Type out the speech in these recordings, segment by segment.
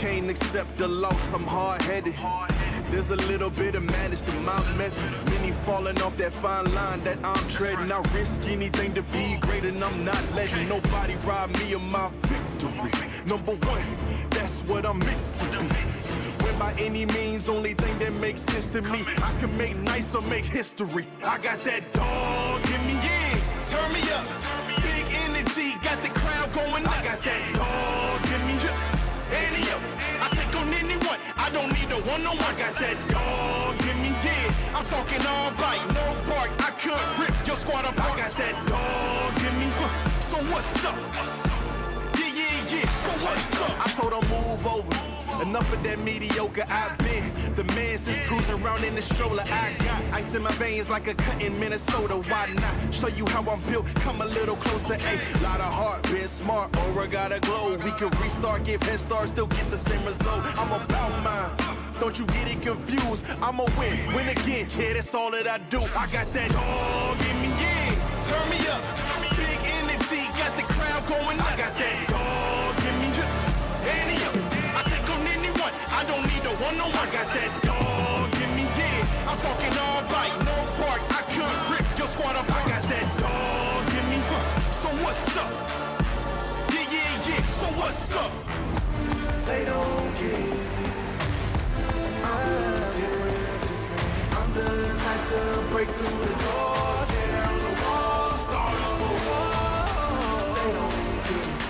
can't accept the loss, I'm hard-headed. There's a little bit of madness to my method. Many falling off that fine line that I'm treading. I risk anything to be great, and I'm not letting nobody rob me of my victory. Number one, that's what I'm meant to be. When by any means, only thing that makes sense to me, I can make nice or make history. I got that dog in me, yeah. Turn me up. Big energy, got the crowd going nuts. I got that dog in me, yeah. Any up. I take on anyone. I don't need a one-on-one. I got that dog in me, yeah. I'm talking all bite, no bark. I could rip your squad apart. I got that dog in me. So what's up? Yeah. So what's up? I told her move over. Enough of that mediocre. I've been the man since cruising around in the stroller. I got ice in my veins like a cut in Minnesota. Why not show you how I'm built? Come a little closer. Ayy, lot of heart, been smart. Aura got a glow. We can restart, give head start, still get the same result. I'm about mine. Don't you get it confused? I'ma win again. Yeah, that's all that I do. I got that dog in me, yeah. Turn me up. Big energy, got the crowd going nuts. I got that dog in me, yeah. Any up. I take on anyone. I don't need a one-on-one. I got that dog in me, yeah. I'm talking all bite, no bark. I could rip your squad apart. I got that dog in me. So what's up? Yeah. So what's up? They don't get it. I'm different. I'm the type to break through the door, tear down the wall, start up a war. They don't get it.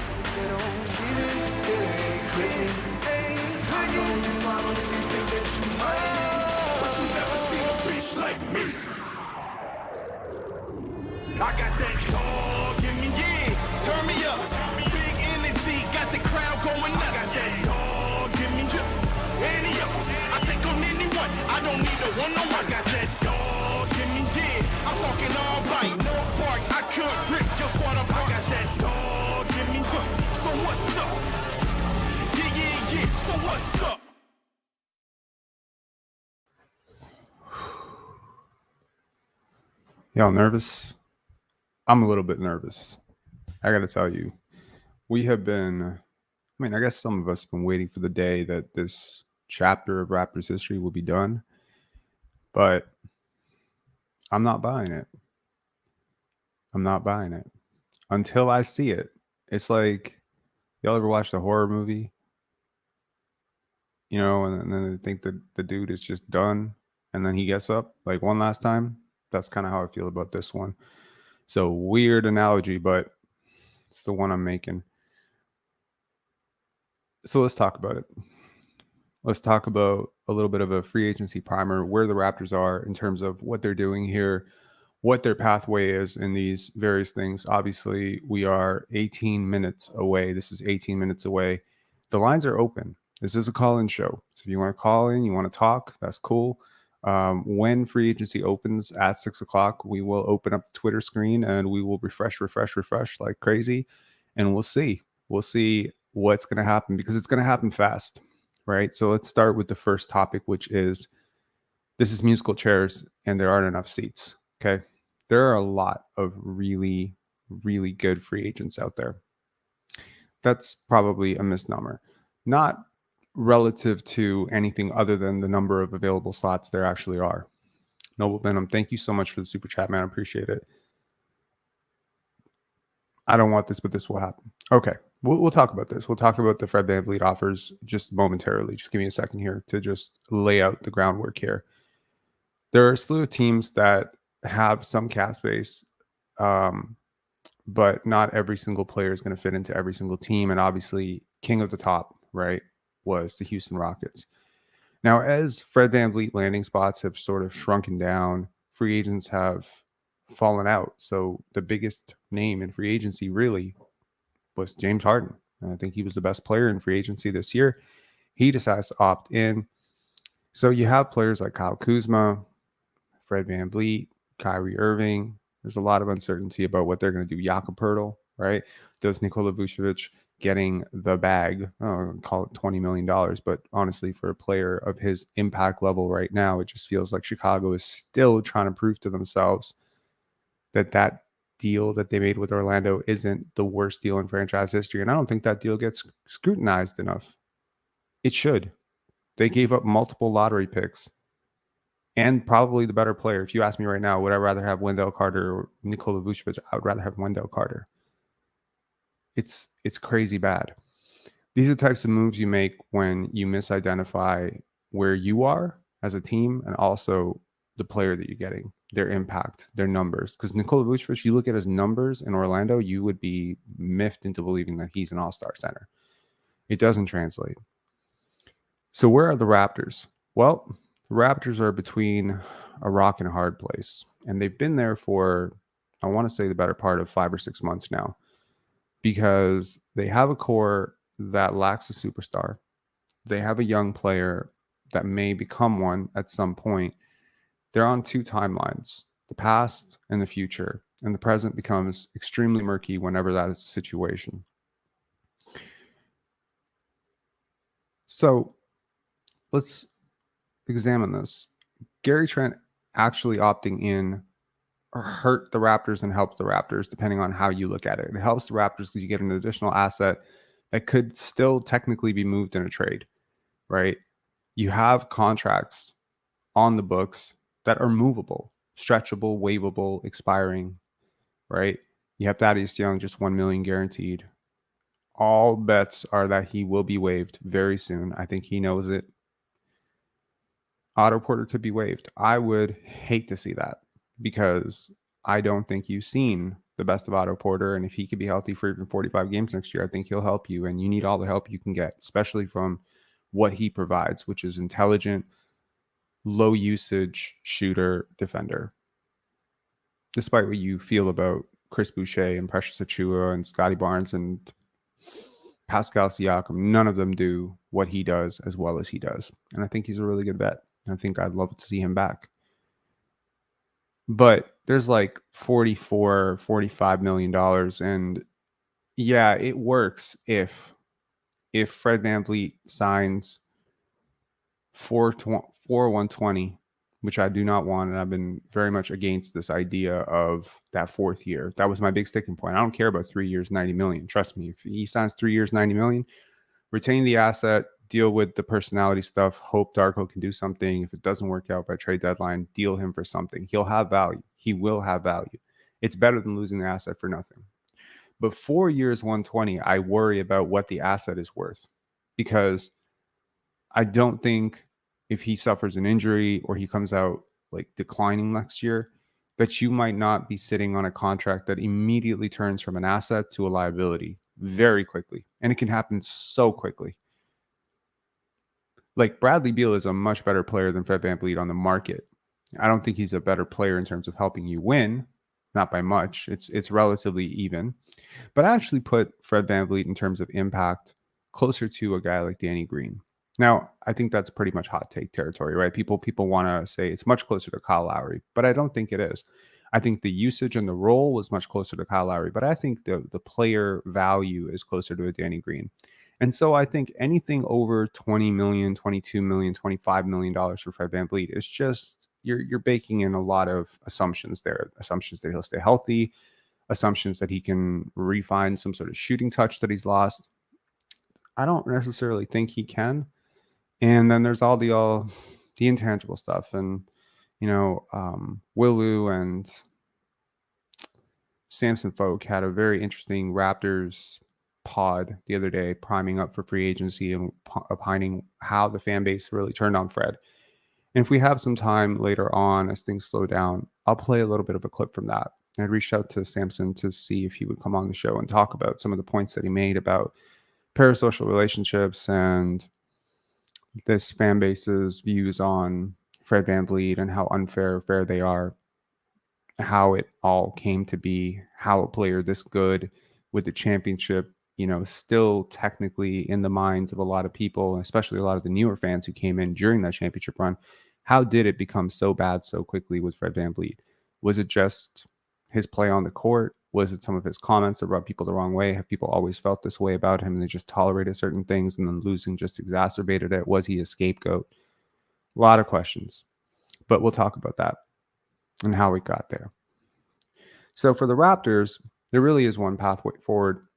It ain't clear. I know you probably think that you might, but you never seen a bitch like me. I got that dog in me, yeah. Turn me up. Big energy, got the crowd going nuts. I got that dog in me, yeah. Any up. I take on anyone. I don't need a one-on-one. I got that dog in me, yeah. I'm talking all bite, no bark. I could rip your squad apart. I got that dog in me, so what's up? Yeah. So what's up? Y'all nervous? I'm a little bit nervous. I got to tell you, we have been, I guess some of us have been waiting for the day that this chapter of Raptors history will be done, but I'm not buying it. Until I see it. It's like, y'all ever watched a horror movie? You know, and then they think that the dude is just done, and then he gets up like one last time. That's kind of how I feel about this one. So weird analogy, but it's the one I'm making. So let's talk about it. Let's talk about a little bit of a free agency primer, where the Raptors are in terms of what they're doing here, what their pathway is in these various things. Obviously, we are 18 minutes away. This is 18 minutes away. The lines are open. This is a call-in show. So if you want to call in, you want to talk, that's cool. When free agency opens at 6 o'clock, we will open up the Twitter screen and we will refresh like crazy. And we'll see what's going to happen, because it's going to happen fast, right? So let's start with the first topic, which is, this is musical chairs and there aren't enough seats. Okay. There are a lot of really, really good free agents out there. That's probably a misnomer. Not relative to anything other than the number of available slots there actually are. Noble Venom, thank you so much for the super chat, man. I appreciate it. I don't want this, but this will happen. Okay, we'll talk about this. We'll talk about the Fred VanVleet offers just momentarily. Just give me a second here to just lay out the groundwork here. There are a slew of teams that have some cap space, but not every single player is going to fit into every single team. And obviously, king of the top, right, was the Houston Rockets. Now, as Fred VanVleet landing spots have sort of shrunken down, free agents have fallen out. So the biggest name in free agency really was James Harden. And I think he was the best player in free agency this year. He decides to opt in. So you have players like Kyle Kuzma, Fred VanVleet, Kyrie Irving. There's a lot of uncertainty about what they're going to do. Jakob Poeltl, right? Does Nikola Vucevic getting the bag, call it $20 million. But honestly, for a player of his impact level right now, it just feels like Chicago is still trying to prove to themselves that deal that they made with Orlando isn't the worst deal in franchise history. And I don't think that deal gets scrutinized enough It should. They gave up multiple lottery picks and probably the better player. If you ask me right now, would I rather have Wendell Carter or Nikola Vucevic? I would rather have Wendell Carter. It's crazy bad. These are the types of moves you make when you misidentify where you are as a team and also the player that you're getting, their impact, their numbers. Because Nikola Vucevic, you look at his numbers in Orlando, you would be miffed into believing that he's an all-star center. It doesn't translate. So where are the Raptors? Well, the Raptors are between a rock and a hard place. And they've been there for, I want to say, the better part of 5 or 6 months now. Because they have a core that lacks a superstar. They have a young player that may become one at some point. They're on two timelines, the past and the future. And the present becomes extremely murky whenever that is the situation. So let's examine this. Gary Trent actually opting in hurt the Raptors and helped the Raptors, depending on how you look at it. It helps the Raptors because you get an additional asset that could still technically be moved in a trade, right? You have contracts on the books that are movable, stretchable, waivable, expiring, right? You have Thaddeus Young, just $1 million guaranteed. All bets are that he will be waived very soon. I think he knows it. Otto Porter could be waived. I would hate to see that because I don't think you've seen the best of Otto Porter. And if he could be healthy for even 45 games next year, I think he'll help you. And you need all the help you can get, especially from what he provides, which is intelligent, low usage shooter defender. Despite what you feel about Chris Boucher and Precious Achiuwa and Scotty Barnes and Pascal Siakam, none of them do what he does as well as he does. And I think he's a really good bet. I think I'd love to see him back. But there's like $45 million. And yeah, it works if Fred VanVleet signs for 120, which I do not want. And I've been very much against this idea of that fourth year. That was my big sticking point. I don't care about 3 years, 90 million. Trust me, if he signs 3 years, 90 million, retain the asset, deal with the personality stuff. Hope Darko can do something. If it doesn't work out by trade deadline, deal him for something. He'll have value. He will have value. It's better than losing the asset for nothing. But 4 years, 120, I worry about what the asset is worth because I don't think if he suffers an injury or he comes out like declining next year, that you might not be sitting on a contract that immediately turns from an asset to a liability very quickly. And it can happen so quickly. Like Bradley Beal is a much better player than Fred VanVleet on the market. I don't think he's a better player in terms of helping you win, not by much. It's relatively even. But I actually put Fred VanVleet in terms of impact closer to a guy like Danny Green. Now, I think that's pretty much hot take territory, right? People want to say it's much closer to Kyle Lowry, but I don't think it is. I think the usage and the role was much closer to Kyle Lowry, but I think the player value is closer to a Danny Green. And so I think anything over $20 million, $22 million, $25 million for Fred VanVleet is just, you're baking in a lot of assumptions there. Assumptions that he'll stay healthy, assumptions that he can refine some sort of shooting touch that he's lost. I don't necessarily think he can. And then there's all the intangible stuff. And, Willu and Samson Folk had a very interesting Raptors pod the other day, priming up for free agency and opining how the fan base really turned on Fred. And if we have some time later on, as things slow down, I'll play a little bit of a clip from that. I reached out to Samson to see if he would come on the show and talk about some of the points that he made about parasocial relationships and this fan base's views on Fred VanVleet and how unfair or fair they are, how it all came to be, how a player this good with the championship, still technically in the minds of a lot of people, especially a lot of the newer fans who came in during that championship run, how did it become so bad so quickly with Fred VanVleet? Was it just his play on the court? Was it some of his comments that rubbed people the wrong way? Have people always felt this way about him and they just tolerated certain things and then losing just exacerbated it? Was he a scapegoat? A lot of questions, but we'll talk about that and how it got there. So for the Raptors, there really is one pathway forward.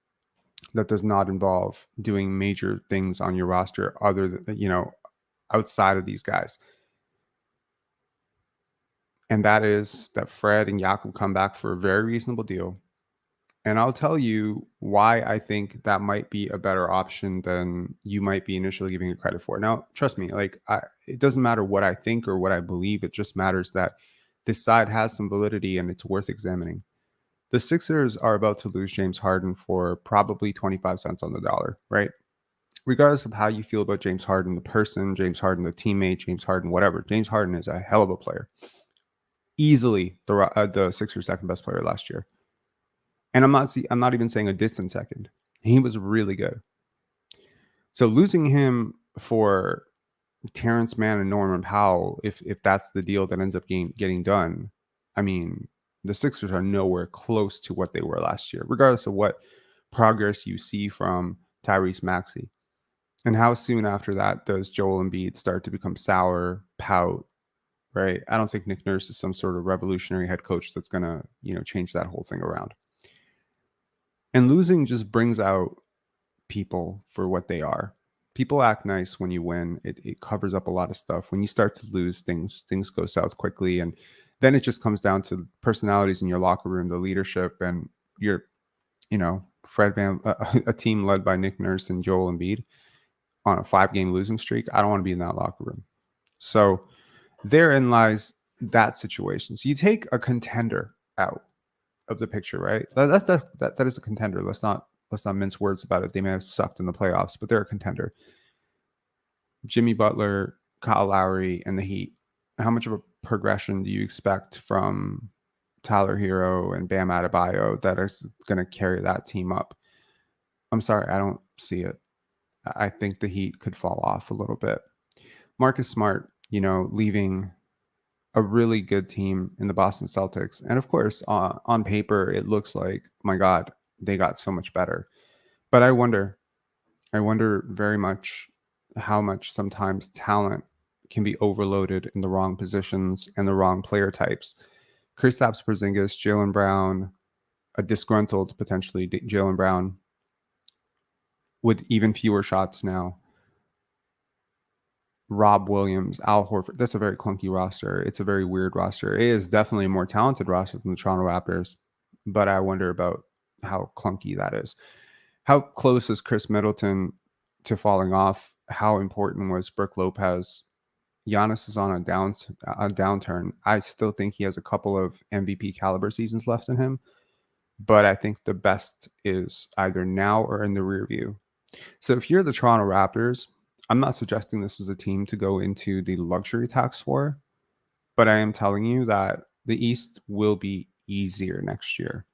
that does not involve doing major things on your roster other than, outside of these guys. And that is that Fred and Jakob come back for a very reasonable deal. And I'll tell you why I think that might be a better option than you might be initially giving it credit for. Now, trust me, it doesn't matter what I think or what I believe. It just matters that this side has some validity and it's worth examining. The Sixers are about to lose James Harden for probably 25 cents on the dollar, right? Regardless of how you feel about James Harden, the person, James Harden, the teammate, James Harden, whatever, James Harden is a hell of a player. Easily the Sixers' second best player last year. And I'm not even saying a distant second. He was really good. So losing him for Terrence Mann and Norman Powell, if that's the deal that ends up getting done, I mean, the Sixers are nowhere close to what they were last year, regardless of what progress you see from Tyrese Maxey. And how soon after that does Joel Embiid start to become sour, pout, right? I don't think Nick Nurse is some sort of revolutionary head coach that's going to, change that whole thing around. And losing just brings out people for what they are. People act nice when you win. It covers up a lot of stuff. When you start to lose, things go south quickly. And then it just comes down to personalities in your locker room, the leadership, and your, a team led by Nick Nurse and Joel Embiid on a 5-game losing streak. I don't want to be in that locker room. So therein lies that situation. So you take a contender out of the picture, right? That is a contender. Let's not mince words about it. They may have sucked in the playoffs, but they're a contender. Jimmy Butler, Kyle Lowry, and the Heat. How much of a progression do you expect from Tyler Hero and Bam Adebayo that are going to carry that team up? I'm sorry, I don't see it. I think the Heat could fall off a little bit. Marcus Smart, leaving a really good team in the Boston Celtics. And of course, on paper, it looks like, my God, they got so much better. But I wonder very much how much sometimes talent can be overloaded in the wrong positions and the wrong player types. Kristaps Porzingis, Jaylen Brown, a disgruntled, potentially Jaylen Brown, with even fewer shots now. Rob Williams, Al Horford. That's a very clunky roster. It's a very weird roster. It is definitely a more talented roster than the Toronto Raptors, but I wonder about how clunky that is. How close is Chris Middleton to falling off? How important was Brook Lopez? Giannis is on a downturn. I still think he has a couple of MVP caliber seasons left in him, but I think the best is either now or in the rear view. So if you're the Toronto Raptors, I'm not suggesting this is a team to go into the luxury tax for, but I am telling you that the East will be easier next year.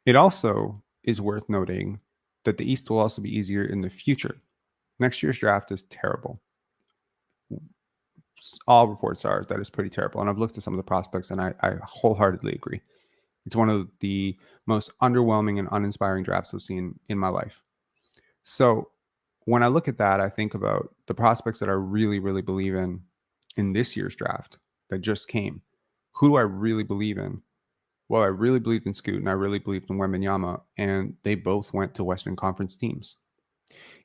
It also is worth noting that the East will also be easier in the future. Next year's draft is terrible. All reports are that it's pretty terrible. And I've looked at some of the prospects and I wholeheartedly agree. It's one of the most underwhelming and uninspiring drafts I've seen in my life. So when I look at that, I think about the prospects that I really, really believe in this year's draft that just came. Who do I really believe in? Well, I really believed in Scoot and I really believed in Wembanyama, and they both went to Western Conference teams.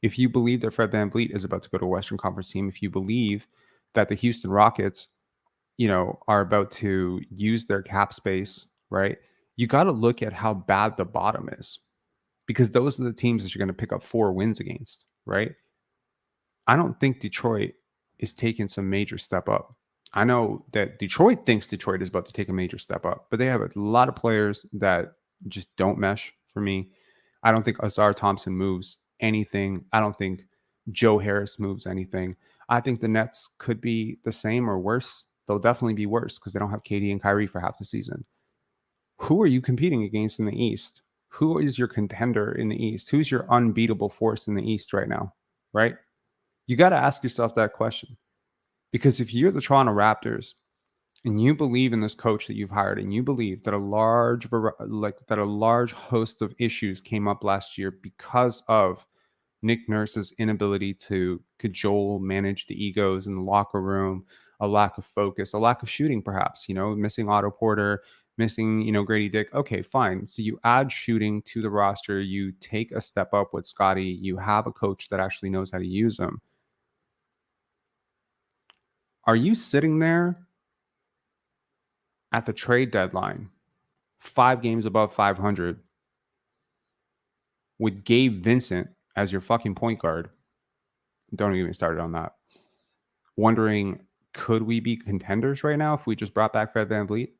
If you believe that Fred VanVleet is about to go to a Western Conference team, if you believe that the Houston Rockets, are about to use their cap space, right? You got to look at how bad the bottom is, because those are the teams that you're going to pick up 4 wins against, right? I don't think Detroit is taking some major step up. I know that Detroit thinks Detroit is about to take a major step up, but they have a lot of players that just don't mesh for me. I don't think Azar Thompson moves anything. I don't think Joe Harris moves anything. I think the Nets could be the same or worse. They'll definitely be worse because they don't have KD and Kyrie for half the season. Who are you competing against in the East? Who is your contender in the East? Who's your unbeatable force in the East right now, right? You got to ask yourself that question. Because if you're the Toronto Raptors and you believe in this coach that you've hired, and you believe that a large host of issues came up last year because of Nick Nurse's inability to cajole, manage the egos in the locker room, a lack of focus, a lack of shooting, perhaps, missing Otto Porter, missing, Grady Dick. Okay, fine. So you add shooting to the roster. You take a step up with Scotty. You have a coach that actually knows how to use him. Are you sitting there at the trade deadline, 5 games above 500, with Gabe Vincent as your fucking point guard? Don't even get me started on that. Wondering, could we be contenders right now if we just brought back Fred VanVleet?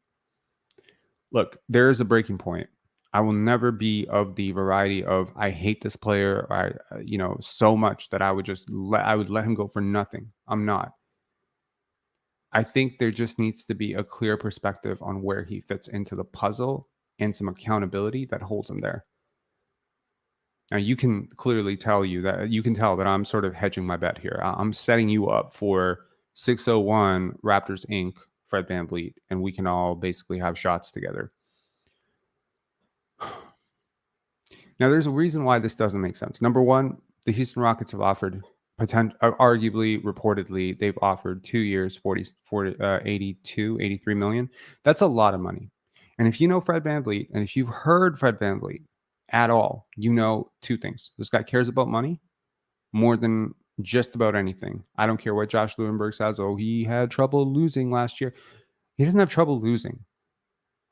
Look, there is a breaking point. I will never be of the variety of I hate this player, or so much that I would let him go for nothing. I'm not. I think there just needs to be a clear perspective on where he fits into the puzzle and some accountability that holds him there. Now, you can clearly tell that I'm sort of hedging my bet here. I'm setting you up for 601 Raptors Inc. Fred VanVleet, and we can all basically have shots together. Now, there's a reason why this doesn't make sense. Number one, the Houston Rockets have offered, reportedly, they've offered 2 years, 83 million. That's a lot of money. And if you know Fred VanVleet, and if you've heard Fred VanVleet at all, you know two things. This guy cares about money more than just about anything. I don't care what Josh Lewenberg says. Oh, he had trouble losing last year. He doesn't have trouble losing.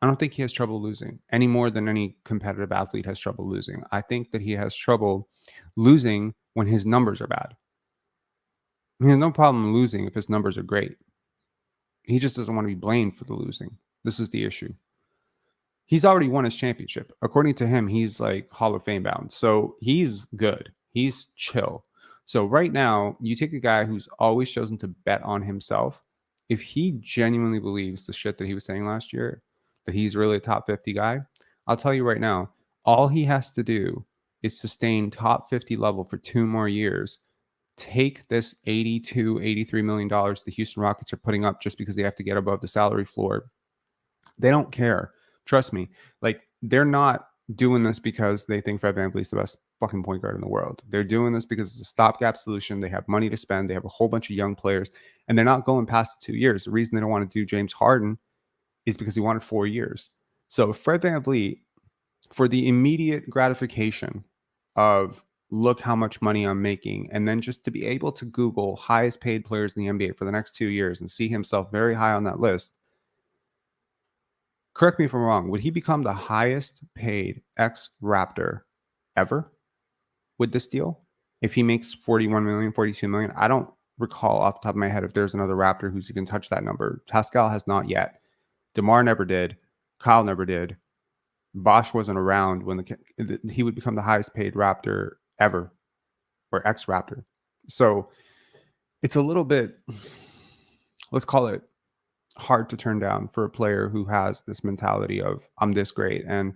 I don't think he has trouble losing any more than any competitive athlete has trouble losing. I think that he has trouble losing when his numbers are bad. He has no problem losing if his numbers are great. He just doesn't want to be blamed for the losing. This is the issue. He's already won his championship. According to him, he's like Hall of Fame bound. So he's good. He's chill. So right now, you take a guy who's always chosen to bet on himself. If he genuinely believes the shit that he was saying last year, that he's really a top 50 guy, I'll tell you right now, all he has to do is sustain top 50 level for 2 more years. Take this $83 million the Houston Rockets are putting up just because they have to get above the salary floor. They don't care. Trust me. Like, they're not doing this because they think Fred VanVleet's the best fucking point guard in the world. They're doing this because it's a stopgap solution. They have money to spend. They have a whole bunch of young players, and they're not going past 2 years. The reason they don't want to do James Harden is because he wanted 4 years. So Fred VanVleet, for the immediate gratification of look how much money I'm making, and then just to be able to Google highest paid players in the NBA for the next 2 years and see himself very high on that list, correct me if I'm wrong, would he become the highest paid ex-Raptor ever with this deal? If he makes 41 million, 42 million, I don't recall off the top of my head if there's another Raptor who's even touched that number. Pascal has not yet. DeMar never did. Kyle never did. Bosch wasn't around when he would become the highest paid Raptor ever, or ex-Raptor. So it's a little bit, let's call it, hard to turn down for a player who has this mentality of I'm this great. And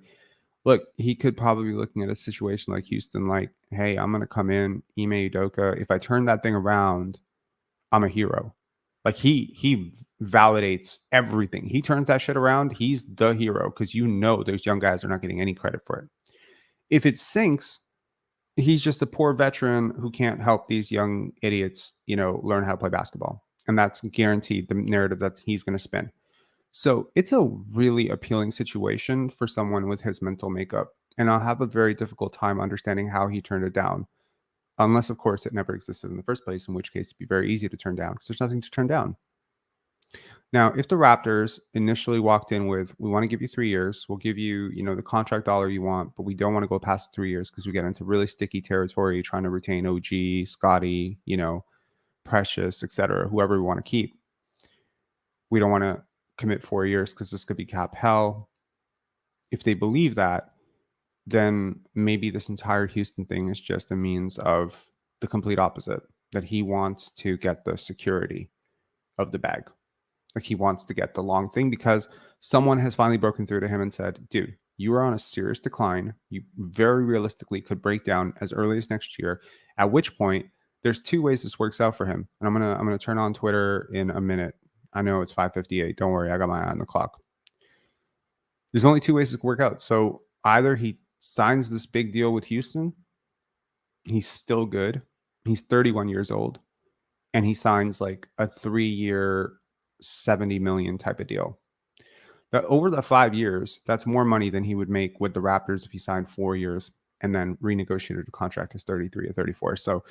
look, he could probably be looking at a situation like Houston, like, hey, I'm going to come in, Ime Udoka. If I turn that thing around, I'm a hero. Like, he validates everything. He turns that shit around. He's the hero, because those young guys are not getting any credit for it. If it sinks, he's just a poor veteran who can't help these young idiots, learn how to play basketball. And that's guaranteed the narrative that he's going to spin. So it's a really appealing situation for someone with his mental makeup. And I'll have a very difficult time understanding how he turned it down. Unless, of course, it never existed in the first place, in which case it'd be very easy to turn down because there's nothing to turn down. Now, if the Raptors initially walked in with, we want to give you 3 years, we'll give you, the contract dollar you want, but we don't want to go past 3 years because we get into really sticky territory trying to retain OG, Scotty, Precious, etc., whoever we want to keep. We don't want to commit 4 years because this could be cap hell. If they believe that, then maybe this entire Houston thing is just a means of the complete opposite, that he wants to get the security of the bag. Like, he wants to get the long thing because someone has finally broken through to him and said, dude, you are on a serious decline. You very realistically could break down as early as next year, at which point there's 2 ways this works out for him. And I'm gonna turn on Twitter in a minute. I know it's 5:58. Don't worry, I got my eye on the clock. There's only 2 ways to work out. So either he signs this big deal with Houston, he's still good, he's 31 years old, and he signs like a 3-year, 70 million type of deal. Over the 5 years, that's more money than he would make with the Raptors if he signed 4 years and then renegotiated a contract as 33 or 34. So,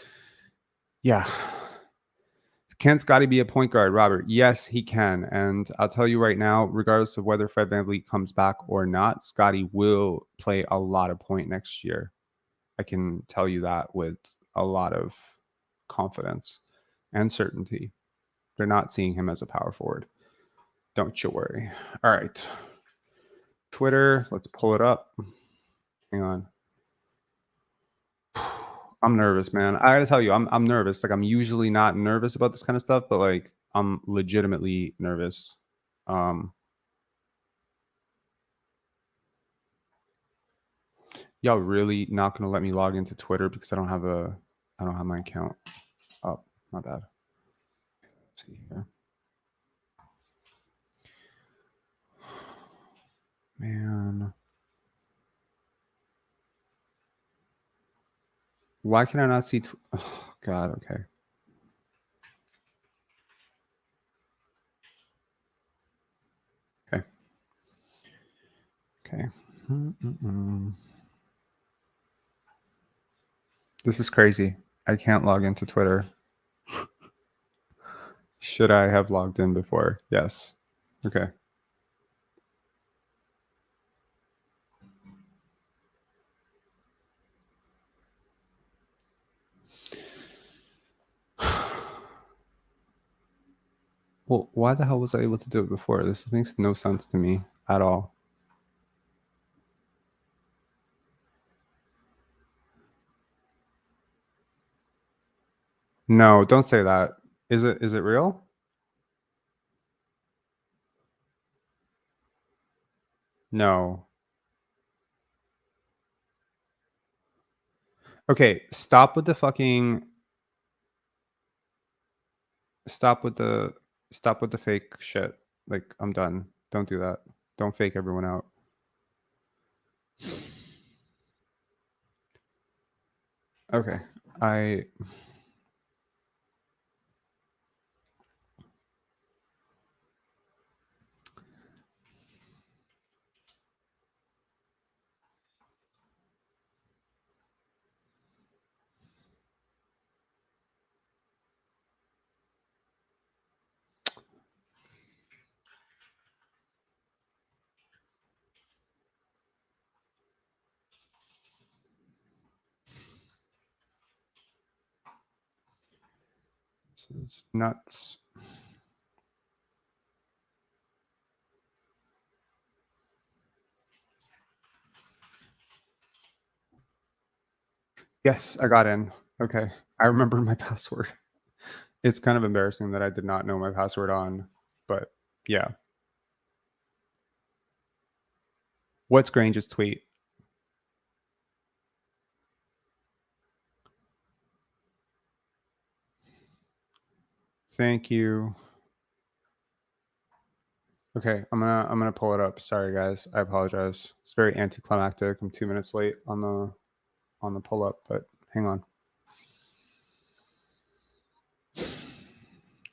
yeah. Can Scotty be a point guard, Robert? Yes, he can. And I'll tell you right now, regardless of whether Fred VanVleet comes back or not, Scotty will play a lot of point next year. I can tell you that with a lot of confidence and certainty. They're not seeing him as a power forward. Don't you worry. All right. Twitter, let's pull it up. Hang on. I'm nervous, man. I gotta tell you, I'm nervous. Like, I'm usually not nervous about this kind of stuff, but like, I'm legitimately nervous. Y'all really not gonna let me log into Twitter because I don't have my account up. My bad. Let's see here. Man. Why can I not see? Oh, God. Okay. Okay. Okay. This is crazy. I can't log into Twitter. Should I have logged in before? Yes. Okay. Well, why the hell was I able to do it before? This makes no sense to me at all. No, don't say that. Is it real? No. Okay, stop with the fake shit. Like, I'm done. Don't do that. Don't fake everyone out. Okay. This is nuts. Yes, I got in. Okay. I remember my password. It's kind of embarrassing that I did not know my password on, but yeah. What's Grange's tweet? Thank you. Okay, I'm gonna pull it up. Sorry guys, I apologize. It's very anticlimactic. I'm 2 minutes late on the pull up, but hang on.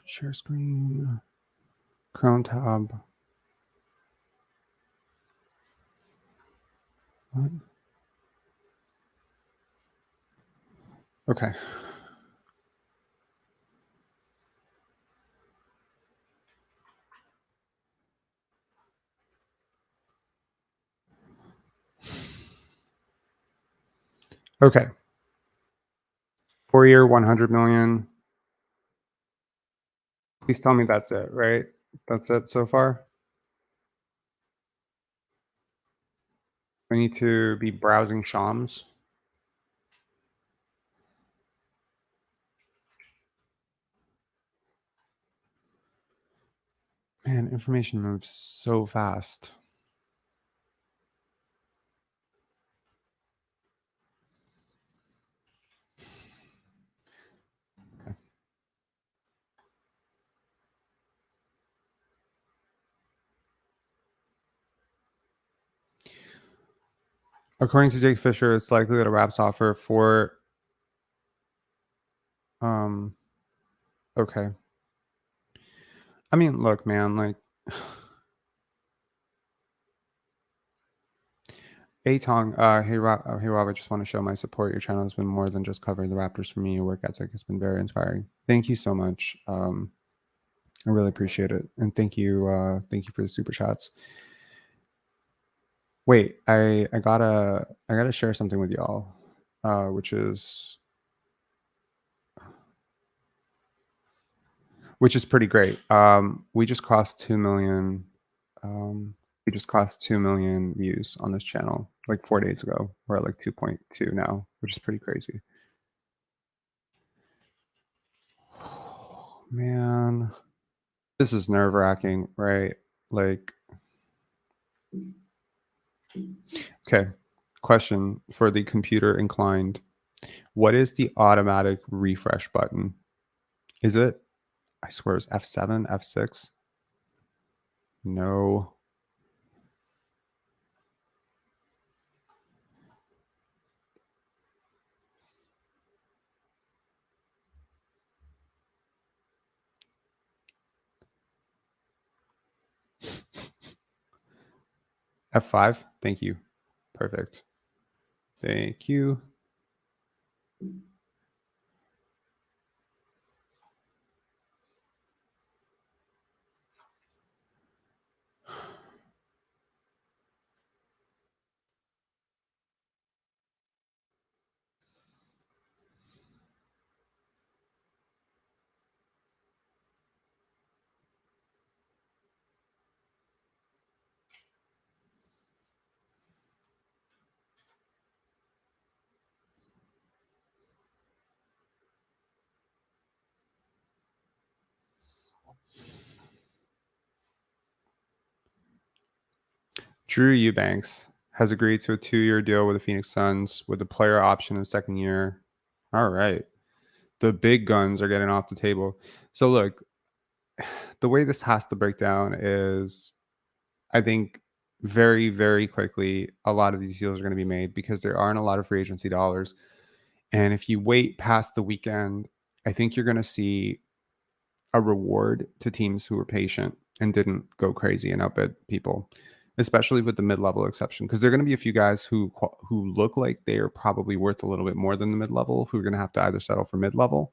Share screen, Chrome tab. What? Okay. Okay. 4-year, 100 million. Please tell me that's it, right? That's it so far? I need to be browsing Shams. Man, information moves so fast. Okay. According to Jake Fisher, it's likely that a Raps offer for okay. I mean, look, man, like Tong, hey Rob, I just want to show my support. Your channel has been more than just covering the Raptors for me. Your work ethic has been very inspiring. Thank you so much. I really appreciate it, and thank you for the super chats. Wait, I gotta share something with y'all, which is pretty great. We just crossed 2 million. We just crossed 2 million views on this channel like 4 days ago. We're at like 2.2 now, which is pretty crazy. Oh, man, this is nerve-wracking, right? Like, okay, question for the computer inclined. What is the automatic refresh button? Is it, I swear it's F7, F6? No. F5? Thank you. Perfect. Thank you. Drew Eubanks has agreed to a 2-year deal with the Phoenix Suns with a player option in the second year. All right. The big guns are getting off the table. So look, the way this has to break down is, I think very, very quickly, a lot of these deals are going to be made because there aren't a lot of free agency dollars. And if you wait past the weekend, I think you're going to see a reward to teams who were patient and didn't go crazy and outbid people, especially with the mid-level exception, because there are going to be a few guys who look like they are probably worth a little bit more than the mid-level who are going to have to either settle for mid-level.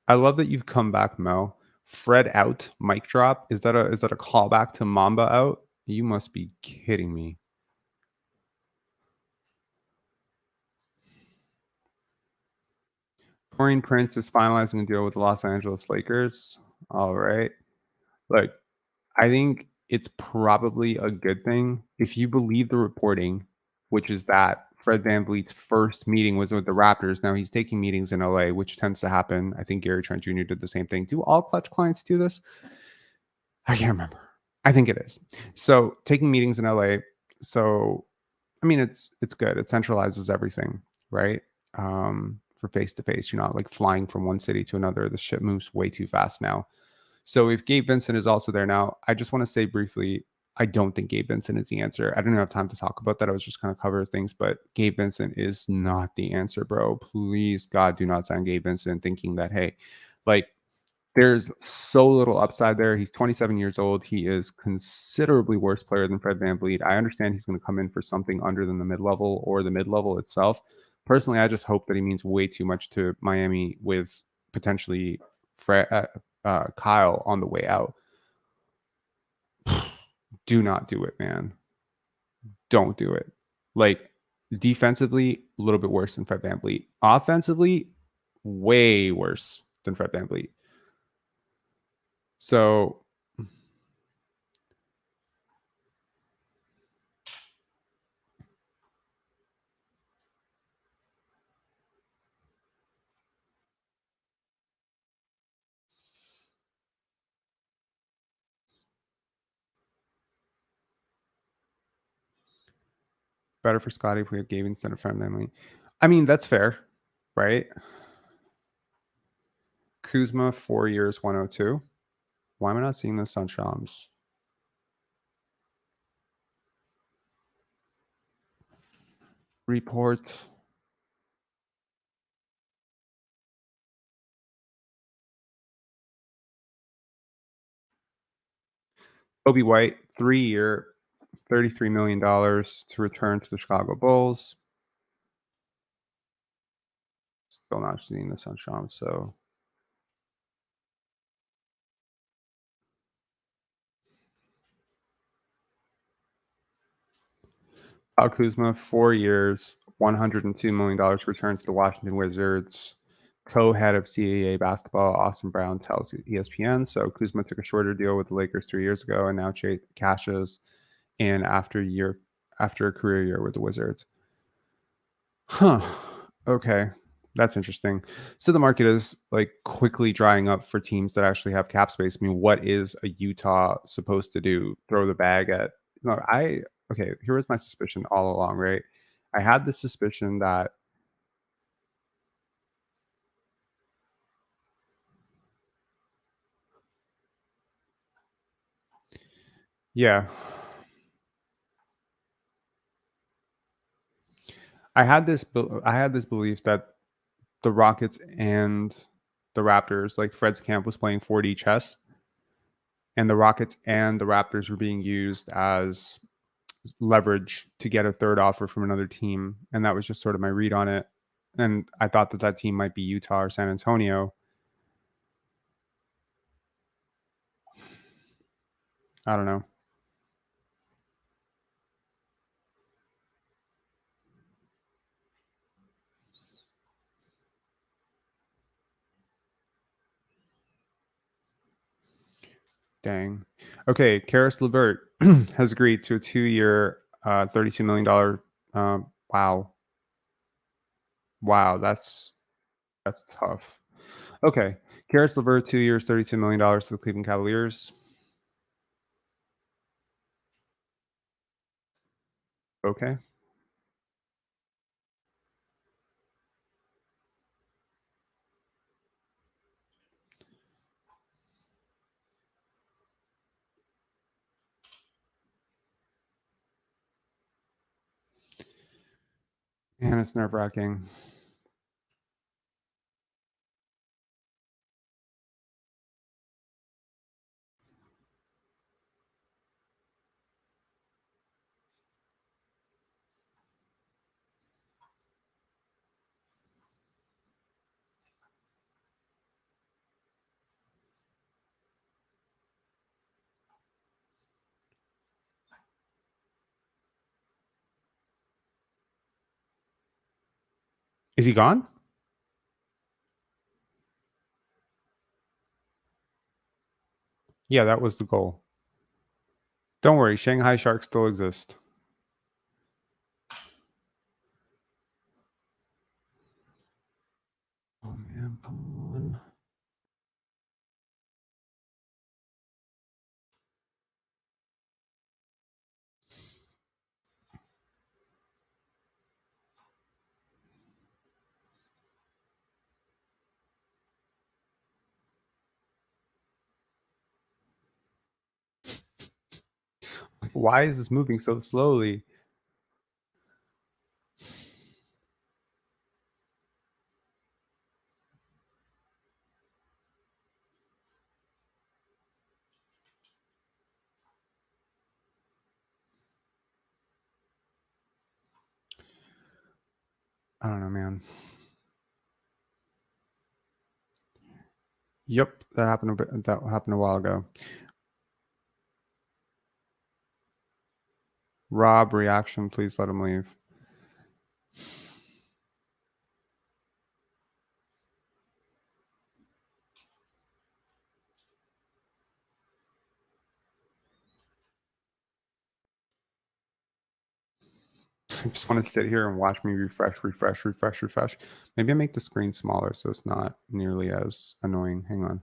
I love that you've come back, Mel. Fred out, mic drop. Is that a callback to Mamba out? You must be kidding me. Taurean Prince is finalizing a deal with the Los Angeles Lakers. All right. Look, I think it's probably a good thing if you believe the reporting, which is that Fred VanVleet's first meeting was with the Raptors. Now he's taking meetings in LA, which tends to happen. I think Gary Trent Jr. did the same thing. Do all Clutch clients do this? I can't remember. I think it is. So taking meetings in LA. So I mean, it's good. It centralizes everything, right? For face to face, you're not like flying from one city to another. The shit moves way too fast now. So if Gabe Vincent is also there now, I just want to say briefly, I don't think Gabe Vincent is the answer. I didn't have time to talk about that. I was just kind of cover things, but Gabe Vincent is not the answer, bro. Please, God, do not sign Gabe Vincent thinking that, hey, like there's so little upside there. He's 27 years old. He is considerably worse player than Fred VanVleet. I understand he's going to come in for something under than the mid-level or the mid-level itself. Personally, I just hope that he means way too much to Miami with potentially Kyle on the way out. Do not do it, man. Don't do it. Like defensively, a little bit worse than Fred VanVleet. Offensively, way worse than Fred VanVleet. So better for Scotty if we have Gabe instead of Fred VanVleet. I mean, that's fair, right? Kuzma, 4 years, 102. Why am I not seeing this on Shams? Report. Kobe White, 3-year, $33 million to return to the Chicago Bulls. Still not seeing this on Shams, so Kyle Kuzma, 4 years, $102 million return to the Washington Wizards. Co-head of CAA basketball, Austin Brown, tells ESPN. So Kuzma took a shorter deal with the Lakers 3 years ago and now cashes in after a career year with the Wizards. Huh. Okay. That's interesting. So the market is like quickly drying up for teams that actually have cap space. I mean, what is a Utah supposed to do? Throw the bag at okay, here was my suspicion all along, right? I had the suspicion that yeah. I had this belief that the Rockets and the Raptors, like Fred's camp was playing 4D chess, and the Rockets and the Raptors were being used as leverage to get a third offer from another team, and that was just sort of my read on it. And I thought that team might be Utah or San Antonio. I don't know. Dang. Okay, Karis LeVert has agreed to a 2-year, $32 million. Wow, that's tough. Okay, Karis LeVert, 2 years, $32 million to the Cleveland Cavaliers. Okay. And it's nerve-wracking. Is he gone? Yeah, that was the goal. Don't worry, Shanghai Sharks still exist. Oh man, come on. Why is this moving so slowly? I don't know, man. Yep, that happened a while ago. Rob, reaction, please let him leave. I just want to sit here and watch me refresh. Maybe I make the screen smaller so it's not nearly as annoying. Hang on.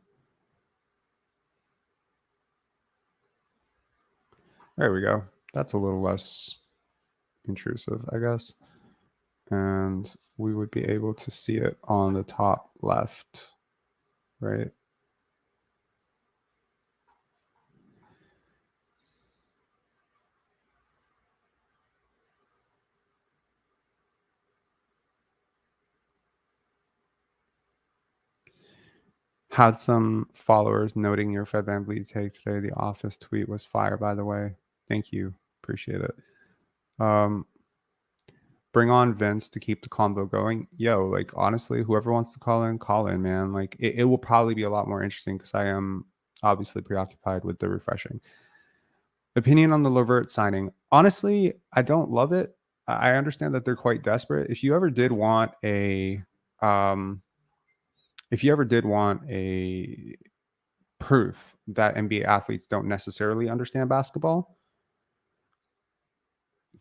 There we go. That's a little less intrusive, I guess. And we would be able to see it on the top left, right? Had some followers noting your Fred VanVleet take today. The office tweet was fire, by the way. Thank you. Appreciate it. Bring on Vince to keep the convo going. Yo, like, honestly, whoever wants to call in, man. Like, it will probably be a lot more interesting because I am obviously preoccupied with the refreshing. Opinion on the Levert signing. Honestly, I don't love it. I understand that they're quite desperate. If you ever did want a proof that NBA athletes don't necessarily understand basketball,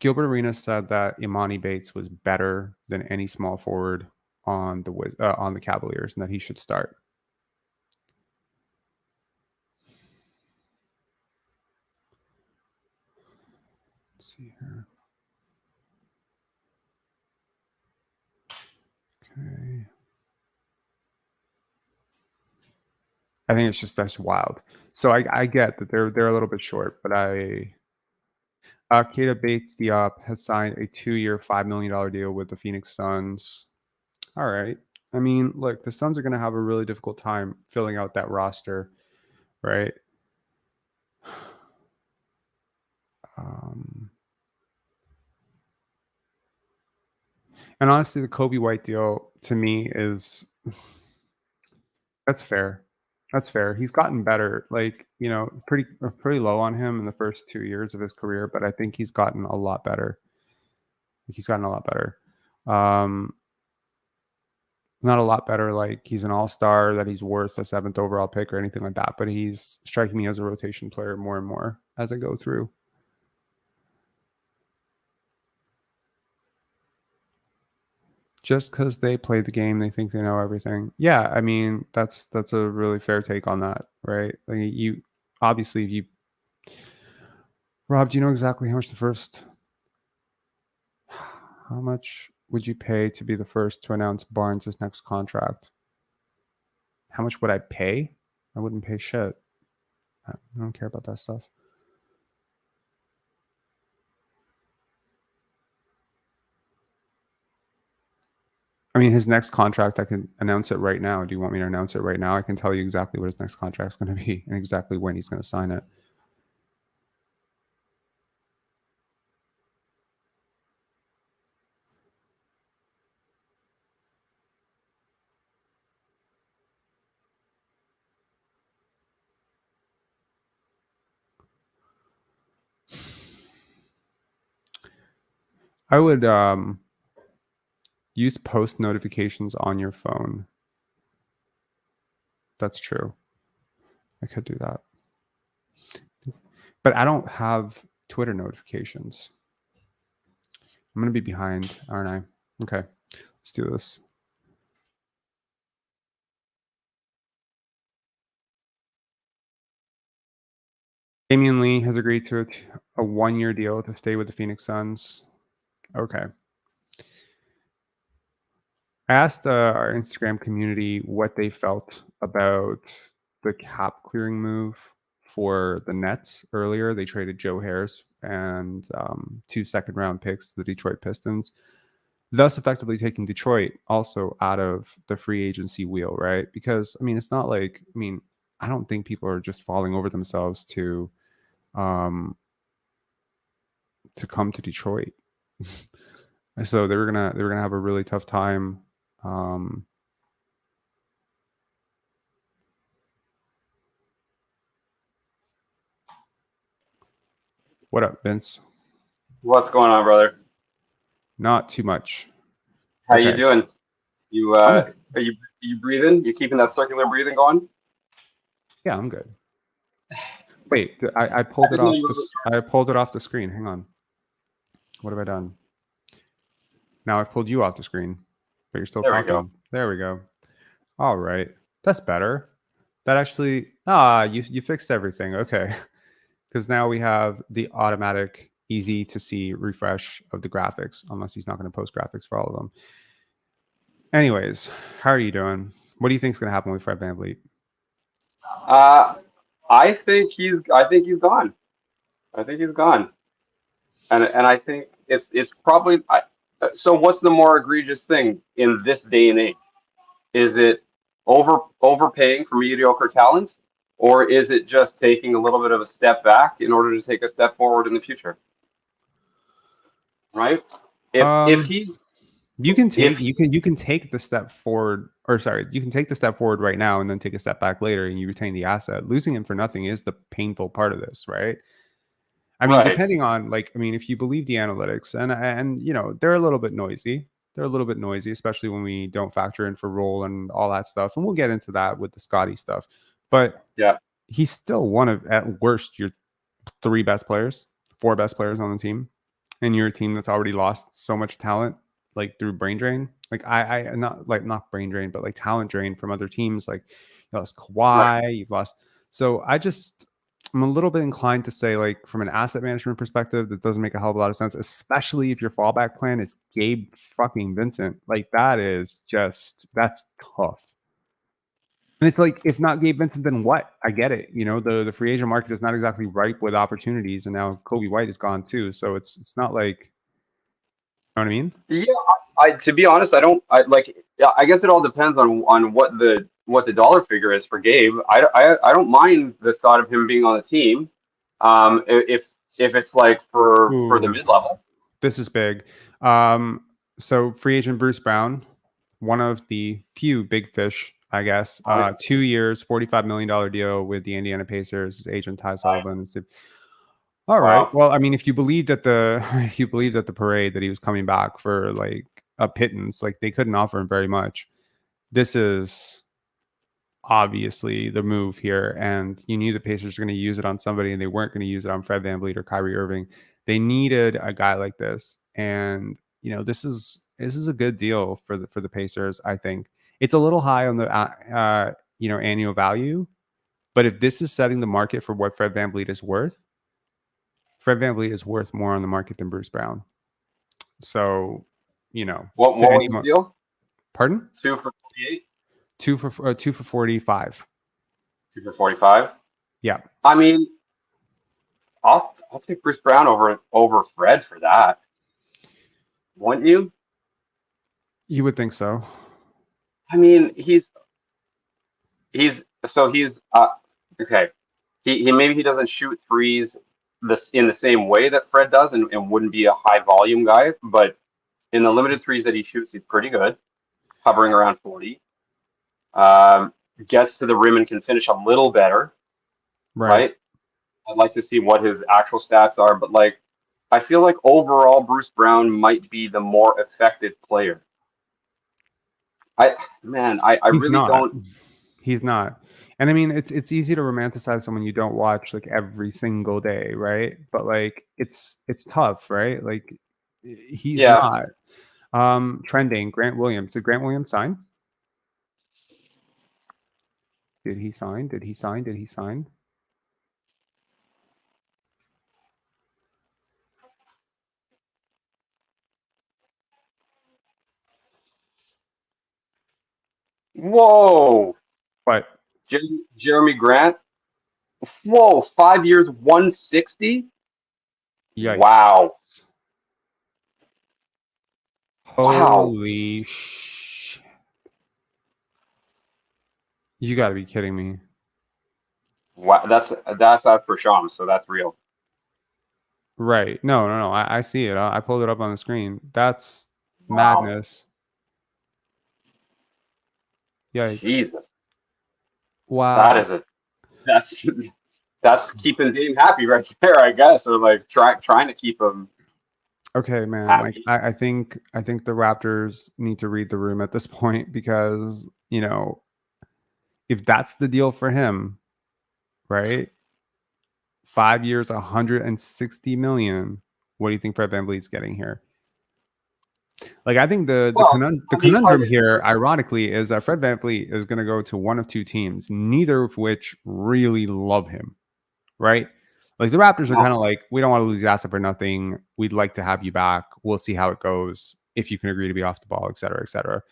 Gilbert Arenas said that Imani Bates was better than any small forward on the Cavaliers and that he should start. Let's see here. Okay. I think it's that's wild. So I get that they're a little bit short, but Keita Bates-Diop has signed a 2-year, $5 million deal with the Phoenix Suns. All right. I mean, look, the Suns are going to have a really difficult time filling out that roster, right? And honestly, the Kobe White deal to me is that's fair. That's fair. He's gotten better. Like, pretty low on him in the first 2 years of his career, but I think he's gotten a lot better. Not a lot better, like he's an all-star, that he's worth a 7th overall pick or anything like that, but he's striking me as a rotation player more and more as I go through. Just because they play the game, they think they know everything. Yeah, I mean, that's a really fair take on that, right? Like Rob, do you know exactly how much would you pay to be the first to announce Barnes' next contract? How much would I pay? I wouldn't pay shit. I don't care about that stuff. I mean, his next contract, I can announce it right now. Do you want me to announce it right now? I can tell you exactly what his next contract is going to be and exactly when he's going to sign it. I would use post notifications on your phone. That's true. I could do that. But I don't have Twitter notifications. I'm going to be behind, aren't I? Okay, let's do this. Damian Lee has agreed to a 1-year deal to stay with the Phoenix Suns. Okay. I asked our Instagram community what they felt about the cap clearing move for the Nets earlier. They traded Joe Harris and 2 second-round picks to the Detroit Pistons, thus effectively taking Detroit also out of the free agency wheel, right? Because, I mean, it's not like, I don't think people are just falling over themselves to come to Detroit. So they were gonna have a really tough time. What up, Vince? What's going on, brother? Not too much. How you doing? You are you breathing? You keeping that circular breathing going? Yeah, I'm good. Wait, I pulled it off. I pulled it off the screen. Hang on. What have I done? Now I've pulled you off the screen, but you're still talking. There we go. All right, that's better. That actually, you fixed everything. Okay, because now we have the automatic, easy to see refresh of the graphics, unless he's not going to post graphics for all of them. Anyways, how are you doing? What do you think is going to happen with Fred VanVleet? I think he's gone. I think he's gone. And I think it's probably so what's the more egregious thing in this day and age? Is it overpaying for mediocre talent, or is it just taking a little bit of a step back in order to take a step forward in the future? Right? If Um, he you can take if you can take the step forward, or sorry, you can take the step forward right now and then take a step back later, and you retain the asset. Losing him for nothing is the painful part of this, right? I mean, right, depending on if you believe the analytics, and they're a little bit noisy. They're a little bit noisy, especially when we don't factor in for role and all that stuff. And we'll get into that with the Scotty stuff. But yeah, he's still one of, at worst, your four best players on the team, and you're a team that's already lost so much talent, like through brain drain. Like I not brain drain, but like talent drain from other teams. Like you lost right. Kawhi, you've lost. So I'm a little bit inclined to say, like, from an asset management perspective, that doesn't make a hell of a lot of sense, especially if your fallback plan is Gabe fucking Vincent. Like, that's tough. And it's like, if not Gabe Vincent, then what? I get it. The free agent market is not exactly ripe with opportunities, and now Kobe White is gone too. So it's not like, you know what I mean? Yeah, I to be honest, I don't. I like. Yeah, I guess it all depends on what the dollar figure is for Gabe. I don't mind the thought of him being on the team. If it's like for the Ooh, mid level. this is big. So free agent Bruce Brown, one of the few big fish, I guess. 2 years, $45 million deal with the Indiana Pacers. His agent Ty Sullivan. All right. Wow. Well, I mean, if you believed at the if you believed at the parade that he was coming back for like a pittance, like they couldn't offer him very much. This is obviously the move here, and you knew the Pacers were going to use it on somebody, and they weren't going to use it on Fred VanVleet or Kyrie Irving. They needed a guy like this, and this is a good deal for the Pacers. I think it's a little high on the annual value, but if this is setting the market for what Fred VanVleet is worth, Fred VanVleet is worth more on the market than Bruce Brown. So, What to was the anyone, deal? pardon? 2 for 48. Two for 45. 2 for 45. Yeah, I mean, I'll take Bruce Brown over Fred for that. Wouldn't you? you would think so. I mean, he's so he's okay. He maybe he doesn't shoot threes in the same way that Fred does, and wouldn't be a high volume guy, but in the limited threes that he shoots, he's pretty good, hovering around 40. Um, Gets to the rim and can finish a little better, Right. right? I'd like to see what his actual stats are, but like I feel like overall Bruce Brown might be the more effective player. I I He's really not. don't. He's not. And I mean, it's easy to romanticize someone you don't watch like every single day, right? But like it's tough, right? Like he's Yeah. not. Trending Grant Williams. Did Grant Williams sign? Did he sign? Did he sign? Did he sign? Whoa. But Jeremy Grant. Whoa. 5 years, 160. Wow. yikes. Wow. Holy sh! You got to be kidding me. Wow. That's as per Shams, so that's real. Right. No. I see it. I pulled it up on the screen. That's Wow. madness. Yikes. Jesus. That Wow. is a that's that's keeping Dame happy right there, I guess, or like trying to keep him Okay, man. Like happy. I think the Raptors need to read the room at this point, because if that's the deal for him, right? 5 years, 160 million. What do you think Fred VanVleet's getting here? Like, I think the Well, I mean, conundrum here, ironically, is that Fred VanVleet is going to go to one of two teams, neither of which really love him, right? Like the Raptors are kind of like, we don't want to lose the asset for nothing. We'd like to have you back. We'll see how it goes if you can agree to be off the ball, et cetera, et cetera.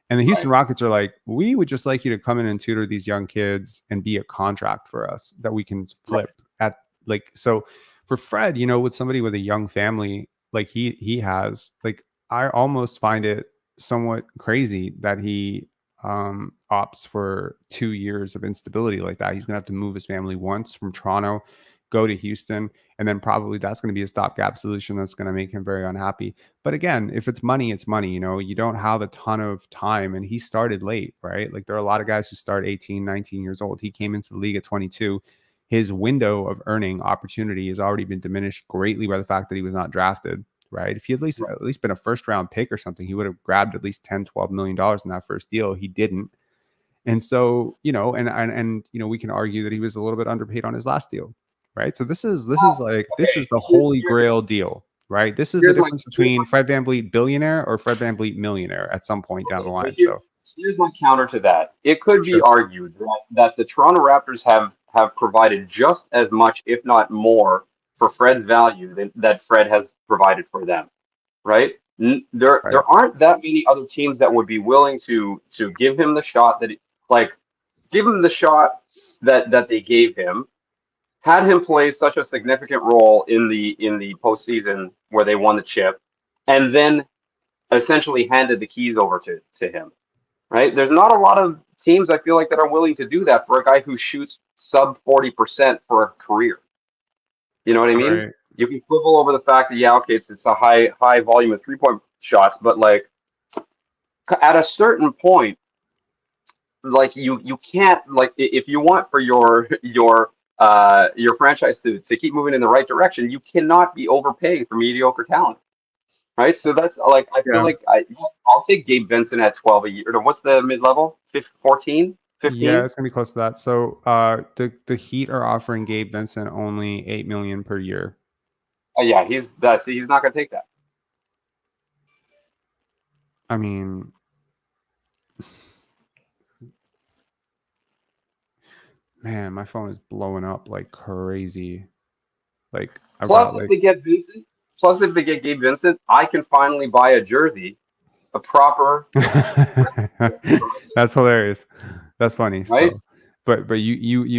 And the Houston Rockets are like, we would just like you to come in and tutor these young kids and be a contract for us that we can flip at. Like, so for Fred, with somebody with a young family like he has, like, I almost find it somewhat crazy that he opts for 2 years of instability like that. He's going to have to move his family once from Toronto, go to Houston, and then probably that's going to be a stopgap solution that's going to make him very unhappy. But again, if it's money, it's money. You know, you don't have a ton of time, and he started late, right? Like there are a lot of guys who start 18, 19 years old. He came into the league at 22. His window of earning opportunity has already been diminished greatly by the fact that he was not drafted, right? If he at least been a first round pick or something, he would have grabbed at least 10, $12 million in that first deal. He didn't. And so, you know, and you know, we can argue that he was a little bit underpaid on his last deal, right? So this is the holy grail deal, right? This is the difference between Fred VanVleet billionaire or Fred VanVleet millionaire at some point down the line. So here's my counter to that. It could be argued that the Toronto Raptors have provided just as much, if not more, for Fred's value that Fred has provided for them, right? There aren't that many other teams that would be willing to give him the shot give him the shot that they gave him, had him play such a significant role in the postseason where they won the chip, and then essentially handed the keys over to him. Right? There's not a lot of teams I feel like that are willing to do that for a guy who shoots sub 40% for a career. You know what I mean? Right. You can quibble over the fact that it's a high volume of 3-point shots, but like at a certain point, like you can't, like if you want for your franchise to keep moving in the right direction, you cannot be overpaying for mediocre talent. Right, so that's like I feel like I'll take Gabe Vincent at 12 a year. What's the mid level? 14, 15? Yeah, it's gonna be close to that. So the Heat are offering Gabe Vincent only $8 million per year. Yeah, he's not gonna take that. I mean, man, my phone is blowing up like crazy. Like if they get Gabe Vincent, I can finally buy a jersey, a proper. That's hilarious. That's funny. Right? Still. But you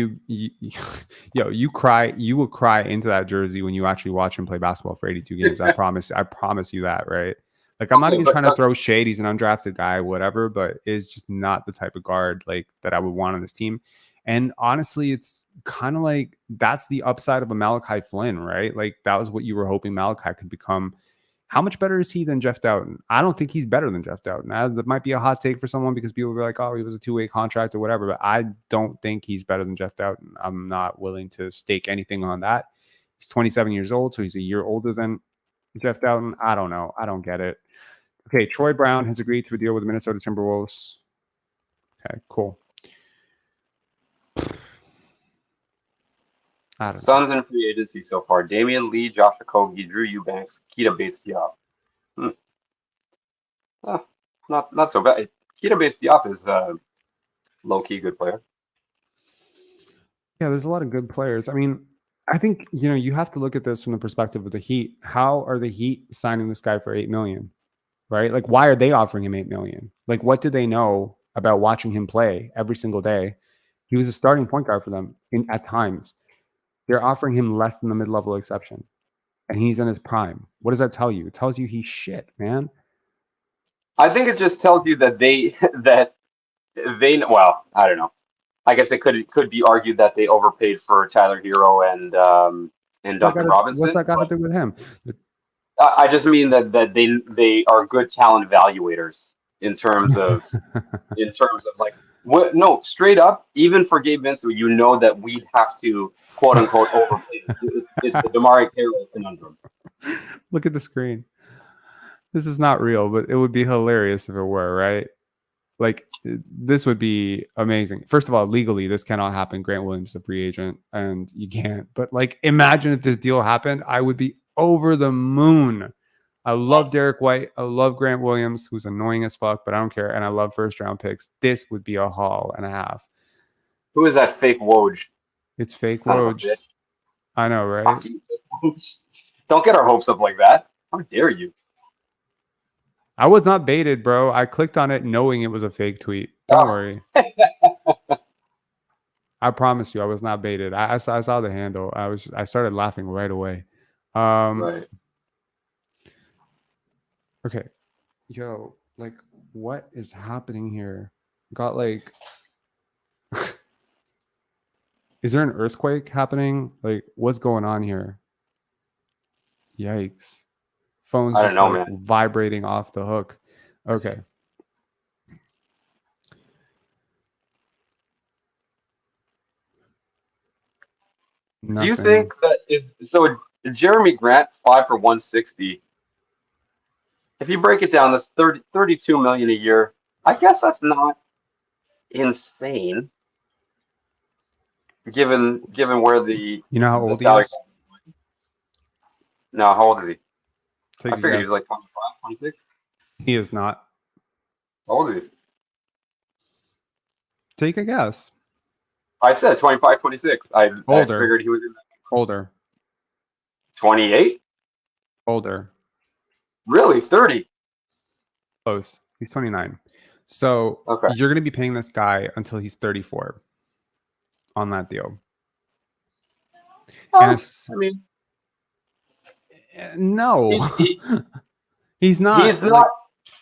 will cry into that jersey when you actually watch him play basketball for 82 games. I promise you that, right? Like I'm not even trying to throw shade. He's an undrafted guy, whatever, but it's just not the type of guard like that I would want on this team. And honestly, it's kind of like that's the upside of a Malachi Flynn, right? Like that was what you were hoping Malachi could become. How much better is he than Jeff Doughton? I don't think he's better than Jeff Doughton. That might be a hot take for someone because people will be like, oh, he was a two-way contract or whatever. But I don't think he's better than Jeff Doughton. I'm not willing to stake anything on that. He's 27 years old, so he's a year older than Jeff Doughton. I don't know. I don't get it. Okay, Troy Brown has agreed to a deal with the Minnesota Timberwolves. Okay, cool. Suns in free agency so far: Damian Lee, Josh Okogie, Drew Eubanks, Keita Bates-Diop. Not so bad. Keita Bates-Diop is a low-key good player. Yeah, there's a lot of good players. I mean, I think you have to look at this from the perspective of the Heat. How are the Heat signing this guy for $8 million? Right? Like, why are they offering him $8 million? Like, what do they know about watching him play every single day? He was a starting point guard for them at times. They're offering him less than the mid-level exception, and he's in his prime. What does that tell you? It tells you he's shit, man. I think it just tells you that they well, I don't know. I guess it could be argued that they overpaid for Tyler Hero and Duncan Robinson. What's that got to do with him? I just mean that they are good talent evaluators in terms of like. No, straight up, even for Gabe Vincent, that we'd have to quote unquote overpay. It's the DeMar Carroll conundrum. Look at the screen. This is not real, but it would be hilarious if it were, right? Like this would be amazing. First of all, legally, this cannot happen. Grant Williams is a free agent, and you can't. But like, imagine if this deal happened, I would be over the moon. I love Derek White. I love Grant Williams, who's annoying as fuck, but I don't care. And I love first-round picks. This would be a haul and a half. Who is that fake Woj? It's fake Woj. I know, right? Don't get our hopes up like that. How dare you? I was not baited, bro. I clicked on it knowing it was a fake tweet. Don't worry. I promise you, I was not baited. I saw the handle. I started laughing right away. Right. Okay. Yo, like, what is happening here? got like is there an earthquake happening? Like what's going on here? Yikes. Phone's I don't just know, like man. vibrating off the hook. Okay. Do you Nothing. think that is so? Jeremy Grant 5 for 160. If you break it down, that's 32 million a year. I guess that's not insane, given where You know how the old he salary. is? No, how old is he? I Take a figured he was guess. like 25, 26. He is not. How old is he? Take a guess. I said 25, 26. I Older. figured he was in Older. 28. Older. Really, 30. Close. He's 29. So Okay. you're going to be paying this guy until he's 34 on that deal. Oh, And it's I mean, no, he's he's not. he's Like, not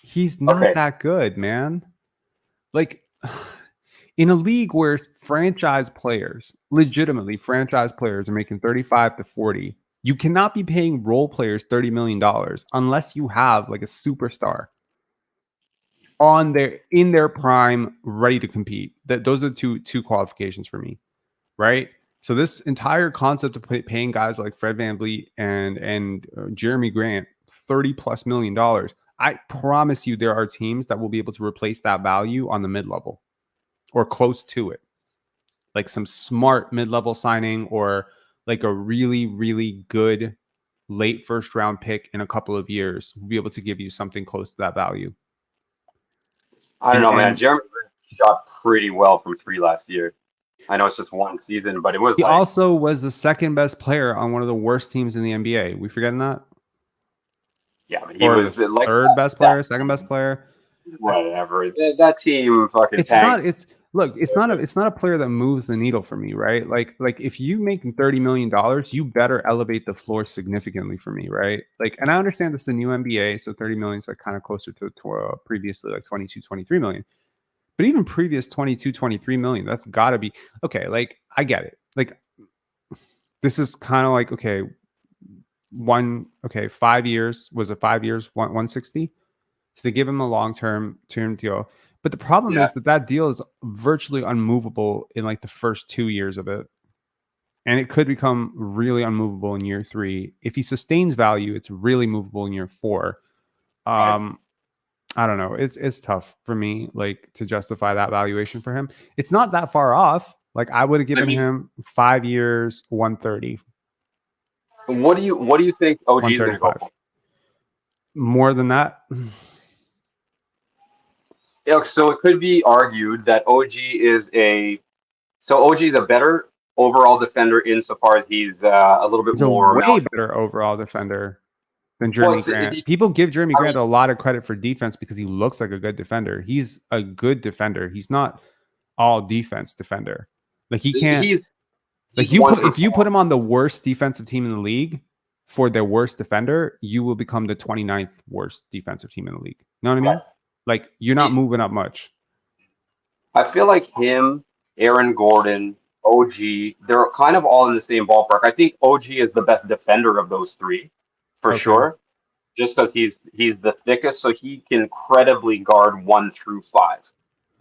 he's not okay. that good, man. Like in a league where franchise players, legitimately franchise players, are making 35 to 40, you cannot be paying role players $30 million unless you have like a superstar in their prime, ready to compete. Those are two qualifications for me, right? So this entire concept of paying guys like Fred VanVleet and Jeremy Grant $30+ million, I promise you there are teams that will be able to replace that value on the mid-level or close to it, like some smart mid-level signing or like a really, really good late first round pick in a couple of years will be able to give you something close to that value. I don't know, man. And Jeremy Grant shot pretty well from three last year. I know it's just one season, but it was he like, also was the second best player on one of the worst teams in the NBA. We forgetting that? yeah, but he Or the was like third best player, second best player. whatever. That team fucking It's not. tanked. It's not a player that moves the needle for me, right? Like if you make $30 million, you better elevate the floor significantly for me, right? Like, and I understand this is the new NBA, so 30 million is like kind of closer to previously like 22, 23 million. But even previous 22, 23 million, that's got to be okay. Like, I get it. Like, this is kind of like, okay, 5 years. Was it 5 years, 160? So they give him a long-term deal. But the problem Yeah. is that deal is virtually unmovable in like the first 2 years of it. And it could become really unmovable in year 3. If he sustains value, it's really movable in year 4. Right. I don't know. It's tough for me like to justify that valuation for him. It's not that far off. Like I would have given him 5 years, 130, What do you think OG is going to go 135. for? More than that, Yeah, so it could be argued that OG is a better overall defender insofar as he's a little bit he's a more way malleable. better overall defender than Well, Jeremy Grant. People give Jeremy I Grant mean, a lot of credit for defense because he looks like a good defender. He's a good defender. He's not all defense defender. Like he can't. he's Like one for if you put four. him on the worst defensive team in the league for their worst defender, you will become the 29th worst defensive team in the league. You know what I mean? Like you're not moving up much. I feel like him, Aaron Gordon, OG, they're kind of all in the same ballpark. I think OG is the best defender of those three, for Okay. sure. Just because he's the thickest, so he can credibly guard 1 through 5.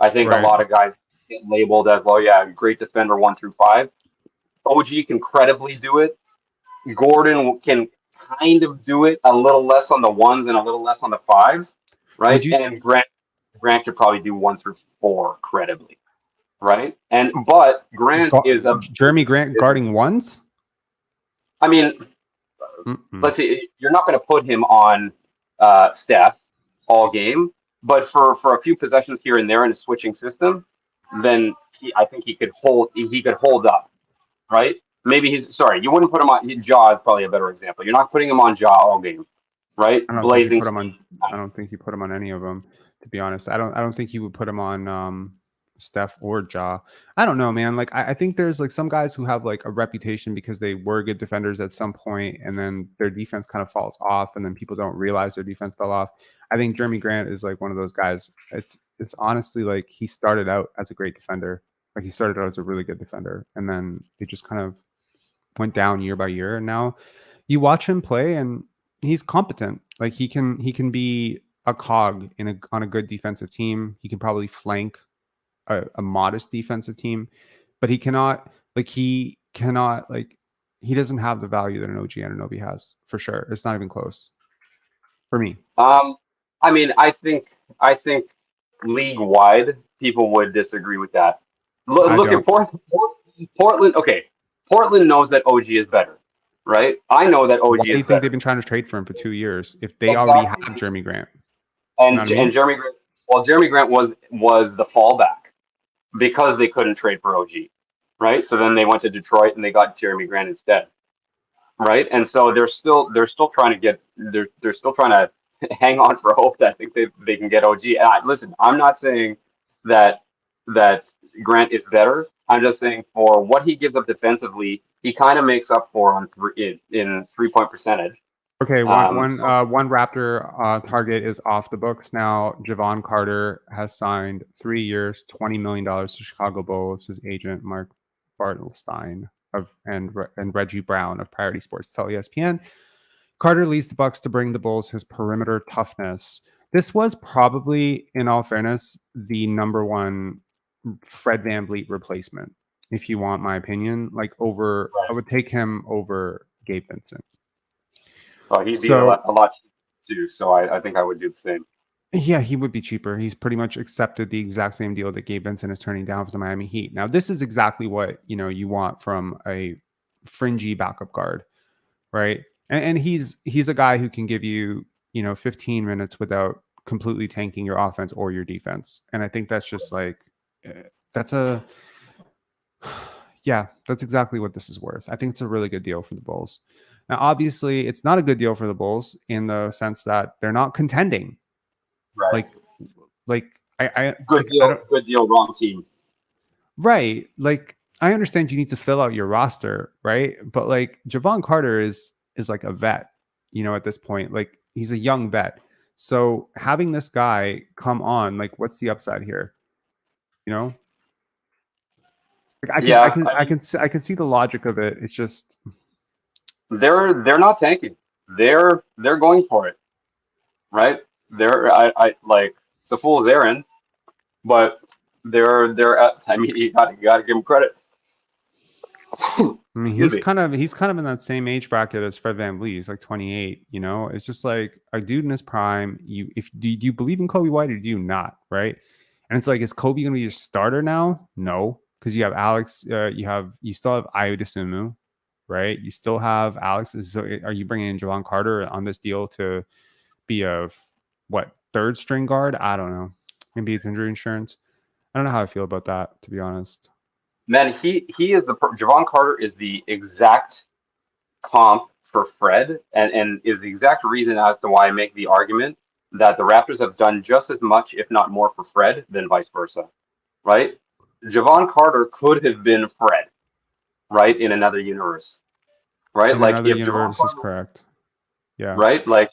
I think a Right. lot of guys get labeled as, well, yeah, great defender 1 through 5. OG can credibly do it. Gordon can kind of do it a little less on the 1s and a little less on the 5s, right? And Grant could probably do 1 through 4 credibly, right? But Grant is Jeremy Grant guarding ones? I mean, let's see, you're not going to put him on Steph all game, but for a few possessions here and there in a switching system, then I think he could hold up, right? Maybe you wouldn't put him on Ja is probably a better example. You're not putting him on Ja all game, right? I don't think you put him on any of them, to be honest. I don't think you would put him on Steph or Ja. I don't know, man. Like I think there's like some guys who have like a reputation because they were good defenders at some point, and then their defense kind of falls off, and then people don't realize their defense fell off. I think Jeremy Grant is like one of those guys. It's honestly like he started out as a great defender. Like he started out as a really good defender, and then it just kind of went down year by year. And now you watch him play, and he's competent. Like he can be a cog on a good defensive team. He can probably flank a modest defensive team, but he cannot he doesn't have the value that an OG Anunoby has, for sure. It's not even close for me. I mean, I think league wide people would disagree with that. Look at Portland. Okay, Portland knows that OG is better, right? I know that OG. Why do you think they've been trying to trade for him for 2 years if they already have Jeremy Grant? And Jeremy Grant, well, Jeremy Grant was the fallback because they couldn't trade for OG, right? So then they went to Detroit and they got Jeremy Grant instead, right? And so they're still trying to hang on for hope that they can get OG. Listen, I'm not saying that Grant is better. I'm just saying for what he gives up defensively, he kind of makes up for in 3-point percentage. Okay, one Raptor target is off the books now. Javon Carter has signed 3 years, $20 million to Chicago Bulls. His agent, Mark Bartelstein and Reggie Brown of Priority Sports tell ESPN. Carter leaves the Bucks to bring the Bulls his perimeter toughness. This was probably, in all fairness, the number one Fred VanVleet replacement, if you want my opinion. Like I would take him over Gabe Vincent. Well, he'd be a lot cheaper too, so I think I would do the same. Yeah, he would be cheaper. He's pretty much accepted the exact same deal that Gabe Vincent is turning down for the Miami Heat. Now, this is exactly what you want from a fringy backup guard, right? And he's a guy who can give you 15 minutes without completely tanking your offense or your defense. And I think that's just like that's exactly what this is worth. I think it's a really good deal for the Bulls. Now, obviously, it's not a good deal for the Bulls in the sense that they're not contending. Right. Good deal, wrong team. Right. Like, I understand you need to fill out your roster, right? But like Javon Carter is like a vet, at this point. Like, he's a young vet. So having this guy come on, like, what's the upside here? Like, I can see the logic of it. It's just they're not tanking. They're going for it, right? It's a fool's errand, but they're at. I mean, you got to give them credit. I mean, he's kind of in that same age bracket as Fred VanVleet. He's like 28. It's just like a dude in his prime. Do you believe in Kobe White or do you not? Right? And it's like, is Kobe going to be your starter now? No, because you have Alex. You still have Ayo Dosunmu, right? You still have Alex. So are you bringing in Javon Carter on this deal to be a third string guard? I don't know. Maybe it's injury insurance. I don't know how I feel about that, to be honest. Man, he is Javon Carter is the exact comp for Fred, and is the exact reason as to why I make the argument that the Raptors have done just as much, if not more, for Fred than vice versa, right? Javon Carter could have been Fred, right, in another universe, right? In another universe is correct. Yeah. Right? Like,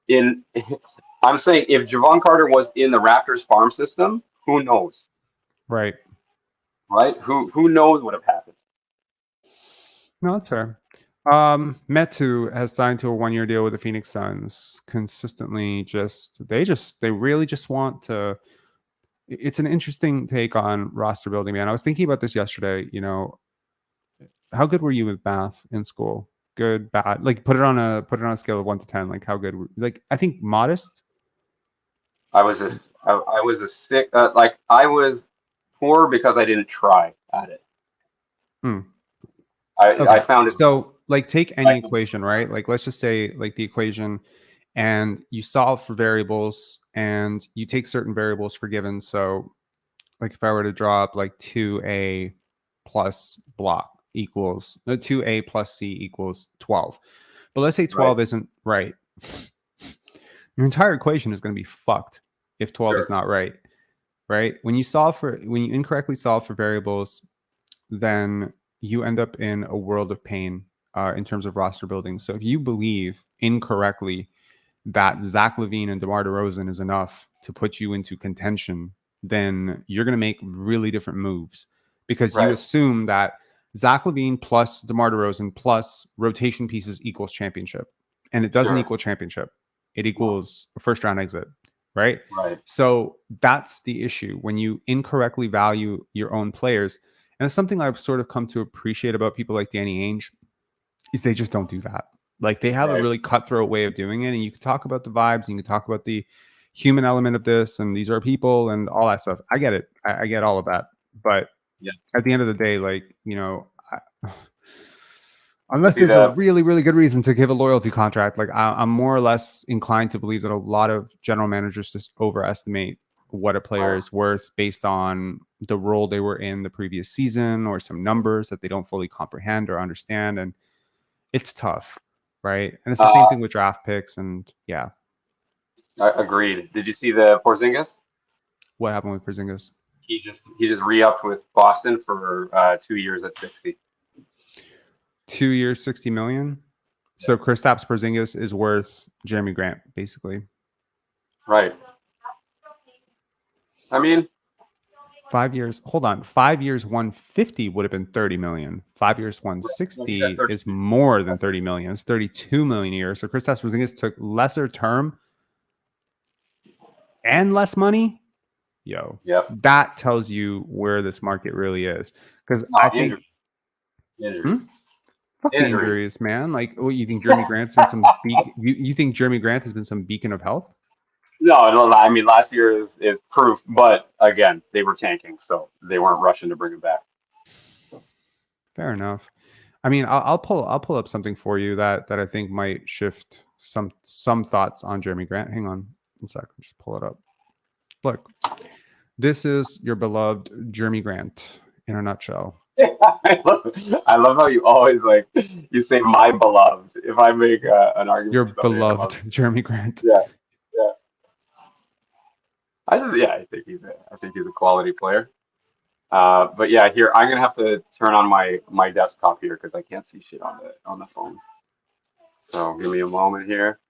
I'm saying if Javon Carter was in the Raptors farm system, who knows? Right. Right? Who knows what would have happened? No, that's fair. Metu has signed to a 1-year deal with the Phoenix Suns. Consistently, they really just want to. It's an interesting take on roster building, man. I was thinking about this yesterday. How good were you with math in school? Good, bad? Like, put it on a scale of 1 to 10. Like, how good? Like, I think modest. I was a sick. I was poor because I didn't try at it. I found it. So, like, take any equation, right? Like, let's just say, like, the equation, and you solve for variables, and you take certain variables for given. So, like, if I were to draw up like 2a plus block equals 2a plus c equals 12, but let's say 12 isn't right. Your entire equation is going to be fucked if 12 is not right. right? When you incorrectly solve for variables, then you end up in a world of pain in terms of roster building. So if you believe incorrectly that Zach LaVine and DeMar DeRozan is enough to put you into contention, then you're going to make really different moves because you Right. assume that Zach LaVine plus DeMar DeRozan plus rotation pieces equals championship. And it doesn't Sure. equal championship. It equals a first round exit, right? Right. So that's the issue when you incorrectly value your own players. And it's something I've sort of come to appreciate about people like Danny Ainge is they just don't do that. Like they have a Right. really cutthroat way of doing it. And you can talk about the vibes and you can talk about the human element of this and these are people and all that stuff. I get it. I get all of that. But Yeah. at the end of the day, like, you know, unless there's a really, really good reason to give a loyalty contract, like I'm more or less inclined to believe that a lot of general managers just overestimate what a player is worth based on the role they were in the previous season or some numbers that they don't fully comprehend or understand. And it's tough, right? And it's the same thing with draft picks. And yeah. Agreed. Did you see the Porzingis? What happened with Porzingis? He just re-upped with Boston for 2 years at 60. 2 years, 60 million. So Kristaps Porzingis is worth Jeremy Grant, basically. Right. I mean, 5 years. Hold on. 5 years, 150 would have been 30 million. 5 years, 160 is more than 30 million. It's 32 million a year. So Kristaps Porzingis took lesser term and less money. Yo, yep. That tells you where this market really is. Because I think fuck the injuries, man. Like, what you think Jeremy Grant's been some you think Jeremy Grant has been some beacon of health? No, I mean last year is proof, but again, they were tanking, so they weren't rushing to bring him back. Fair enough. I mean, I'll pull up something for you that I think might shift some thoughts on Jeremy Grant. Hang on 1 sec. Just pull it up. Look, this is your beloved Jeremy Grant in a nutshell. I love how you always you say my beloved. If I make an argument, your beloved Jeremy Grant. Yeah. I think he's a quality player. But yeah, here I'm gonna have to turn on my desktop here because I can't see shit on the phone. So give me a moment here.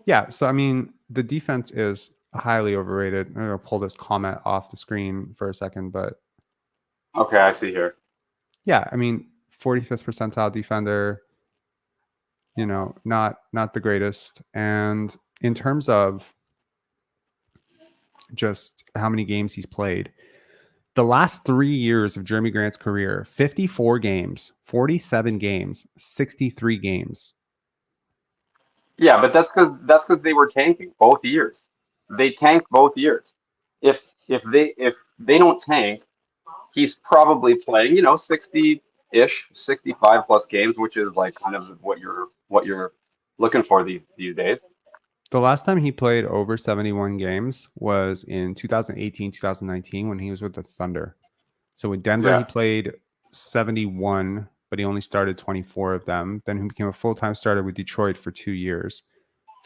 Yeah, so I mean, the defense is highly overrated. I'm gonna pull this comment off the screen for a second, but okay, I see here. Yeah, I mean, 45th percentile defender. You know, not the greatest. And in terms of just how many games he's played, the last 3 years of Jeremy Grant's career: 54 games, 47 games, 63 games. Yeah, but that's because they were tanking both years. They tanked both years. If they don't tank, he's probably playing 60-ish, 65 plus games, which is like kind of what you're looking for these days. The last time he played over 71 games was in 2018, 2019 when he was with the Thunder. So with Denver, he played 71, but he only started 24 of them. Then he became a full-time starter with Detroit for 2 years,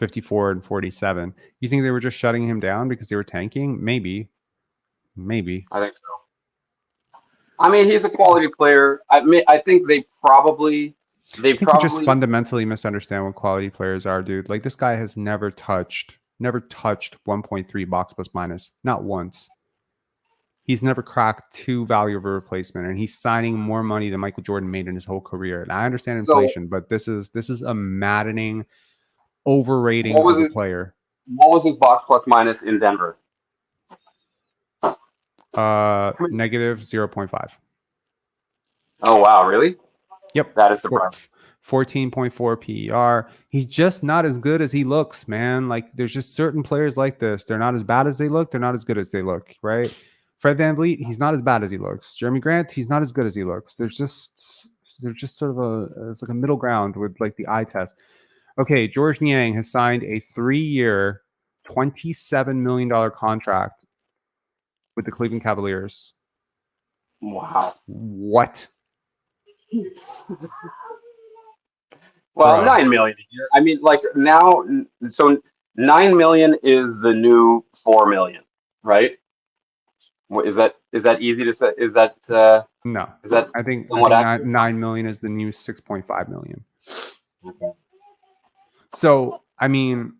54 and 47. You think they were just shutting him down because they were tanking? Maybe. I think so. I mean, he's a quality player. I think they probably just fundamentally misunderstand what quality players are, dude. Like, this guy has never touched 1.3 box plus minus, not once. He's never cracked 2 value over replacement, and he's signing more money than Michael Jordan made in his whole career. And I understand inflation, but this is a maddening overrating of a player. What was his box plus minus in Denver? Negative 0.5. Oh wow, really? Yep. That is surprising. 14.4 PER. He's just not as good as he looks, man. Like, there's just certain players like this. They're not as bad as they look. They're not as good as they look, right? Fred VanVleet, he's not as bad as he looks. Jeremy Grant, he's not as good as he looks. They're just sort of it's like a middle ground with like the eye test. Okay, George Niang has signed a 3-year, $27 million contract with the Cleveland Cavaliers. Wow. What? Well, Bro. 9 million a year. I mean, like now, so 9 million is the new 4 million, right? Is that easy to say? No. Is that I think somewhat accurate? 9 million is the new 6.5 million. Okay. So, I mean,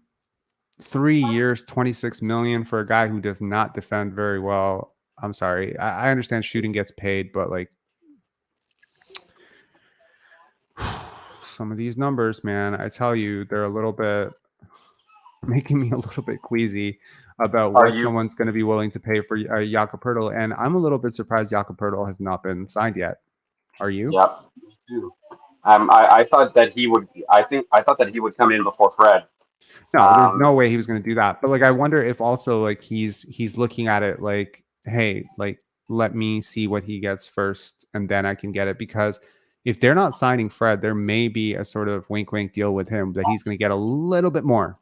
3 years, 26 million for a guy who does not defend very well. I'm sorry. I understand shooting gets paid, but like some of these numbers, man, I tell you, they're a little bit making me a little bit queasy about Are what you? someone's going to be willing to pay for Jakob Poeltl. And I'm a little bit surprised Jakob Poeltl has not been signed yet. Are you? Yep. Me too. I thought that he would. I thought that he would come in before Fred. No, there's Um, no way he was going to do that. But like, I wonder if also like he's looking at it like, hey, like let me see what he gets first, and then I can get it. Because if they're not signing Fred, there may be a sort of wink wink deal with him that he's going to get a little bit more,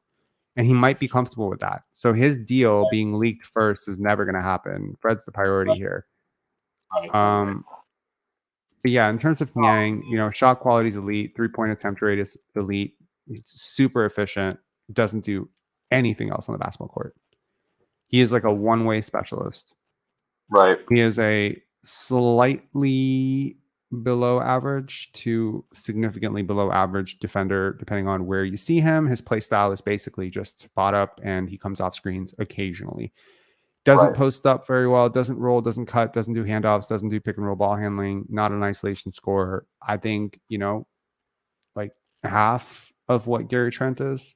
and he might be comfortable with that. So his deal being leaked first is never going to happen. Fred's the priority here. right. But yeah, in terms of Niang, you know, shot quality is elite, 3-point attempt rate is elite, he's super efficient, doesn't do anything else on the basketball court. He is like a one-way specialist. Right. He is a slightly below average to significantly below average defender, depending on where you see him. His play style is basically just spot up, and he comes off screens occasionally. Doesn't post up very well, doesn't roll, doesn't cut, doesn't do handoffs, doesn't do pick and roll ball handling, not an isolation scorer. I think, you know, like half of what Gary Trent is.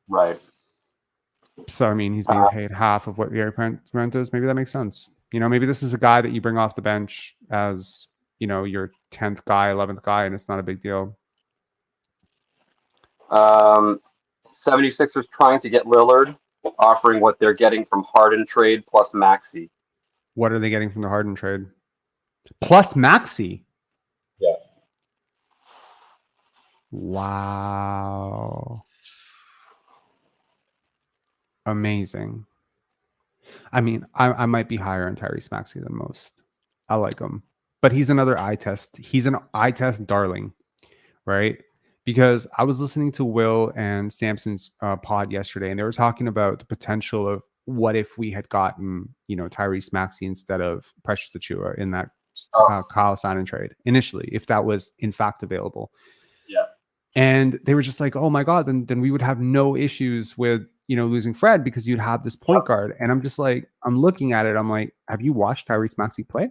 Right. So, I mean, he's being paid half of what Gary Trent is. Maybe that makes sense. You know, maybe this is a guy that you bring off the bench as, you know, your 10th guy, 11th guy, and it's not a big deal. 76ers trying to get Lillard, offering what they're getting from Harden trade plus Maxey. What are they getting from the Harden trade? Plus Maxey. Yeah. Wow. Amazing. I mean, I might be higher on Tyrese Maxey than most. I like him. But he's another eye test. He's an eye test darling, right? Because I was listening to Will and Samson's pod yesterday, and they were talking about the potential of what if we had gotten, you know, Tyrese Maxey instead of Precious Achiuwa in that Kyle sign trade initially, if that was in fact available. Yeah. And they were just like, oh my God, then we would have no issues with, you know, losing Fred because you'd have this point guard. And I'm just like, I'm looking at it. I'm like, have you watched Tyrese Maxey play?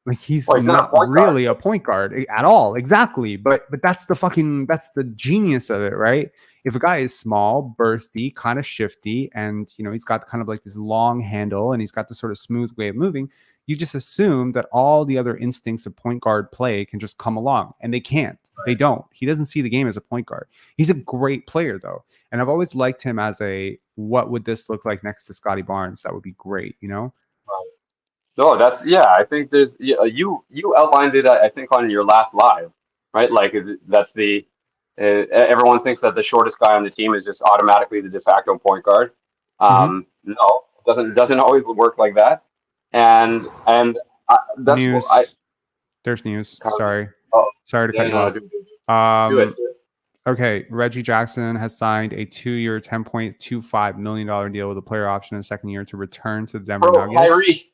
Like he's not really a point guard at all. Exactly. But that's the genius of it, right? If a guy is small, bursty, kind of shifty, and, you know, he's got kind of like this long handle and he's got this sort of smooth way of moving, you just assume that all the other instincts of point guard play can just come along, and they can't. They don't. He doesn't see the game as a point guard. He's a great player, though. And I've always liked him as a, what would this look like next to Scotty Barnes? That would be great, you know? No, I think there's, you outlined it, I think, on your last live, right? Like that's everyone thinks that the shortest guy on the team is just automatically the de facto point guard. No, it doesn't always work like that. And that's news. There's news. Sorry to cut you off. Do it. Okay, Reggie Jackson has signed a 2-year, $10.25 million deal with a player option in the second year to return to the Denver Nuggets.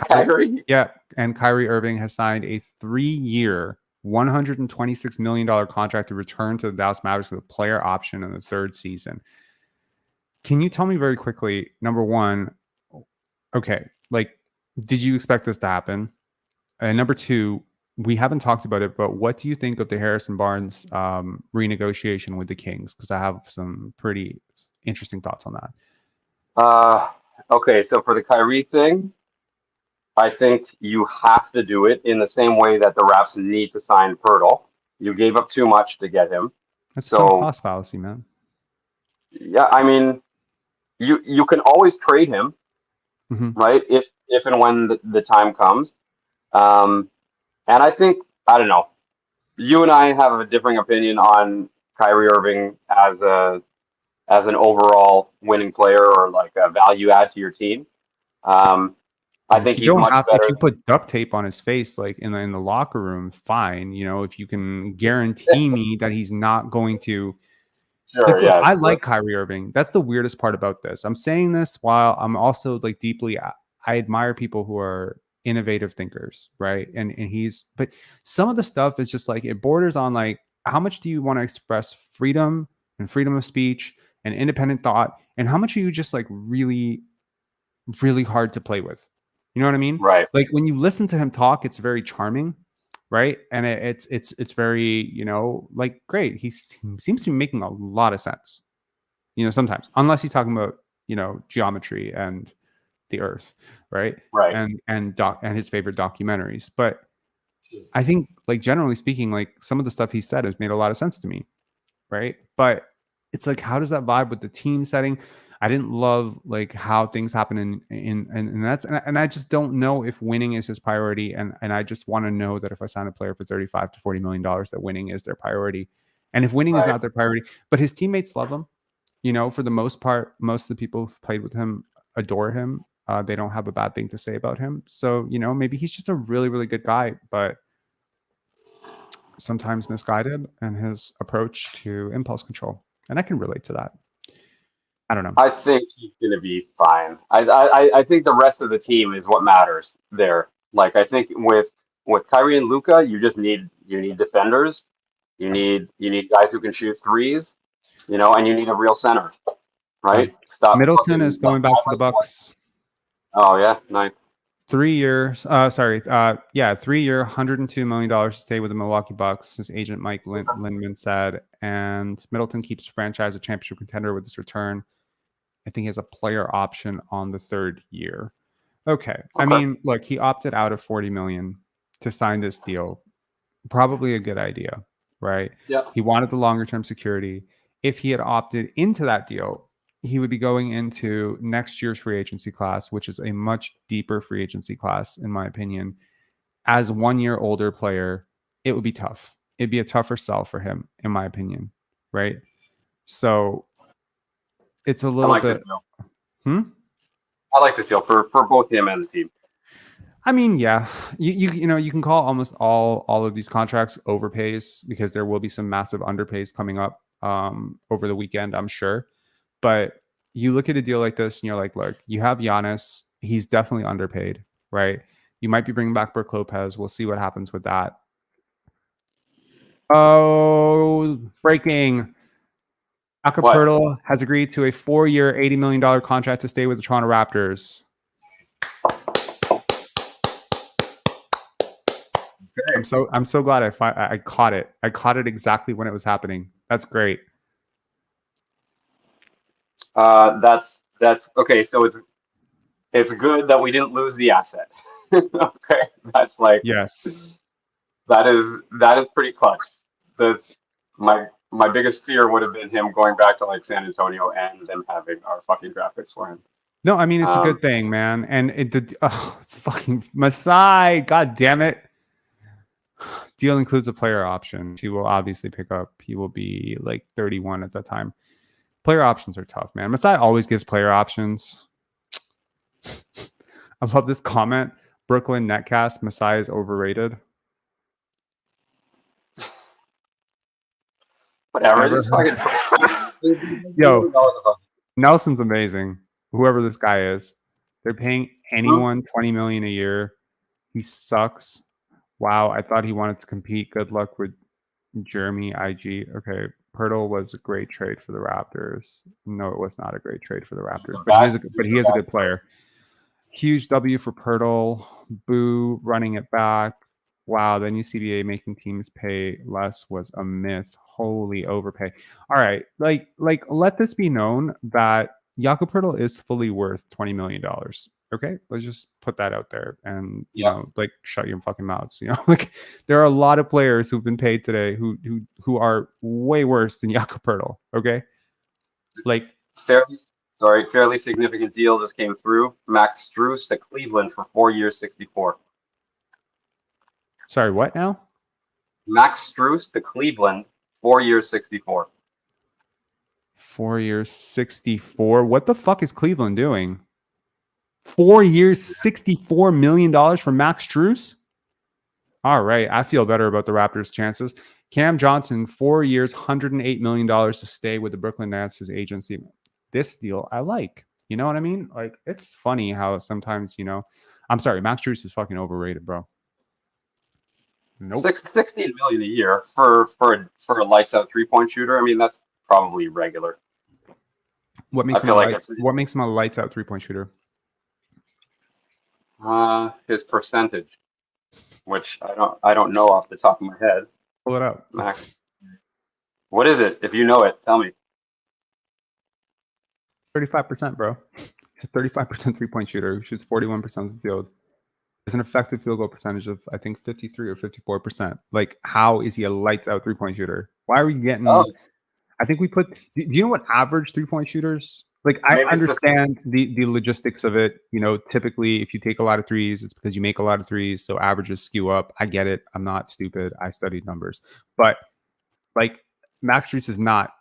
Kyrie. Yeah, and Kyrie Irving has signed a 3-year, $126 million contract to return to the Dallas Mavericks with a player option in the third season. Can you tell me very quickly, number one, okay, like, did you expect this to happen? And number two, we haven't talked about it, but what do you think of the Harrison Barnes renegotiation with the Kings? Because I have some pretty interesting thoughts on that. Okay, so for the Kyrie thing, I think you have to do it in the same way that the Raps need to sign Poeltl. You gave up too much to get him. That's some cost fallacy, man. Yeah, I mean, you can always trade him, right? If and when the time comes. And I think, I don't know, you and I have a differing opinion on Kyrie Irving as an overall winning player or like a value add to your team. I think If you he's don't much have, if better. you put duct tape on his face, like in the locker room, fine. You know, if you can guarantee me that he's not going to. Sure, Like, look, yes. I like Kyrie Irving. That's the weirdest part about this. I'm saying this while I'm also like deeply, I admire people who are innovative thinkers, right? And but some of the stuff is just like it borders on like how much do you want to express freedom and freedom of speech and independent thought, and how much are you just like really, really hard to play with? You know what I mean? Right. Like when you listen to him talk, it's very charming, right? And it's very, you know, like great. He seems to be making a lot of sense, you know, sometimes, unless he's talking about, you know, geometry and the earth, right? Right. And his favorite documentaries. But I think, like, generally speaking, like some of the stuff he said has made a lot of sense to me, right? But it's like, how does that vibe with the team setting? I didn't love like how things happen and that's and I just don't know if winning is his priority. And I just want to know that if I sign a player for $35 to $40 million, that winning is their priority. And if winning is Right. not their priority, but his teammates love him, you know, for the most part, most of the people who've played with him adore him. They don't have a bad thing to say about him. So, you know, maybe he's just a really, really good guy, but sometimes misguided in his approach to impulse control. And I can relate to that. I don't know. I think he's going to be fine. I think the rest of the team is what matters there. Like I think with Kyrie and Luca, you need defenders. You need guys who can shoot threes, you know, and you need a real center, Yeah. right? Stop Middleton fucking is going back to the Bucks. Oh yeah, nice. 3 years. 3-year, $102 million to stay with the Milwaukee Bucks. His agent Mike Lindman said, and Middleton keeps the franchise a championship contender with his return. I think he has a player option on the 3rd year. Okay. I mean, look, he opted out of $40 million to sign this deal. Probably a good idea, right? Yeah. He wanted the longer term security. If he had opted into that deal, he would be going into next year's free agency class, which is a much deeper free agency class, in my opinion. As 1 year older player, it would be tough. It'd be a tougher sell for him, in my opinion, right? So it's a little bit. I like this deal for both him and the team. I mean, yeah, you know, you can call almost all of these contracts overpays because there will be some massive underpays coming up over the weekend, I'm sure. But you look at a deal like this and you're like, look, you have Giannis. He's definitely underpaid, right? You might be bringing back Brook Lopez. We'll see what happens with that. Oh, breaking. Jakob Poeltl has agreed to a 4-year, $80 million contract to stay with the Toronto Raptors. I'm so glad I caught it. I caught it exactly when it was happening. That's great. That's okay. So it's good that we didn't lose the asset. Okay, that's like yes. That is pretty clutch. My biggest fear would have been him going back to like San Antonio and them having our fucking graphics for him. No, I mean it's a good thing, man. And it did. Fucking Masai, god damn it. Deal includes a player option. He will obviously pick up. He will be like 31 at that time. Player options are tough, man. Masai always gives player options. I love this comment. Brooklyn Netcast, Masai is overrated. Whatever. Yo, Nelson's amazing. Whoever this guy is. They're paying anyone $20 million a year. He sucks. Wow, I thought he wanted to compete. Good luck with Jeremy IG. Okay, Poeltl was a great trade for the Raptors. No, it was not a great trade for the Raptors, but he is a good player. Huge W for Poeltl. Boo running it back. Wow, the new CBA making teams pay less was a myth. Holy overpay. All right, like let this be known that Jakob Poeltl is fully worth $20 million. Okay, let's just put that out there, and you know, like shut your fucking mouths. You know, like there are a lot of players who've been paid today who are way worse than Jakob Poeltl. Okay, like fairly significant deal just came through. Max Strus to Cleveland for 4 years, 64. Sorry, what now? Max Strus to Cleveland, 4 years, 64. 4 years, 64. What the fuck is Cleveland doing 4 years, $64 million for Max Strus. All right, I feel better about the Raptors' chances. Cam Johnson, 4 years, $108 million to stay with the Brooklyn Nets as agency. This deal I like. You know what I mean? Like, it's funny how sometimes, I'm sorry, Max Strus is fucking overrated, bro. Nope. 16 million a year for a lights out 3-point shooter. I mean, that's probably regular. What makes him a lights out 3-point shooter? His percentage, which I don't know off the top of my head. Pull it up. Max. What is it? If you know it, tell me. 35%, bro. He's a 35% 3-point shooter who shoots 41% of the field. Has an effective field goal percentage of, I think, 53 or 54%. Like, how is he a lights out 3-point shooter? Why are we getting? Oh. I think we put. Do you know what average 3-point shooters? Like, I understand the logistics of it. Typically, if you take a lot of threes, it's because you make a lot of threes, so averages skew up. I get it. I'm not stupid. I studied numbers, but like Max Strus is not,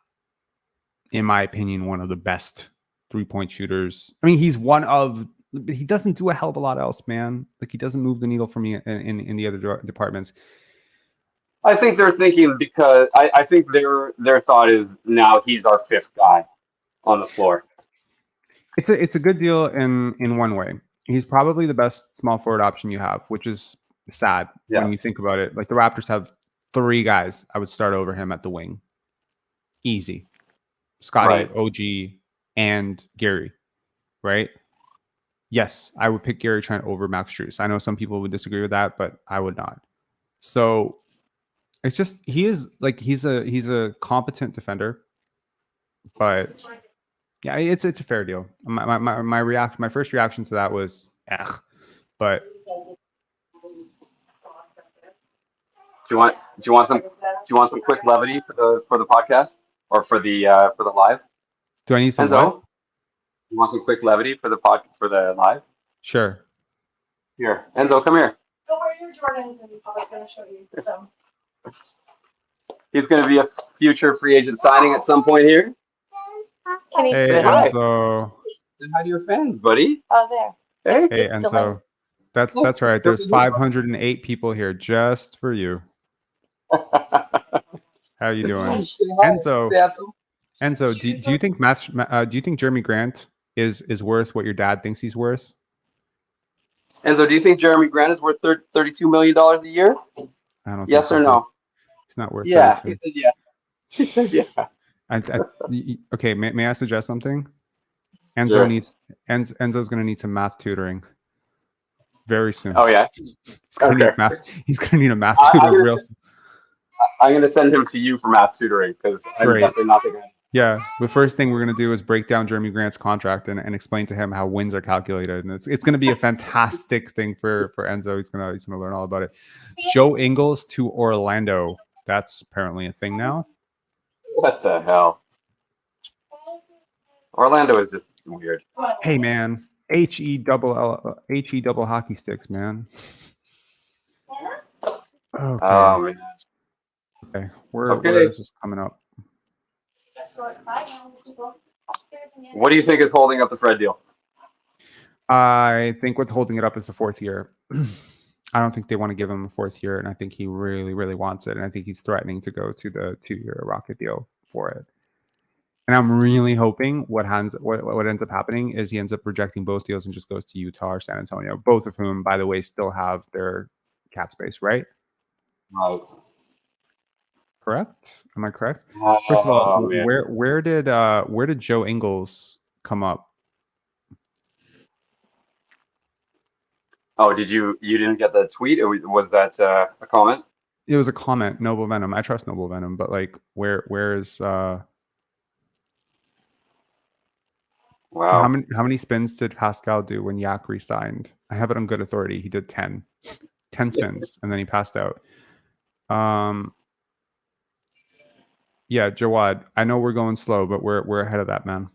in my opinion, one of the best 3-point shooters. I mean, he's one of. He doesn't do a hell of a lot else, man. Like, he doesn't move the needle for me in the other departments. I think they're thinking because I think their thought is now he's our 5th guy on the floor. It's a good deal in one way. He's probably the best small forward option you have, which is sad when you think about it. Like, the Raptors have 3 guys I would start over him at the wing. Easy. Scotty, OG, and Gary, right? Yes, I would pick Gary Trent over Max Strus. I know some people would disagree with that, but I would not. So it's just he's a competent defender, but yeah, it's a fair deal. My first reaction to that was but do you want some quick levity for the podcast or for the live? Do I need some? Enzo? You want some quick levity for the live? Sure. Here, Enzo, come here. Don't worry, Jordan's probably going to show you some. He's going to be a future free agent signing at some point here. Hey, Enzo. Say hi to your fans, buddy. Oh, there. Hey, Enzo. That's right. There's 508 people here just for you. How you doing, Enzo? Enzo, do you think Jeremy Grant is worth what your dad thinks he's worth? Enzo, do you think Jeremy Grant is worth $32 million a year? I don't. Yes or no? He's not worth. Yeah, 32. he said yeah. Okay, may I suggest something? Enzo's going to need some math tutoring very soon. Oh yeah, he's going to need a math tutor real soon. I'm going to send him to you for math tutoring because I'm definitely not the guy. Yeah, the first thing we're going to do is break down Jeremy Grant's contract and explain to him how wins are calculated, and it's going to be a fantastic thing for Enzo. He's going to learn all about it. Joe Ingles to Orlando. That's apparently a thing now. What the hell? Orlando is just weird. Hey man, HE double hockey sticks, man. Okay. Oh man. Okay, where is this coming up? What do you think is holding up the Fred deal? I think what's holding it up is the 4th year. I don't think they want to give him a 4th year, and I think he really, really wants it. And I think he's threatening to go to the 2-year Rocket deal for it. And I'm really hoping what ends up happening is he ends up rejecting both deals and just goes to Utah or San Antonio, both of whom, by the way, still have their cap space, right? Right. Correct? Am I correct? First of all, where did Joe Ingles come up? Oh, you didn't get the tweet? Or was that a comment? It was a comment. Noble Venom. I trust Noble Venom, but like, where is? Wow. How many spins did Pascal do when Yak re-signed? I have it on good authority. He did 10 spins, and then he passed out. Yeah, Jawad. I know we're going slow, but we're ahead of that, man.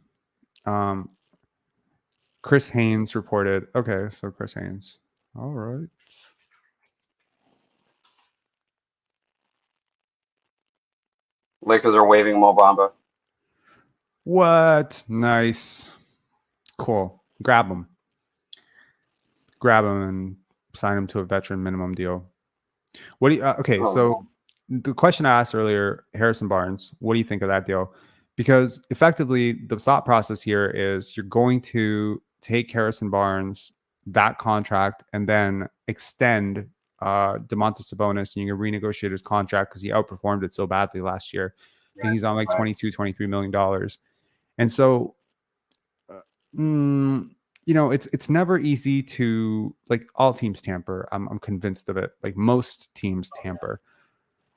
Chris Haynes reported. Okay, so Chris Haynes. All right. Lakers are waving Mo Bamba. What? Nice. Cool. Grab him. grab him and sign him to a veteran minimum deal. What do you? Okay, so the question I asked earlier, Harrison Barnes. What do you think of that deal? Because effectively, the thought process here is you're going to take Harrison Barnes, that contract, and then extend Domantas Sabonis, and you can renegotiate his contract because he outperformed it so badly last year. I think he's on like $22-23 million. And so, it's never easy to, like, all teams tamper. I'm convinced of it. Like most teams tamper.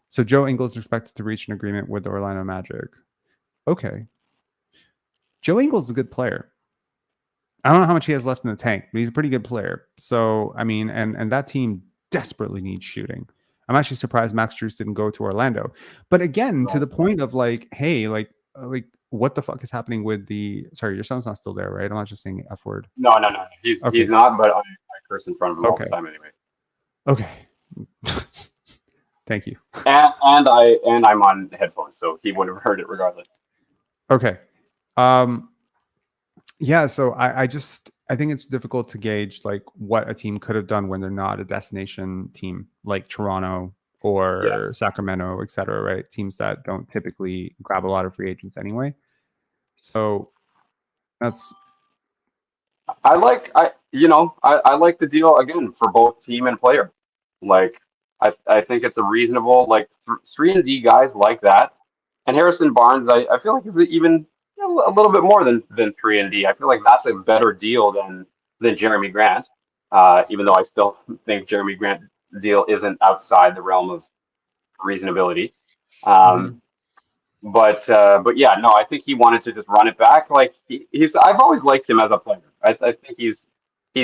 So Joe Ingles is expected to reach an agreement with the Orlando Magic. Okay. Joe Ingles is a good player. I don't know how much he has left in the tank, but he's a pretty good player. So, I mean, and that team desperately needs shooting. I'm actually surprised Max Strus didn't go to Orlando. But again, to the point of like, hey, like what the fuck is happening with the... Sorry, your son's not still there, right? I'm not just saying F word. No. He's not, but I curse in front of him all the time anyway. Okay. Thank you. And I'm on headphones, so he would have heard it regardless. Okay. Yeah, so I think it's difficult to gauge like what a team could have done when they're not a destination team like Toronto or Sacramento, et cetera, right? Teams that don't typically grab a lot of free agents anyway. So that's... I like the deal again for both team and player. Like I think it's a reasonable, like 3-and-D guys like that. And Harrison Barnes, I feel like is even a little bit more than 3-and-D. I feel like that's a better deal than Jeremy Grant. Even though I still think Jeremy Grant deal isn't outside the realm of reasonability. But yeah, no, I think he wanted to just run it back. Like I've always liked him as a player. I think he's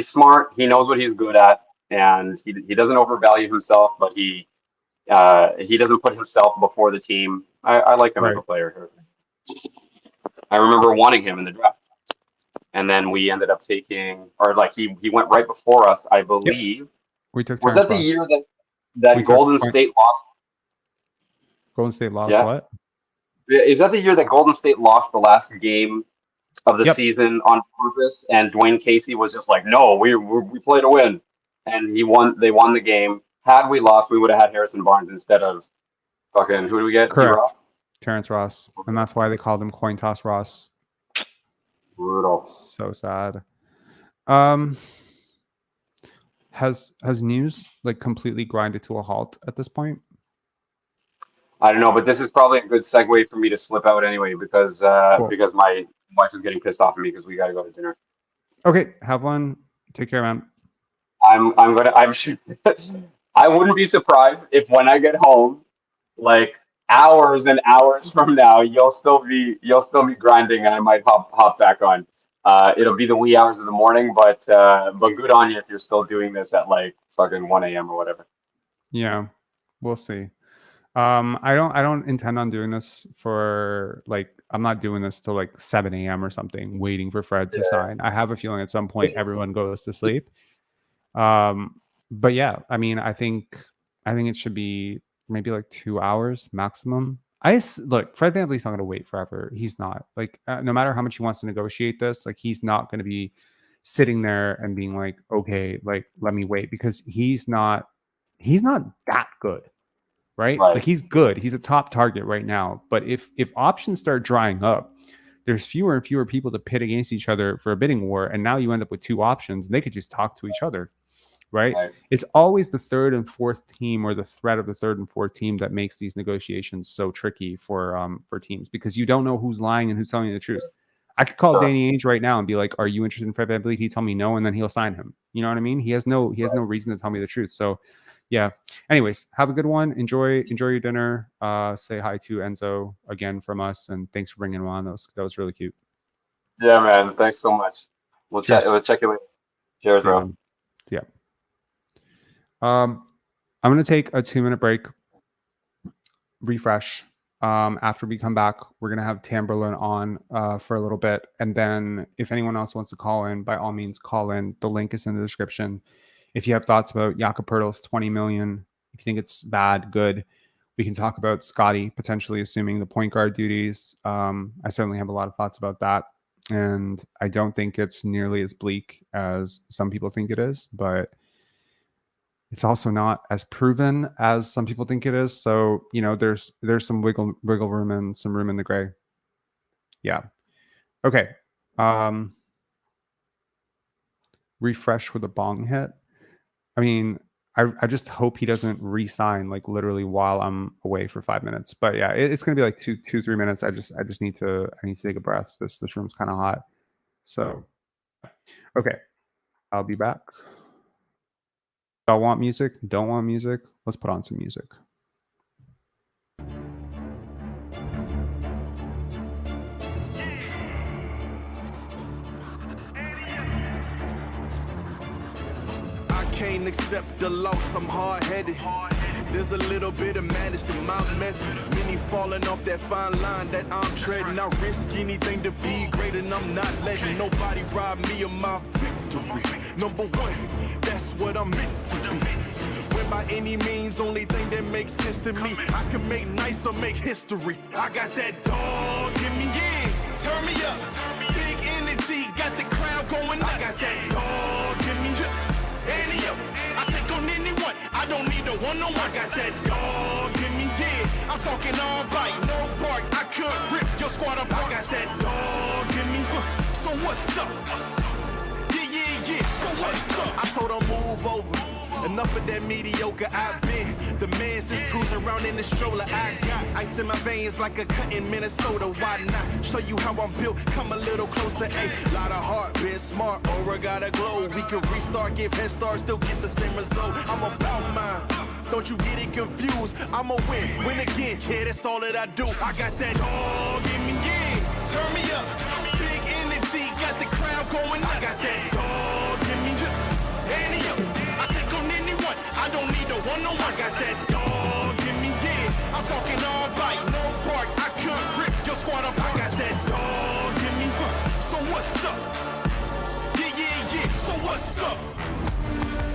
smart. He knows what he's good at, and he doesn't overvalue himself, but he doesn't put himself before the team. I like him as a player. I remember wanting him in the draft, and then we ended up taking, or like he went right before us, I believe. Yep. We took. Was that the year that Golden State lost? Golden State lost what? Is that the year that Golden State lost the last game of the season on purpose, and Dwayne Casey was just like, "No, we play to win," and he won. They won the game. Had we lost, we would have had Harrison Barnes instead of fucking, who do we get? Correct. Terrence Ross, and that's why they called him Coin Toss Ross. Brutal. So sad. Has news like completely grinded to a halt at this point? I don't know, but this is probably a good segue for me to slip out anyway, because because my wife is getting pissed off at me because we got to go to dinner. Okay, have one. Take care, man. I'm sure. I wouldn't be surprised if when I get home, like hours and hours from now, you'll still be grinding, and I might hop back on. It'll be the wee hours of the morning, but good on you if you're still doing this at like fucking 1 a.m. or whatever. Yeah, we'll see. I don't intend on doing this for like, I'm not doing this till like 7 a.m. or something, waiting for Fred to sign. I have a feeling at some point everyone goes to sleep. But yeah, I mean, I think it should be maybe like 2 hours maximum. Look, Fred VanVleet's not going to wait forever. He's not, like, no matter how much he wants to negotiate this, like, he's not going to be sitting there and being like, okay, like, let me wait, because he's not that good. Right? Like, he's good. He's a top target right now. But if options start drying up, there's fewer and fewer people to pit against each other for a bidding war. And now you end up with two options, and they could just talk to each other. Right? It's always the third and fourth team, or the threat of the third and fourth team, that makes these negotiations so tricky for teams, because you don't know who's lying and who's telling you the truth. I could call Danny Ainge right now and be like, "Are you interested in Fred VanVleet?" He'd tell me no, and then he'll sign him. You know what I mean? He has no reason to tell me the truth. So yeah. Anyways, have a good one. Enjoy your dinner. Say hi to Enzo again from us, and thanks for bringing him on. That was really cute. Yeah, man. Thanks so much. We'll check you later. Cheers, bro. Yeah. I'm gonna take a 2-minute break. Refresh. After we come back, we're gonna have Tamberlin on for a little bit, and then if anyone else wants to call in, by all means, call in. The link is in the description. If you have thoughts about Jakob Poeltl's $20 million, if you think it's bad, good, we can talk about Scotty potentially assuming the point guard duties. I certainly have a lot of thoughts about that. And I don't think it's nearly as bleak as some people think it is, but it's also not as proven as some people think it is. So, there's some wiggle room and some room in the gray. Yeah. Okay. Refresh with a bong hit. I mean, I just hope he doesn't re-sign like literally while I'm away for 5 minutes. But yeah, it's gonna be like 3 minutes. I just need to take a breath. This room's kind of hot. So okay, I'll be back. Y'all want music? Don't want music? Let's put on some music. I can't accept the loss, I'm hard-headed. There's a little bit of madness to my method. Many falling off that fine line that I'm treading. I risk anything to be great, and I'm not letting nobody rob me of my victory. Number one, that's what I'm meant to be. When by any means, only thing that makes sense to me, I can make nice or make history. I got that dog in me, yeah. Turn me up. Big energy, got the crowd going nuts. I got that dog in me, yeah. Any up, I take on anyone. I don't need a one-on-one. I got that dog in me, yeah. I'm talking all bite, no bark. I could rip your squad apart. I got that dog in me. So what's up? Yeah. So what's up? I told her move over. Enough of that mediocre. I've been the man since cruising around in the stroller. I got ice in my veins like a cut in Minnesota. Why not show you how I'm built? Come a little closer. A lot of heart, been smart, aura got a glow. We can restart, give head start, still get the same result. I'm about mine. Don't you get it confused? I'ma win again. Yeah, that's all that I do. I got that dog in me, yeah. Turn me up. Big energy, got the crowd going nuts. I got that dog in me, yeah. Any up. I take on anyone. I don't need a one-on-one. I got that dog in me, yeah. I'm talking all bite, no bark. I could rip your squad apart. I got that dog in me. So what's up? Yeah. So what's up?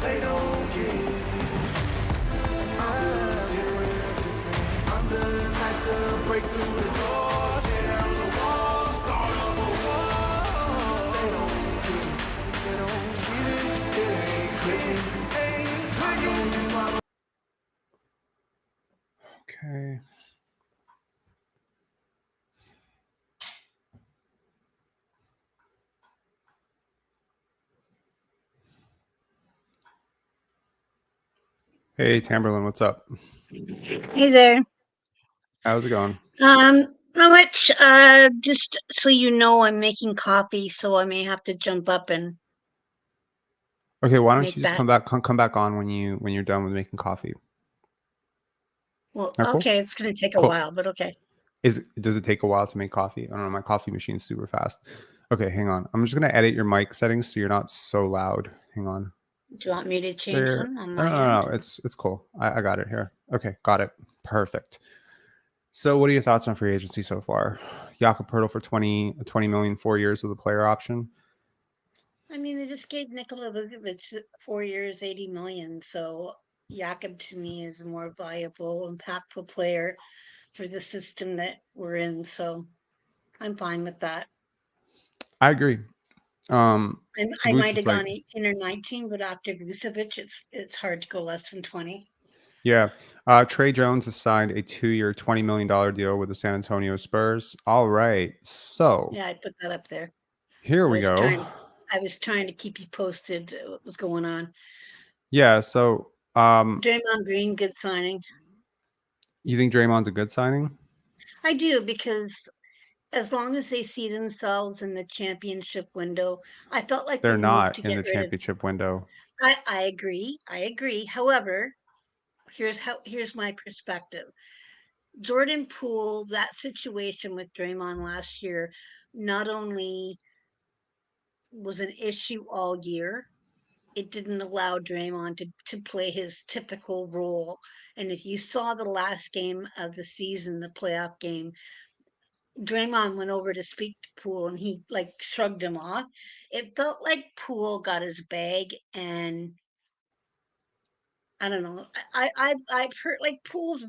They don't get it. I'm different. I'm the type to break through the door, tear down the wall, start up a war. They don't get it. It ain't clear. I know you follow. Okay. Hey, Tamberlin, what's up? Hey there. How's it going? Not much. Just so you know, I'm making coffee, so I may have to jump up and Okay, why don't make you just that. come back on when you're done with making coffee? Well, That cool? okay, it's gonna take a Cool. while, but okay. Does it take a while to make coffee? I don't know. My coffee machine's super fast. Okay, hang on. I'm just gonna edit your mic settings so you're not so loud. Hang on. Do you want me to change There. them on my end? No. It's cool. I got it here. Okay, got it. Perfect. So, what are your thoughts on free agency so far? Jakob Poeltl for 20 million, 4 years with a player option. I mean, they just gave Nikola Vukovic 4 years, 80 million. So Jakob to me is a more valuable, impactful player for the system that we're in. So I'm fine with that. I agree. I might have Vucevic, gone 18 or 19, but after Vucevic, it's hard to go less than 20. yeah. Trey Jones has signed a 2-year, $20 million deal with the San Antonio Spurs. All right. So Yeah, I put that up there. here we go. I was trying to keep you posted what was going on. Yeah. So Draymond Green, good signing. you think Draymond's a good signing? I do, because as long as they see themselves in the championship window, I felt like They're the move not to in get the rid of. championship window. I agree. However, here's my perspective. Jordan Poole, that situation with Draymond last year, not only was an issue all year, it didn't allow Draymond to play his typical role. And if you saw the last game of the season, the playoff game, Draymond went over to speak to Poole and he like shrugged him off. It felt like Poole got his bag and I don't know. I've heard like Poole's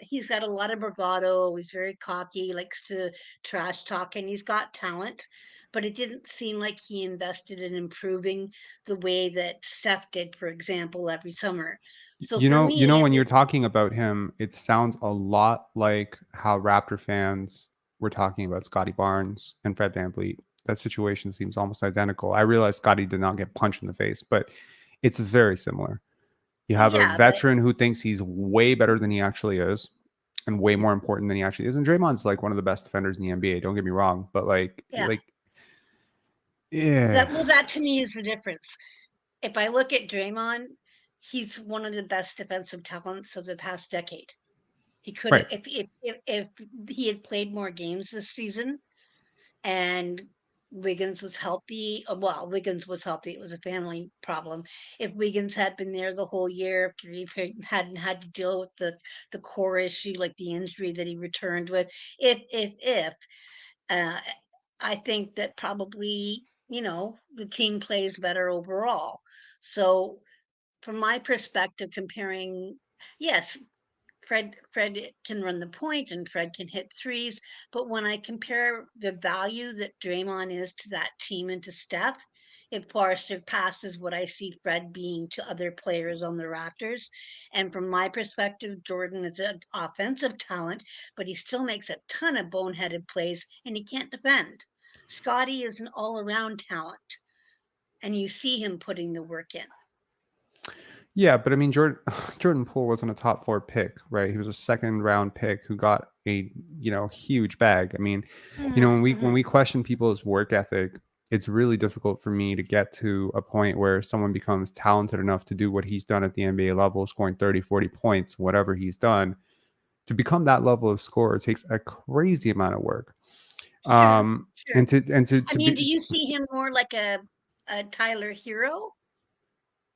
he's got a lot of bravado. He's very cocky, likes to trash talk, and he's got talent. But it didn't seem like he invested in improving the way that Seth did, for example, every summer. So for me, it When you're was talking about him, it sounds a lot like how Raptor fans were talking about Scotty Barnes and Fred VanVleet. That situation seems almost identical. I realize Scotty did not get punched in the face, but it's very similar. You have a yeah, but veteran who thinks he's way better than he actually is and way more important than he actually is. And Draymond's like one of the best defenders in the NBA. Don't get me wrong, but yeah, yeah, that to me is the difference. If I look at Draymond, he's one of the best defensive talents of the past decade. He could right. have, if he had played more games this season and Wiggins was healthy. Well, Wiggins was healthy. It was a family problem. If Wiggins had been there the whole year, if he hadn't had to deal with the core issue, like the injury that he returned with, if, uh, I think that probably the team plays better overall. So, from my perspective, comparing, yes, Fred can run the point and Fred can hit threes, but when I compare the value that Draymond is to that team and to Steph, it far surpasses what I see Fred being to other players on the Raptors. And from my perspective, Jordan is an offensive talent, but he still makes a ton of boneheaded plays and he can't defend. Scotty is an all-around talent, and you see him putting the work in. Yeah, but I mean, Jordan Poole wasn't a top 4 pick, right? He was a second round pick who got a huge bag. I mean, Mm-hmm, when we question people's work ethic, it's really difficult for me to get to a point where someone becomes talented enough to do what he's done at the NBA level, scoring 30, 40 points, whatever he's done. To become that level of scorer takes a crazy amount of work. sure, sure. And I to mean, do be you see him more like a Tyler Hero?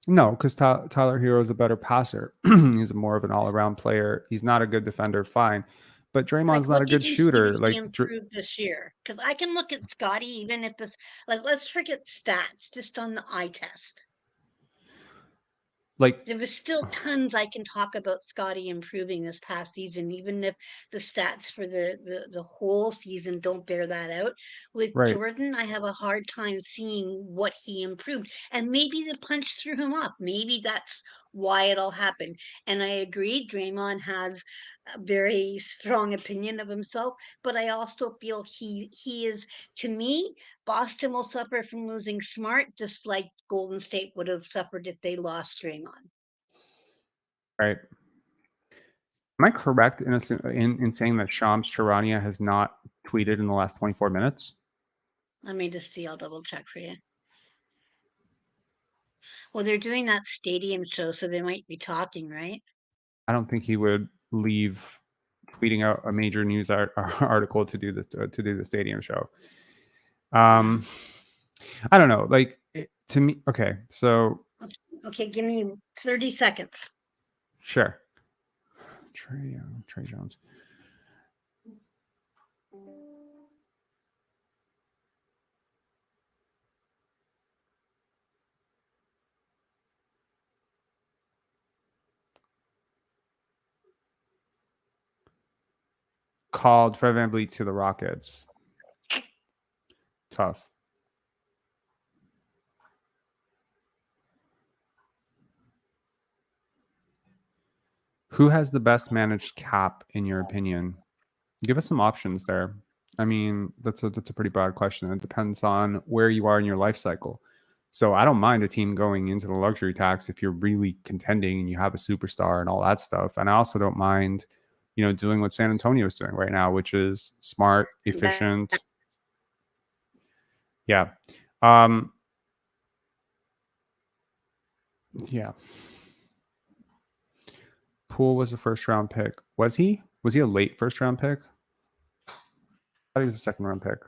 No, because Tyler Hero is a better passer. He's more of an all-around player. He's not a good defender, fine, but Like, Draymond's not what a did good you see shooter. that he improved this year? Because I can look at Scotty, even if this, like, let's forget stats, just on the eye test. Like There was still tons I can talk about Scotty improving this past season, even if the stats for the whole season don't bear that out. With right. Jordan, I have a hard time seeing what he improved. And maybe the punch threw him off. Maybe that's why it all happened. And I agree, Draymond has a very strong opinion of himself, but I also feel he is, to me, Boston will suffer from losing Smart, just like Golden State would have suffered if they lost Draymond. Right. Am I correct in saying that Shams Charania has not tweeted in the last 24 minutes? Let me just see. I'll double check for you. Well, they're doing that stadium show, so they might be talking, right? I don't think he would leave tweeting out a major news article to do this to do the stadium show. Yeah. I don't know. To me, okay. So Okay, give me 30 seconds. sure. Trey Jones. Called Fred VanVleet to the Rockets. Tough. Who has the best managed cap in your opinion? Give us some options there. I mean, that's a pretty broad question. It depends on where you are in your life cycle. So I don't mind a team going into the luxury tax if you're really contending and you have a superstar and all that stuff. And I also don't mind, doing what San Antonio is doing right now, which is smart, efficient. Yeah. Yeah. Poole was a first round pick. Was he? Was he a late first round pick? I thought he was a second round pick.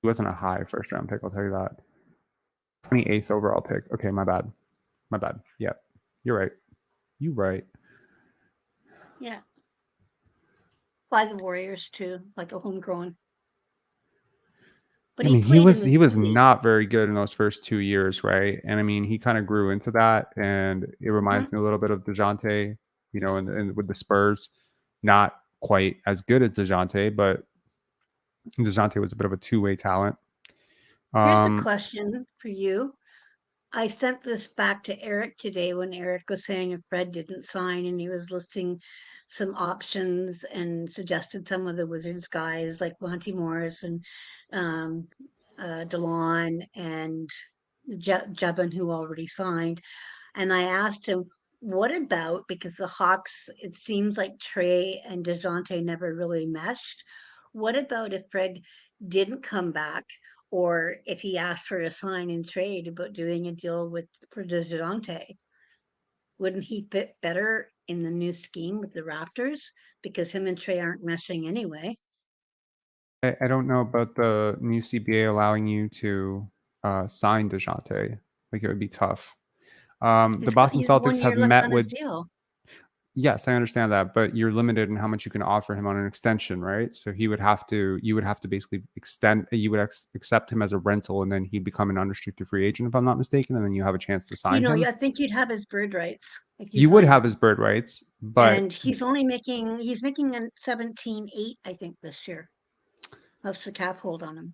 He wasn't a high first round pick, I'll tell you that. 28th overall pick. Okay, my bad. Yeah, you're right. You right. Yeah. By the Warriors, too, like a homegrown. But I he mean, he played in was the he was league. not very good in those first 2 years, right? And I mean, he kind of grew into that, and it reminds me a little bit of DeJounte, and with the Spurs, not quite as good as DeJounte, but DeJounte was a bit of a two-way talent. Here's a question for you. I sent this back to Eric today when Eric was saying if Fred didn't sign, and he was listing some options and suggested some of the Wizards guys like Monty Morris and um, DeLon and Jevon, who already signed. And I asked him, what about, because the Hawks, it seems like Trey and DeJounte never really meshed. What about if Fred didn't come back, or if he asked for a sign and trade about doing a deal for DeJounte? Wouldn't he fit better in the new scheme with the Raptors? Because him and Trey aren't meshing anyway. I don't know about the new CBA allowing you to sign DeJounte. Like, it would be tough. The Boston He's 1 Celtics year have left met on his with. deal. Yes, I understand that, but you're limited in how much you can offer him on an extension, right? So you would have to basically extend. You would accept him as a rental, and then he'd become an unrestricted free agent, if I'm not mistaken, and then you have a chance to sign him. I think you'd have his bird rights if You would signed have him. his bird rights, but And he's making a 17.8, I think, this year. That's the cap hold on him.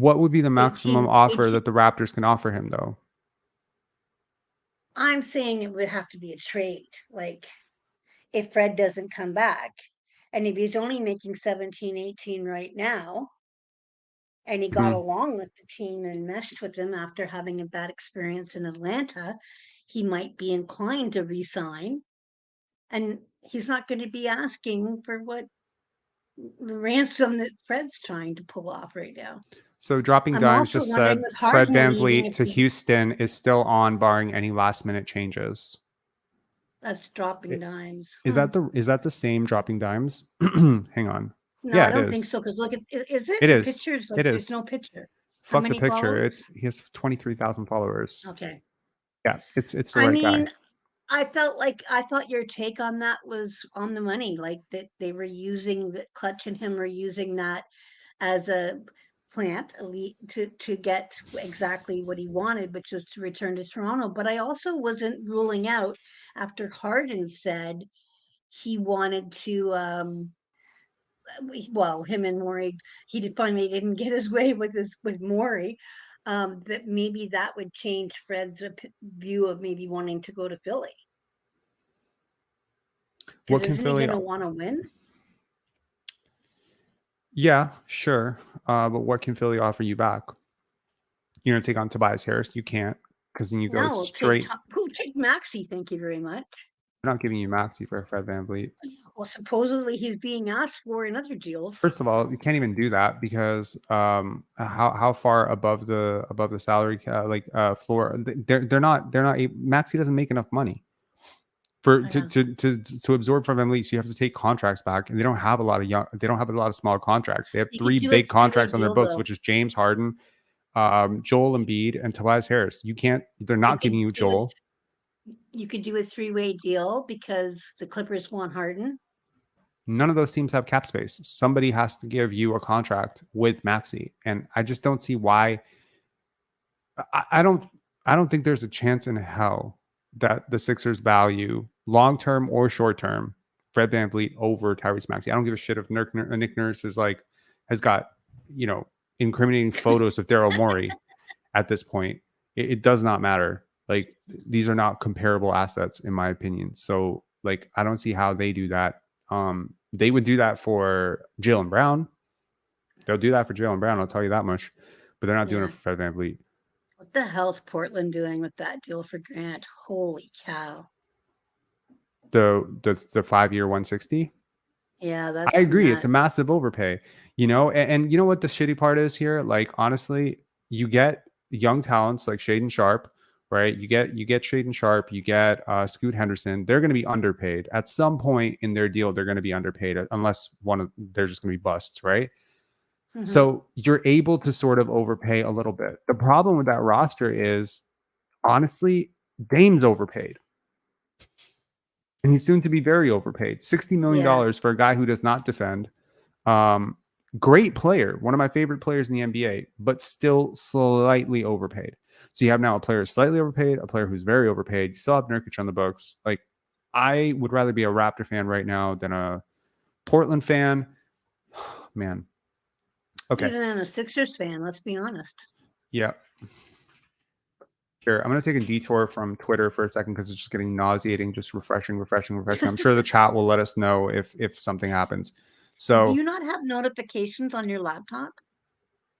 what would be the maximum 18, offer 18. that the Raptors can offer him, though? I'm saying it would have to be a trade. Like, if Fred doesn't come back, and if he's only making 17, 18 right now, and he got Mhm. along with the team and meshed with them after having a bad experience in Atlanta, he might be inclined to resign. And he's not going to be asking for what the ransom that Fred's trying to pull off right now. So Dropping I'm Dimes also just wondering said with Fred Harden leaving, VanVleet if to Houston is still on, barring any last-minute changes. that's dropping dimes. Is that the same Dropping Dimes? Hang on. No, Yeah, I it don't think is. so. Because look at, is it? It The is. picture's like It there's is. no picture. How Fuck the many picture. followers? He has 23,000 followers. Okay. Yeah, it's the I right guy. mean, I thought your take on that was on the money, like that they were using that Clutch and him were using that as a plant elite to get exactly what he wanted, which was to return to Toronto. But I also wasn't ruling out, after Harden said he wanted to him and Maury, finally didn't get his way with Maury. That maybe that would change Fred's view of maybe wanting to go to Philly. What Because can isn't he Philly? going to want to win? Yeah, sure. But what can Philly offer you back? You're gonna take on Tobias Harris? You can't, because then you go No, straight. take Maxi. Thank you very much. They're not giving you Maxi for Fred VanVleet. Well, supposedly he's being asked for in other deals. First of all, you can't even do that because how far above the salary floor they're not Maxi doesn't make enough money to absorb from VanVleet. So you have to take contracts back, and they don't have a lot of small contracts. They have You could three do a big three-way contracts on their deal, books, though. which is James Harden, Joel Embiid, and Tobias Harris. They're not giving you Joel. You could do a three-way deal because the Clippers want Harden. None of those teams have cap space. Somebody has to give you a contract with Maxi, and I just don't see why. I don't think there's a chance in hell that the Sixers value long-term or short-term Fred VanVleet over Tyrese Maxey. I don't give a shit if Nick Nurse has got, incriminating photos of Daryl Morey at this point. It does not matter. Like, these are not comparable assets in my opinion. So, like, I don't see how they do that. They would do that for Jaylen Brown. They'll do that for Jaylen Brown, I'll tell you that much. But they're not doing it for Fred VanVleet. What the hell's Portland doing with that deal for Grant? Holy cow. The 5-year 160? Yeah, that's I agree. nuts. It's a massive overpay, and you know what the shitty part is here? Like, honestly, you get young talents like Shaedon Sharpe, right? You get Shaedon Sharpe, you get Scoot Henderson. They're going to be underpaid at some point in their deal. They're going to be underpaid unless they're just going to be busts, right? Mm-hmm. So you're able to sort of overpay a little bit. The problem with that roster is, honestly, Dame's overpaid. And he's soon to be very overpaid. $60 million for a guy who does not defend. Great player, one of my favorite players in the NBA, but still slightly overpaid. So you have now a player slightly overpaid, a player who's very overpaid. You still have Nurkic on the books. Like, I would rather be a Raptor fan right now than a Portland fan. Man. Okay. Even than a Sixers fan, let's be honest. Yeah. Here, I'm going to take a detour from Twitter for a second because it's just getting nauseating, just refreshing. I'm sure the chat will let us know if something happens. So, do you not have notifications on your laptop?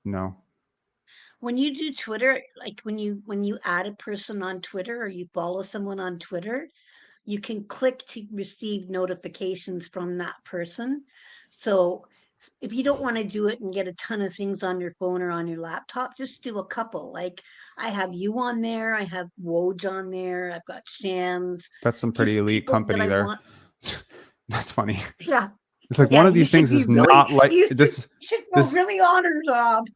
No. When you do Twitter, like when you add a person on Twitter or you follow someone on Twitter, you can click to receive notifications from that person. So if you don't want to do it and get a ton of things on your phone or on your laptop, just do a couple. Like I have you on there, I have Woj on there, I've got Shams. That's some pretty elite company there. That's funny. Yeah. It's like one of these things is not like this. You should feel really honored, Rob.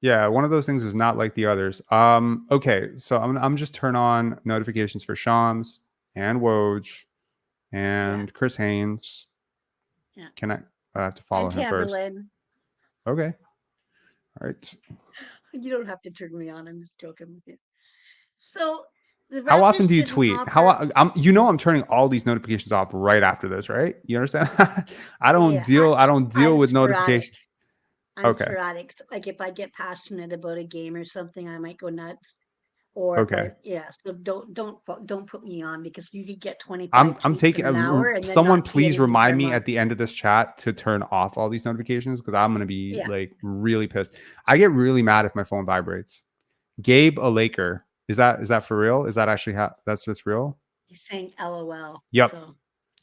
Yeah, one of those things is not like the others. Okay, so I'm just turn on notifications for Shams and Woj and Chris Haynes. Yeah. Can I have to follow him first? Okay. All right. You don't have to turn me on. I'm just joking with you. So how often do you tweet? I'm turning all these notifications off right after this, right? You understand? I don't deal with notifications. I'm sporadic. Like if I get passionate about a game or something, I might go nuts. Or so don't put me on because you could get 25 I'm taking an hour and someone please remind me at the end of this chat to turn off all these notifications because I'm gonna be like really pissed. I get really mad if my phone vibrates. Gabe, a Laker. Is that for real? Is that actually that's what's real? He's saying LOL. Yep. So.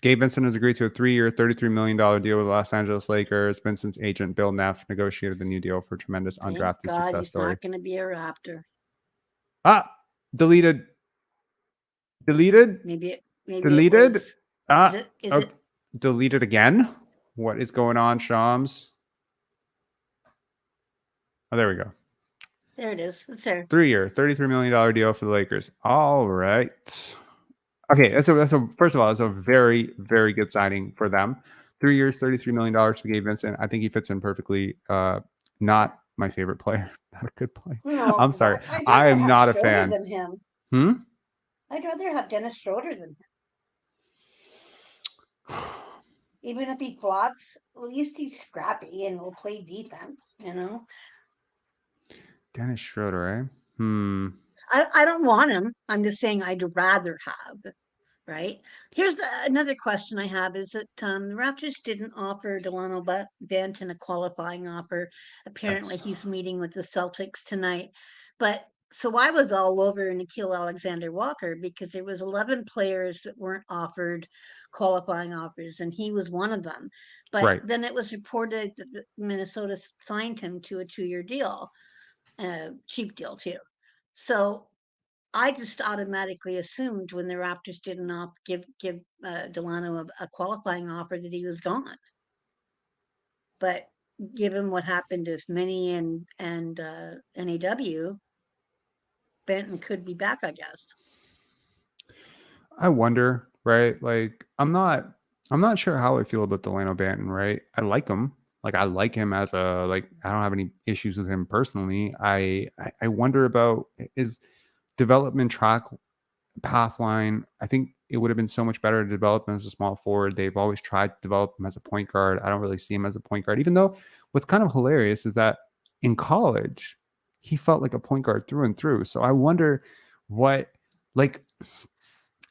Gabe Vincent has agreed to a 3-year, $33 million deal with the Los Angeles Lakers. Vincent's agent, Bill Neff, negotiated the new deal for a tremendous undrafted success story. He's not going to be a Raptor. Deleted. Maybe deleted. Deleted again. What is going on, Shams? Oh, there we go. There it is. It's there. 3-year, $33 million deal for the Lakers. All right. Okay, that's a first of all, it's a very, very good signing for them. 3 years, $33 million for Gabe Vincent. I think he fits in perfectly. Not my favorite player. Not a good player. No, I'm sorry. I am not a fan. Than him. I'd rather have Dennis Schroeder than him. Even if he flops, at least he's scrappy and will play defense, Dennis Schroeder, eh? I don't want him. I'm just saying I'd rather have, right? Here's another question I have is that the Raptors didn't offer Delano Banton a qualifying offer. Apparently he's meeting with the Celtics tonight. But so I was all over Nickeil Alexander-Walker because there was 11 players that weren't offered qualifying offers, and he was one of them. But then it was reported that Minnesota signed him to a 2-year deal, cheap deal too. So I just automatically assumed when the Raptors didn't give Delano a qualifying offer that he was gone. But given what happened with Minnie and NAW, Benton could be back, I guess. I wonder, right? Like I'm not sure how I feel about Delano Banton, right? I like him. Like I like him as I don't have any issues with him personally. I wonder about his development path line. I think it would have been so much better to develop him as a small forward. They've always tried to develop him as a point guard. I don't really see him as a point guard, even though what's kind of hilarious is that in college, he felt like a point guard through and through. So I wonder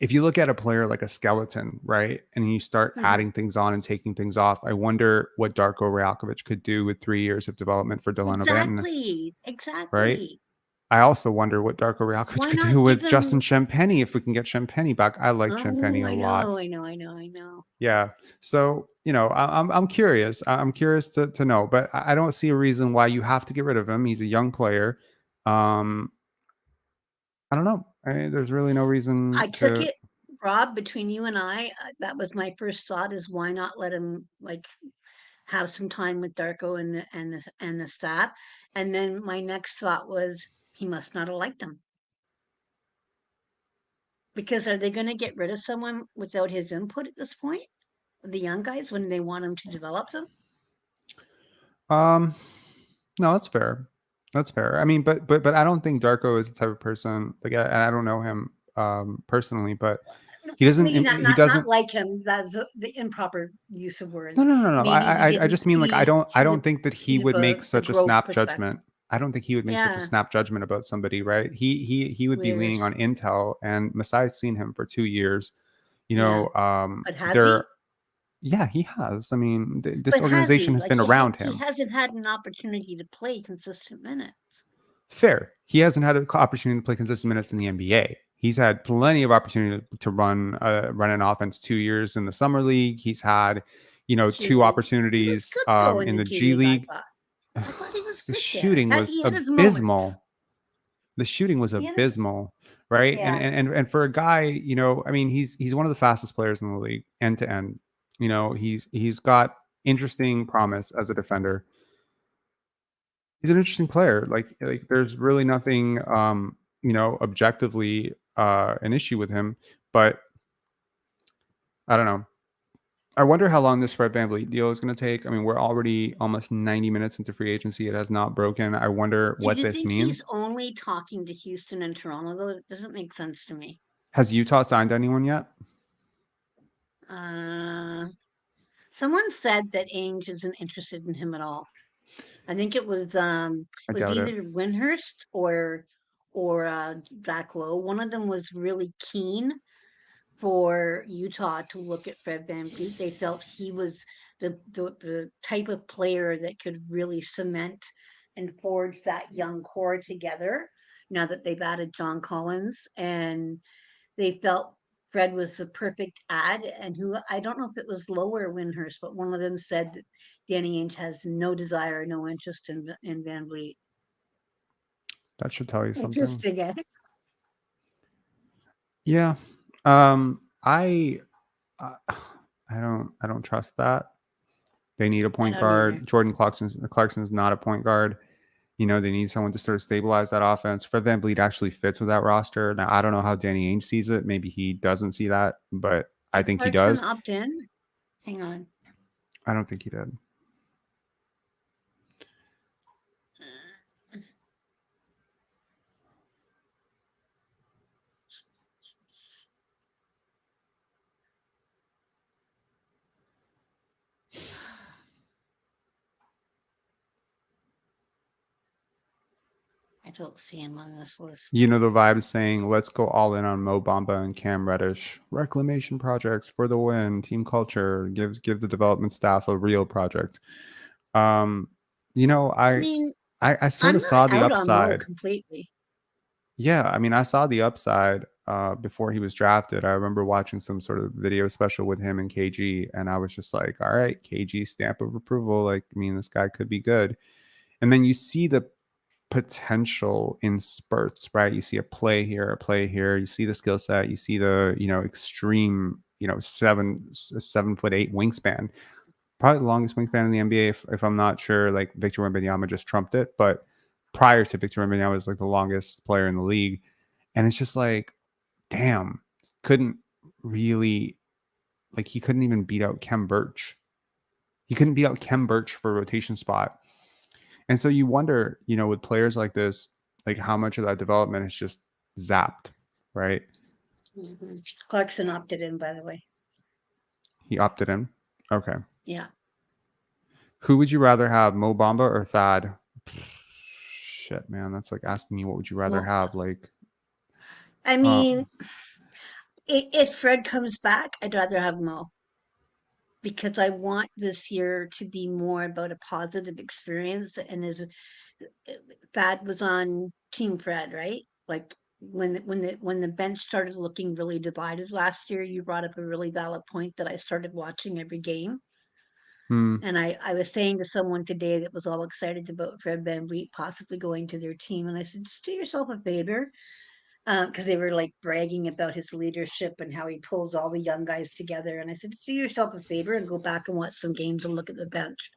if you look at a player like a skeleton, right, and you start adding things on and taking things off, I wonder what Darko Rajakovic could do with 3 years of development for Delano Banton. Exactly. Right? I also wonder what Darko Rajakovic could do with Justin Champagnie if we can get Champagnie back. I like Champagnie a lot. I know. Yeah. So, I'm curious. I'm curious to know, but I don't see a reason why you have to get rid of him. He's a young player. I don't know. There's really no reason. I took it, Rob, between you and I. That was my first thought: is why not let him have some time with Darko and the staff? And then my next thought was he must not have liked him, because are they going to get rid of someone without his input at this point? The young guys when they want him to develop them. No, that's fair. That's fair. I mean, but I don't think Darko is the type of person like, I don't know him personally, but he Maybe doesn't. not He not not doesn't. like him. That's the improper use of No, words. no, no, no. Maybe he I didn't just mean like I don't. I see don't think that he would make the such a growth snap perspective. judgment. I don't think he would make such a Yeah, snap judgment about somebody, right? He would be weird. leaning on intel, and Masai's seen him for 2 years. You Yeah, know, but has he? there. Yeah, he has. I mean, this But has organization he? has Like been around he him. hasn't had an opportunity to play consistent minutes. Fair. He hasn't had an opportunity to play consistent minutes in the NBA. He's had plenty of opportunity to run an offense 2 years in the summer league. He's had, G 2 League. He was opportunities good though in in the the G G League. League. I thought he was The good there. shooting was He had his moments. abysmal. The shooting was He had his, abysmal, right? yeah. And for a guy, I mean, he's one of the fastest players in the league, end to end. He's got interesting promise as a defender. He's an interesting player. Like there's really nothing objectively an issue with him, but I don't know. I wonder how long this Fred VanVleet deal is going to take. I mean, we're already almost 90 minutes into free agency. It has not broken. I wonder Do what you this think he's means. only talking to Houston and Toronto though? It doesn't make sense to me. Has Utah signed anyone yet? Someone said that Ainge isn't interested in him at all. I think it was I doubt it. either Windhurst or Zach Lowe. One of them was really keen for Utah to look at Fred VanVleet. They felt he was the type of player that could really cement and forge that young core together. Now that they've added John Collins, and they felt Fred was the perfect ad, and who I don't know if it was Lowe or Windhurst, but one of them said that Danny Ainge has no desire, no interest in VanVleet. That should tell you something. Interesting, eh? Yeah. I don't trust that. They need a point guard. Either. Jordan Clarkson is not a point guard. They need someone to sort of stabilize that offense. Fred VanVleet actually fits with that roster. Now, I don't know how Danny Ainge sees it. Maybe he doesn't see that, but I think he does. Opt in? Hang on. I don't think he did. I don't see him on this list. The vibe saying, let's go all in on Mo Bamba and Cam Reddish. Reclamation projects for the win. Team culture. Give the development staff a real project. I mean, I sort of saw the upside completely. Yeah, I mean, I saw the upside before he was drafted. I remember watching some sort of video special with him and KG, and I was just like, all right, KG stamp of approval. Like, I mean, this guy could be good. And then you see the potential in spurts, right? You see a play here. You see the skill set. You see the, extreme, 7'8" wingspan. Probably the longest wingspan in the NBA, if I'm not sure. Like Victor Wembanyama just trumped it, but prior to Victor Wembanyama was like the longest player in the league, and it's just like, damn, couldn't really, like, he couldn't even beat out Khem Birch. He couldn't beat out Khem Birch for a rotation spot, and so you wonder, with players like this, like how much of that development is just zapped, right? Mm-hmm. Clarkson opted in, by the way. He opted in. Okay. Yeah. Who would you rather have, Mo Bamba or Thad? Shit, man, that's like asking me what would you rather have. Like, I mean, if Fred comes back, I'd rather have Mo, because I want this year to be more about a positive experience. And Thad was on Team Fred, right? Like when the bench started looking really divided last year, you brought up a really valid point that I started watching every game. And I was saying to someone today that was all excited about Fred VanVleet possibly going to their team, and I said, just do yourself a favor, because they were like bragging about his leadership and how he pulls all the young guys together. And I said, do yourself a favor and go back and watch some games and look at the bench.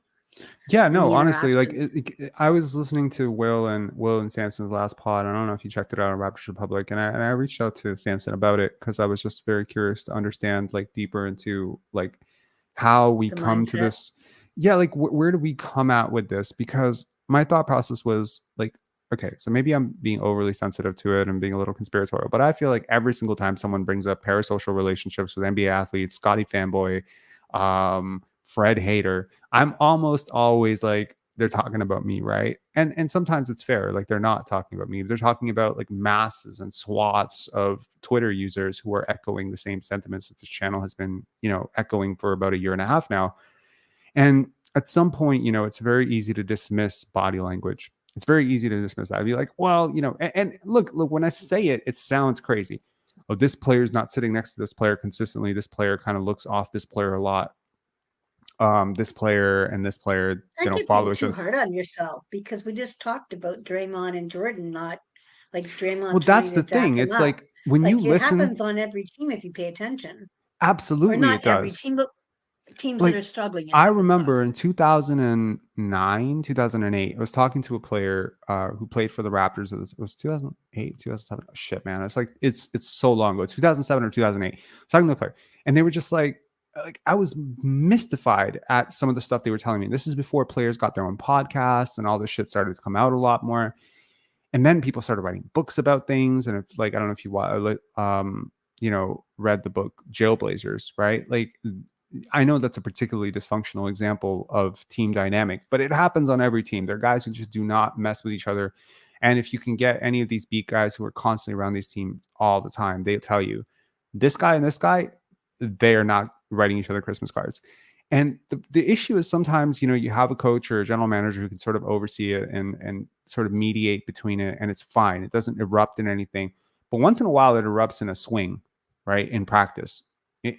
Yeah, no, honestly, like I was listening to Will and Samson's last pod. I don't know if you checked it out on Raptors Republic, and I reached out to Samson about it because I was just very curious to understand like deeper into like how we come to this. yeah, like where do we come at with this? Because my thought process was like, okay, so maybe I'm being overly sensitive to it and being a little conspiratorial, but I feel like every single time someone brings up parasocial relationships with NBA athletes, Scotty fanboy, Fred hater, I'm almost always like, they're talking about me, right? And sometimes it's fair, like they're not talking about me. They're talking about like masses and swaths of Twitter users who are echoing the same sentiments that this channel has been, echoing for about a year and a half now. And at some point, it's very easy to dismiss body language. It's very easy to dismiss that. I'd be like, well, and look, when I say it, it sounds crazy. Oh, this player's not sitting next to this player consistently. This player kind of looks off this player a lot. This player and this player, I they don't think follow being each too other. hard on yourself, because we just talked about Draymond and Jordan, not like Draymond Well, that's trying to the jack thing. him It's up. like when you Like it listen, happens on every team if you pay attention, or absolutely not it every does. team, but teams that Like are struggling. It I happens on. remember in 2009, 2008, I was talking to a player who played for the Raptors. It was 2008, 2007. Oh, shit, man. It's like, it's so long ago, 2007 or 2008. I was talking to a player and they were just like I was mystified at some of the stuff they were telling me. This is before players got their own podcasts and all this shit started to come out a lot more. And then people started writing books about things. And if like, I don't know if you read the book Jailblazers, right? Like, I know that's a particularly dysfunctional example of team dynamic, but it happens on every team. There are guys who just do not mess with each other. And if you can get any of these beat guys who are constantly around these teams all the time, they'll tell you this guy and this guy, they are not writing each other Christmas cards. And the issue is sometimes, you have a coach or a general manager who can sort of oversee it and sort of mediate between it, and it's fine. It doesn't erupt in anything. But once in a while, it erupts in a swing, right, in practice.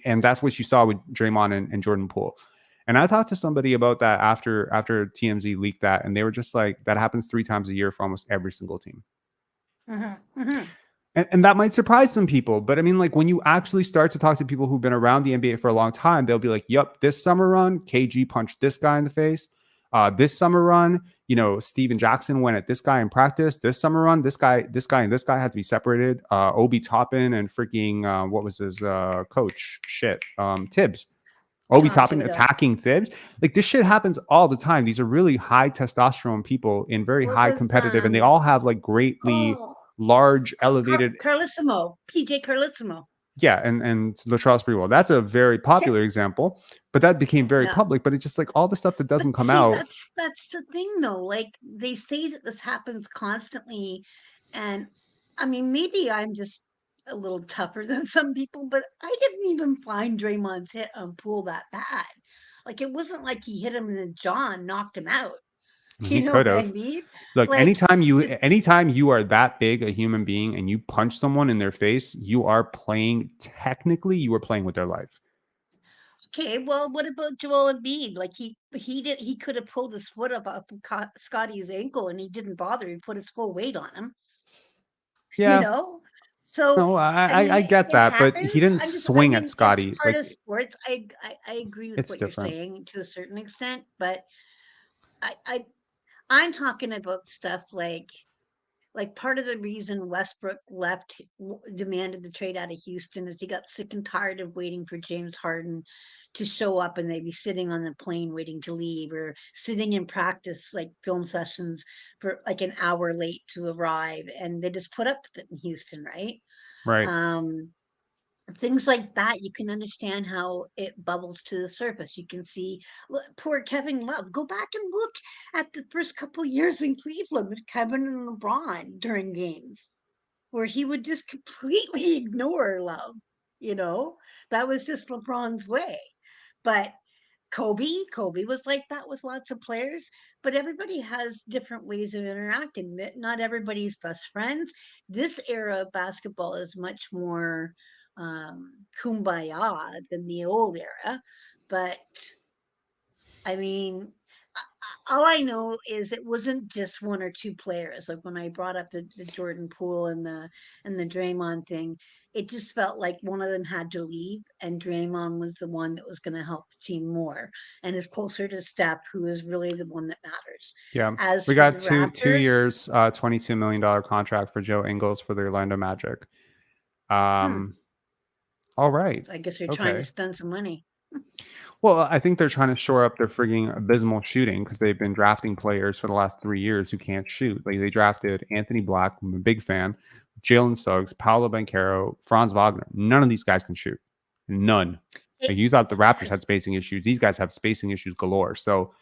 And that's what you saw with Draymond and Jordan Poole. And I talked to somebody about that after TMZ leaked that, and they were just like, that happens 3 times a year for almost every single team. Mm-hmm. Mm-hmm. And that might surprise some people, but I mean, like when you actually start to talk to people who've been around the NBA for a long time, they'll be like, "Yep, this summer run, KG punched this guy in the face. This summer run, Steven Jackson went at this guy in practice. This summer run, this guy, and this guy had to be separated. Obi Toppin and freaking what was his coach? Shit, Tibbs. Obi Toppin attacking Tibbs. Like this shit happens all the time. These are really high testosterone people in very high competitive, and they all have like greatly large elevated Carlissimo, PJ Carlissimo. Yeah, and Latrell Sprewell. That's a very popular example, but that became very public. But it's just like all the stuff that doesn't come out. That's the thing, though. Like they say that this happens constantly, and I mean, maybe I'm just a little tougher than some people, but I didn't even find Draymond's hit on Poole that bad. Like it wasn't like he hit him in the jaw and knocked him out. He could have. I mean? Look, like, anytime you are that big a human being and you punch someone in their face, you are playing with their life. Okay, well, what about Joel Embiid? Like he could have pulled his foot up Scotty's ankle and he didn't bother. He put his full weight on him. Yeah. So no, I get that, happens. but he didn't swing at Scotty. It's part of sports. I agree with what you're saying to a certain extent, but I'm talking about stuff like part of the reason Westbrook demanded the trade out of Houston is he got sick and tired of waiting for James Harden to show up, and they'd be sitting on the plane waiting to leave, or sitting in practice, like film sessions, for like an hour late to arrive, and they just put up with it in Houston, right? Things like that, you can understand how it bubbles to the surface. You can see poor Kevin Love. Go back and look at the first couple of years in Cleveland with Kevin and LeBron during games, where he would just completely ignore Love. That was just LeBron's way. But Kobe was like that with lots of players, but everybody has different ways of interacting. Not everybody's best friends. This era of basketball is much more kumbaya than the old era. But I mean, all I know is it wasn't just one or two players. Like when I brought up the Jordan Poole and the Draymond thing, it just felt like one of them had to leave, and Draymond was the one that was going to help the team more and is closer to Steph, who is really the one that matters. Yeah, we got two years, $22 million contract for Joe Ingles for the Orlando Magic. All right. I guess you're trying to spend some money. Well, I think they're trying to shore up their frigging abysmal shooting because they've been drafting players for the last 3 years who can't shoot. Like they drafted Anthony Black, I'm a big fan, Jalen Suggs, Paolo Banchero, Franz Wagner. None of these guys can shoot. None. It- Like you thought the Raptors had spacing issues. These guys have spacing issues galore. So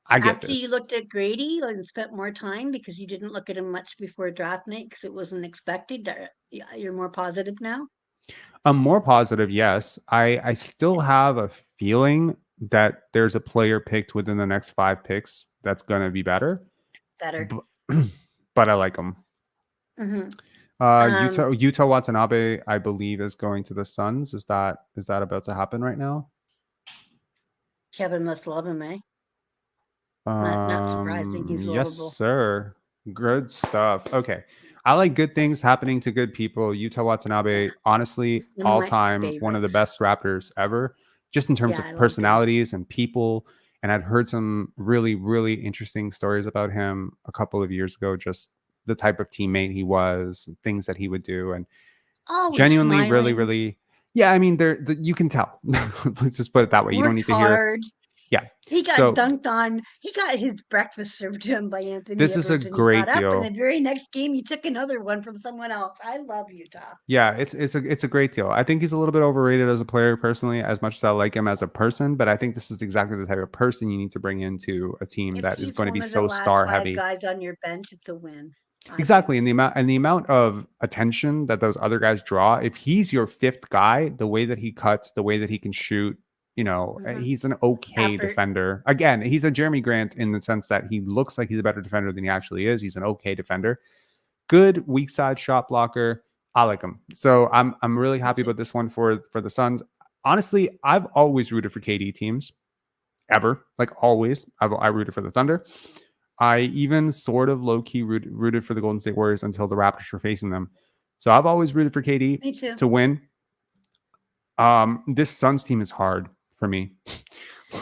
I get After you this. looked at Grady and spent more time because you didn't look at him much before draft night because it wasn't expected, you're more positive now? I'm more positive, yes. I still have a feeling that there's a player picked within the next 5 picks that's going to be better. Better. But I like him. Mhm. Yuta Watanabe, I believe, is going to the Suns. Is that about to happen right now? Kevin must love him, eh? Not surprising. He's Yes, lovable. sir. Good stuff. Okay. I like good things happening to good people. Yuta Watanabe, honestly, One of all my time, one of the favorites. best Raptors ever, just in terms Yeah, I of love him. personalities and people. And I'd heard some really, really interesting stories about him a couple of years ago, just the type of teammate he was, and things that he would do. And Always genuinely, really, smiling, really, yeah, I mean, you can tell. Let's just put it that way. You don't worked need to hear. hard. Yeah. He got So dunked on. He got his breakfast served to him by Anthony this is a Edwards, and he great got up. And deal. the very next game, he took another one from someone else. I love Utah. Yeah, it's a great deal. I think he's a little bit overrated as a player personally, as much as I like him as a person. But I think this is exactly the type of person you need to bring into a team If that is he's going to one be of the so last star 5 heavy. guys on your bench, it's a win. I think. Exactly, and the amount of attention that those other guys draw. If he's your 5th guy, the way that he cuts, the way that he can shoot, Mhm. he's an okay Effort. defender. Again, he's a Jeremy Grant in the sense that he looks like he's a better defender than he actually is. He's an okay defender. Good weak side shot blocker. I like him. So I'm really happy about this one for the Suns. Honestly, I've always rooted for KD teams. Ever. Like always. I rooted for the Thunder. I even sort of low-key rooted for the Golden State Warriors until the Raptors were facing them. So I've always rooted for KD Me too. to win. This Suns team is hard for me.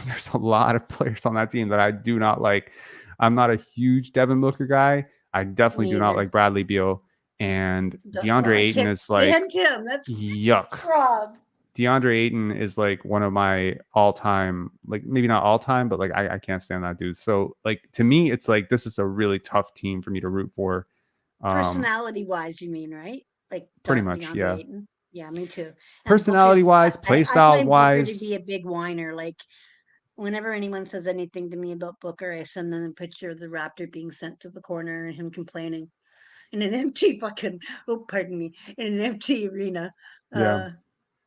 There's a lot of players on that team that I do not like. I'm not a huge Devin Booker guy. I definitely do not Neither. like Bradley Beal. And Well, DeAndre I Ayton can't is like, stand him. That's yuck. Rob. DeAndre Ayton is like one of my all-time, like maybe not all-time, but like I can't stand that dude. So like to me, it's like this is a really tough team for me to root for. Personality-wise, you mean, right? Like Pretty Dar- much, DeAndre yeah. Ayton. Yeah, me too. And Personality-wise, Booker's- play I find Booker to style-wise. be a big whiner. Like whenever anyone says anything to me about Booker, I send them a picture of the Raptor being sent to the corner and him complaining in an empty fucking pardon me, in an empty arena. Yeah.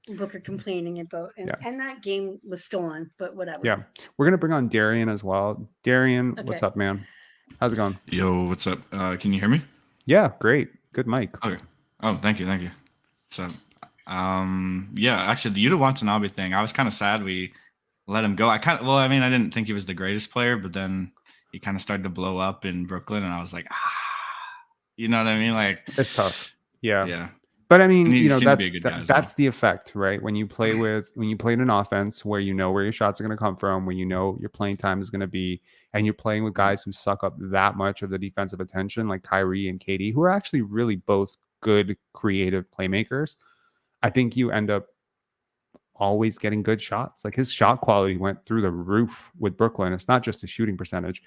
Booker complaining about and that game was stolen, but whatever. Yeah. We're gonna bring on Darian as well. Darian, what's Okay. up, man? How's it going? Yo, what's up? Can you hear me? Yeah, great. Good mic. Okay. Oh, thank you. So, yeah, actually, the Yuta Watanabe thing, I was kind of sad we let him go. I didn't think he was the greatest player, but then he kind of started to blow up in Brooklyn, and I was like, you know what I mean? Like, It's tough. Yeah. yeah. But I mean, And he you know, seemed to be a good guy as that's the effect, right? When you play in an offense where you know where your shots are going to come from, when you know your playing time is going to be, and you're playing with guys who suck up that much of the defensive attention, like Kyrie and KD, who are actually really both good creative playmakers. I think you end up always getting good shots. Like his shot quality went through the roof with Brooklyn. It's not just the shooting percentage.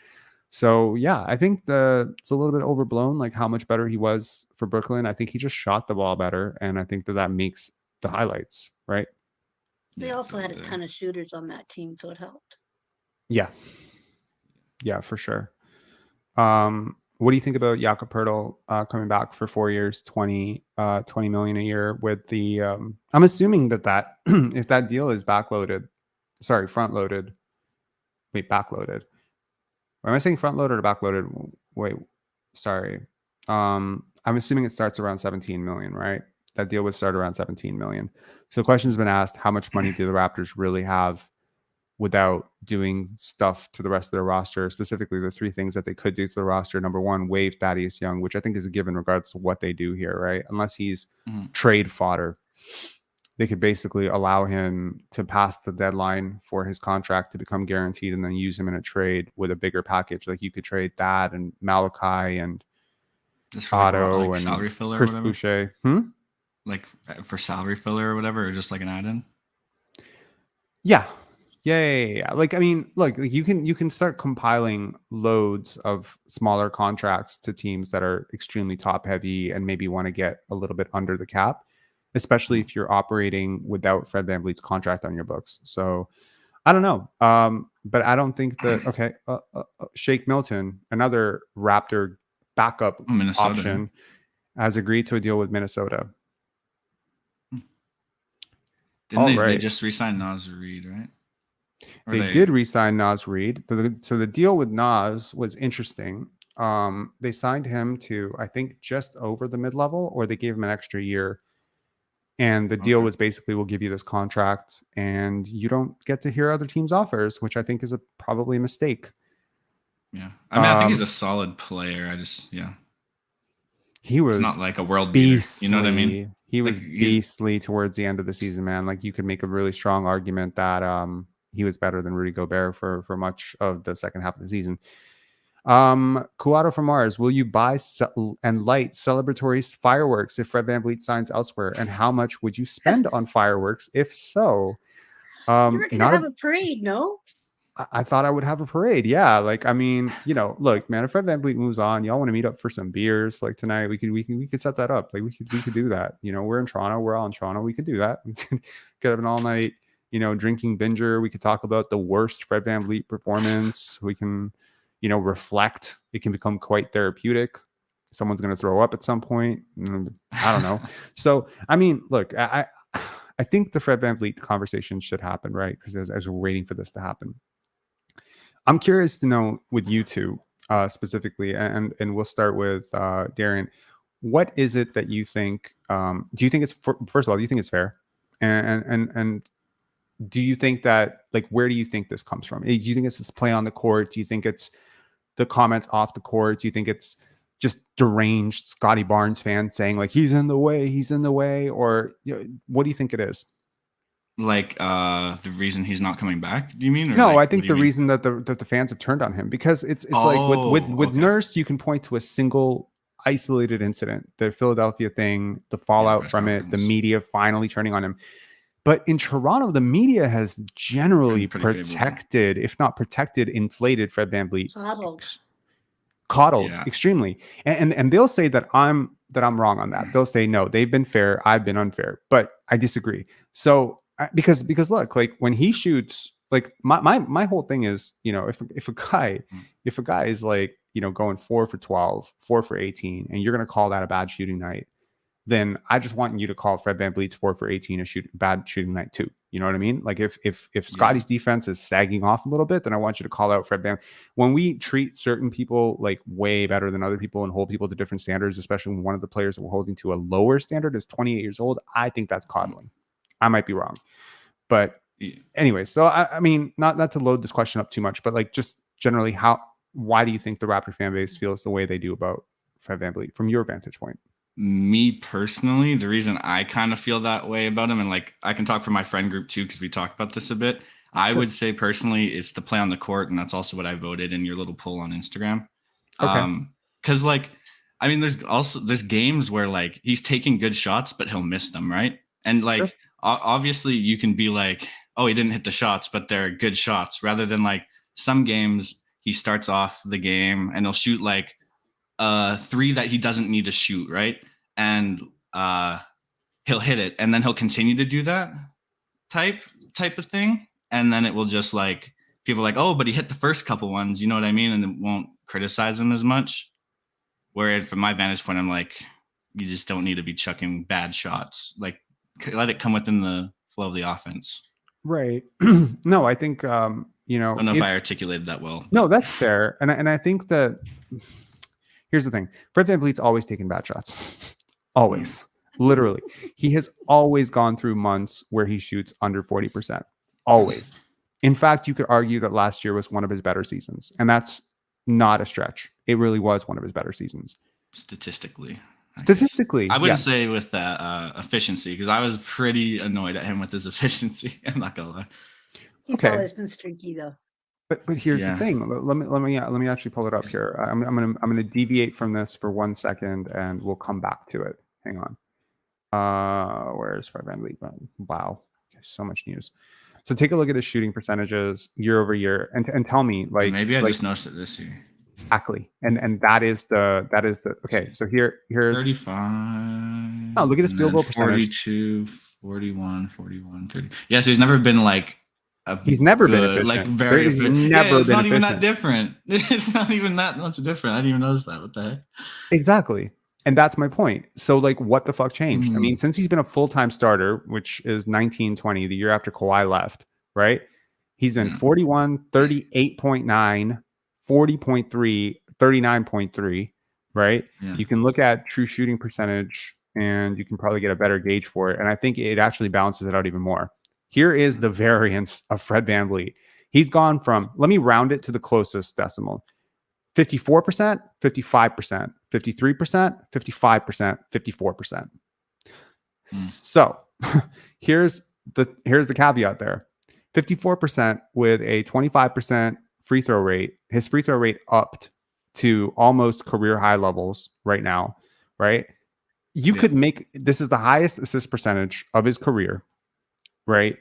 So yeah, I think it's a little bit overblown, like how much better he was for Brooklyn. I think he just shot the ball better, and I think that makes the highlights, right? They also had a ton of shooters on that team, so it helped. Yeah, for sure. What do you think about Jakob Poeltl coming back for 4 years, 20 million a year with the? I'm assuming that if that deal is front loaded. Wait, backloaded. Am I saying front loaded or back loaded? Wait, sorry. I'm assuming it starts around 17 million, right? That deal would start around 17 million. So the question's been asked, how much money do the Raptors really have without doing stuff to the rest of their roster? Specifically, the 3 things that they could do to the roster. Number 1, waive Thaddeus Young, which I think is a given regardless of what they do here, right? Unless he's trade fodder. They could basically allow him to pass the deadline for his contract to become guaranteed and then use him in a trade with a bigger package. Like you could trade that and Malachi and Otto like and salary filler Chris or whatever? Boucher. Like for salary filler or whatever, or just like an add-in? Yeah. Yeah. Like, I mean, look, like you can start compiling loads of smaller contracts to teams that are extremely top heavy and maybe want to get a little bit under the cap, especially if you're operating without Fred VanVleet's contract on your books. So I don't know. But I don't think that, okay, Shake Milton, another Raptor backup Minnesota. option, has agreed to a deal with Minnesota. They just re-signed Naz Reid, right? Or They did re-sign Naz Reid. So the deal with Naz was interesting. They signed him to, I think, just over the mid-level, or they gave him an extra year. And the deal was basically, we'll give you this contract and you don't get to hear other teams' offers, which I think is probably a mistake. Yeah. I mean, I think he's a solid player. He was it's not like a world beastly. beater. You know what I mean? He was beastly towards the end of the season, man. Like, you could make a really strong argument that he was better than Rudy Gobert for much of the second half of the season. Kuato from Mars, will you buy and light celebratory fireworks if Fred VanVleet signs elsewhere? And how much would you spend on fireworks if so? You're going to have a parade, no? I thought I would have a parade. Yeah. Like, I mean, you know, look, man, if Fred VanVleet moves on, y'all want to meet up for some beers like tonight, we could set that up. Like, we could do that. You know, we're in Toronto, we're all in Toronto. We could do that. We could have an all night, you know, drinking binger. We could talk about the worst Fred VanVleet performance. We can, you know, reflect. It can become quite therapeutic. Someone's going to throw up at some point. I don't know. So, I mean, look, I think the Fred VanVleet conversation should happen, right? Because as we're waiting for this to happen, I'm curious to know with you two specifically, and we'll start with Darian. What is it that you think? Do you think it's, first of all, do you think it's fair? And do you think that, like, where do you think this comes from? Do you think it's this play on the court? Do you think it's the comments off the court? Do you think it's just deranged Scotty Barnes fans saying, like, he's in the way? Or, you know, what do you think it is? Like the reason he's not coming back, do you mean? Or no, like, I think the reason that the fans have turned on him, because it's like with Nurse, you can point to a single isolated incident, the Philadelphia thing, the fallout from it, the media finally turning on him. But in Toronto, the media has generally protected, if not protected, inflated Fred VanVleet. Coddled extremely. And they'll say that I'm wrong on that. They'll say, no, they've been fair, I've been unfair. But I disagree. So because look, like, when he shoots, like, my whole thing is, you know, if a guy is, like, you know, going 4 for 12, 4 for 18, and you're going to call that a bad shooting night, then I just want you to call Fred VanVleet's 4 for 18 a bad shooting night too. You know what I mean? Like, if Scotty's defense is sagging off a little bit, then I want you to call out Fred VanVleet. When we treat certain people like way better than other people and hold people to different standards, especially when one of the players that we're holding to a lower standard is 28 years old, I think that's coddling. I might be wrong. But anyway, so I mean, not to load this question up too much, but, like, just generally, why do you think the Raptor fan base feels the way they do about Fred VanVleet from your vantage point? Me personally, the reason I kind of feel that way about him, and, like, I can talk for my friend group too, because we talked about this a bit. I would say personally, it's the play on the court, and that's also what I voted in your little poll on Instagram. Okay. Because, like, I mean, there's games where, like, he's taking good shots, but he'll miss them, right? And, like, obviously you can be like, oh, he didn't hit the shots, but they're good shots, rather than, like, some games he starts off the game and he'll shoot, like, 3 that he doesn't need to shoot, right? And he'll hit it, and then he'll continue to do that type of thing, and then it will just, like, people are like, oh, but he hit the first couple ones, you know what I mean? And it won't criticize him as much. Where from my vantage point, I'm like, you just don't need to be chucking bad shots. Like, let it come within the flow of the offense. Right. No, I think you know, I don't know if I articulated that well. No, that's fair. And I think that here's the thing. Fred VanVleet's always taken bad shots. Always. Literally. He has always gone through months where he shoots under 40%. Always. In fact, you could argue that last year was one of his better seasons. And that's not a stretch. It really was one of his better seasons. Statistically, I wouldn't say with that efficiency, because I was pretty annoyed at him with his efficiency. I'm not gonna lie. He's always been streaky, though. But here's the thing. Let me actually pull it up here. I'm gonna deviate from this for 1 second, and we'll come back to it. Hang on. Where's Fred VanVleet? Wow. so much news. So take a look at his shooting percentages year over year, and tell me, like, Maybe I like, just noticed it this year. exactly, and that is the okay. So here's 35. oh, look at his and field then goal percentage. 42, 41, 41, 30. Yeah, so he's never been like a He's never been good, like efficient. very He's efficient. never It's been not even that efficient. different. It's not even that much different. I didn't even notice that. What the heck? Exactly. And that's my point. So, like, what the fuck changed? I mean, Mm. since he's been a full-time starter, which is 1920, the year after Kawhi left, right? He's been Yeah. 41, 38.9, 40.3, 39.3, right? Yeah. You can look at true shooting percentage and you can probably get a better gauge for it. And I think it actually balances it out even more. Here is the variance of Fred VanVleet. He's gone from, let me round it to the closest decimal. 54%, 55%, 53%, 55%, 54%. So here's the caveat there. 54% with a 25% free throw rate. His free throw rate upped to almost career high levels right now, right? You could make, this is the highest assist percentage of his career, right?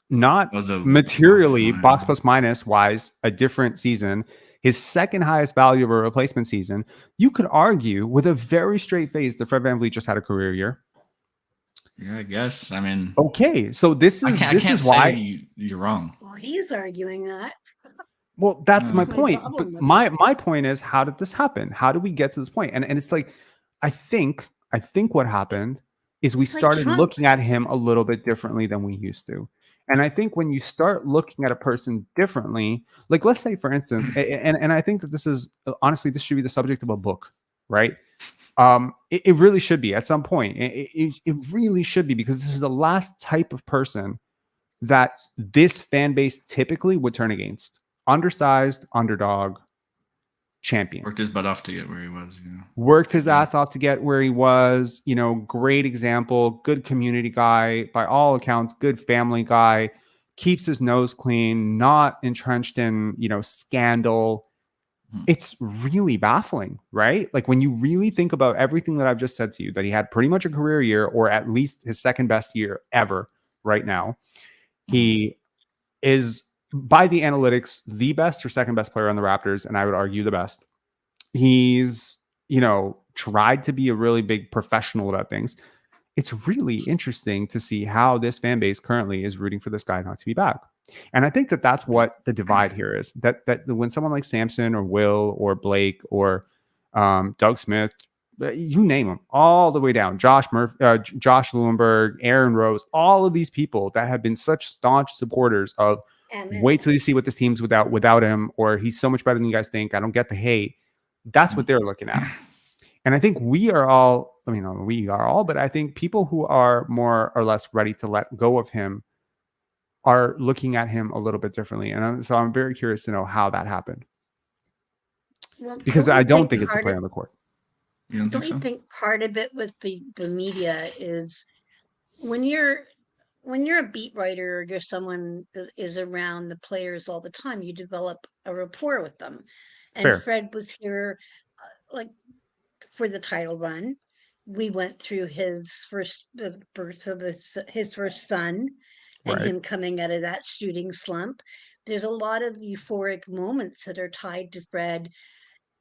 Not materially box plus minus wise, a different season. His second highest value of a replacement season. You could argue with a very straight face that Fred VanVleet just had a career year. Yeah, I guess. I mean, okay, so this is why you're wrong. Well, he's arguing that. Well, that's my my point. problem But with my point is, how did this happen? How did we get to this point? And it's like, I think what happened is we It's like started Trump. looking at him a little bit differently than we used to. And I think when you start looking at a person differently, like let's say, for instance, and I think that this is honestly, this should be the subject of a book, right? It really should be at some point. It really should be, because this is the last type of person that this fan base typically would turn against. Undersized, underdog, champion. Worked his butt off to get where he was. Worked his ass off to get where he was. Great example, good community guy, by all accounts, good family guy, keeps his nose clean, not entrenched in, scandal. It's really baffling, right? Like when you really think about everything that I've just said to you, that he had pretty much a career year, or at least his second best year ever right now. He is, by the analytics, the best or second best player on the Raptors, and I would argue the best. He's, tried to be a really big professional about things. It's really interesting to see how this fan base currently is rooting for this guy not to be back. And I think that that's what the divide here is. That when someone like Samson or Will or Blake or Doug Smith, you name them, all the way down, Josh Lewinberg, Aaron Rose, all of these people that have been such staunch supporters of wait till you see what this team's without him, or he's so much better than you guys think, I don't get the hate. That's what they're looking at. And I think we are all, but I think people who are more or less ready to let go of him are looking at him a little bit differently. And so I'm very curious to know how that happened. Well, because I don't think it's a play on the court. Don't you think part of it with the media is when you're a beat writer, or you're someone that is around the players all the time, you develop a rapport with them. And Fair. Fred was here like for the title run. We went through the birth of his first son, and him coming out of that shooting slump. There's a lot of euphoric moments that are tied to Fred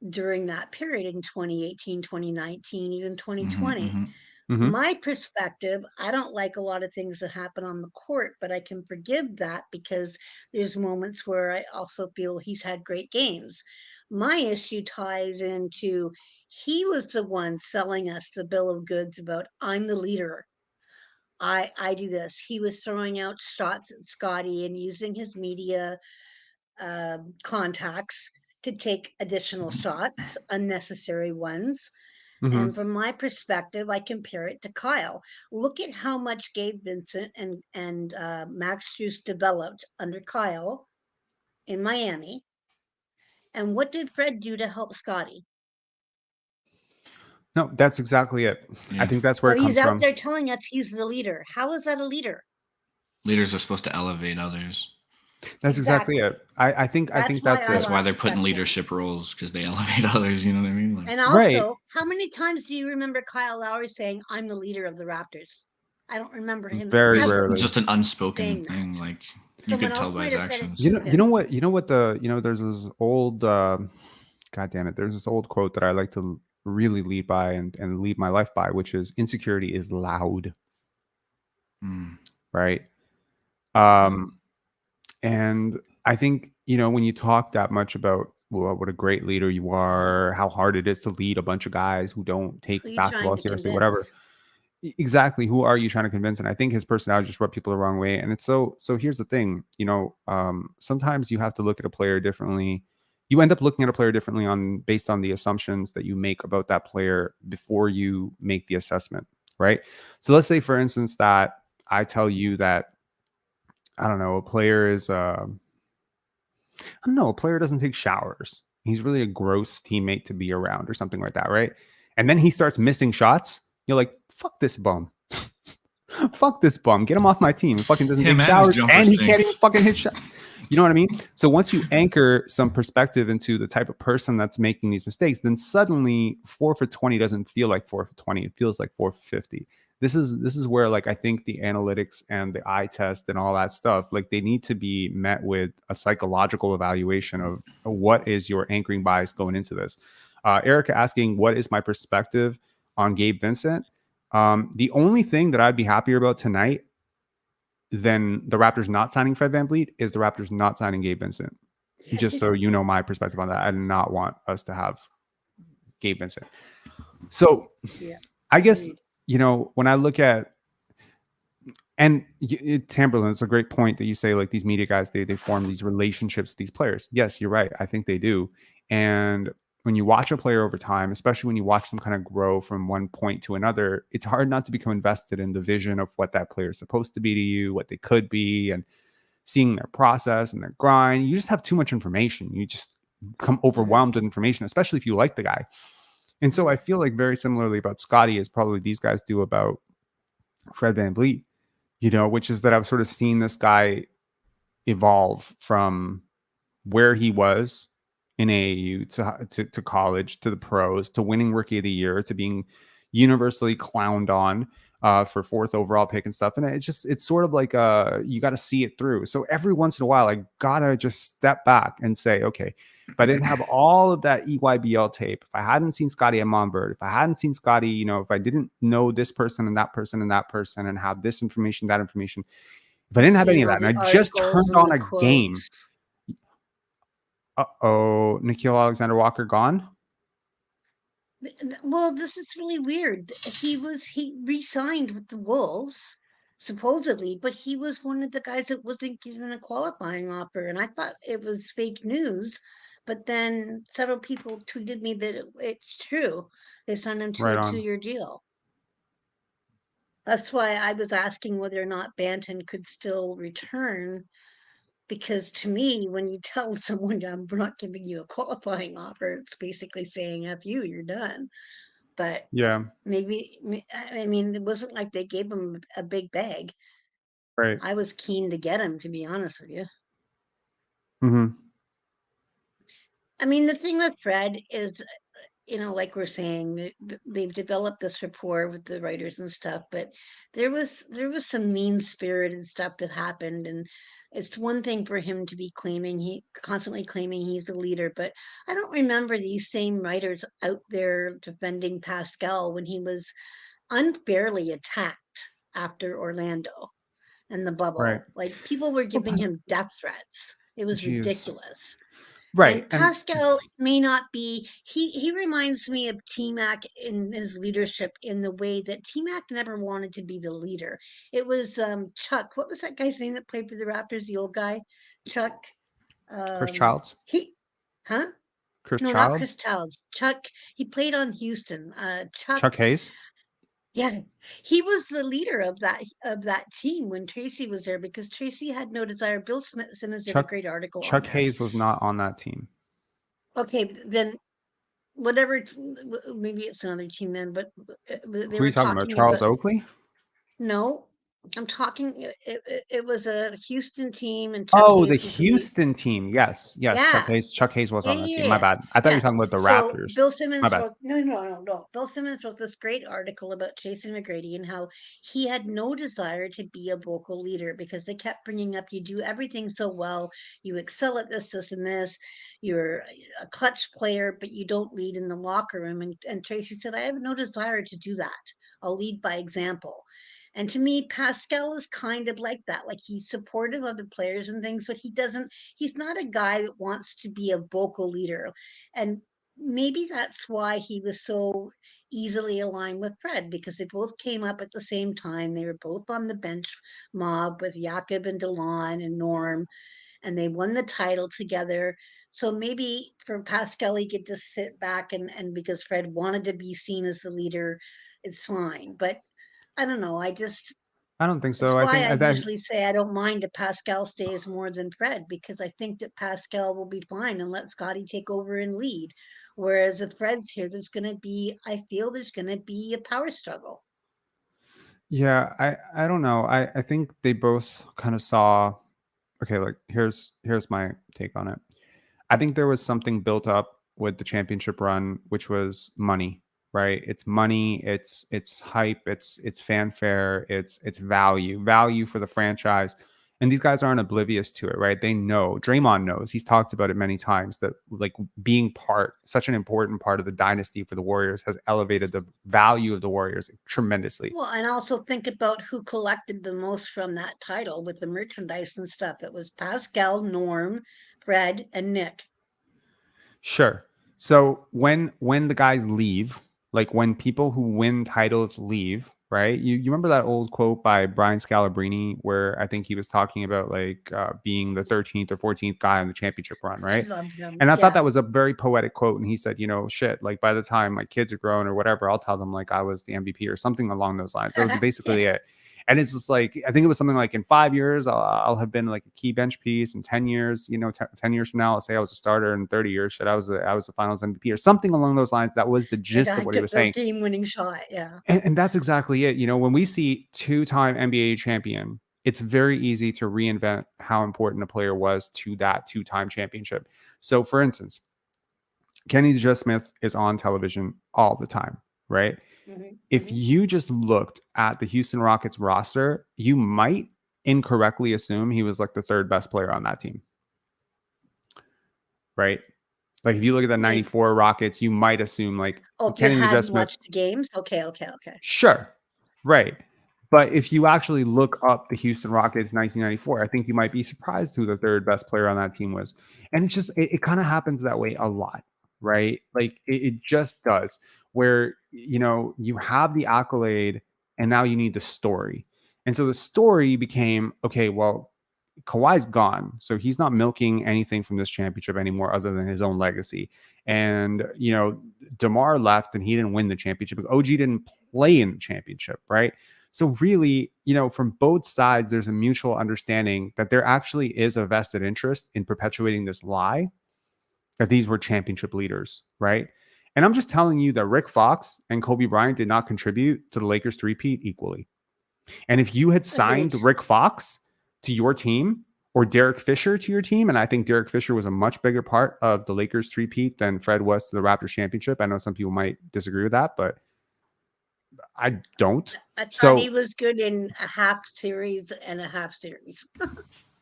during that period in 2018, 2019, even 2020. My perspective, I don't like a lot of things that happen on the court, but I can forgive that because there's moments where I also feel he's had great games. My issue ties into he was the one selling us the bill of goods about I'm the leader. I do this. He was throwing out shots at Scotty and using his media contacts to take additional shots, unnecessary ones. And from my perspective, I compare it to Kyle. Look at how much Gabe Vincent and Max Strus developed under Kyle in Miami. And what did Fred do to help Scotty? No, that's exactly it. Yeah. I think that's where it comes from. He's out there telling us he's the leader. How is that a leader? Leaders are supposed to elevate others. That's exactly it. I think that's why they're put in leadership roles, because they elevate others. You know what I mean? And also, how many times do you remember Kyle Lowry saying, "I'm the leader of the Raptors"? I don't remember him Very ever rarely. Just an unspoken saying that. thing, like you Someone could tell else by might his have said it actions. to You know what there's this old God damn it, there's this old quote that I like to really lead by and lead my life by, which is insecurity is loud. Mm. Right. Mm. And I think, when you talk that much about what a great leader you are, how hard it is to lead a bunch of guys who don't take Who are you basketball trying to seriously, convince? whatever. Exactly. Who are you trying to convince? And I think his personality just rubbed people the wrong way. And it's so here's the thing, sometimes you have to look at a player differently. You end up looking at a player differently based on the assumptions that you make about that player before you make the assessment. Right. So let's say, for instance, that I tell you that, I don't know, a player is, a player doesn't take showers. He's really a gross teammate to be around or something like that. Right. And then he starts missing shots. You're like, fuck this bum. Fuck this bum. Get him off my team. He fucking doesn't Him take and his showers jumper and he can't even stinks. fucking hit shots. You know what I mean? So once you anchor some perspective into the type of person that's making these mistakes, then suddenly 4 for 20 doesn't feel like 4 for 20. It feels like 4 for 50. This is where, like, I think the analytics and the eye test and all that stuff, like, they need to be met with a psychological evaluation of what is your anchoring bias going into this. Erica asking, what is my perspective on Gabe Vincent? The only thing that I'd be happier about tonight than the Raptors not signing Fred VanVleet is the Raptors not signing Gabe Vincent. Just so you know my perspective on that. I do not want us to have Gabe Vincent. So Yeah. I guess, when I look at, and Tamberlin, it's a great point that you say, like, these media guys, they form these relationships with these players. Yes, you're right. I think they do. And when you watch a player over time, especially when you watch them kind of grow from one point to another, it's hard not to become invested in the vision of what that player is supposed to be to you, what they could be, and seeing their process and their grind. You just have too much information. You just become overwhelmed with information, especially if you like the guy. And so I feel like very similarly about Scotty as probably these guys do about Fred VanVleet, which is that I've sort of seen this guy evolve from where he was in AAU to college, to the pros, to winning Rookie of the Year, to being universally clowned on for 4th overall pick and stuff. And it's sort of like you got to see it through. So every once in a while, I gotta just step back and say, okay, if I didn't have all of that EYBL tape, if I hadn't seen Scotty at Montverde, if I hadn't seen Scotty, if I didn't know this person and that person and that person and have this information, that information, if I didn't have any of that, and I just turned on a game. Uh-oh, Nikhil Alexander-Walker gone? Well, this is really weird. He re-signed with the Wolves, supposedly, but he was one of the guys that wasn't given a qualifying offer, and I thought it was fake news. But then several people tweeted me that it's true. They signed him to Right a on. 2-year deal. That's why I was asking whether or not Banton could still return. Because to me, when you tell someone I'm not giving you a qualifying offer, it's basically saying F you, you're done. But Yeah, maybe, I mean, it wasn't like they gave him a big bag. right. I was keen to get him, to be honest with you. Mm-hmm. I mean, the thing with Fred is, like we're saying, they've developed this rapport with the writers and stuff, but there was some mean-spirited stuff that happened, and it's one thing for him to be constantly claiming he's the leader, but I don't remember these same writers out there defending Pascal when he was unfairly attacked after Orlando and the Right. bubble. Like, people were giving him death threats. It was Jeez. ridiculous. Right. And Pascal may not be, he reminds me of T-Mac in his leadership in the way that T-Mac never wanted to be the leader. It was Chuck. What was that guy's name that played for the Raptors, the old guy? Chuck. Chris Childs? Huh? Chris No, not Chris Childs? Childs. Chuck, he played on Houston. Chuck Hayes? Yeah, he was the leader of that team when Tracy was there because Tracy had no desire. Bill Simmons did a great article on Chuck this. Hayes was not on that team. Okay, then whatever, maybe it's another team then, but they Who are were you talking about? talking Charles about, Oakley? no, I'm talking, it was a Houston team and Chuck Oh, the Hayes was the lead. Houston team. Yes, yes. Chuck Yeah. Hayes. Chuck Hayes was Yeah, on that yeah, team. My yeah. bad. I thought you were Yeah. talking about the So Raptors. Bill My Simmons bad. wrote, no. Bill Simmons wrote this great article about Jason McGrady and how he had no desire to be a vocal leader because they kept bringing up, you do everything so well, you excel at this, and this, you're a clutch player, but you don't lead in the locker room. And Tracy said, I have no desire to do that. I'll lead by example. And to me, Pascal is kind of like that. Like he's supportive of the players and things, but he's not a guy that wants to be a vocal leader. And maybe that's why he was so easily aligned with Fred, because they both came up at the same time. They were both on the bench mob with Jakob and DeLon and Norm, and they won the title together. So maybe for Pascal, he could just sit back and because Fred wanted to be seen as the leader, it's fine. But I don't know. I don't think It's so. I why think I that usually say I don't mind if Pascal stays more than Fred, because I think that Pascal will be fine and let Scotty take over and lead. Whereas if Fred's here, I feel there's going to be a power struggle. yeah, I don't know. I think they both kind of saw, okay, like here's my take on it. I think there was something built up with the championship run, which was money, right? It's money, it's hype, it's fanfare, it's value for the franchise. And these guys aren't oblivious to it, right? They know. Draymond knows. He's talked about it many times that like being such an important part of the dynasty for the Warriors has elevated the value of the Warriors tremendously. Well, and also think about who collected the most from that title with the merchandise and stuff. It was Pascal, Norm, Fred, and Nick. Sure. So when the guys leave, like when people who win titles leave, right? You remember that old quote by Brian Scalabrine where I think he was talking about like being the 13th or 14th guy on the championship run, I right? loved him. And I thought Yeah. that was a very poetic quote. And he said, you know, shit, like by the time my kids are grown or whatever, I'll tell them like I was the MVP or something along those lines. That was basically Yeah. it. And it's just like, I think it was something like in 5 years, I'll have been like a key bench piece. In 10 years, you know, 10 years from now, I'll say I was a starter. In 30 years, shit, I was the finals MVP or something along those lines. That was the Like gist I of what he took was the saying. game-winning shot. Yeah. And that's exactly it. You know, when we see two-time NBA champion, it's very easy to reinvent how important a player was to that two-time championship. So, for instance, Kenny Smith is on television all the time, right? Mm-hmm. If you just looked at the Houston Rockets roster, you might incorrectly assume he was like the third best player on that team, right? Like if you look at the 94 Rockets, you might assume like if you Kenny hadn't Smith. watched the games. Okay. Sure. Right. But if you actually look up the Houston Rockets 1994, I think you might be surprised who the third best player on that team was. And it's just, it kind of happens that way a lot, right? Like it just does, where, you know, you have the accolade and now you need the story. And so the story became, okay, well, Kawhi's gone. So he's not milking anything from this championship anymore other than his own legacy. And, you know, DeMar left and he didn't win the championship. OG didn't play in the championship, right? So really, you know, from both sides, there's a mutual understanding that there actually is a vested interest in perpetuating this lie that these were championship leaders, right? And I'm just telling you that Rick Fox and Kobe Bryant did not contribute to the Lakers three-peat equally. And if you had signed Agreed. Rick Fox to your team or Derek Fisher to your team, and I think Derek Fisher was a much bigger part of the Lakers three-peat than Fred was to the Raptors championship. I know some people might disagree with that, but I don't. I thought he So was good in a half series and a half series.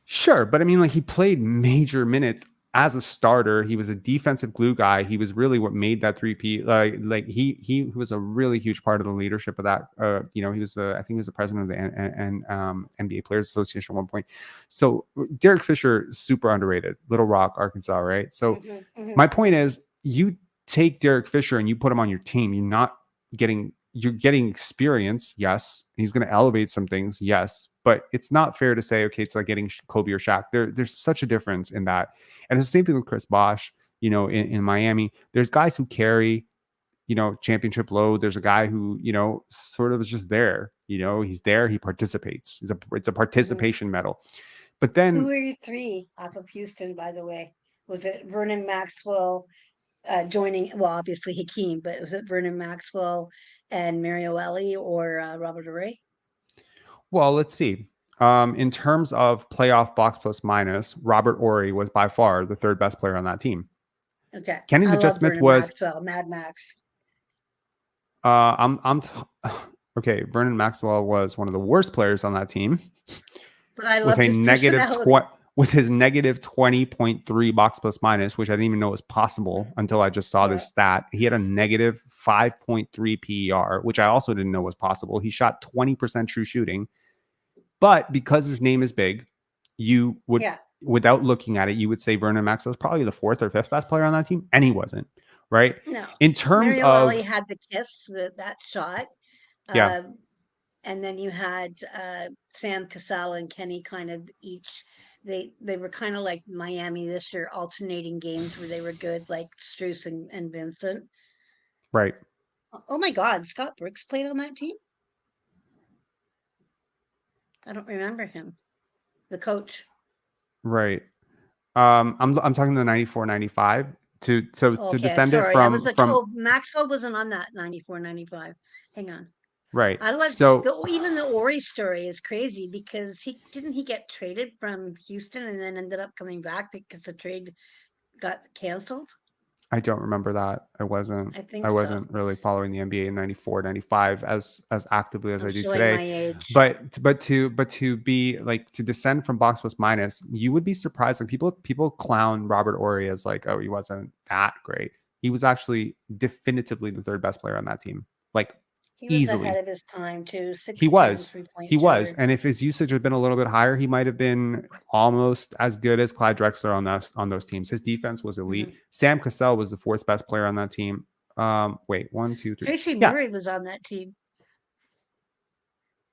sure, but I mean, like he played major minutes as a starter. He was a defensive glue guy. He was really what made that three-peat. Like he was a really huge part of the leadership of that. You know, he was I think he was the president of the NBA Players Association at one point. So Derek Fisher, super underrated. Little Rock, Arkansas, right? So my point is, you take Derek Fisher and you put him on your team. You're getting experience. Yes, he's going to elevate some things. Yes, but it's not fair to say, okay, it's like getting Kobe or Shaq. There's such a difference in that. And it's the same thing with Chris Bosh, you know, in Miami. There's guys who carry, you know, championship load. There's a guy who, you know, sort of is just there. You know, he's there. He participates. It's a participation medal. But then who were your three off of Houston, by the way? Was it Vernon Maxwell joining? Well, obviously Hakeem, but was it Vernon Maxwell and Mario Elie or Robert Ory? Well, let's see. In terms of playoff box plus minus, Robert Ory was by far the third best player on that team. Okay. Kenny I the Jet love Smith Vernon was Maxwell, Mad Max. Okay, Vernon Maxwell was one of the worst players on that team But I with loved a his negative personality. with his negative 20.3 box plus minus, which I didn't even know was possible until I just saw this stat. He had a negative 5.3 PER, which I also didn't know was possible. He shot 20% true shooting. But because his name is big, you would, without looking at it, you would say Vernon Maxwell is probably the fourth or fifth best player on that team, and he wasn't, right? No. In terms Mario of, Ali had the kiss, that shot. yeah, And then you had Sam Cassell and Kenny kind of each. They were kind of like Miami this year, alternating games where they were good, like Strus and Vincent. right. Oh my God, Scott Brooks played on that team. I don't remember him, the coach. Right. I'm talking the 94, 95 to descend it Sorry. I was like, from oh, Maxwell wasn't on that 94, 95. Hang on. right. I love So even the Ori story is crazy because he get traded from Houston and then ended up coming back because the trade got canceled. I don't remember that. I wasn't really following the NBA in 94, 95 as actively as I do today. My age. But to be like, to descend from box plus minus, you would be surprised. Like people clown Robert Ory as like, oh, he wasn't that great. He was actually definitively the third best player on that team. Like, he was easily ahead of his time too. He was. And if his usage had been a little bit higher, he might have been almost as good as Clyde Drexler on those teams. His defense was elite. Mm-hmm. Sam Cassell was the fourth best player on that team. Wait, 1, 2, 3. Tracy Murray was on that team.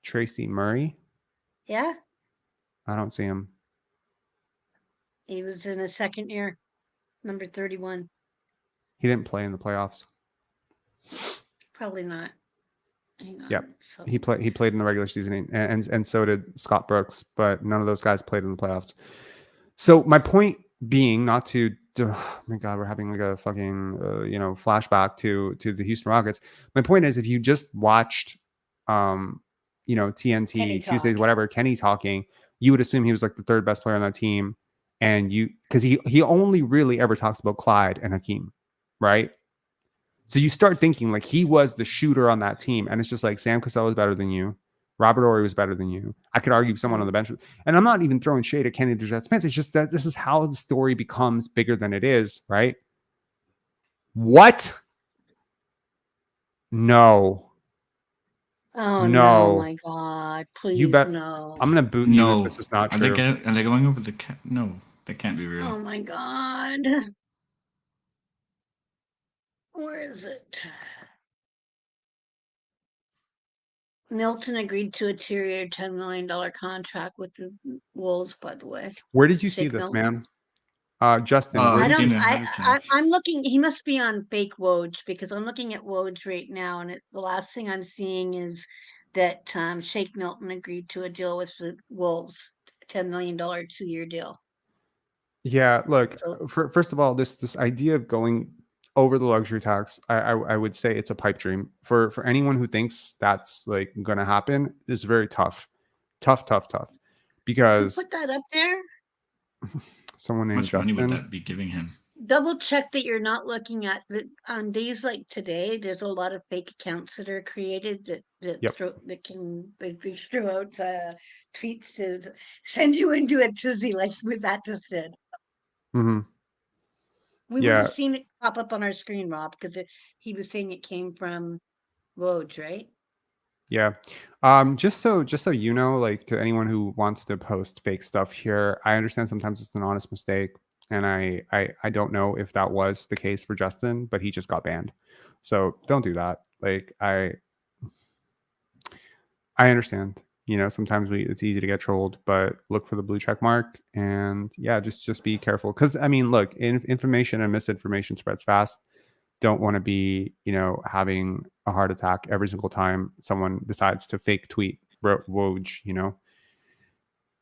Tracy Murray? Yeah. I don't see him. He was in his second year, number 31. He didn't play in the playoffs. Probably not. Yeah, so he played in the regular season, and so did Scott Brooks, but none of those guys played in the playoffs. So my point being, not to oh my God, we're having like a fucking flashback to the Houston Rockets. My point is, if you just watched TNT Tuesdays, whatever, Kenny talking, you would assume he was like the third best player on that team, and because he only really ever talks about Clyde and Hakeem, right? So you start thinking like he was the shooter on that team. And it's just like Sam Cassell was better than you. Robert Ory was better than you. I could argue someone on the bench. And I'm not even throwing shade at Kenny the Jet Smith. It's just that this is how the story becomes bigger than it is, right? What? No. Oh, no, my God. Please, you bet. No. I'm going to boot you if this is not true. Are they going over the No, that can't be real. Oh, my God. Where is it? Milton agreed to a 2-year, $10 million contract with the Wolves, by the way. Where did you see this, man? Justin, I'm looking. He must be on fake Woj because I'm looking at Woj right now, and the last thing I'm seeing is that Shake Milton agreed to a deal with the Wolves, $10 million 2-year deal. Yeah, look. First of all, this idea of going over the luxury tax, I would say it's a pipe dream for anyone who thinks that's like going to happen. It's very tough, because who put that up there. Someone named Justin. How much money would that be giving him? Double check that you're not looking at on days like today. There's a lot of fake accounts that are created that throw out tweets to send you into a tizzy like what that just did. Mm-hmm. We would have seen it pop up on our screen, Rob, because he was saying it came from Woj, right? Yeah. Just so you know, like to anyone who wants to post fake stuff here, I understand sometimes it's an honest mistake, and I don't know if that was the case for Justin, but he just got banned. So don't do that. Like I understand. Sometimes it's easy to get trolled, but look for the blue check mark, and just be careful. Because I mean, look, information and misinformation spreads fast. Don't want to be, having a heart attack every single time someone decides to fake tweet Woj,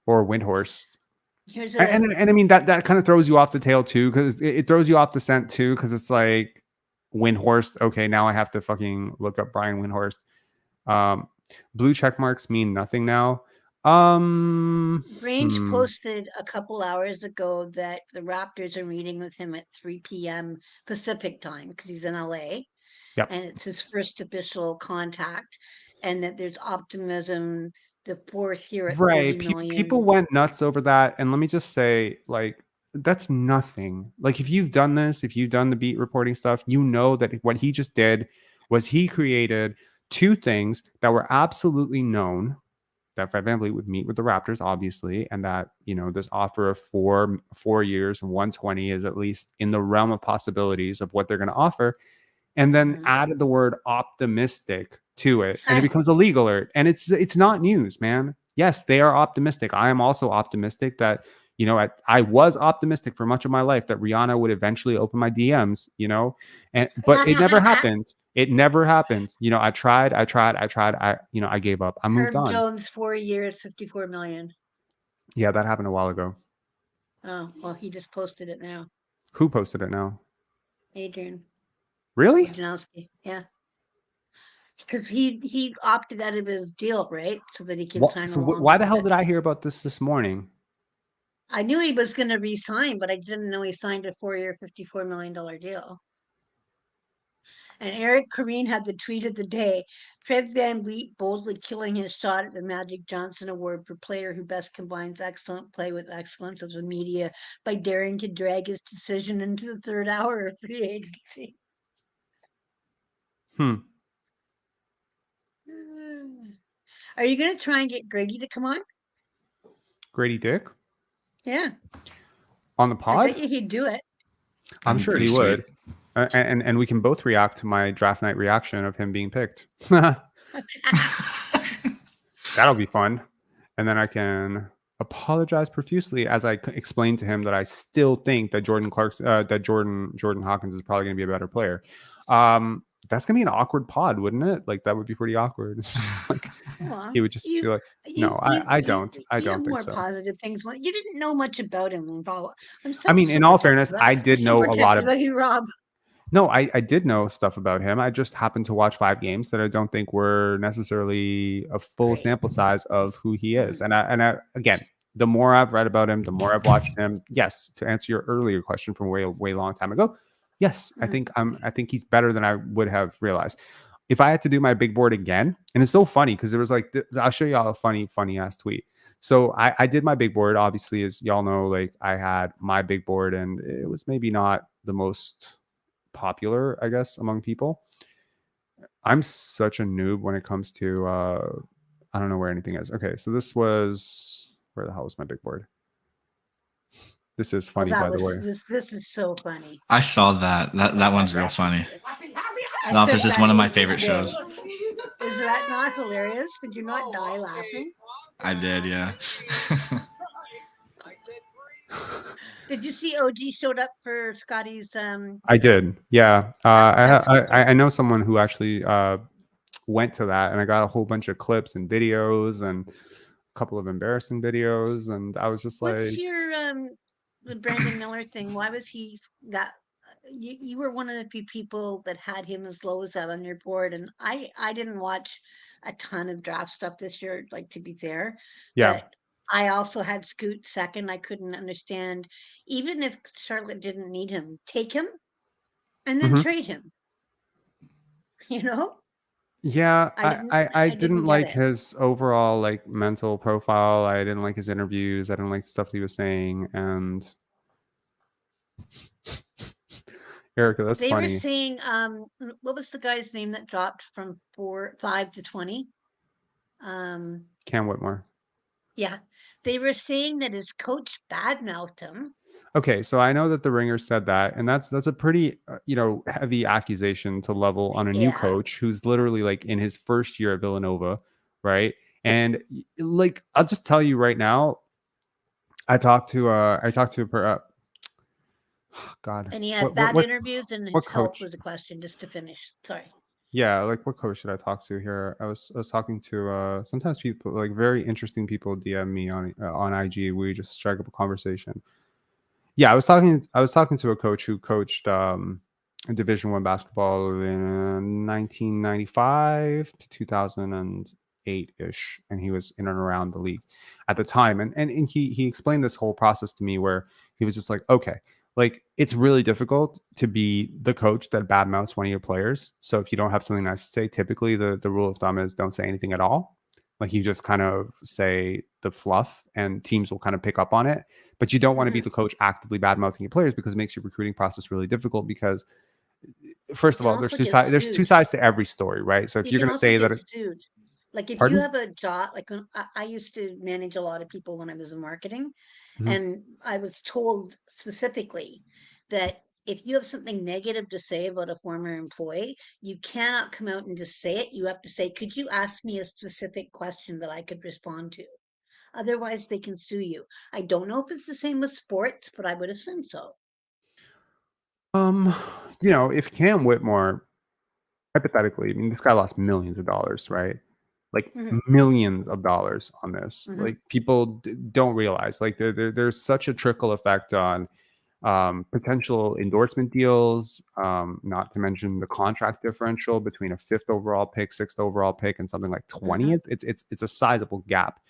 or Windhorst. And I mean that kind of throws you off the tail too, because it throws you off the scent too, because it's like Windhorst. Okay, now I have to fucking look up Brian Windhorst. Blue check marks mean nothing now. Grange posted a couple hours ago that the Raptors are meeting with him at 3 p.m. Pacific time because he's in LA. Yep. And it's his first official contact, and that there's optimism. The fourth year at Right. 40 People million. went nuts over that. And let me just say, like, that's nothing. Like, if you've done this, if you've done the beat reporting stuff, you know that what he just did was he created two things that were absolutely known, that VanVleet would meet with the Raptors, obviously, and that, you know, this offer of 4 years and 120 is at least in the realm of possibilities of what they're going to offer, and then added the word optimistic to it, and it becomes a league alert. And it's not news, man. Yes, they are optimistic. I am also optimistic that, you know, I was optimistic for much of my life that Rihanna would eventually open my DMs, you know, but it never happened. It never happened. You know, I tried. I gave up. I moved Herb on. Jones, 4 years, 54 million. Yeah, that happened a while ago. Oh, well, he just posted it now. Who posted it now? Adrian Really? Wojnarowski. Yeah. Because he opted out of his deal, right? So that he can sign So along. why the hell did I hear about this morning? I knew he was going to resign, but I didn't know he signed a 4-year, $54 million deal. And Eric Corrine had the tweet of the day. Fred VanVleet boldly killing his shot at the Magic Johnson Award for player who best combines excellent play with excellence of the media by daring to drag his decision into the third hour of free agency. Are you going to try and get Grady to come on? Grady Dick? Yeah. On the I pod? bet you he'd do it. I'm sure he would. And we can both react to my draft night reaction of him being picked. That'll be fun. And then I can apologize profusely as I explain to him that I still think that Jordan Hawkins is probably going to be a better player. That's gonna be an awkward pod, wouldn't it? Like, that would be pretty awkward. Like, Well, he would just be like, "No, I don't think more so." positive things. Well, you didn't know much about him. I mean, in all fairness, I did know a lot of. You, Rob. No, I did know stuff about him. I just happened to watch 5 games that I don't think were necessarily a full sample size of who he is. And I again, the more I've read about him, the more I've watched him. Yes, to answer your earlier question from way long time ago, yes, I think he's better than I would have realized. If I had to do my big board again, and it's so funny because it was like, I'll show y'all a funny ass tweet. So I did my big board. Obviously, as y'all know, like, I had my big board, and it was maybe not the most popular, I guess, among people. I'm such a noob when it comes to I don't know where anything is. Okay, so this was, where the hell was my big board? This is funny, by the way. This is so funny. I saw that. That one's real funny. The Office is one of my favorite shows. Is that not hilarious? Did you not die laughing? I did, yeah. Did you see OG showed up for Scotty's? I did, yeah. I know someone who actually went to that, and I got a whole bunch of clips and videos and a couple of embarrassing videos, and I was just like, "What's your the Brandon Miller thing? Why was he that?" You were one of the few people that had him as low as that on your board, and I didn't watch a ton of draft stuff this year, like, to be fair. yeah. But I also had Scoot second. I couldn't understand, even if Charlotte didn't need him, take him and then trade him. You know? Yeah, I didn't like it. his overall, like, mental profile. I didn't like his interviews. I didn't like the stuff he was saying. And Erica, that's They funny. were saying, what was the guy's name that dropped from 5 to 20? Cam Whitmore. Yeah, they were saying that his coach badmouthed him. Okay, so I know that the Ringer said that, and that's a pretty heavy accusation to level on a new coach who's literally, like, in his first year at Villanova, right? And, like, I'll just tell you right now, I talked to God. And he had bad interviews, and his health was a question. Just to finish, sorry. Yeah, like, what coach should I talk to here? I was talking to sometimes people, like, very interesting people DM me on IG. We just strike up a conversation. Yeah, I was talking to a coach who coached Division I basketball in 1995 to 2008. 8-ish, and he was in and around the league at the time. And he explained this whole process to me where he was just like, okay, like it's really difficult to be the coach that badmouths one of your players. So if you don't have something nice to say, typically the rule of thumb is don't say anything at all. Like you just kind of say the fluff and teams will kind of pick up on it. But you don't want to be the coach actively bad-mouthing your players because it makes your recruiting process really difficult because first of all, there's two sides to every story, right? So if you're going to say that sued. Like if Pardon? you have a job, like when I used to manage a lot of people when I was in marketing, and I was told specifically that if you have something negative to say about a former employee, you cannot come out and just say it. You have to say, could you ask me a specific question that I could respond to? Otherwise, they can sue you. I don't know if it's the same with sports, but I would assume so. you know, if Cam Whitmore, hypothetically, I mean, this guy lost millions of dollars, right? Like millions of dollars on this. Like people don't realize, like there's such a trickle effect on potential endorsement deals, not to mention the contract differential between a 5th overall pick, 6th overall pick, and something like 20th. It's a sizable gap.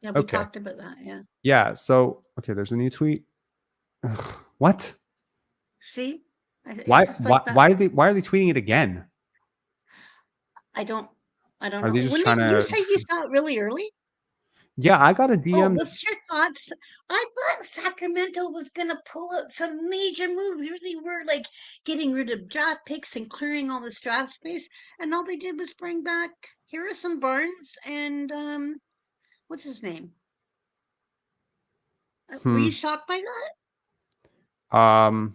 Yeah, we talked about that. Yeah. Yeah. So there's a new tweet. Ugh, what? See? Why are they tweeting it again? I don't Are know. they just When trying did to? you say you saw it really early? Yeah, I got a DM. What's your thoughts? I thought Sacramento was going to pull out some major moves. They really were like getting rid of draft picks and clearing all this draft space. And all they did was bring back Harrison Barnes and what's his name? Were you shocked by that?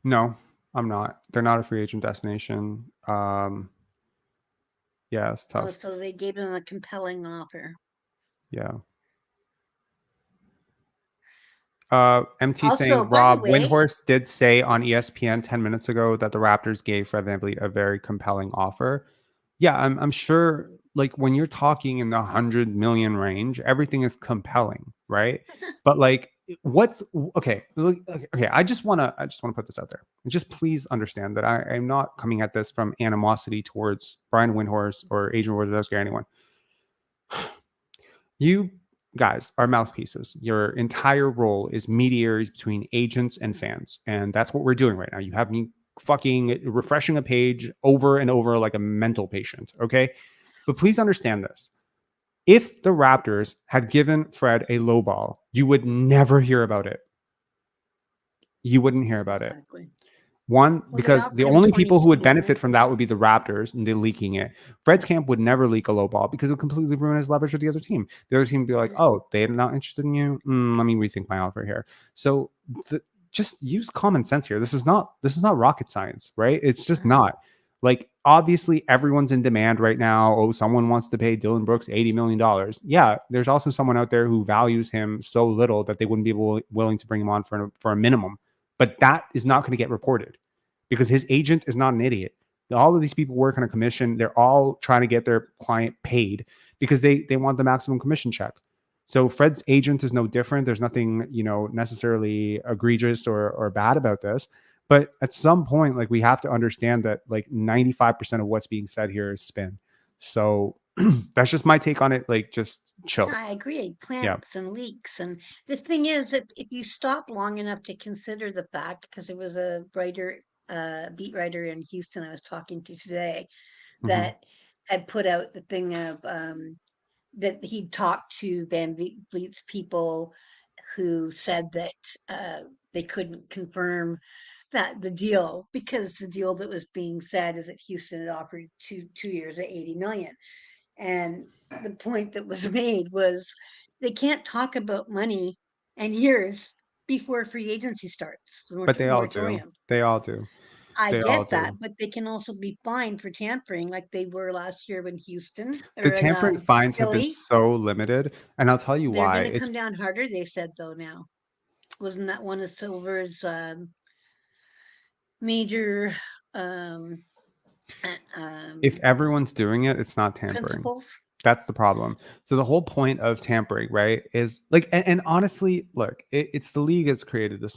No, I'm not. They're not a free agent destination. Yeah, it's tough. Oh, so they gave him a compelling offer. Yeah. MT Also, saying by Rob the way- Windhorst did say on ESPN 10 minutes ago that the Raptors gave Fred VanVleet a very compelling offer. Yeah, I'm sure. Like when you're talking in the 100 million range, everything is compelling, right? But like, what's okay? Okay, I just want to put this out there. Just please understand that I'm not coming at this from animosity towards Brian Windhorst or Adrian Wojnarowski or anyone. You guys are mouthpieces. Your entire role is mediaries between agents and fans, and that's what we're doing right now. You have me fucking refreshing a page over and over like a mental patient, okay? But please understand this. If the Raptors had given Fred a low ball, you would never hear about it. You wouldn't hear about it. One, because the only people who would benefit from that would be the Raptors and they're leaking it. Fred's camp would never leak a low ball because it would completely ruin his leverage with the other team. The other team would be like, oh, they're not interested in you. Let me rethink my offer here. So just use common sense here. This is not rocket science, right? It's just not. Like, obviously, everyone's in demand right now. Oh, someone wants to pay Dylan Brooks $80 million. Yeah, there's also someone out there who values him so little that they wouldn't be willing to bring him on for a minimum. But that is not going to get reported because his agent is not an idiot. All of these people work on a commission. They're all trying to get their client paid because they want the maximum commission check. So Fred's agent is no different. There's nothing, necessarily egregious or bad about this. But at some point, like, we have to understand that like 95% of what's being said here is spin. So that's just my take on it. Like, just chill. Yeah, I agree. Plants and leaks. And the thing is that if you stop long enough to consider the fact, because there was a beat writer in Houston I was talking to today that had put out the thing of that he talked to VanVleet's people who said that they couldn't confirm that the deal, because the deal that was being said is that Houston had offered two years at $80 million. And the point that was made was they can't talk about money and years before free agency starts. But they all do. They all do. I get that, but they can also be fined for tampering like they were last year in Houston. The tampering fines have been so limited. And I'll tell you why. They're going to come down harder, they said, though, now. Wasn't that one of Silver's major if everyone's doing it, it's not tampering. Principles? That's the problem. So the whole point of tampering, right, is like, and honestly, look, it's the league has created this.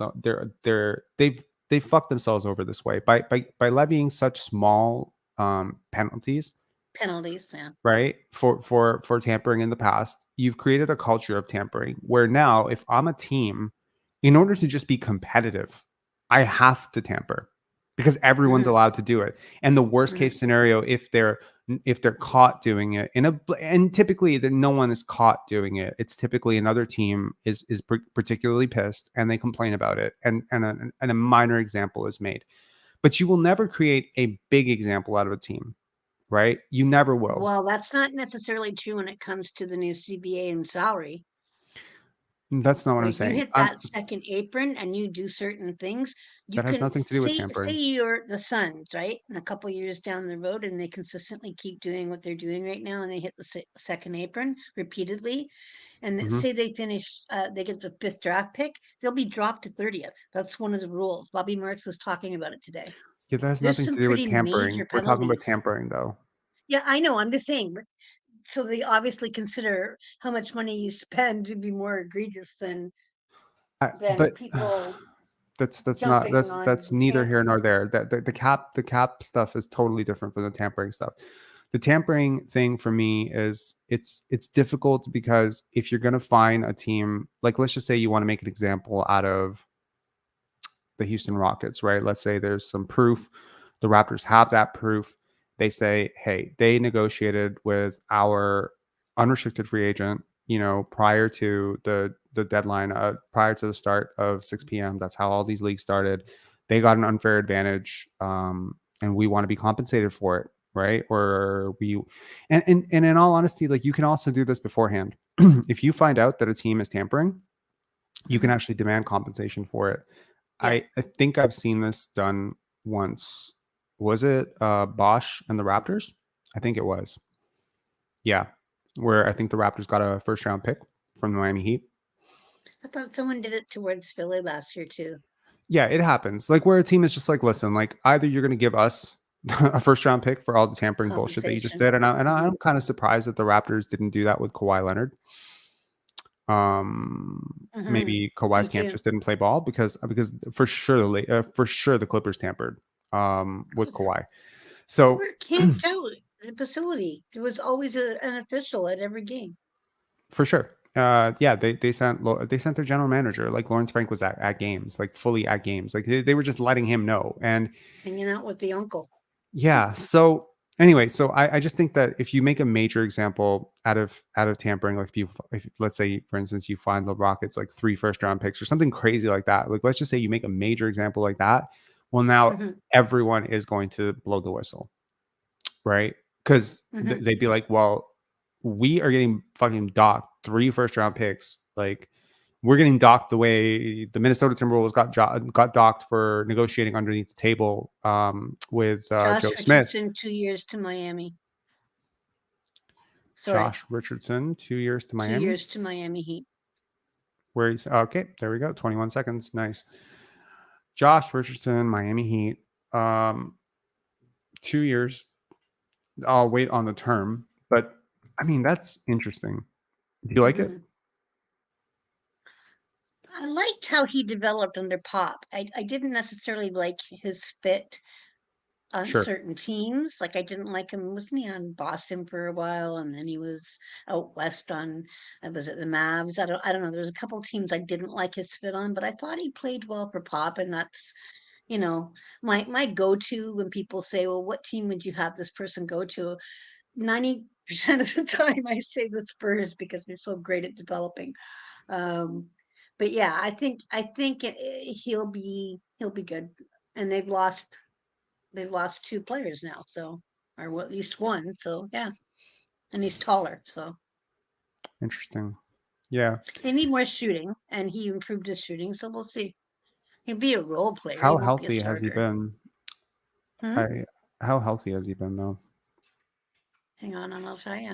They've fucked themselves over this way by levying such small penalties, Penalties, yeah. right? For tampering in the past. You've created a culture of tampering where now if I'm a team, in order to just be competitive, I have to tamper because everyone's Mhm. allowed to do it. And the worst case scenario, if they're caught doing it and typically no one is caught doing it, it's typically another team is particularly pissed and they complain about it, and a minor example is made. But you will never create a big example out of a team, right? You never will. Well, that's not necessarily true when it comes to the new CBA and salary. That's not what I'm Like you saying. hit that second apron and you do certain things, you That has can nothing to do with say tampering. you're the Suns, right? And a couple years down the road, and they consistently keep doing what they're doing right now, and they hit the second apron repeatedly, and Mhm. say they finish, they get the 5th draft pick, they'll be dropped to 30th. That's one of the rules. Bobby Marks was talking about it today. Yeah, that has There's nothing some to do with pretty tampering. major We're talking about penalties. tampering, though. Yeah, I know. I'm just saying. So they obviously consider how much money you spend to be more egregious than But people that's jumping on neither here nor tampering. there. That the cap stuff is totally different from the tampering stuff. The tampering thing for me is it's difficult because if you're going to find a team, like let's just say you want to make an example out of the Houston Rockets, right? Let's say there's some proof. The Raptors have that proof. They say, hey, they negotiated with our unrestricted free agent, prior to the deadline, prior to the start of 6 p.m. That's how all these leagues started. They got an unfair advantage, and we want to be compensated for it, right? Or and in all honesty, like you can also do this beforehand. If you find out that a team is tampering, you can actually demand compensation for it. Yeah. I think I've seen this done once. Was it Bosch and the Raptors? I think it was. Yeah. Where I think the Raptors got a first round pick from the Miami Heat. I thought someone did it towards Philly last year too. Yeah, it happens. Like where a team is just like, listen, like either you're going to give us a first round pick for all the tampering bullshit that you just did. And I'm kind of surprised that the Raptors didn't do that with Kawhi Leonard. Maybe Kawhi's camp just didn't play ball because for sure the Clippers tampered with Kawhi. So we were camped out at the facility. There was always an official at every game. For sure. Yeah, they sent their general manager, like Lawrence Frank was at games, like fully at games. Like they were just letting him know and hanging out with the uncle. Yeah. So anyway, so I just think that if you make a major example out of tampering, like if let's say for instance you find the Rockets like 3 first round picks or something crazy like that, like let's just say you make a major example like that, well now everyone is going to blow the whistle, right? Because they'd be like, well, we are getting fucking docked 3 first round picks, like we're getting docked the way the Minnesota Timberwolves got docked for negotiating underneath the table with Josh Joe Richardson, Smith. 2 years to Miami. Sorry. Josh Richardson, 2 years to Miami. 2 years to Miami Heat. Where he's okay. There we go. 21 seconds. Nice. Josh Richardson, Miami Heat. 2 years. I'll wait on the term, but I mean that's interesting. Do you like it? I liked how he developed under Pop. I didn't necessarily like his fit on certain teams. Like I didn't like him. Wasn't he on Boston for a while, and then he was out west on was it the Mavs? I don't know. There's a couple teams I didn't like his fit on, but I thought he played well for Pop, and that's my go-to when people say, well, what team would you have this person go to? 90% of the time I say the Spurs because they're so great at developing. But yeah, I think he'll be good. And they've lost 2 players now, so or at least one. So yeah, and he's taller. So interesting. Yeah, they need more shooting, and he improved his shooting. So we'll see. He'll be a role player. How healthy has he been? How healthy has he been though? Hang on, and I'll tell you.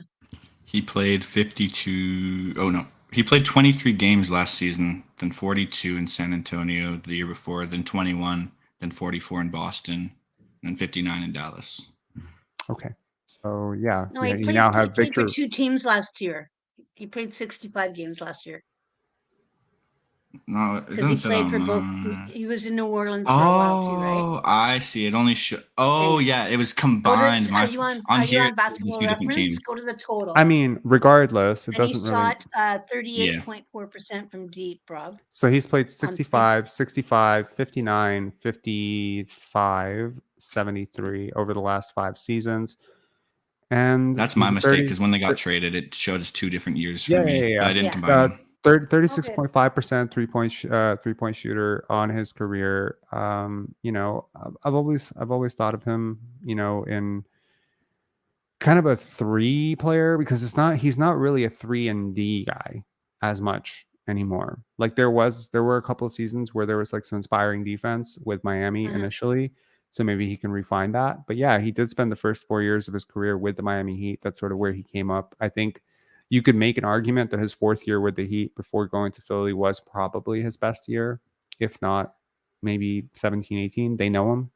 He played 52. Oh no. He played 23 games last season, then 42 in San Antonio the year before, then 21, then 44 in Boston, then 59 in Dallas. Okay. So yeah, No, you now have Victor. He played Victor. for 2 teams last year. He played 65 games last year. No, it Because he doesn't say played for both. on. He was in New Orleans for a while too, right? Oh, I see. It only show. Oh, And yeah, it was go to. combined. Are My you on? on Are you here, on it shows the Basketball two different Reference? teams. Go to the total. I mean, regardless, it And he doesn't really. shot Yeah. 38.4% from deep, Rob. So he's played On three. 65, 65, 59, 55, 73 over the last 5 seasons. And That's he's my a mistake 30 because when they got traded, it showed us 2 different years for Yeah, me, yeah, but I yeah. didn't Yeah. combine them. 36.5% three-point shooter on his career. You know, I've always thought of him, you know, in kind of a 3 player because he's not really a 3 and D guy as much anymore. Like there were a couple of seasons where there was like some inspiring defense with Miami Mhm. initially. So maybe he can refine that. But yeah, he did spend the first 4 years of his career with the Miami Heat. That's sort of where he came up. I think you could make an argument that his 4th year with the Heat before going to Philly was probably his best year, if not maybe 17, 18. They know him.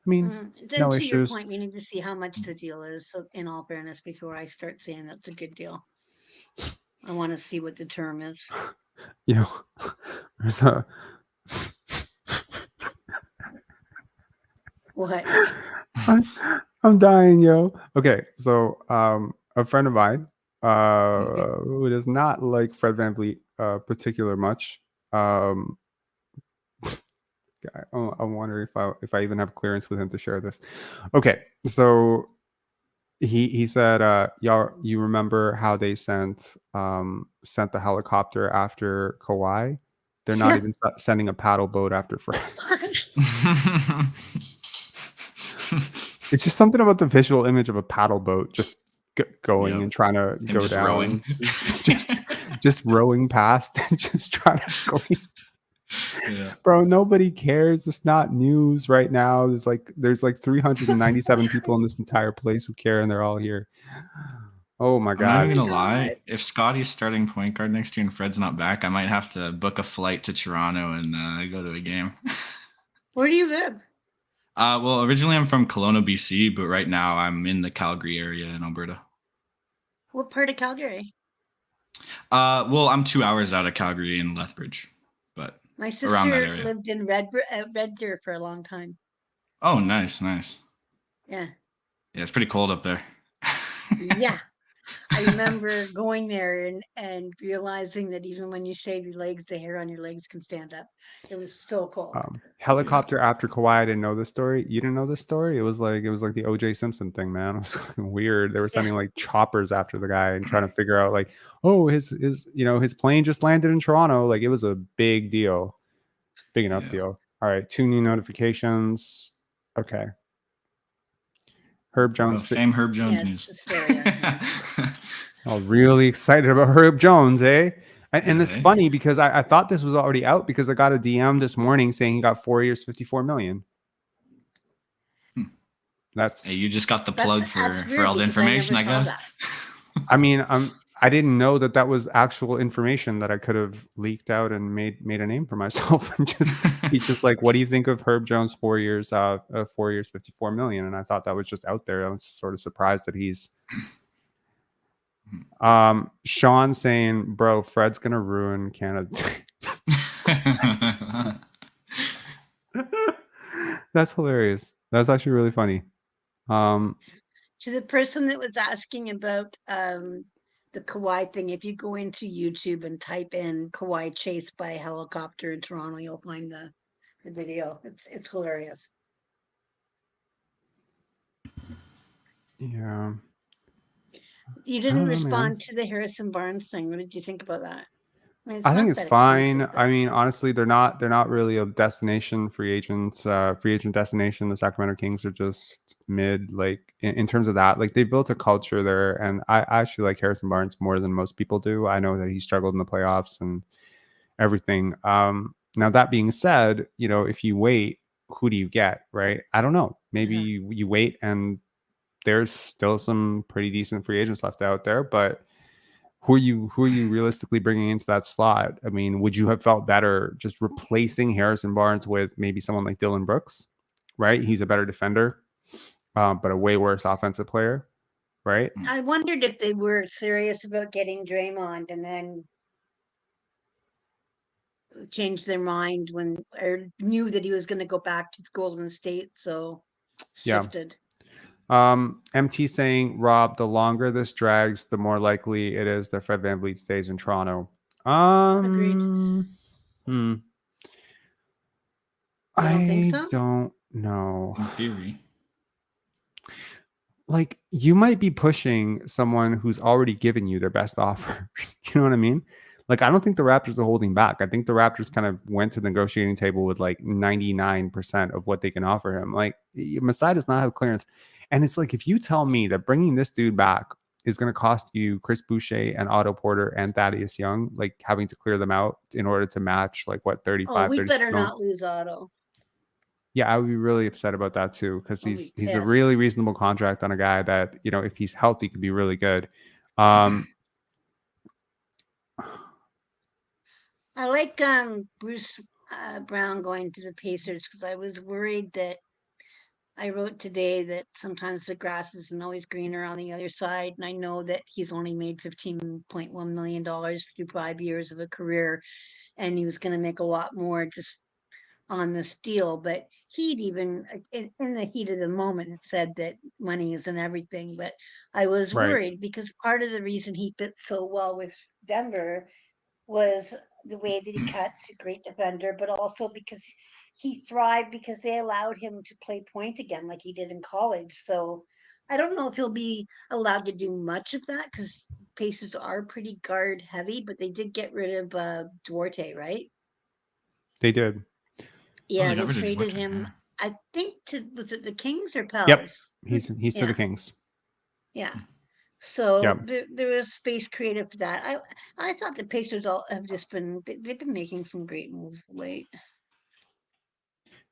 I mean, Then no to your issues. point, we need to see how much the deal is. So in all fairness, before I start saying that's a good deal, I want to see what the term is. You know, there's a What? I'm dying, yo. Okay, so a friend of mine who does not like Fred VanVleet particular much. I wonder if I even have clearance with him to share this. Okay, so he said, y'all, you remember how they sent the helicopter after Kawhi? They're not even sending a paddle boat after Fred. It's just something about the visual image of a paddle boat just going Yep. and trying to Him go just down, rowing. just rowing past and just trying to go. Yeah. Bro, nobody cares. It's not news right now. There's like 397 people in this entire place who care, and they're all here. Oh my I'm not god. even gonna lie. If Scotty's starting point guard next year and Fred's not back, I might have to book a flight to Toronto and go to a game. Where do you live? Well, originally I'm from Kelowna, BC, but right now I'm in the Calgary area in Alberta. What part of Calgary? Well, I'm 2 hours out of Calgary in Lethbridge, but My around that sister area. lived in Red Deer for a long time. Oh, nice. Yeah. Yeah, it's pretty cold up there. Yeah. I remember going there and realizing that even when you shave your legs, the hair on your legs can stand up. It was so cold. Helicopter after Kawhi. I didn't know this story. You didn't know this story? It was like the OJ Simpson thing, man. It was fucking weird. They were sending like choppers after the guy and trying to figure out like, oh, his plane just landed in Toronto. Like it was a big deal. Big enough deal. All right, 2 new notifications. Okay. Herb Jones. Same Herb Jones news. Oh, really excited about Herb Jones, eh? And it's funny because I thought this was already out because I got a DM this morning saying he got 4 years, $54 million. That's. Hey, you just got the plug for all the because information, I guess. I mean, I didn't know that was actual information that I could have leaked out and made a name for myself. And he's just like, what do you think of Herb Jones 4 years, 4 years, $54 million? And I thought that was just out there. I was sort of surprised that he's. Sean saying, bro, Fred's gonna ruin Canada. That's hilarious. That's actually really funny. To the person that was asking about the Kawhi thing, if you go into YouTube and type in Kawhi chased by a helicopter in Toronto, you'll find the video. It's hilarious. Yeah. You didn't respond to the Harrison Barnes thing. What did you think about that? I think it's fine. I mean, honestly, they're not really a destination free agent destination. The Sacramento Kings are just mid, like in terms of that. Like they built a culture there, and I actually like Harrison Barnes more than most people do. I know that he struggled in the playoffs and everything. Now that being said, if you wait, who do you get? Right? I don't know. Maybe you wait, and there's still some pretty decent free agents left out there, but. Who are you realistically bringing into that slot? I mean, would you have felt better just replacing Harrison Barnes with maybe someone like Dylan Brooks, right? He's a better defender, but a way worse offensive player, right? I wondered if they were serious about getting Draymond, and then changed their mind when or knew that he was going to go back to Golden State, so Yeah. shifted. MT saying, Rob, the longer this drags, the more likely it is that Fred VanVleet stays in Toronto. Agreed. Hmm. You don't think I so? don't know. In theory. Like, you might be pushing someone who's already given you their best offer. You know what I mean? Like, I don't think the Raptors are holding back. I think the Raptors kind of went to the negotiating table with like 99% of what they can offer him. Like, Masai does not have clearance. And it's like, if you tell me that bringing this dude back is going to cost you Chris Boucher and Otto Porter and Thaddeus Young, like having to clear them out in order to match like what, 35, We 36 better million? not lose Otto. Yeah, I would be really upset about that too, because I'll he's be a pissed. really reasonable contract on a guy that, you know, if he's healthy, could be really good. I like Bruce Brown going to the Pacers because I was worried that I wrote today that sometimes the grass isn't always greener on the other side. And I know that he's only made $15.1 million through 5 years of a career, and he was going to make a lot more just on this deal. But he'd even, in the heat of the moment, said that money isn't everything. But I was Right. worried because part of the reason he fits so well with Denver was the way that he cuts, a great defender, but also because he thrived because they allowed him to play point again like he did in college. So I don't know if he'll be allowed to do much of that because Pacers are pretty guard heavy, but they did get rid of Duarte, right? They did. Yeah, they they got rid of traded Duarte, him. yeah. I think was it the Kings or Pels? Yep. He's to Yeah. the Kings. Yeah. So Yep. there was space created for that. I thought the Pacers all have just they've been making some great moves late.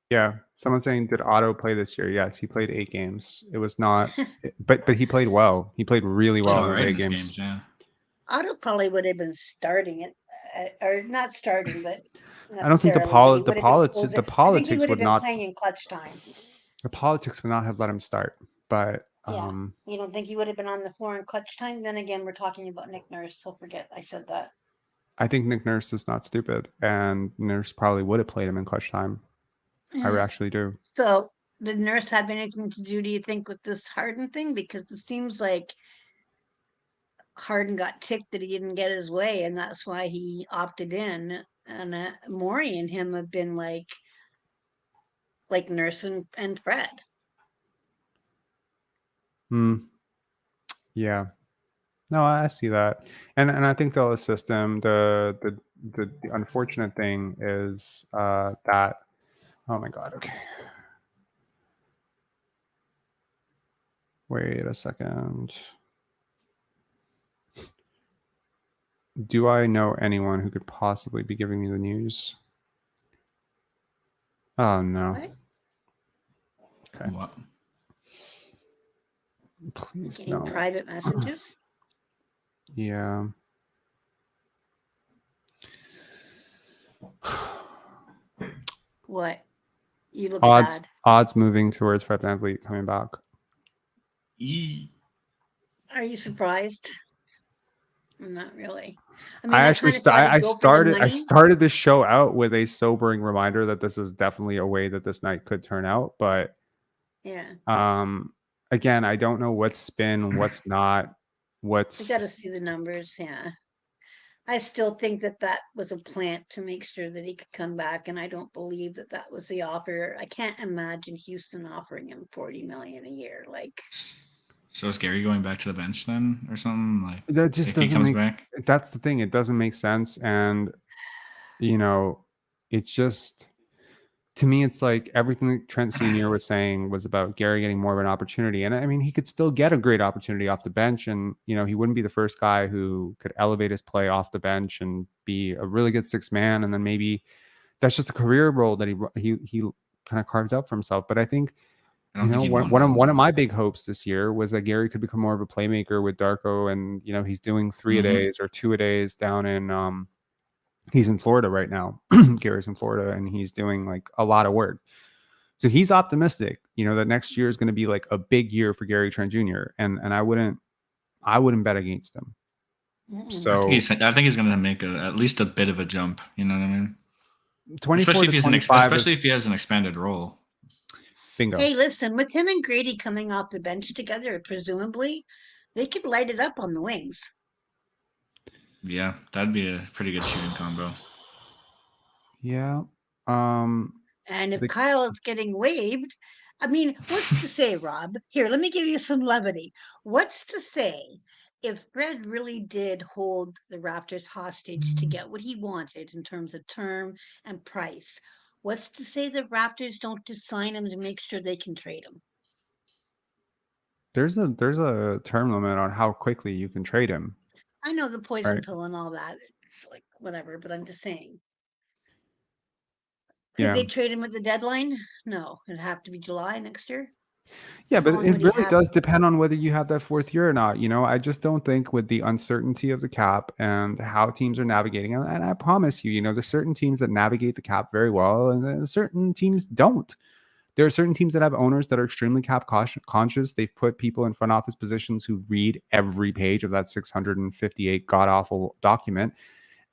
Yeah. Someone saying, did Otto play this year? Yes, he played 8 games. It was not, but he played well. He played really well Played in all those right 8 in these games. games, yeah. Otto probably would have been starting it, or not starting, but I don't think the necessarily, but he would have been politics I think he would have would been not playing in clutch time. the politics would not have let him start. But Yeah. You don't think he would have been on the floor in clutch time? Then again, we're talking about Nick Nurse, so forget I said that. I think Nick Nurse is not stupid, and Nurse probably would have played him in clutch time. I actually do. So did Nurse have anything to do, do you think, with this Harden thing? Because it seems like Harden got ticked that he didn't get his way, and that's why he opted in. And Morey and him have been like Nurse and Fred. Yeah. No, I see that, and I think they'll assist him. The unfortunate thing is that, oh my god, okay. Wait a second. Do I know anyone who could possibly be giving me the news? Oh no. What? Okay. What? Please Getting no. private messages? Yeah. What? You look sad. Odds moving towards Fred VanVleet coming back. Are you surprised? Not really. I mean, I actually I started this show out with a sobering reminder that this is definitely a way that this night could turn out, but yeah. Again, I don't know what's spin, what's not, what's. I got to see the numbers. Yeah. I still think that was a plant to make sure that he could come back, and I don't believe that was the offer. I can't imagine Houston offering him $40 million a year. Like, so is Gary going back to the bench then, or something? Like that just if he doesn't comes make. back? That's the thing; it doesn't make sense, and you know, it's just. To me, it's like everything that Trent Sr. was saying was about Gary getting more of an opportunity. And I mean, he could still get a great opportunity off the bench. And, you know, he wouldn't be the first guy who could elevate his play off the bench and be a really good 6th man. And then maybe that's just a career role that he kind of carves out for himself. But I think, one of my big hopes this year was that Gary could become more of a playmaker with Darko. And, you know, he's doing 3-a-days or 2-a-days down in, he's in Florida right now. Gary's in Florida, and he's doing like a lot of work. So he's optimistic, you know, that next year is going to be like a big year for Gary Trent Jr. And I wouldn't bet against him. So I think he's going to make at least a bit of a jump. You know what I mean? 24 especially to if he's 25 especially is, if he has an expanded role. bingo. Hey, listen, with him and Grady coming off the bench together, presumably, they could light it up on the wings. Yeah, that'd be a pretty good shooting combo. Yeah. And if The- Kyle is getting waived, I mean, what's to say, Rob? Here, let me give you some levity. What's to say if Fred really did hold the Raptors hostage to get what he wanted in terms of term and price? What's to say the Raptors don't just sign him to make sure they can trade him? there's a term limit on how quickly you can trade him. I know the poison Right. pill and all that. It's like whatever, but I'm just saying. Yeah. Could they trade him at the deadline? No, it'd have to be July next year. Yeah, How but long it would he really have? does depend on whether you have that fourth year or not. I just don't think with the uncertainty of the cap and how teams are navigating, and I promise you, there's certain teams that navigate the cap very well, and then certain teams don't. There are certain teams that have owners that are extremely cap conscious. They've put people in front office positions who read every page of that 658 god awful document,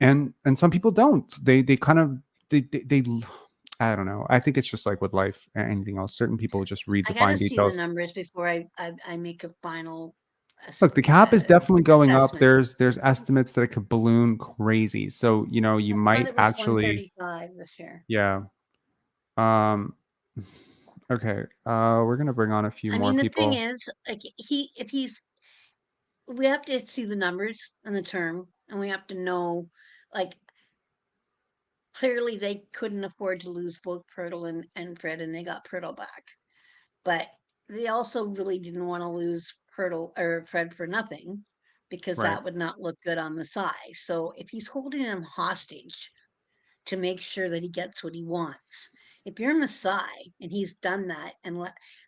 and some people don't. They kind of they I don't know. I think it's just like with life and anything else. Certain people just read I the gotta fine see the details. numbers before I make a final Look, the cap is definitely going up. assessment. There's estimates that it could balloon crazy. So, you I thought might it was actually, 135 this year. yeah. Okay. We're gonna bring on a few I more mean, the thing people. is, like we have to see the numbers and the term, and we have to know, like, clearly they couldn't afford to lose both Poeltl and Fred, and they got Poeltl back. But they also really didn't want to lose Poeltl or Fred for nothing, because Right. that would not look good on Masai. So if he's holding them hostage to make sure that he gets what he wants, if you're Masai and he's done that, and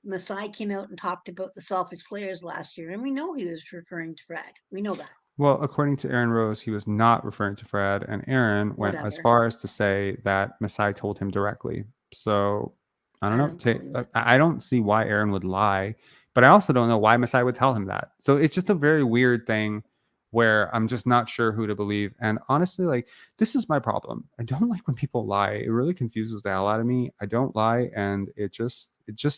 Masai came out and talked about the selfish players last year, and we know he was referring to Fred. We know that. Well, according to Aaron Rose, he was not referring to Fred, and Aaron went as Whatever. far as to say that Masai told him directly. So I don't I know. don't believe it. I don't see why Aaron would lie, but I also don't know why Masai would tell him that. So it's just a very weird thing where I'm just not sure who to believe. And honestly, like, this is my problem. I don't like when people lie. It really confuses the hell out of me. I don't lie, and it just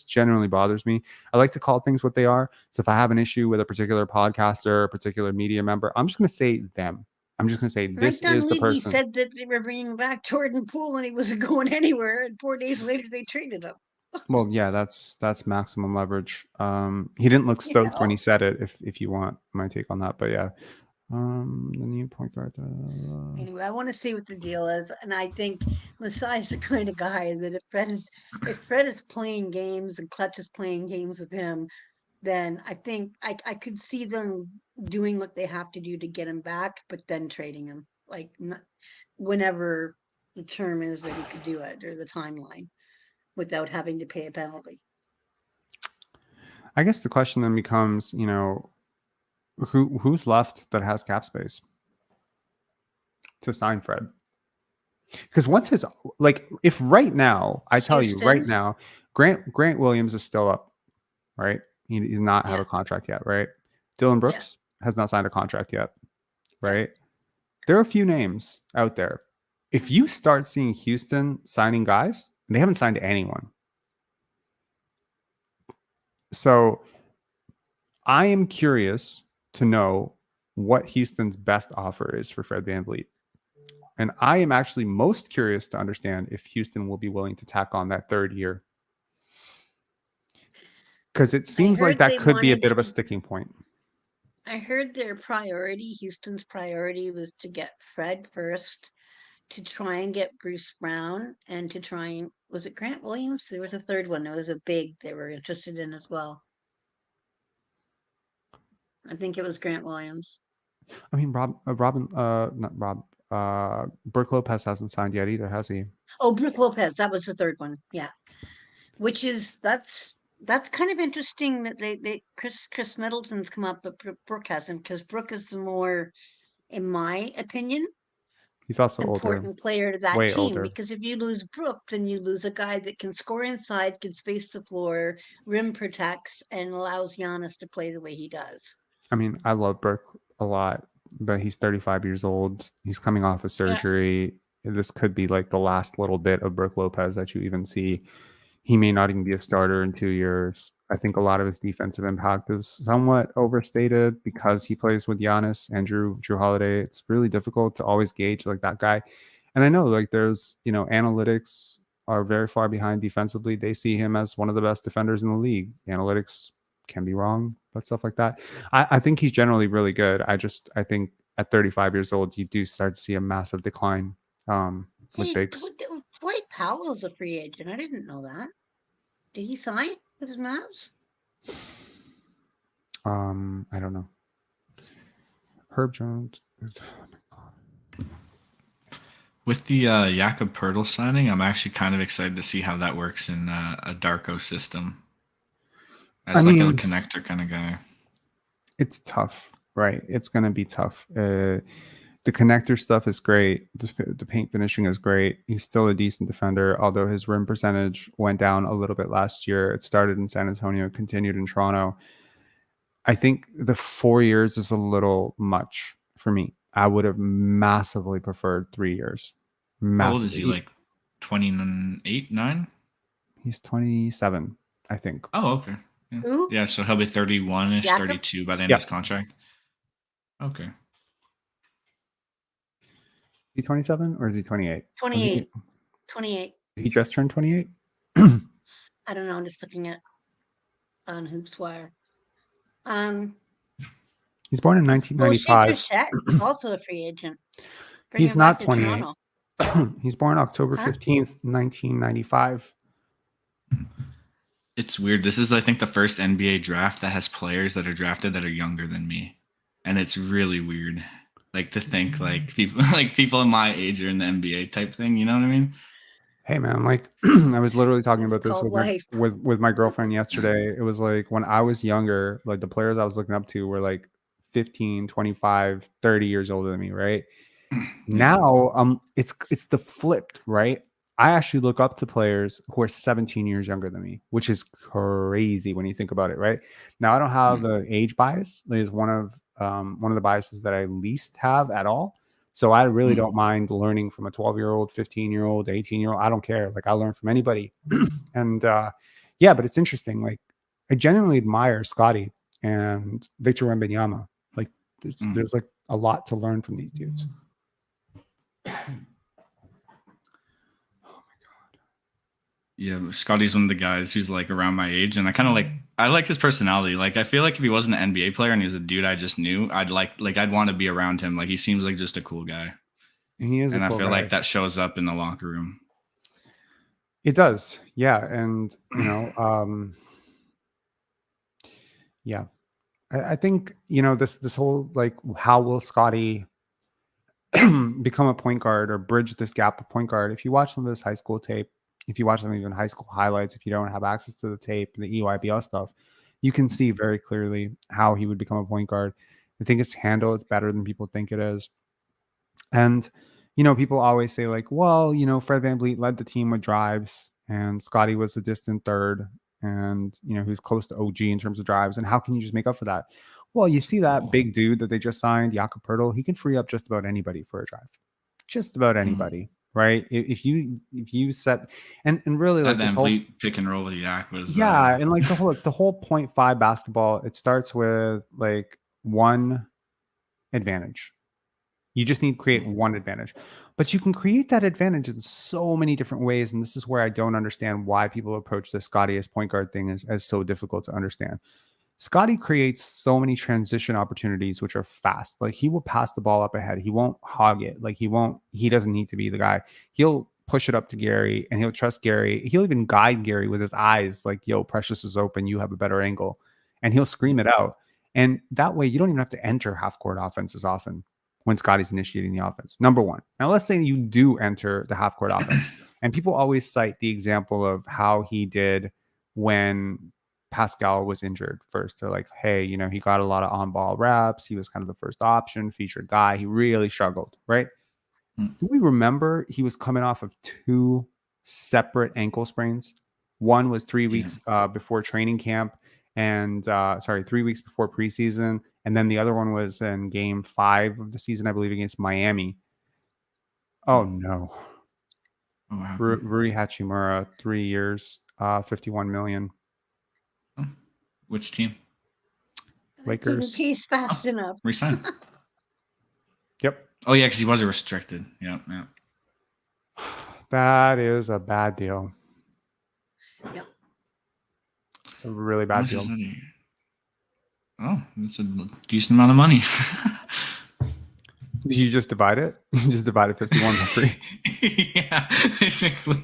generally bothers me. I like to call things what they are. So if I have an issue with a particular podcaster, a particular media member, I'm just going to say them. I'm just going to say Mike this is the Dunleavy person. said that they were bringing back Jordan Poole and he wasn't going anywhere, and 4 days later they traded him. Well, yeah, that's maximum leverage. He didn't look stoked when he said it. If you want my take on that, but yeah, the new point guard. Anyway, I want to see what the deal is, and I think Masai's the kind of guy that if Fred is playing games and Clutch is playing games with him, then I think I could see them doing what they have to do to get him back, but then trading him like whenever the term is that he could do it, or the timeline, without having to pay a penalty. I guess the question then becomes, who's left that has cap space to sign Fred? Because once if right now, I tell you right Houston? now, Grant Williams is still up, right? He does not have Yeah. a contract yet, right? Dylan Brooks has not signed a contract yet, right? There are a few names out there. If you start seeing Houston signing guys, they haven't signed anyone. So I am curious to know what Houston's best offer is for Fred VanVleet. And I am actually most curious to understand if Houston will be willing to tack on that third year. Because it seems like that could be a bit of a sticking point. I heard Houston's priority was to get Fred first, to try and get Bruce Brown, and to try and, was it Grant Williams? There was a third one. It was a big they were interested in as well. I think it was Grant Williams. I mean, Brook Lopez hasn't signed yet either, has he? Oh, Brook Lopez. That was the third one. Yeah. That's kind of interesting that Chris Middleton's come up, but Brook hasn't, because Brook is the more, in my opinion, He's also important older, player to that way team. older. Because if you lose Brook, then you lose a guy that can score inside, can space the floor, rim protects, and allows Giannis to play the way he does. I mean, I love Brook a lot, but he's 35 years old. He's coming off of surgery. this could be like the last little bit of Brook Lopez that you even see. He may not even be a starter in 2 years. I think a lot of his defensive impact is somewhat overstated because he plays with Giannis and Drew Holiday. It's really difficult to always gauge like that guy. And I know like there's, analytics are very far behind defensively. They see him as one of the best defenders in the league. Analytics can be wrong, but stuff like that. I think he's generally really good. I think at 35 years old, you do start to see a massive decline with Hey, bigs. Dwight Powell's a free agent. I didn't know that. Did he sign with his Mavs? I don't know. Herb Jones. With the Jakob Poeltl signing, I'm actually kind of excited to see how that works in a Darko system. As a connector kind of guy. It's tough, right? It's going to be tough. The connector stuff is great. The paint finishing is great. He's still a decent defender, although his rim percentage went down a little bit last year. It started in San Antonio, continued in Toronto. I think the 4 years is a little much for me. I would have massively preferred 3 years. How old is he? Like 28, 9? He's 27, I think. Oh, okay. Yeah, Who? Yeah, so he'll be 31-ish, Jakob? 32 by the end of his contract. Okay. Is he 27 or is he 28? 28. 28. He just turned 28? I don't know. I'm just looking at on Hoopswire. He's born in 1995. Also a free agent. Bring He's him not back to 28. Toronto. He's born October 15th, 1995. It's weird. This is, I think, the first NBA draft that has players that are drafted that are younger than me. And it's really weird. Like to think like people in my age are in the NBA type thing, you know what I mean? Hey man, like I was literally talking about this with my girlfriend yesterday. It was like when I was younger, like the players I was looking up to were like 15, 25, 30 years older than me, right? Now it's the flipped, right? I actually look up to players who are 17 years younger than me, which is crazy when you think about it, right? Now I don't have the age bias. It is one of the biases that I least have at all. So I really don't mind learning from a 12-year-old, 15-year-old, 18-year-old. I don't care. Like I learn from anybody. And yeah, but it's interesting. Like I genuinely admire Scotty and Victor Wembanyama. Like there's like a lot to learn from these dudes. Yeah, Scotty's one of the guys who's like around my age, and I like his personality. Like I feel like if he wasn't an NBA player and he was a dude I just knew, I'd want to be around him. Like he seems like just a cool guy. He is, and a cool I feel guy. like that shows up in the locker room. It does, yeah, and yeah, I think this whole like how will Scotty become a point guard or bridge this gap of point guard? If you watch some of his high school tape. If you watch them even high school highlights, if you don't have access to the tape, the EYBL stuff, you can see very clearly how he would become a point guard. I think his handle is better than people think it is. And, people always say like, well, Fred VanVleet led the team with drives and Scotty was a distant third and, he was close to OG in terms of drives. And how can you just make up for that? Well, you see that big dude that they just signed, Jakob Poeltl, he can free up just about anybody for a drive. Just about anybody. Right. If you set and really like that VanVleet pick and roll with Yak was and like the whole 0.5 basketball, it starts with like one advantage. You just need to create one advantage, but you can create that advantage in so many different ways. And this is where I don't understand why people approach the Scotty as point guard thing as so difficult to understand. Scotty creates so many transition opportunities, which are fast. Like he will pass the ball up ahead. He won't hog it. Like he doesn't need to be the guy. He'll push it up to Gary and he'll trust Gary. He'll even guide Gary with his eyes. Like, yo, Precious is open. You have a better angle. And he'll scream it out. And that way you don't even have to enter half court offenses often when Scotty's initiating the offense. Number one. Now let's say you do enter the half court offense. And people always cite the example of how he did when Pascal was injured first. They're like, hey, he got a lot of on-ball reps. He was kind of the first option, featured guy. He really struggled, right? Do we remember he was coming off of 2 separate ankle sprains? One was 3 weeks before training camp and 3 weeks before preseason. And then the other one was in game 5 of the season, I believe, against Miami. Oh no. Oh, what happened? Rui Hachimura, 3 years, 51 million. Oh, which team? Lakers. He's fast enough. Resign. Yep. Oh yeah, because he was a restricted. Yeah. That is a bad deal. Yep. It's a really How bad much deal. is that a year? Oh, that's a decent amount of money. Did you just divide it? You just divided 51 by 3. Yeah, basically.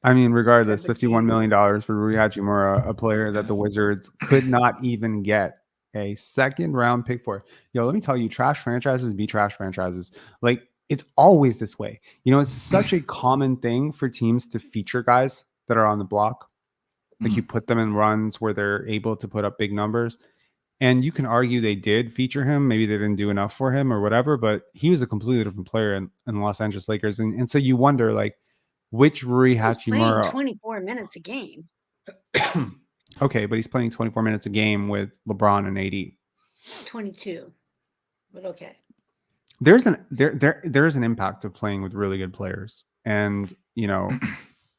I mean, regardless, But $51 million for Rui Hachimura, a player that the Wizards could not even get a second round pick for. Yo, let me tell you, trash franchises be trash franchises. Like, it's always this way. You know, it's such a common thing for teams to feature guys that are on the block. Like, you put them in runs where they're able to put up big numbers. And you can argue they did feature him. Maybe they didn't do enough for him or whatever, but he was a completely different player in the Los Angeles Lakers. And so you wonder, like, which Rui he's playing Hachimura? 24 minutes a game. Okay, but he's playing 24 minutes a game with LeBron and AD. 22. But okay. There's an impact of playing with really good players. And, you know,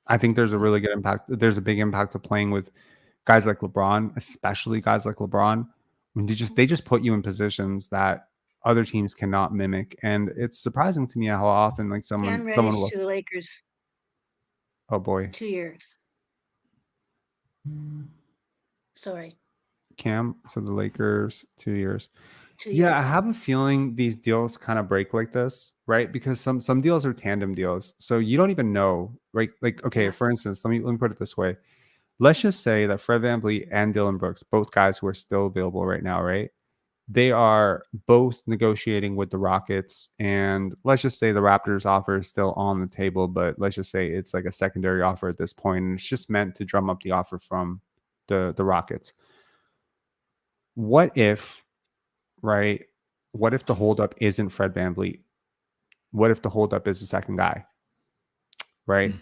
I think there's a really good impact. There's a big impact of playing with guys like LeBron, especially guys like LeBron. When they just put you in positions that other teams cannot mimic. And it's surprising to me how often like Cam someone Reddish will, to the Lakers, oh boy, 2 years. Sorry, Cam to the Lakers, 2 years. 2 Yeah, years. I have a feeling these deals kind of break like this, right? Because some deals are tandem deals, so you don't even know, right? Like, okay, Yeah. for instance, let me put it this way. Let's just say that Fred VanVleet and Dylan Brooks, both guys who are still available right now, right? They are both negotiating with the Rockets, and let's just say the Raptors offer is still on the table, but let's just say it's like a secondary offer at this point, and it's just meant to drum up the offer from the Rockets. What if, right? What if the holdup isn't Fred VanVleet? What if the holdup is the second guy? Right?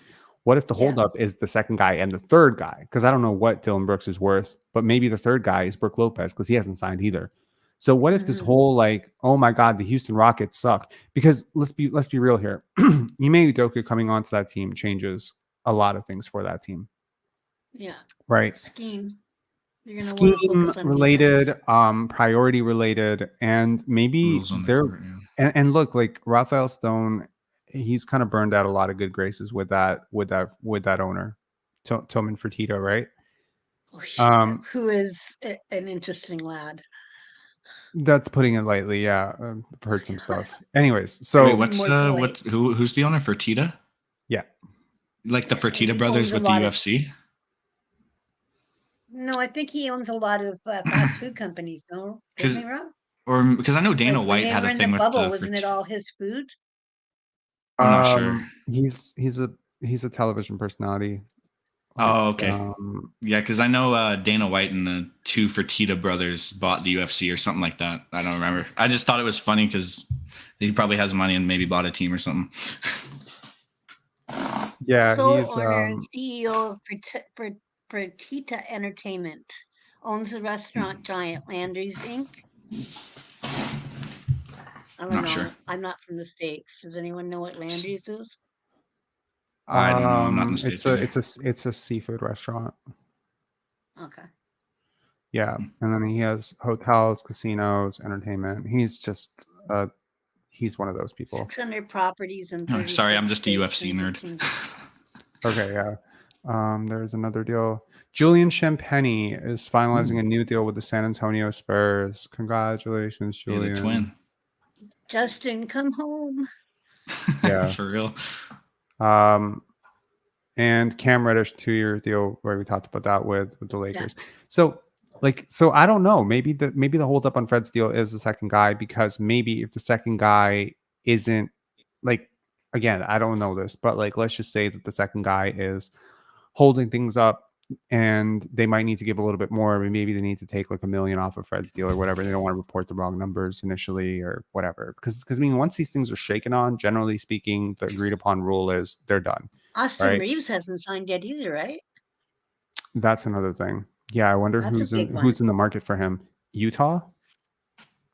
What if the holdup is the second guy and the third guy? Because I don't know what Dylan Brooks is worth, but maybe the third guy is Brook Lopez because he hasn't signed either. So what if this whole like, oh my God, the Houston Rockets suck? Because let's be real here. Ime Udoka coming onto that team changes a lot of things for that team. Yeah. Right. Scheme. You're gonna wanna Scheme focus on related, defense. priority related, and maybe Rules on the they're court, yeah. and look, like Raphael Stone, he's kind of burned out a lot of good graces with that owner, Tillman Fertitta, right? Who is an interesting lad. That's putting it lightly. Yeah, I've heard some stuff. Anyways, so Wait, who's the owner? Fertitta? Yeah, like the Fertitta He brothers owns a with the lot of- UFC. No, I think he owns a lot of fast food companies. No, isn't he, Rob? Or because I know Dana Like, White when they had were a in thing the with bubble, the wasn't it all his food? I'm not sure. He's a television personality. Oh, okay. Yeah, because I know Dana White and the two Fertitta brothers bought the UFC or something like that. I don't remember. I just thought it was funny because he probably has money and maybe bought a team or something. Yeah, Sole he's owner and CEO of Fertitta Entertainment. Owns the restaurant giant Landry's Inc. I don't know. Sure. I'm not from the States. Does anyone know what Landry's is? I don't know. I'm not in the States either. It's a seafood restaurant. Okay. Yeah, and then he has hotels, casinos, entertainment. He's just he's one of those people. 600 properties in Oh, 36 sorry, I'm just a states UFC and nerd. 13 Okay, yeah. There's another deal. Julian Champagny is finalizing a new deal with the San Antonio Spurs. Congratulations, Julian. Yeah, the twin. Justin, come home. Yeah. For real. And Cam Reddish 2-year deal where we talked about that with the Lakers. Yeah. So I don't know. Maybe the holdup on Fred's deal is the second guy, because maybe if the second guy isn't, like, again, I don't know this, but like, let's just say that the second guy is holding things up and they might need to give a little bit more. I mean, maybe they need to take like $1 million off of Fred's deal or whatever. They don't want to report the wrong numbers initially or whatever. Because I mean, once these things are shaken on, generally speaking, the agreed upon rule is they're done. Austin Reeves hasn't signed yet either, right? That's another thing. Yeah, I wonder who's in the market for him. Utah?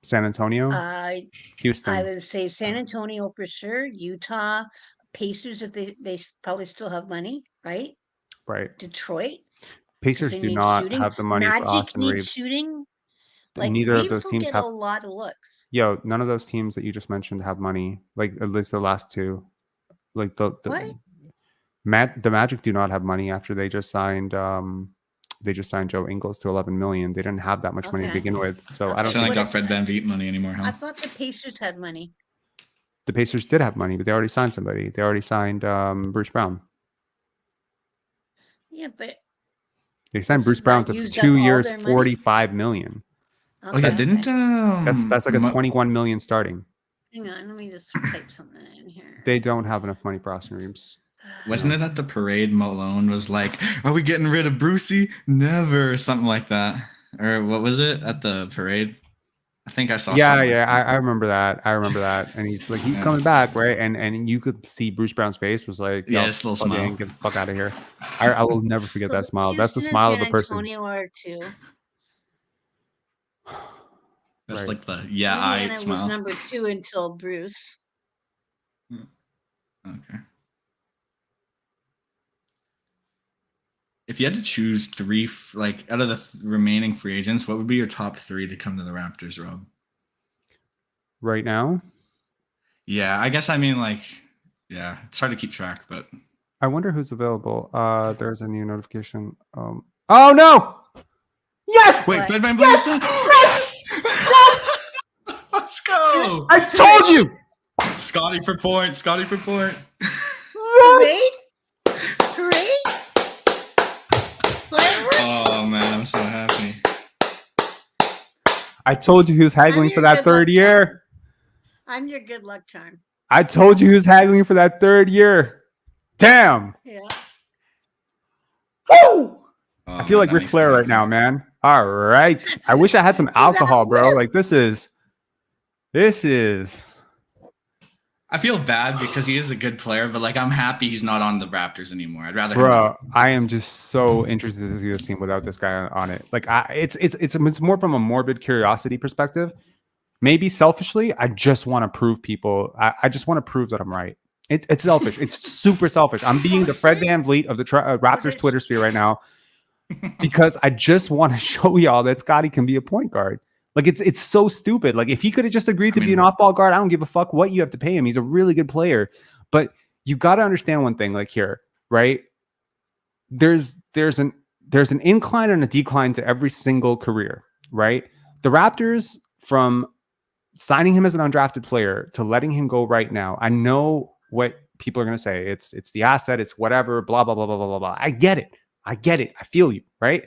San Antonio, I Houston. would say San Antonio for sure. Utah, Pacers if they probably still have money, right? Right. Detroit, because Pacers they do need not shooting. have the money for Magic Austin needs Reeves. shooting. Like Neither of Reeves those will teams get have. a lot of looks. Yo, none of those teams that you just mentioned have money. Like at least the last two. Like the What? the Magic do not have money after they just signed Joe Ingles to 11 million. They didn't have that much money to Okay. begin with. So Okay. I don't Still think ain't got Fred VanVleet money anymore, I huh? thought the Pacers had money. the Pacers did have money, but they already signed somebody. They already signed Bruce Brown. Yeah, but They signed Has Bruce Brown that to used up 2 all years, their money? 45 million. Oh yeah, okay. didn't That's like a 21 million starting. Hang on, let me just type something in here. They don't have enough money for Austin Reeves. wasn't it at the parade Malone was like, "Are we getting rid of Brucey? Never," or something like that, or what was it at the parade? I think I saw. Yeah, something yeah, like I remember that. I remember that. And he's like, he's Yeah. coming back, right? And you could see Bruce Brown's face was like, Yeah, yo, just a little fuck smile. it, get the fuck out of here. I will never forget that smile. That's the Houston smile and of a San person. Antonio are too. That's Right. like the yeah, Indiana I was smile. number 2 until Bruce. Okay. If you had to choose three, like out of the remaining free agents, what would be your top 3 to come to the Raptors, Rob? Right now, Yeah, I guess I mean like, yeah, it's hard to keep track, but I wonder who's available. There's a new notification. Oh no! Yes! wait, What? Fred VanVleet. Yes! Let's go! I told you! Scotty for point. Scotty for point. Yes! Parade? Fireworks? Oh man, I'm so happy. I told you he was haggling for that third year. I'm your good luck charm. I told you he was haggling for that third year. Damn. Yeah. Woo! Oh, I feel like that Ric makes Flair me right now, happy. man. All right. I wish I had some alcohol, bro. Like this is. I feel bad because he is a good player, but like I'm happy he's not on the Raptors anymore. I'd rather him Bro, I am just so interested to see this team without this guy on it. Like, it's more from a morbid curiosity perspective. Maybe selfishly, I just want to prove people. I just want to prove that I'm right. It's selfish. It's super selfish. I'm being the Fred VanVleet of the Raptors Twitter sphere right now because I just want to show y'all that Scotty can be a point guard. Like it's so stupid. Like if he could have just agreed to be an off-ball guard, I don't give a fuck what you have to pay him. He's a really good player. But you got to understand one thing, like here, right? There's an incline and a decline to every single career, right? The Raptors, from signing him as an undrafted player to letting him go right now, I know what people are going to say. It's the asset, it's whatever, blah, blah, blah, blah, blah, blah, blah. I get it. I feel you, right?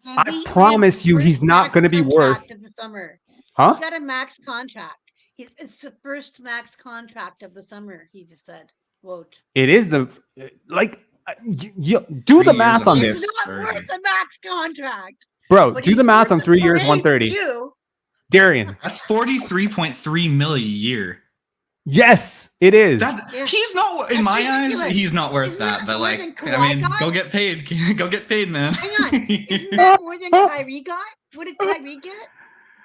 I promise you he's not going to be worse. Of the summer. Huh? He got a max contract. It's the first max contract of the summer, he just said. Whoa. It is the, like, you do the math on this. It's not worth the max contract. Bro, But do he's the math worth on the 3 years, parade 130. view. Darian. That's 43.3 mil a year. Yes, it is. He's not, in my eyes, he's not worth that. But like, I mean, go get paid. Go get paid, man. Hang on. Isn't that more than Kyrie got? What did Kyrie get?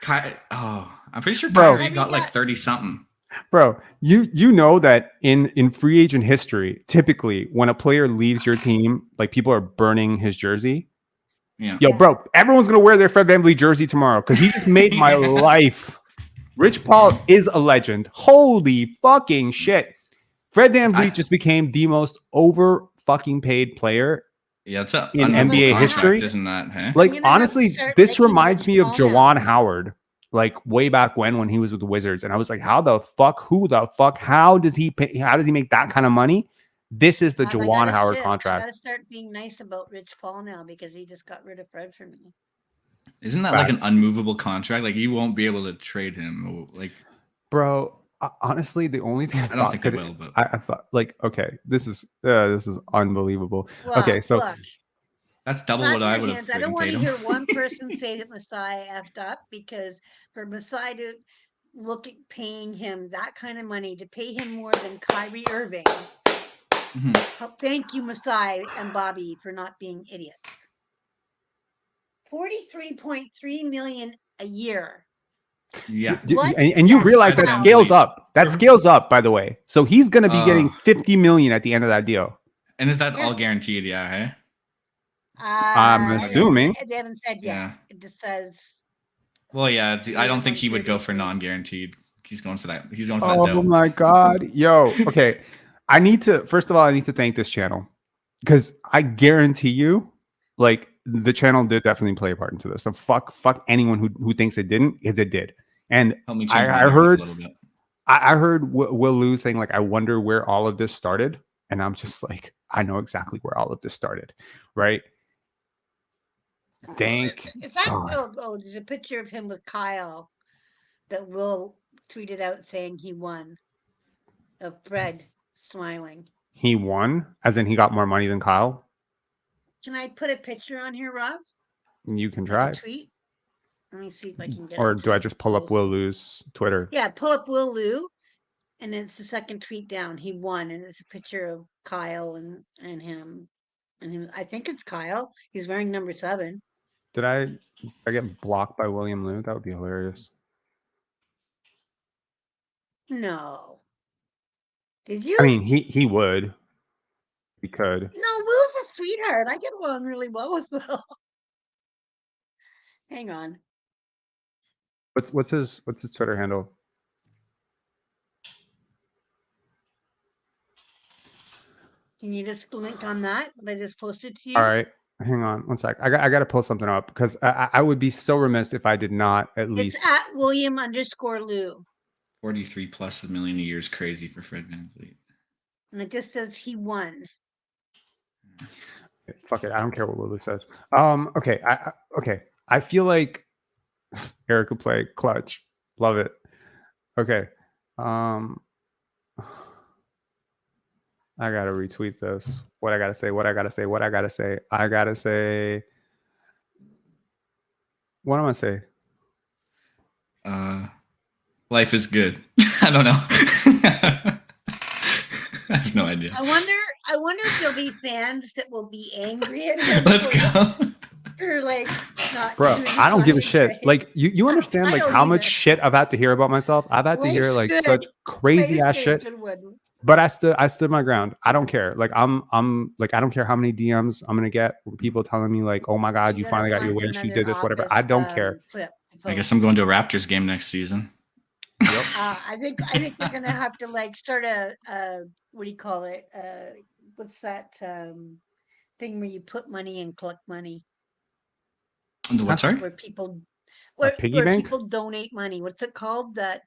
I'm pretty sure Bro. Kyrie got like 30 something. Bro, you know that in free agent history, typically when a player leaves your team, like people are burning his jersey. Yeah. Yo, bro, everyone's gonna wear their Fred VanVleet jersey tomorrow because he just made my life. Rich Paul is a legend. Holy fucking shit. Fred VanVleet just became the most over fucking paid player Yeah, it's a in unbelievable NBA contract, history. isn't that? Hey? Like, I'm gonna have to honestly, start this liking reminds Rich me of Paul now. Jawan Howard, like way back when he was with the Wizards. And I was like, how the fuck, how does he make that kind of money? This is the Jawan Howard contract. I gotta start being nice about Rich Paul now because he just got rid of Fred for me. Isn't that like an unmovable contract? Like you won't be able to trade him. Like, bro, honestly, the only thing I don't think they will. But I thought, like, okay, this is unbelievable. Look, okay, so that's double what I would have. I don't want paid to him. hear one person say that Masai effed up because for Masai to look at paying him that kind of money, to pay him more than Kyrie Irving. Thank you, Masai and Bobby, for not being idiots. $43.3 million a year. Yeah. What? And you Yes. realize that Fred scales VanVleet. up. That scales up, by the way. So he's going to be getting Uh, 50 million at the end of that deal. And is that Yeah. all guaranteed? Yeah. Hey. I'm assuming. They haven't said yet. Yeah. It just says Well, yeah. I don't think he would go for 133. non-guaranteed. He's going for that. He's going for that Oh dough. my God. Yo, okay. First of all, I need to thank this channel because I guarantee you, like, the channel did definitely play a part into this. So fuck anyone who thinks it didn't, because it did. And Help me change my I narrative heard a little bit. I heard Will Lou saying, like, I wonder where all of this started. And I'm just like, I know exactly where all of this started, right? Thank Is that God. there's a picture of him with Kyle that Will tweeted out saying he won, of Fred smiling. He won, as in he got more money than Kyle. Can I put a picture on here, Rob? You can Like try. a tweet? Let me see if I can get Or it do I just pull up close. Will Lou's Twitter? Yeah, pull up Will Lou, and it's the second tweet down. He won, and it's a picture of Kyle and him. And him. I think it's Kyle. He's wearing number 7. Did I get blocked by William Lou? That would be hilarious. No. Did you? I mean, he would. He could. No, Will's a sweetheart. I get along really well with Will. Hang on. What's his Twitter handle? Can you just link on that? What I just posted to you? All right. Hang on one sec. I got to pull something up because I would be so remiss if I did not at least. It's at William_Lou. 43 plus a million a year is crazy for Fred VanVleet. And it just says he won. Fuck it. I don't care what Lulu says. Okay. Okay. I feel like Eric could play clutch. Love it. Okay. I gotta retweet this. What I gotta say. What am I gonna say? Life is good. I don't know. I have no idea. I wonder if there'll be fans that will be angry at him. Let's go. Or like not Bro, doing I don't give a funny shit. trade. Like you understand I like don't how much either. shit I've had to hear about myself. I've had to hear Life's like good. such crazy ass Life's shit. good. But I stood my ground. I don't care. Like I'm like I don't care how many DMs I'm gonna get from people telling me like, oh my God, you gotta finally got your find wish. You another did this, whatever. I office, don't care. clip to I guess post. I'm going to a Raptors game next season. Yep. I think we're gonna have to like start a what do you call it? What's that thing where you put money and collect money? The what? Sorry. Where people piggy bank? people donate money. What's it called? That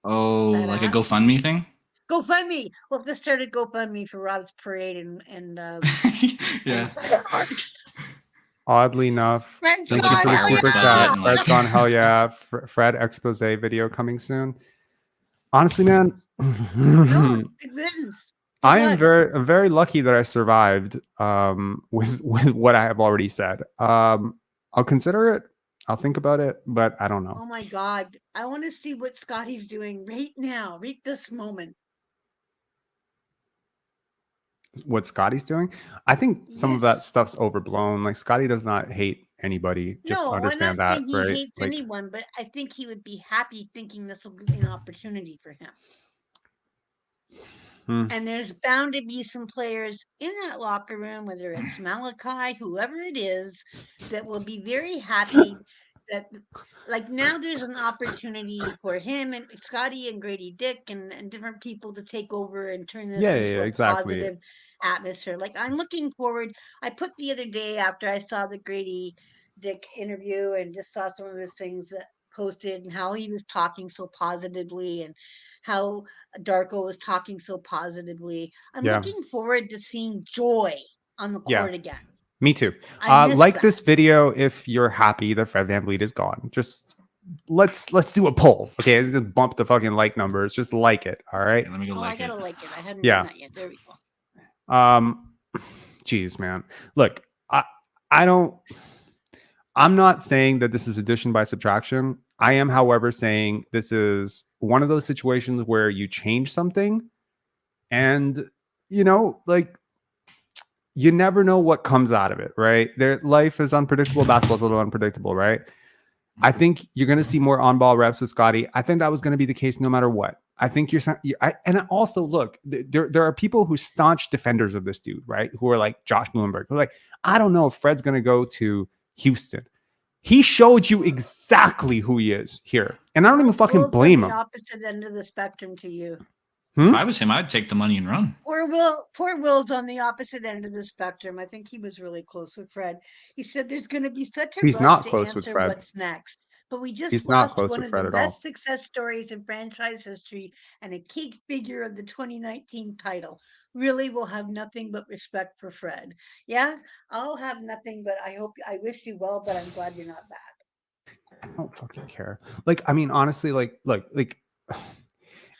Oh, that like a app? GoFundMe thing. GoFundMe. We'll have to start a GoFundMe for Rob's parade and Yeah. Oddly enough, Fred's thank you for the gone, super hell chat. yeah. Fred's gone, hell yeah. Fred expose video coming soon. Honestly, man, No, good riddance. Good I am luck. I'm very lucky that I survived with what I have already said. I'll consider it. I'll think about it, but I don't know. Oh my God. I want to see what Scotty's doing right now, right this moment. What Scotty's doing. I think some of that Yes. stuff's overblown. Like Scotty does not hate anybody. Just No, I'm not understand that, saying he right? hates Like, anyone, but I think he would be happy thinking this will be an opportunity for him. And there's bound to be some players in that locker room, whether it's Malachi, whoever it is, that will be very happy that, like, now there's an opportunity for him and Scotty and Grady Dick and different people to take over and turn this Yeah, into yeah, a exactly. positive atmosphere. Like, I'm looking forward. I put the other day after I saw the Grady Dick interview and just saw some of his things that posted and how he was talking so positively and how Darko was talking so positively. I'm Yeah. looking forward to seeing joy on the Yeah. court again. Me too. I miss Like that. this video if you're happy that Fred VanVleet is gone. Just let's do a poll. Okay, let's just bump the fucking like numbers. Just like it. All right. Okay, let me go Oh, like I gotta it. like it. I hadn't Yeah. done that yet. There we go. Geez, man. Look, I'm not saying that this is addition by subtraction. I am, however, saying this is one of those situations where you change something and, like, you never know what comes out of it, right? Life is unpredictable. Basketball's a little unpredictable, right? I think you're going to see more on-ball reps with Scotty. I think that was going to be the case no matter what. I think and also look, there are people who staunch defenders of this dude, right? Who are like Josh Bloomberg, who are like, I don't know if Fred's going to go to Houston. He showed you exactly who he is here, and I don't even fucking Will's blame on him. the opposite end of the spectrum to you. If I was him, I'd take the money and run. Poor Will's on the opposite end of the spectrum. I think he was really close with Fred. He said there's going to be such a He's rush not to close with answer Fred. what's next. But we just He's not lost close one with of Fred the at all. best success stories in franchise history and a key figure of the 2019 title. Really will have nothing but respect for Fred. Yeah, I'll have nothing, but I wish you well, but I'm glad you're not back. I don't fucking care. Like, I mean, honestly, like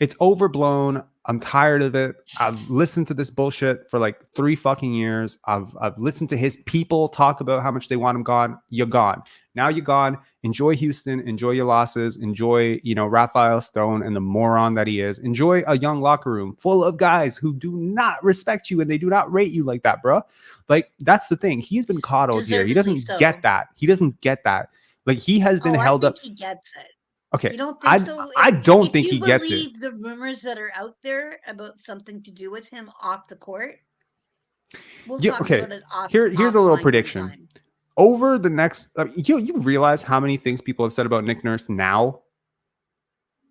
it's overblown. I'm tired of it. I've listened to this bullshit for like 3 fucking years. I've listened to his people talk about how much they want him gone. You're gone. Now you're gone. Enjoy Houston. Enjoy your losses. Enjoy, Raphael Stone and the moron that he is. Enjoy a young locker room full of guys who do not respect you and they do not rate you like that, bro. Like, that's the thing. He's been coddled here. He doesn't get that. He doesn't get that. Like, he has been held up. He gets it. Okay, You don't think so? I don't think he gets it. If you believe the rumors that are out there about something to do with him off the court, we'll talk about it off. Here's a little prediction. Over the next, you realize how many things people have said about Nick Nurse now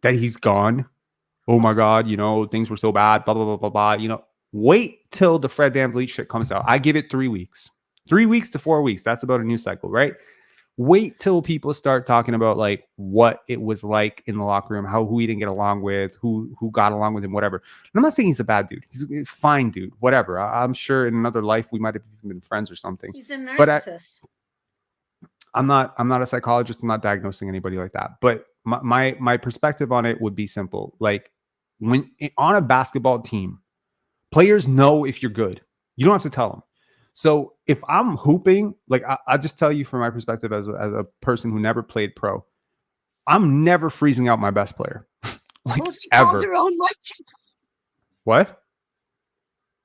that he's gone. Oh my God, things were so bad. Blah blah blah blah blah. Wait till the Fred VanVleet shit comes out. I give it 3 weeks, 3 weeks to 4 weeks. That's about a news cycle, right? Wait till people start talking about like what it was like in the locker room, who he didn't get along with, who got along with him, whatever. And I'm not saying he's a bad dude. He's a fine dude, whatever. I'm sure in another life we might have been friends or something. He's a narcissist. I'm not a psychologist. I'm not diagnosing anybody like that. But my perspective on it would be simple. Like, when on a basketball team, players know if you're good. You don't have to tell them. So if I'm hooping, like I just tell you from my perspective as a person who never played pro, I'm never freezing out my best player. Like, ever. What?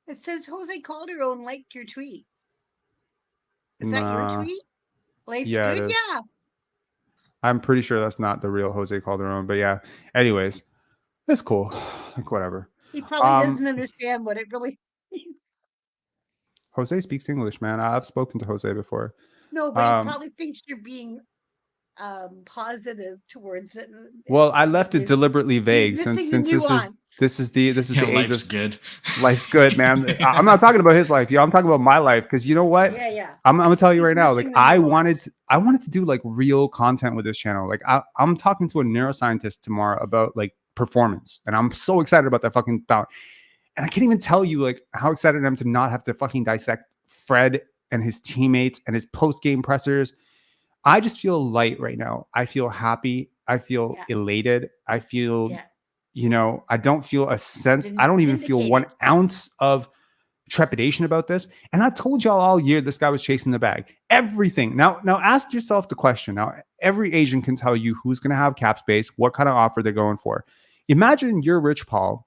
It says Jose Calderon liked your tweet. Is that your tweet? Life's yeah, good? Yeah. I'm pretty sure that's not the real Jose Calderon, but yeah. Anyways, it's cool. Like, whatever. He probably doesn't understand what it really means. Jose speaks English, man. I've spoken to Jose before. No, but he probably thinks you're being positive towards it. Well, I left it deliberately vague since this is the life's good. Life's good, man. I'm not talking about his life, I'm talking about my life, because you know what? Yeah. I'm gonna tell you right now. Like, I wanted to do like real content with this channel. Like, I'm talking to a neuroscientist tomorrow about like performance, and I'm so excited about that fucking thought. And I can't even tell you like how excited I am to not have to fucking dissect Fred and his teammates and his post-game pressers. I just feel light right now. I feel happy. I feel elated. I feel, I don't feel a sense. I don't even feel 1 ounce of trepidation about this. And I told y'all all year this guy was chasing the bag. Everything. Now ask yourself the question. Now, every agent can tell you who's going to have cap space, what kind of offer they're going for. Imagine you're Rich Paul,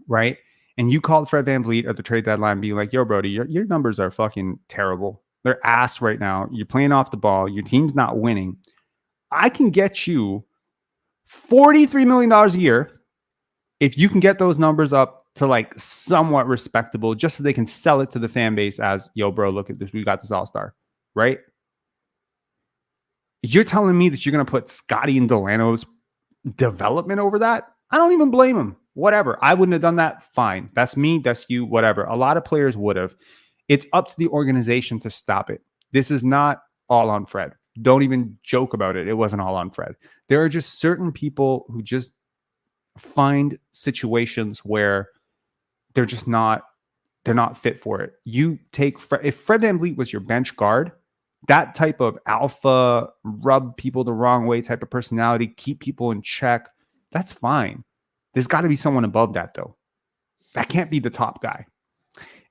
right? And you called Fred VanVleet at the trade deadline being like, yo, Brody, your numbers are fucking terrible. They're ass right now. You're playing off the ball. Your team's not winning. I can get you $43 million a year if you can get those numbers up to like somewhat respectable, just so they can sell it to the fan base as, yo, bro, look at this. We got this all-star, right? You're telling me that you're going to put Scotty and Delano's development over that? I don't even blame him. Whatever. I wouldn't have done that. Fine. That's me. That's you. Whatever. A lot of players would have. It's up to the organization to stop it. This is not all on Fred. Don't even joke about it. It wasn't all on Fred. There are just certain people who just find situations where they're not fit for it. You take if Fred VanVleet was your bench guard, that type of alpha, rub people the wrong way type of personality, keep people in check, that's fine. There's got to be someone above that, though. That can't be the top guy.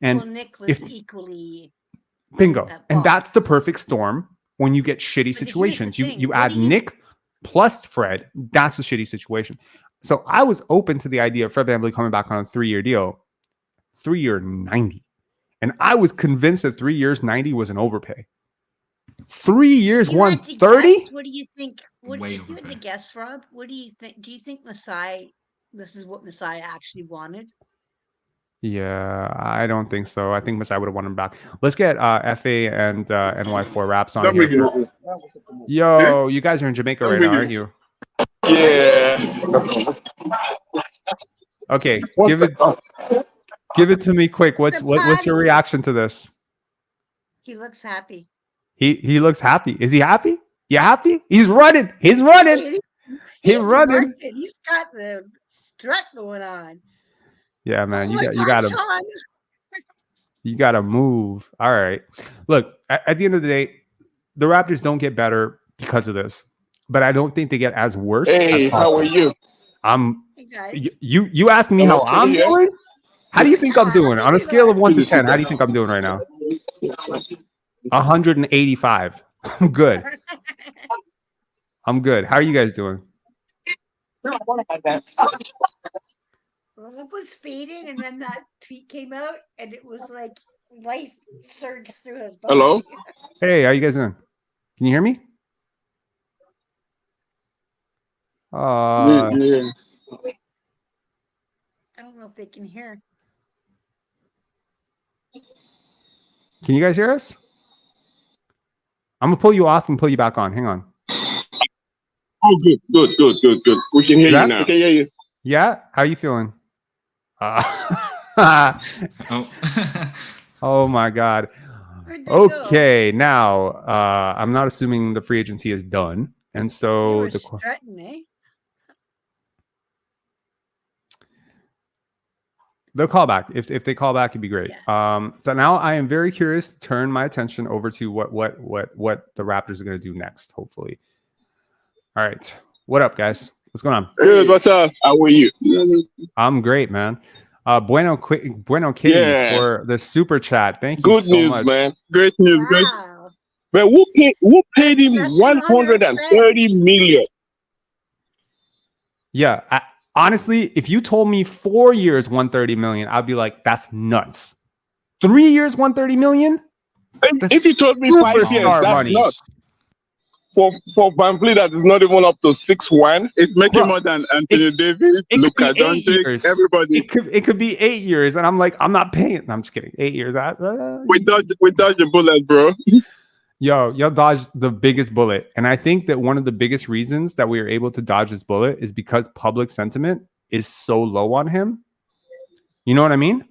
And Nick was equally bingo. And that's the perfect storm when you get shitty situations. You add Nick plus Fred. That's a shitty situation. So I was open to the idea of Fred VanVleet coming back on a 3-year deal, 3-year 90. And I was convinced that 3 years 90 was an overpay. 3 years, You had to 130. guess, what do you think? What Way if you had to overpaid. guess, Rob? What do you think? Do you think Masai? This is what Masai actually wanted. Yeah, I don't think so. I think Masai would have won him back. Let's get FA and NY4 Raps on Don't here. bring it. Yo, you guys are in Jamaica right now, aren't you? Yeah. Okay, What's give it to me quick. What's The your patty. reaction to this? He looks happy. He looks happy. Is he happy? You happy? He's running. He's running. He's running. working. He's got the strut going on. Yeah, man. Oh my You God, got to Sean. you got to move. All right. Look, at the end of the day, the Raptors don't get better because of this, but I don't think they get as worse. Hey, as how are you? Hey guys. You asking me how Okay, I'm yeah. doing? How do you think I'm Yeah, doing how on a you scale of doing? 1 to 10? How do you think I'm doing right now? 185. I'm good. I'm good. How are you guys doing? Rob was fading, and then that tweet came out, and it was like life surged through his body. Hello? Hey, how you guys doing? Can you hear me? Yeah. I don't know if they can hear. Can you guys hear us? I'm gonna pull you off and pull you back on. Hang on. Oh, good. We can hear Yeah? you now. We can hear you. Yeah? How you feeling? Oh. Oh my God. Where'd they go? Okay, now I'm not assuming the free agency is done, and They so were strutting, eh? they'll call back. If they call back, it'd be great. So now I am very curious to turn my attention over to what the Raptors are going to do next. Hopefully. All right, what up, guys? What's going on? Good, what's up? How are you? I'm great, man. Bueno Kitty Yes. for the super chat. Thank you Good so news, much. man. Great news. Great. Wow. But who paid him That's an honor, 130 million? Yeah, honestly, if you told me 4 years, 130 million, I'd be like, that's nuts. 3 years, 130 million? If you told me 5 years, Superstar that's money. not. For VanVleet, that is not even up to 6-1. It's making Bro, more than Anthony Davis, it could Luka be 8 Doncic, years. everybody. It could be 8 years, and I'm like, I'm not paying. No, I'm just kidding. 8 years. We dodged the bullet, bro. Yo dodged the biggest bullet. And I think that one of the biggest reasons that we were able to dodge this bullet is because public sentiment is so low on him. You know what I mean?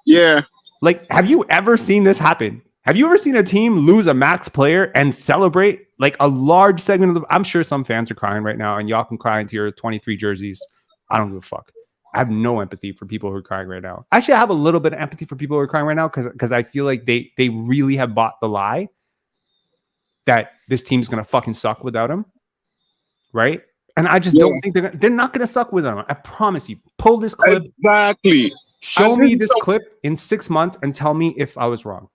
Yeah. Like, have you ever seen this happen? Have you ever seen a team lose a max player and celebrate like a large segment of I'm sure some fans are crying right now, and y'all can cry into your 23 jerseys. I don't give a fuck. I have no empathy for people who are crying right now. Actually, I have a little bit of empathy for people who are crying right now because I feel like they really have bought the lie that this team's gonna fucking suck without him, right? And I just don't think they're not gonna suck without him. I promise you. Pull this clip. Exactly. Show me this clip in 6 months and tell me if I was wrong.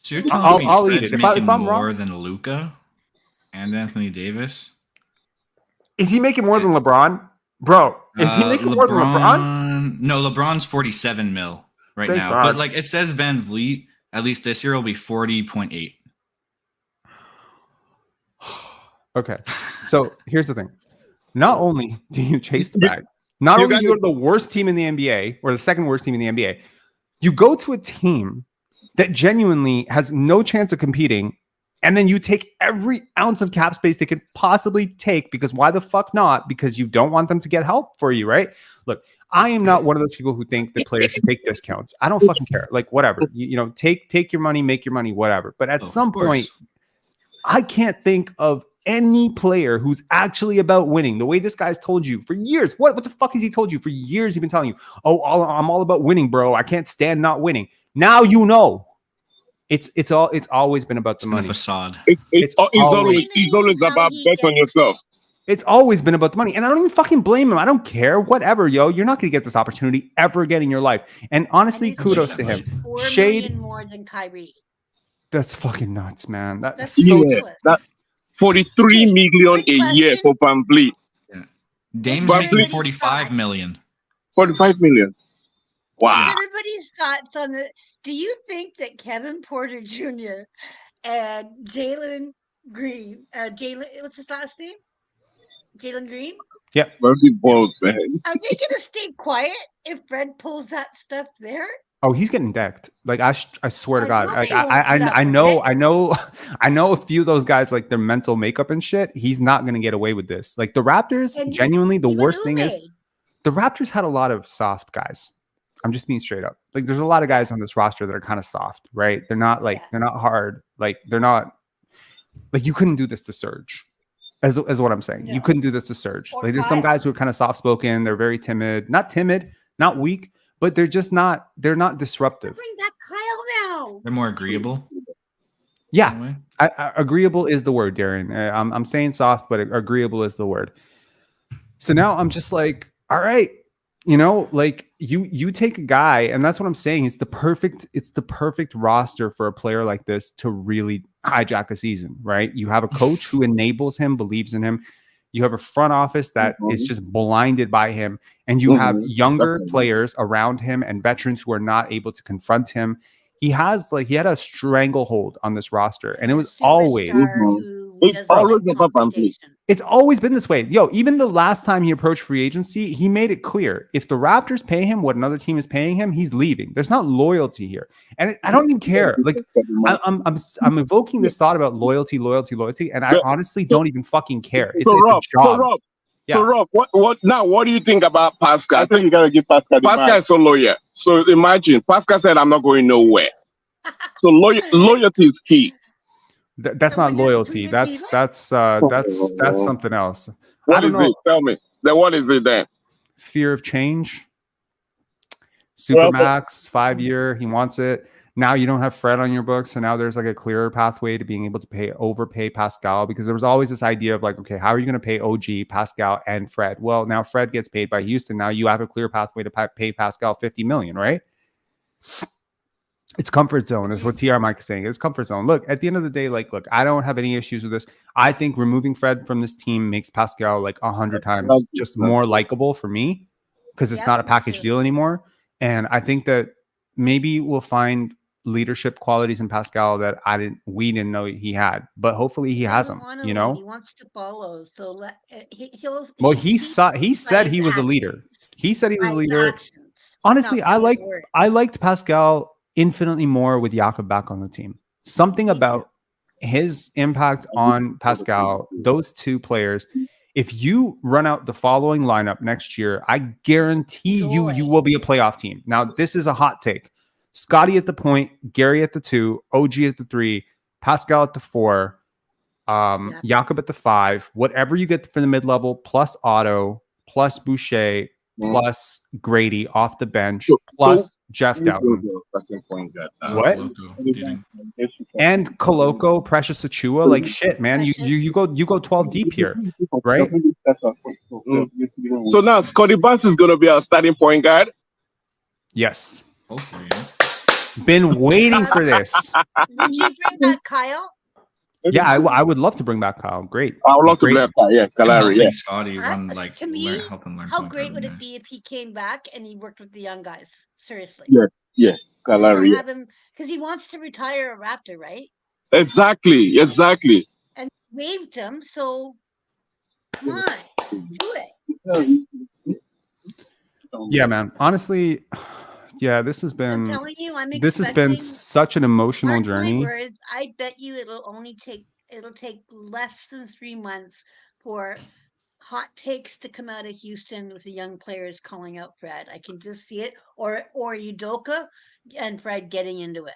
So you're telling me I'll eat Fred's it. If making I'm more wrong, than Luka and Anthony Davis? is he making more than LeBron? Bro, is he making more than LeBron? No, LeBron's 47 mil right Thank now. God. But like it says VanVleet, at least this year will be 40.8. Okay. So here's the thing. Not only do you chase the bag, not only do you go to the worst team in the NBA or the second worst team in the NBA, you go to a team that genuinely has no chance of competing, and then you take every ounce of cap space they could possibly take, because why the fuck not? Because you don't want them to get help for you, right? Look, I am not one of those people who think that players should take discounts. I don't fucking care. Like, whatever. You know, take your money, make your money, whatever. But at some point, I can't think of any player who's actually about winning the way this guy's told you for years. What the fuck has he told you for years? He's been telling you, I'm all about winning, bro. I can't stand not winning. Now you know. It's always been about the money. Facade. It's always about bet on yourself. It's always been about the money. And I don't even fucking blame him. I don't care. Whatever, yo. You're not going to get this opportunity ever again in your life. And honestly, kudos to him. $4 Shade million more than Kyrie. That's fucking nuts, man. That's so so ridiculous. That 43 million a year for VanVleet. Yeah. Dame's But making please- 45 million. 45 million. What's Wow. everybody's thoughts on the? Do you think that Kevin Porter Jr. and Jalen Green. Jalen, what's his last name? Jalen Green. Yep. Very bold, man. Are they gonna stay quiet if Fred pulls that stuff there? Oh, he's getting decked. Like I swear to I God. know Like they won't put up I with know, it. I know, I know a few of those guys, like their mental makeup and shit. He's not gonna get away with this. Like the Raptors, And genuinely, the even worst thing is Ume. the Raptors had a lot of soft guys. I'm just being straight up. Like there's a lot of guys on this roster that are kind of soft, right? They're not like they're not hard. Like they're not like you couldn't do this to Serge. As what I'm saying. No. You couldn't do this to Serge. Or Like there's some Kyle. guys who are kind of soft spoken, they're very timid, not weak, but they're not disruptive. Bring back Kyle now. They're more agreeable. Yeah. in a way. Agreeable is the word, Darren. I'm saying soft, but agreeable is the word. So now I'm just like, all right, like you take a guy, and that's what I'm saying. It's the perfect roster for a player like this to really hijack a season, right? You have a coach who enables him, believes in him. You have a front office that is just blinded by him, and you have younger players around him and veterans who are not able to confront him. He had a stranglehold on this roster, and it was always It's always about VanVleet. it's always been this way. Yo, even the last time he approached free agency, he made it clear if the Raptors pay him what another team is paying him, he's leaving. There's not loyalty here, and I don't even care. Like I'm evoking this thought about loyalty, and I honestly don't even fucking care. It's a job. So Rob, what do you think about Pascal? I think you gotta give Pascal. Pascal is so loyal. So imagine Pascal said, "I'm not going nowhere." So loyalty is key. That's not loyalty. That's something else. What I don't is know. it? Tell me. Then what is it then? Fear of change. Supermax, 5-year. He wants it. Now you don't have Fred on your books, so now there's like a clearer pathway to being able to overpay Pascal, because there was always this idea of like, okay, how are you going to pay OG, Pascal, and Fred? Well, now Fred gets paid by Houston. Now you have a clear pathway to pay Pascal $50 million, right? It's comfort zone, is what TR Mike is saying. It's comfort zone. Look, at the end of the day, like, look, I don't have any issues with this. I think removing Fred from this team makes Pascal like 100 times just more likable for me, because it's not a package deal anymore. And I think that maybe we'll find leadership qualities in Pascal that we didn't know he had, but hopefully he has them. He wants to follow, so he said he was a leader. He said he was a leader. Honestly, I liked Pascal infinitely more with Jakob back on the team. Something about his impact on Pascal, those two players. If you run out the following lineup next year, I guarantee you will be a playoff team. Now, this is a hot take. Scotty at the point, Gary at the 2, OG at the 3, Pascal at the 4, Jakob at the 5, whatever you get for the mid-level, plus Otto, plus Boucher, plus Grady off the bench, plus Jeff Doughton. What? And Koloko, Precious Achua, like shit, man. You go 12 deep here, right? So now Scotty Barnes is gonna be our starting point guard. Yes. Hopefully, Been waiting for this. Did you bring back Kyle? Yeah, I would love to bring back Kyle. Great. I would love to bring Kyle. Yeah, Kalari. Yeah. Scotty run like to me, help him learn. How great would it be if he came back and he worked with the young guys? Seriously. Yeah, Kalari. Have him because he wants to retire a Raptor, right? Exactly. And waived him, so come on, do it. Yeah, man. Honestly, yeah, this has been. I'm telling you, this has been such an emotional journey. Words, I bet you it'll take less than 3 months for hot takes to come out of Houston with the young players calling out Fred. I can just see it, or Udoka and Fred getting into it.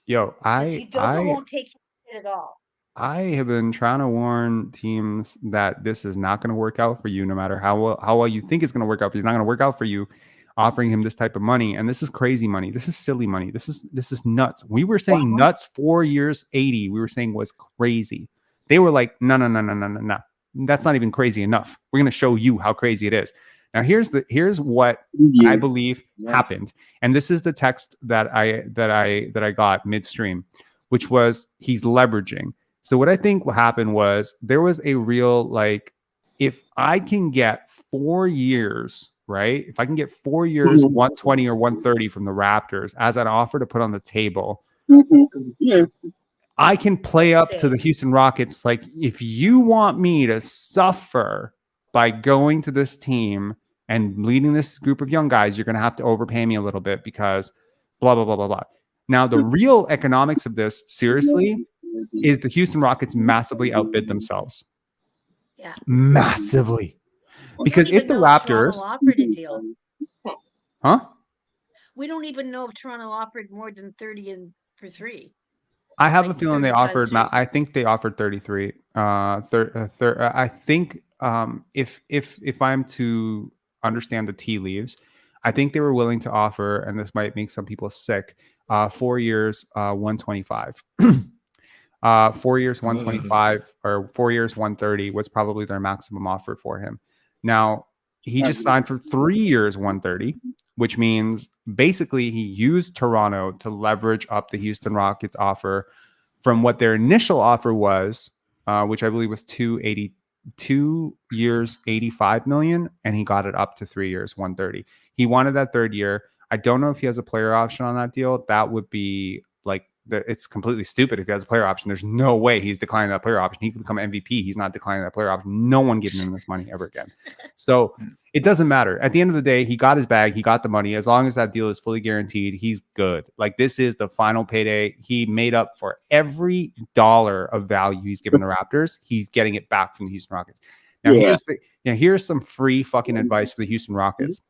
Yo, Udoka won't take it at all. I have been trying to warn teams that this is not going to work out for you, no matter how well you think it's going to work out for you. It's not going to work out for you. Offering him this type of money, and this is crazy money. This is silly money. This is nuts. We were saying nuts 4 years, 80. We were saying was crazy. They were like, no. That's not even crazy enough. We're going to show you how crazy it is. Now, here's what I believe happened, and this is the text that I got midstream, which was he's leveraging. So what I think what happened was there was a real like, if I can get 4 years. Right? If I can get 4 years, 120 or 130 from the Raptors as an offer to put on the table, Yeah. I can play up to Stay. the Houston Rockets. Like, if you want me to suffer by going to this team and leading this group of young guys, you're going to have to overpay me a little bit because blah, blah, blah, blah, blah. Now, the real economics of this, seriously, is the Houston Rockets massively outbid themselves. Yeah. Massively. We Because don't if even the know if Toronto Raptors, offered a deal. huh? We don't even know if Toronto offered more than 30 and for 3. I have a Like feeling they 30 times offered. 3. I think they offered 33. I think if I'm to understand the tea leaves, I think they were willing to offer, and this might make some people sick. 4 years, 125. 4 years, 125, or 4 years, 130 was probably their maximum offer for him. Now he just signed for 3 years, 130. Which means basically he used Toronto to leverage up the Houston Rockets offer from what their initial offer was, which I believe was 2 years, 85 million, and he got it up to 3 years, 130. He wanted that third year. I don't know if he has a player option on that deal. That would be like, it's completely stupid if he has a player option. There's no way he's declining that player option. He could become MVP. He's not declining that player option. No one giving him this money ever again. So it doesn't matter. At the end of the day, he got his bag. He got the money. As long as that deal is fully guaranteed, he's good. Like, this is the final payday. He made up for every dollar of value he's given the Raptors. He's getting it back from the Houston Rockets. Now, here's some free fucking advice for the Houston Rockets.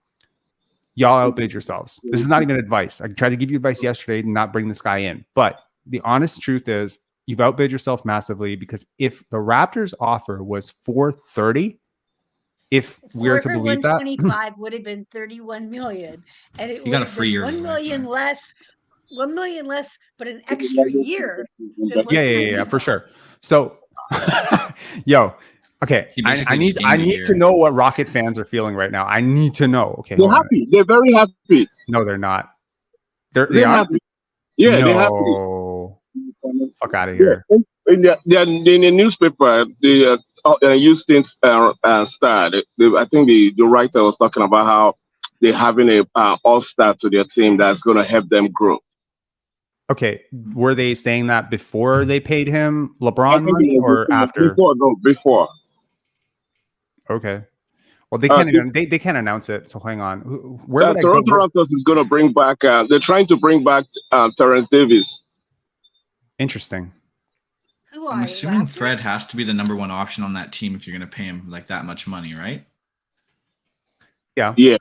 Y'all outbid yourselves. This is not even advice. I tried to give you advice yesterday to not bring this guy in. But the honest truth is you've outbid yourself massively, because if the Raptors offer was 430, if we're to believe that, 125 would have been 31 million, and it You would got a have free been year 1 right million there. less, 1 million less, but an extra year than what yeah, for sure. So, yo, okay, He I basically need just gained a to year. know what Rocket fans are feeling right now. I need to know. Okay, They're hold on. happy. They're very happy. No, they're not. They They're are. happy. Yeah, they're happy. No, fuck out of Yeah. here. In the newspaper, the Houston Star, I think the writer was talking about how they're having a all-star to their team that's going to help them grow. Okay, were they saying that before they paid him LeBron money or after? Before. Okay. Well, they can't. They can't announce it. So hang on. Where would I go? Toronto Raptors is going to bring back. They're trying to bring back Terrence Davis. Interesting. Who are I'm you, assuming Raptors? Fred has to be the number one option on that team if you're going to pay him like that much money, right? Yeah. Yeah.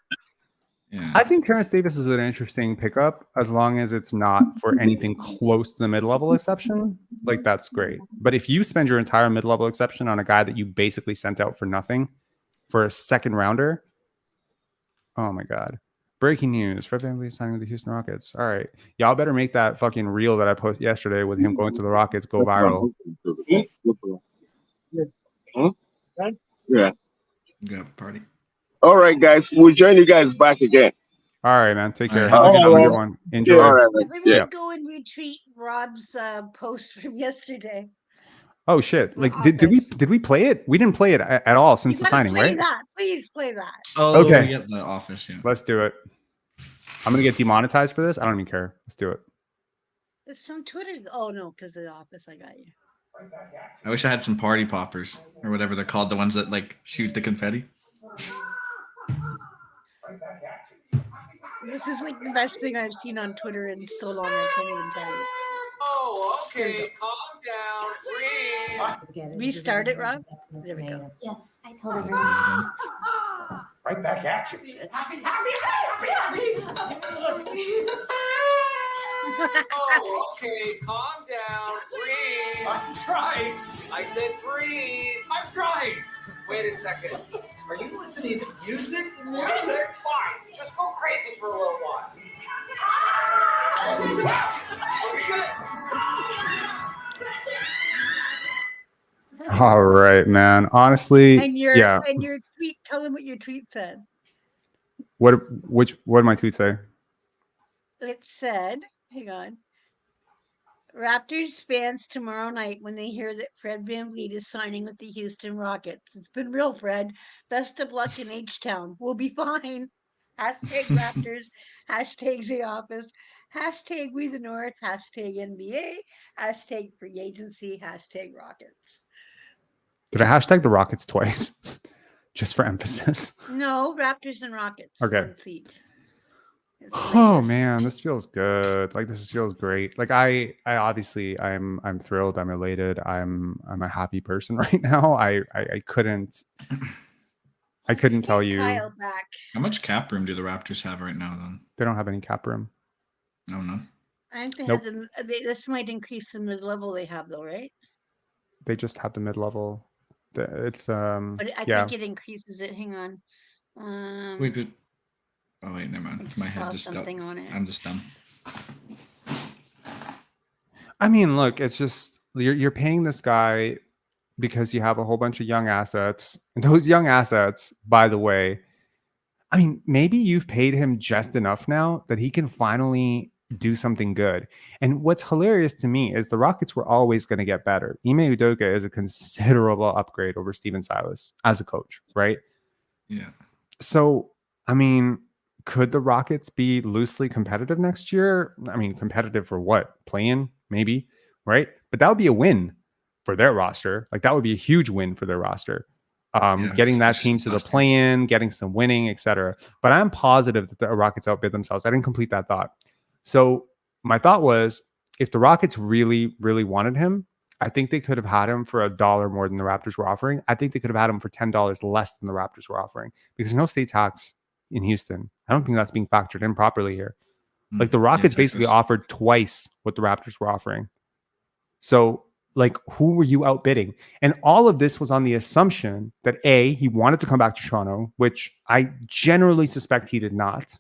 Yeah. I think Terrence Davis is an interesting pickup as long as it's not for anything close to the mid-level exception. Like, that's great. But if you spend your entire mid-level exception on a guy that you basically sent out for nothing for a second rounder, oh my God. Breaking news. Fred VanVleet signing with the Houston Rockets. All right. Y'all better make that fucking reel that I posted yesterday with him going to the Rockets go viral. Yeah. Good party. All right, guys. We'll join you guys back again. All right, man. Take All right, care. have a good Have a one. good one. Enjoy. Yeah, all right, man. Everyone Yeah. go and retweet Rob's post from yesterday. Oh shit! Like, The did we play it? We didn't play it at all since You the gotta signing, play right? that. Please play that. Oh, Okay. yeah, the office. Yeah. Let's do it. I'm gonna get demonetized for this. I don't even care. Let's do it. It's from Twitter. Oh no, because of the office. I got you. I wish I had some party poppers or whatever they're called, the ones that like shoot the confetti. This is like the best thing I've seen on Twitter in so long. I can't even tell you. Oh, okay. Calm down. Breathe. Restart it, Rob. There we go. Yes, I told That's everyone. amazing. Right back at you. Happy. Oh, okay. Calm down. Breathe. I'm trying. I said breathe. I'm trying. Wait a second. Are you listening to music? Music? Fine. Just go crazy for a little while. Oh, shit. All right, man. Honestly, And your yeah. and your tweet. Tell them what your tweet said. What did my tweet say? It said, "Hang on." Raptors fans tomorrow night when they hear that Fred VanVleet is signing with the Houston Rockets. It's been real, Fred. Best of luck in H-Town. We'll be fine. Hashtag Raptors, hashtag The Office, hashtag We the North, hashtag NBA, hashtag Free Agency, hashtag Rockets. Did I hashtag the Rockets twice? Just for emphasis. No, Raptors and Rockets Okay. on Siege. It's Oh latest. man, this feels good. Like this feels great. Like I obviously I'm thrilled. I'm elated. I'm a happy person right now. I couldn't Let's tell get you. Kyle back. How much cap room do the Raptors have right now? Then They don't have any cap room. no, no. I think they Nope. have this might increase the mid-level they have though, right? They just have the mid-level. It's But I yeah. think it increases it. Hang on. Wait, but oh wait, never I mind. My head saw just got. something on it. I'm just dumb. I mean, look, it's just you're paying this guy because you have a whole bunch of young assets. And those young assets, by the way, I mean, maybe you've paid him just enough now that he can finally do something good. And what's hilarious to me is the Rockets were always going to get better. Ime Udoka is a considerable upgrade over Steven Silas as a coach, right? Yeah. So, I mean, could the Rockets be loosely competitive next year? I mean, competitive for what? Play-in, maybe, right? But that would be a win for their roster. Like that would be a huge win for their roster. Getting that team to the play-in, getting some winning, etc. But I'm positive that the Rockets outbid themselves. I didn't complete that thought. So my thought was, if the Rockets really, really wanted him, I think they could have had him for $1 more than the Raptors were offering. I think they could have had him for $10 less than the Raptors were offering because there's no state tax in Houston. I don't think that's being factored in properly here. Like the Rockets basically offered twice what the Raptors were offering. So like, who were you outbidding? And all of this was on the assumption that A, he wanted to come back to Toronto, which I generally suspect he did not.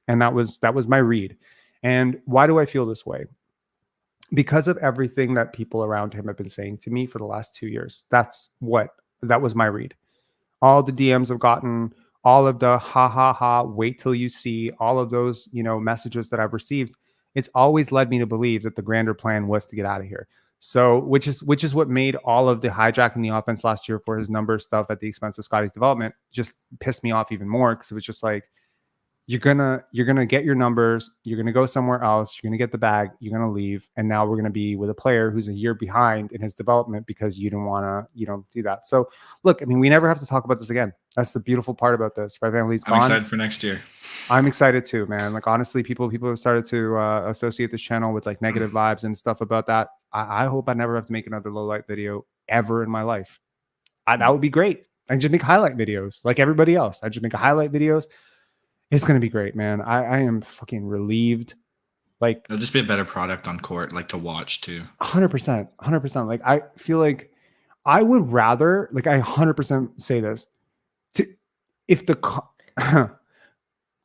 And that was my read. And why do I feel this way? Because of everything that people around him have been saying to me for the last 2 years. That was my read. All the DMs I've gotten, all of the wait till you see, all of those, messages that I've received, it's always led me to believe that the grander plan was to get out of here. So, which is what made all of the hijacking the offense last year for his number stuff at the expense of Scotty's development just pissed me off even more, because it was just like, you're gonna get your numbers, you're gonna go somewhere else, you're gonna get the bag, you're gonna leave, and now we're gonna be with a player who's a year behind in his development because you don't do that. So look, I mean, we never have to talk about this again. That's the beautiful part about this. Fred VanVleet's gone. I'm excited for next year. I'm excited too, man. Like honestly, people have started to associate this channel with like negative vibes and stuff about that. I hope I never have to make another low light video ever in my life. That would be great. I just make highlight videos like everybody else. I just make highlight videos. It's going to be great, man. I am fucking relieved. Like, it'll just be a better product on court, like to watch too. 100%. Like, I feel like I would rather, like, I 100% say this,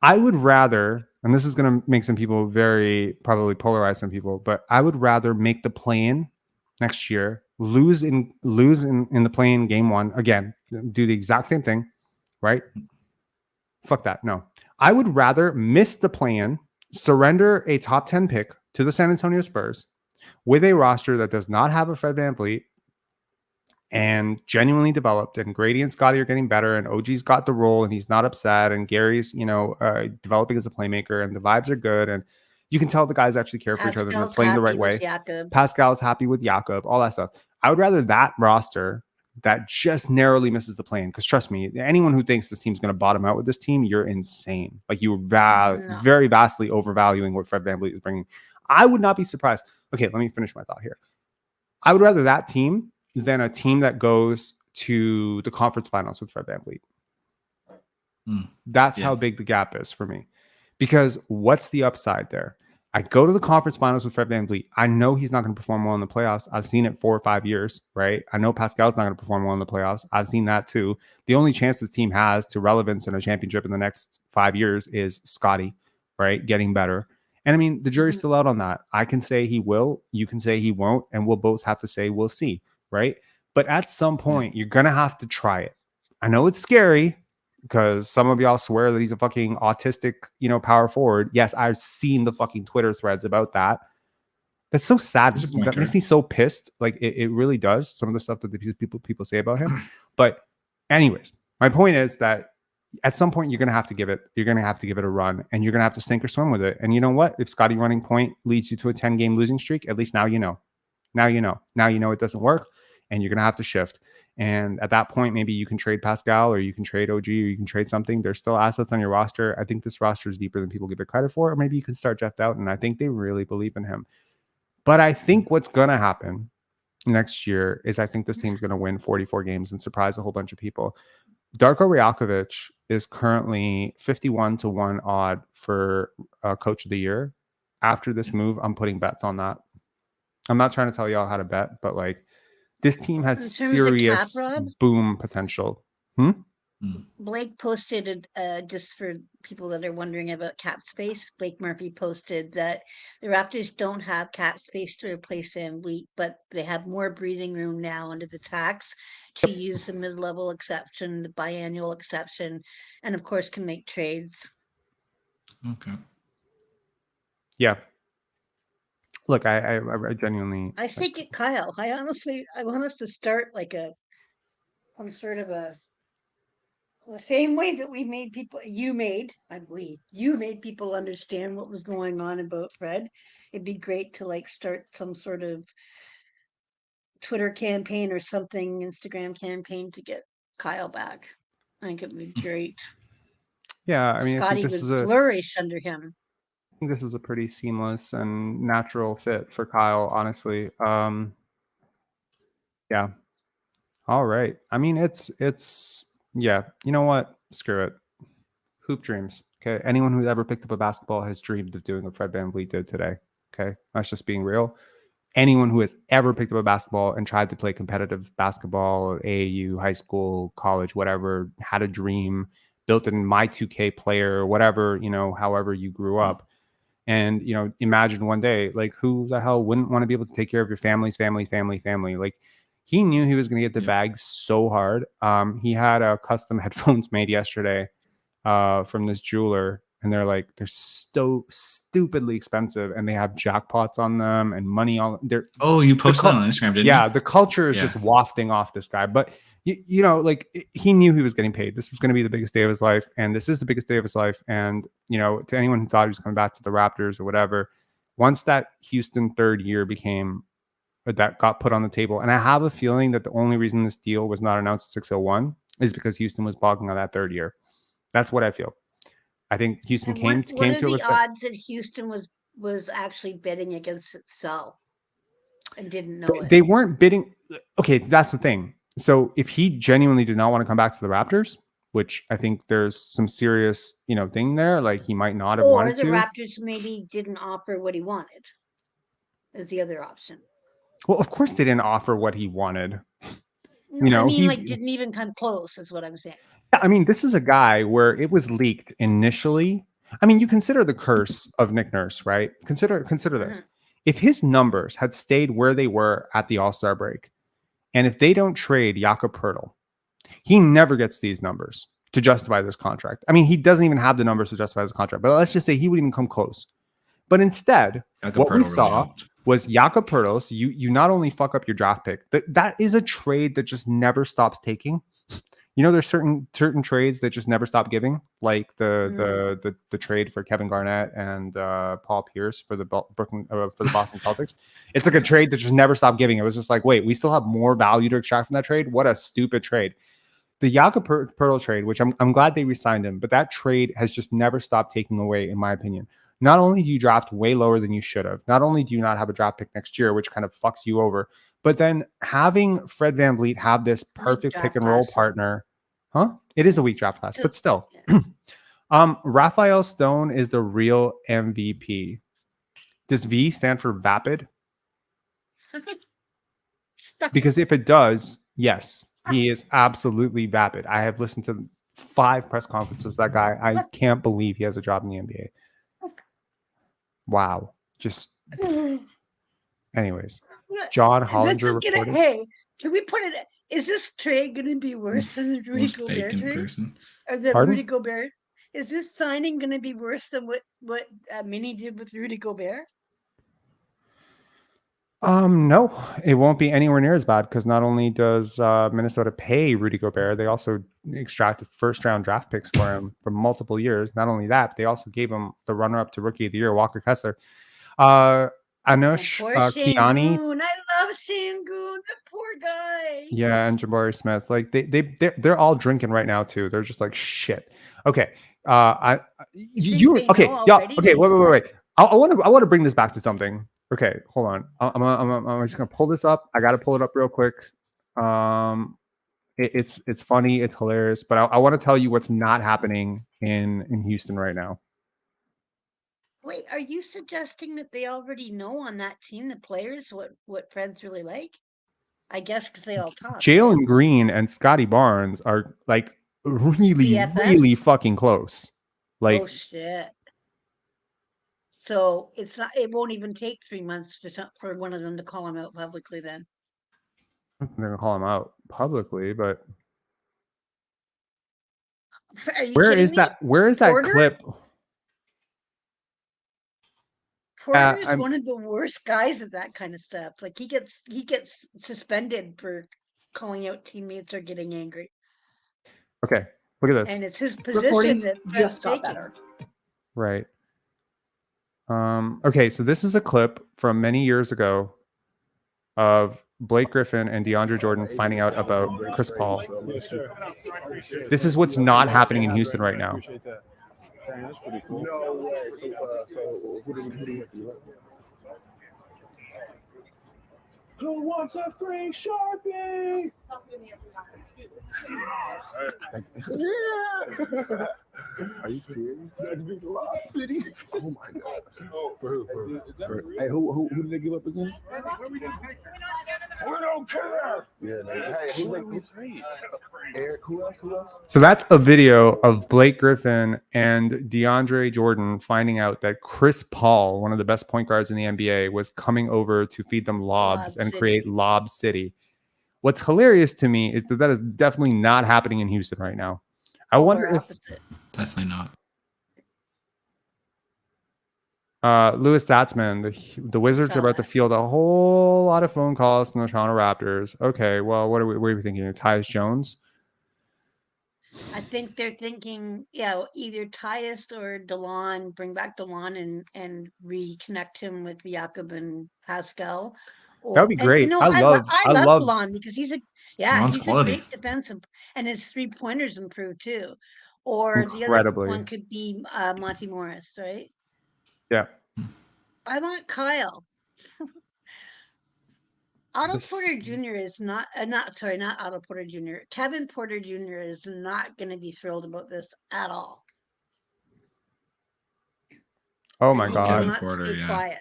I would rather, and this is going to make some people probably polarize some people, but I would rather make the play-in next year, lose in the play-in game one, again, do the exact same thing, right? Fuck that. No. I would rather miss the play-in, surrender a top 10 pick to the San Antonio Spurs with a roster that does not have a Fred VanVleet and genuinely developed, and Grady and Scotty are getting better, and OG's got the role and he's not upset, and Gary's, developing as a playmaker, and the vibes are good, and you can tell the guys actually care for each other and they're playing the right way. Pascal's happy with Jakob, all that stuff. I would rather that roster that just narrowly misses the play-in, because trust me, anyone who thinks this team's going to bottom out with this team, you're insane. Like, you're very vastly overvaluing what Fred VanVleet is bringing. I would not be surprised. Okay, let me finish my thought here. I would rather that team than a team that goes to the conference finals with Fred VanVleet. That's how big the gap is for me. Because what's the upside there? I go to the conference finals with Fred VanVleet. I know he's not going to perform well in the playoffs. I've seen it 4 or 5 years, right? I know Pascal's not going to perform well in the playoffs. I've seen that too. The only chance this team has to relevance in a championship in the next 5 years is Scotty, right? Getting better. And I mean, the jury's still out on that. I can say he will. You can say he won't. And we'll both have to say we'll see, right? But at some point, you're going to have to try it. I know it's scary, because some of y'all swear that he's a fucking autistic, power forward. Yes, I've seen the fucking Twitter threads about that. That's so sad. That makes me so pissed. Like, it really does. Some of the stuff that the people say about him. But anyways, my point is that at some point you're going to have to give it a run, and you're going to have to sink or swim with it. And you know what? If Scotty running point leads you to a 10-game losing streak, at least now you know. Now you know it doesn't work, and you're going to have to shift. And at that point, maybe you can trade Pascal, or you can trade OG, or you can trade something. There's still assets on your roster. I think this roster is deeper than people give it credit for. Or maybe you can start Jeff Doughton. I think they really believe in him. But I think what's going to happen next year is I think this team's going to win 44 games and surprise a whole bunch of people. Darko Rajakovic is currently 51-1 odd for Coach of the Year. After this move, I'm putting bets on that. I'm not trying to tell y'all how to bet, but like this team has serious boom potential. Blake posted, just for people that are wondering about cap space, Blake Murphy posted that the Raptors don't have cap space to replace VanVleet, but they have more breathing room now under the tax to use the mid-level exception, the biannual exception, and of course can make trades. Okay. Yeah. Look, I genuinely... I say get Kyle. I want us to start like some sort of the same way that you made people understand what was going on about Fred. It'd be great to like start some sort of Twitter campaign or something, Instagram campaign to get Kyle back. I think it would be great. Yeah, I mean, Scotty would flourish under him. I think this is a pretty seamless and natural fit for Kyle, honestly. Yeah. All right. I mean, it's yeah. You know what? Screw it. Hoop dreams. Okay. Anyone who's ever picked up a basketball has dreamed of doing what Fred VanVleet did today. Okay. That's just being real. Anyone who has ever picked up a basketball and tried to play competitive basketball, AAU, high school, college, whatever, had a dream, built in My 2K player, whatever, however you grew up. And, imagine one day, like, who the hell wouldn't want to be able to take care of your family's family? Like, he knew he was going to get the bag so hard. He had custom headphones made yesterday from this jeweler, and they're so stupidly expensive, and they have jackpots on them and money on. You posted that on Instagram, didn't you? Yeah, the culture is just wafting off this guy. But he knew he was getting paid. This was going to be the biggest day of his life, and this is the biggest day of his life. And to anyone who thought he was coming back to the Raptors or whatever, once that Houston third year that got put on the table, and I have a feeling that the only reason this deal was not announced at 601 is because Houston was balking on that third year. That's what I feel. I think Houston came to What are the odds that Houston was actually betting against itself and didn't know it? They weren't bidding. Okay, that's the thing. So if he genuinely did not want to come back to the Raptors, which I think there's some serious, thing there, like he might not have wanted to. Or the Raptors maybe didn't offer what he wanted, is the other option. Well, of course they didn't offer what he wanted. Didn't even come close, is what I'm saying. Yeah, I mean, this is a guy where it was leaked initially. I mean, you consider the curse of Nick Nurse, right? Consider this. If his numbers had stayed where they were at the All-Star break, and if they don't trade Jakob Poeltl, he never gets these numbers to justify this contract. I mean, he doesn't even have the numbers to justify this contract, but let's just say he wouldn't even come close. But instead, what we saw was Jakob Poeltl. So you not only fuck up your draft pick, that is a trade that just never stops taking. There's certain trades that just never stop giving, like the trade for Kevin Garnett and Paul Pierce for the Boston Celtics. It's like a trade that just never stopped giving. It was just like, wait, we still have more value to extract from that trade. What a stupid trade. The Jakob Poeltl trade, which I'm glad they re-signed him, but that trade has just never stopped taking away, in my opinion. Not only do you draft way lower than you should have, not only do you not have a draft pick next year, which kind of fucks you over, but then having Fred VanVleet have this perfect pick and roll partner, it is a weak draft class, but still. Raphael Stone is the real MVP. Does V stand for vapid? Because if it does, yes, he is absolutely vapid. I have listened to 5 press conferences of that guy. I can't believe he has a job in the NBA. Wow. Just anyways. John Hollinger reported. Hey, can we put it? Is this trade going to be worse than the Rudy Gobert trade? Or the Rudy Gobert? Is this signing going to be worse than what Minnie did with Rudy Gobert? No, it won't be anywhere near as bad because not only does Minnesota pay Rudy Gobert, they also extracted first-round draft picks for him for multiple years. Not only that, but they also gave him the runner-up to Rookie of the Year, Walker Kessler. Anush Poor Kiani, Şengün. I love Şengün, the poor guy. yeah, and Jabari Smith, like they're all drinking right now too. They're just like shit. Okay, You think they okay, know yeah, already okay, that he's wait. I want to bring this back to something. Okay, hold on. I'm just gonna pull this up. I gotta pull it up real quick. It's funny, it's hilarious, but I want to tell you what's not happening in Houston right now. Wait, are you suggesting that they already know on that team, the players, what Fred's really like? I guess because they all talk. Right? Jalen Green and Scotty Barnes are like really, BFFs? really fucking close. Like, Oh shit! So it's not. It won't even take 3 months for one of them to call him out publicly. Then I'm gonna call him out publicly, but are you where kidding is me? that? Where is that Porter? clip? Porter is I'm- one of the worst guys at that kind of stuff. Like he gets suspended for calling out teammates or getting angry, Okay, look at this. and it's his position Recordings that just Fred's got taking. better. Right. Okay, so this is a clip from many years ago of Blake Griffin and DeAndre Jordan finding out about Chris Paul. This is what's not happening in Houston right now. That's pretty cool. No way. So who do you have to look? Who wants a free Sharpie? Yeah. Are you serious? That big Lob City. Oh my God. For who? Hey, who did they give up again? We don't care. Yeah. Hey, who's Eric? Who else? So that's a video of Blake Griffin and DeAndre Jordan finding out that Chris Paul, one of the best point guards in the NBA, was coming over to feed them lobs and create Lob City. What's hilarious to me is that is definitely not happening in Houston right now. I wonder if Definitely not. Louis Statsman, the Wizards are about to field a whole lot of phone calls from the Toronto Raptors. Okay, well, what are we thinking? Tyus Jones? I think they're thinking, either Tyus or DeLon, bring back DeLon and reconnect him with Jakob and Pascal. That would be great. No, I love DeLon because he's a great defensive, and his 3-pointers improved too. Or the other one could be Monty Morris, right? Yeah. I want Kyle. Otto Porter Jr. is not Otto Porter Jr. Kevin Porter Jr. is not going to be thrilled about this at all. Oh my God. Quiet.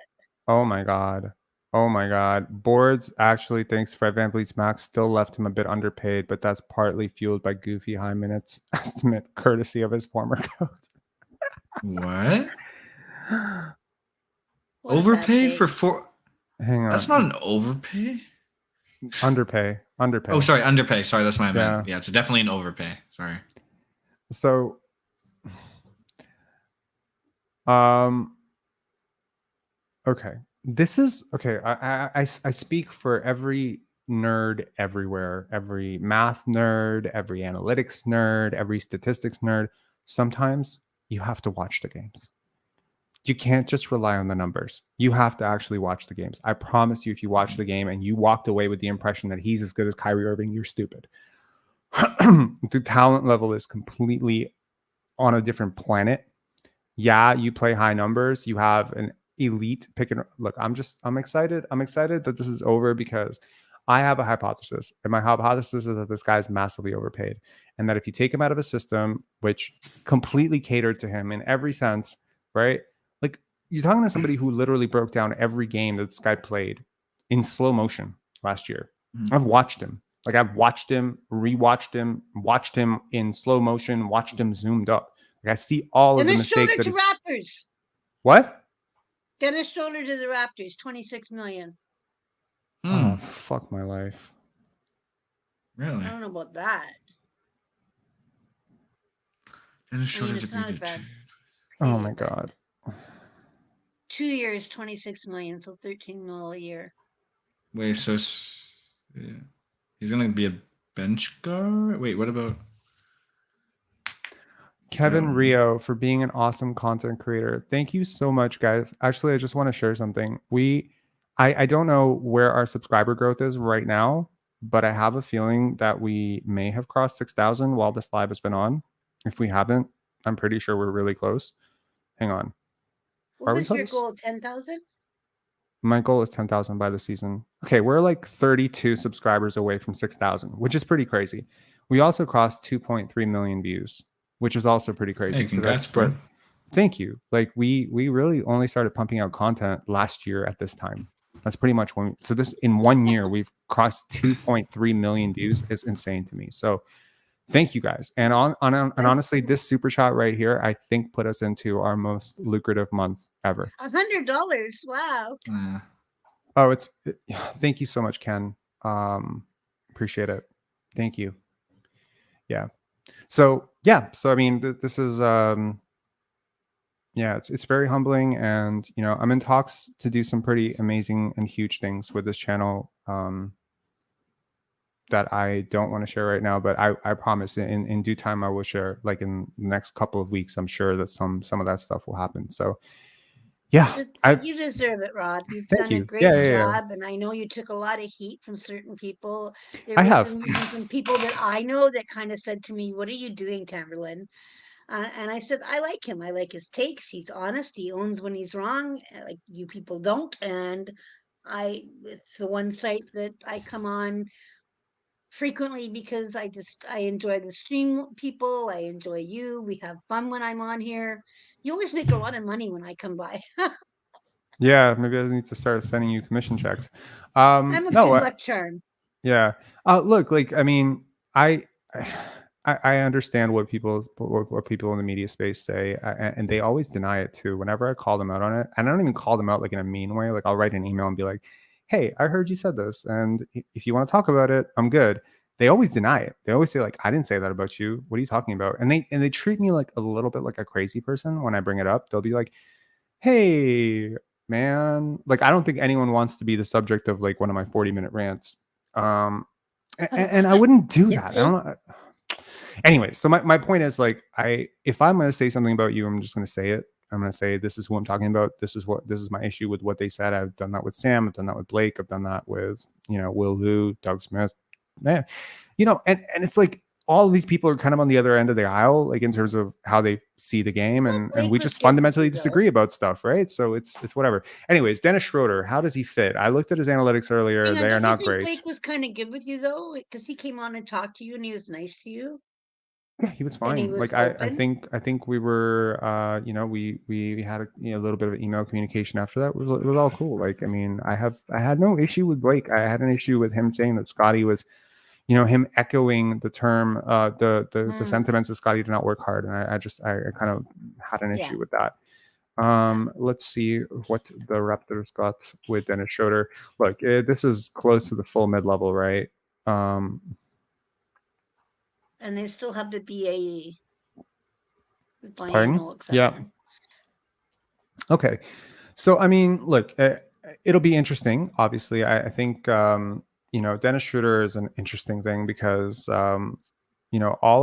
Oh my God. Oh my God. Boards actually thinks Fred VanVleet's max still left him a bit underpaid, but that's partly fueled by goofy high minutes estimate courtesy of his former coach. What? Overpaid for 4? Hang on. That's not an overpay? Underpay. Oh, sorry, underpay. Sorry, that's my bad. Yeah, it's definitely an overpay. Sorry. So okay. This is okay. I speak for every nerd everywhere, every math nerd, every analytics nerd, every statistics nerd. Sometimes you have to watch the games. You can't just rely on the numbers. You have to actually watch the games. I promise you, if you watch the game and you walked away with the impression that he's as good as Kyrie Irving, you're stupid. The talent level is completely on a different planet. Yeah, you play high numbers. You have an elite pick and look. I'm excited. I'm excited that this is over because I have a hypothesis, and my hypothesis is that this guy's massively overpaid, and that if you take him out of a system which completely catered to him in every sense, right? Like, you're talking to somebody who literally broke down every game that this guy played in slow motion last year. I've watched him. Like, I've watched him, rewatched him, watched him in slow motion, watched him zoomed up. Like, I see all of the mistakes that Raptors. What? Dennis Schroeder to the Raptors, $26 million. Oh, fuck my life. Really? I don't know about that. Dennis Schroeder's it's not bad. Oh my God. 2 years, $26 million, so $13 million a year. Wait, so yeah. He's gonna be a bench guard? Wait, what about Kevin Rio for being an awesome content creator. Thank you so much, guys. Actually, I just want to share something. I don't know where our subscriber growth is right now, but I have a feeling that we may have crossed 6,000 while this live has been on. If we haven't, I'm pretty sure we're really close. Hang on. What Are we was your close? goal? 10,000? My goal is 10,000 by the season. Okay, we're like 32 subscribers away from 6,000, which is pretty crazy. We also crossed 2.3 million views, which is also pretty crazy. Hey, congrats, bro. Thank you. Like we really only started pumping out content last year at this time. That's pretty much when. So this in 1 year we've crossed 2.3 million views. Is insane to me. So thank you guys. And and honestly, this super chat right here, I think put us into our most lucrative month ever. $100. Wow. Oh, thank you so much, Ken. Appreciate it. Thank you. Yeah. So I mean, this is it's very humbling, and I'm in talks to do some pretty amazing and huge things with this channel that I don't want to share right now, but I promise in due time I will share. Like in the next couple of weeks, I'm sure that some of that stuff will happen. So yeah, you deserve it, Rod. You've Thank done a you. great Yeah. job, and I know you took a lot of heat from certain people. There I was have. some people that I know that kind of said to me, "What are you doing, Tamberlin?" And I said, I like him. I like his takes. He's honest. He owns when he's wrong. Like you people don't. And it's the one site that I come on frequently because I enjoy the stream people. I enjoy you. We have fun when I'm on here. You always make a lot of money when I come by. Yeah, maybe I need to start sending you commission checks. I'm a good luck charm. Yeah. Look, like I mean, I understand what people in the media space say, and they always deny it too. Whenever I call them out on it, and I don't even call them out like in a mean way. Like I'll write an email and be like, "Hey, I heard you said this, and if you want to talk about it, I'm good." They always deny it. They always say like, "I didn't say that about you. What are you talking about?" And they treat me like a little bit like a crazy person when I bring it up. They'll be like, "Hey, man," like I don't think anyone wants to be the subject of like one of my 40-minute rants. And I wouldn't do that. I don't know. Anyway, so my point is like if I'm going to say something about you, I'm just going to say it. I'm going to say this is who I'm talking about. This is my issue with what they said. I've done that with Sam. I've done that with Blake. I've done that with Will Lu, Doug Smith, man. And it's like all of these people are kind of on the other end of the aisle, like in terms of how they see the game, and we just fundamentally disagree about stuff, right? So it's whatever. Anyways, Dennis Schroeder, how does he fit? I looked at his analytics earlier. They are not great. Blake was kind of good with you though, because he came on and talked to you, and he was nice to you. Yeah, he was fine. Like I think we were we had a little bit of email communication after that. It was all cool. Like I mean, I had no issue with Blake. I had an issue with him saying that Scotty was, him echoing the term the sentiments that Scotty did not work hard, and I kind of had an issue with that. Let's see what the Raptors got with Dennis Schroeder. Look, this is close to the full mid-level, right? And they still have the BAE. Pardon? Yeah. Okay. So, I mean, look, it'll be interesting. Obviously, I think, Dennis Schroeder is an interesting thing because, all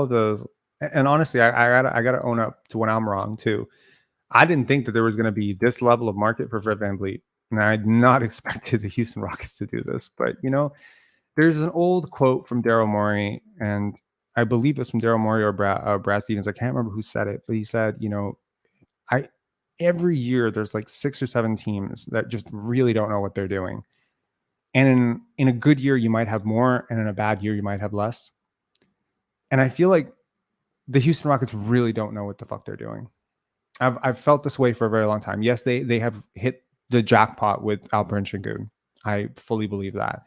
of those, and honestly, I gotta own up to when I'm wrong too. I didn't think that there was going to be this level of market for Fred VanVleet, and I had not expected the Houston Rockets to do this. But, there's an old quote from Daryl Morey, and I believe it's from Daryl Morey or Brad Stevens. I can't remember who said it, but he said, every year there's like 6 or 7 teams that just really don't know what they're doing. And in a good year, you might have more, and in a bad year, you might have less. And I feel like the Houston Rockets really don't know what the fuck they're doing. I've felt this way for a very long time. Yes, they have hit the jackpot with Alperen Şengün. I fully believe that.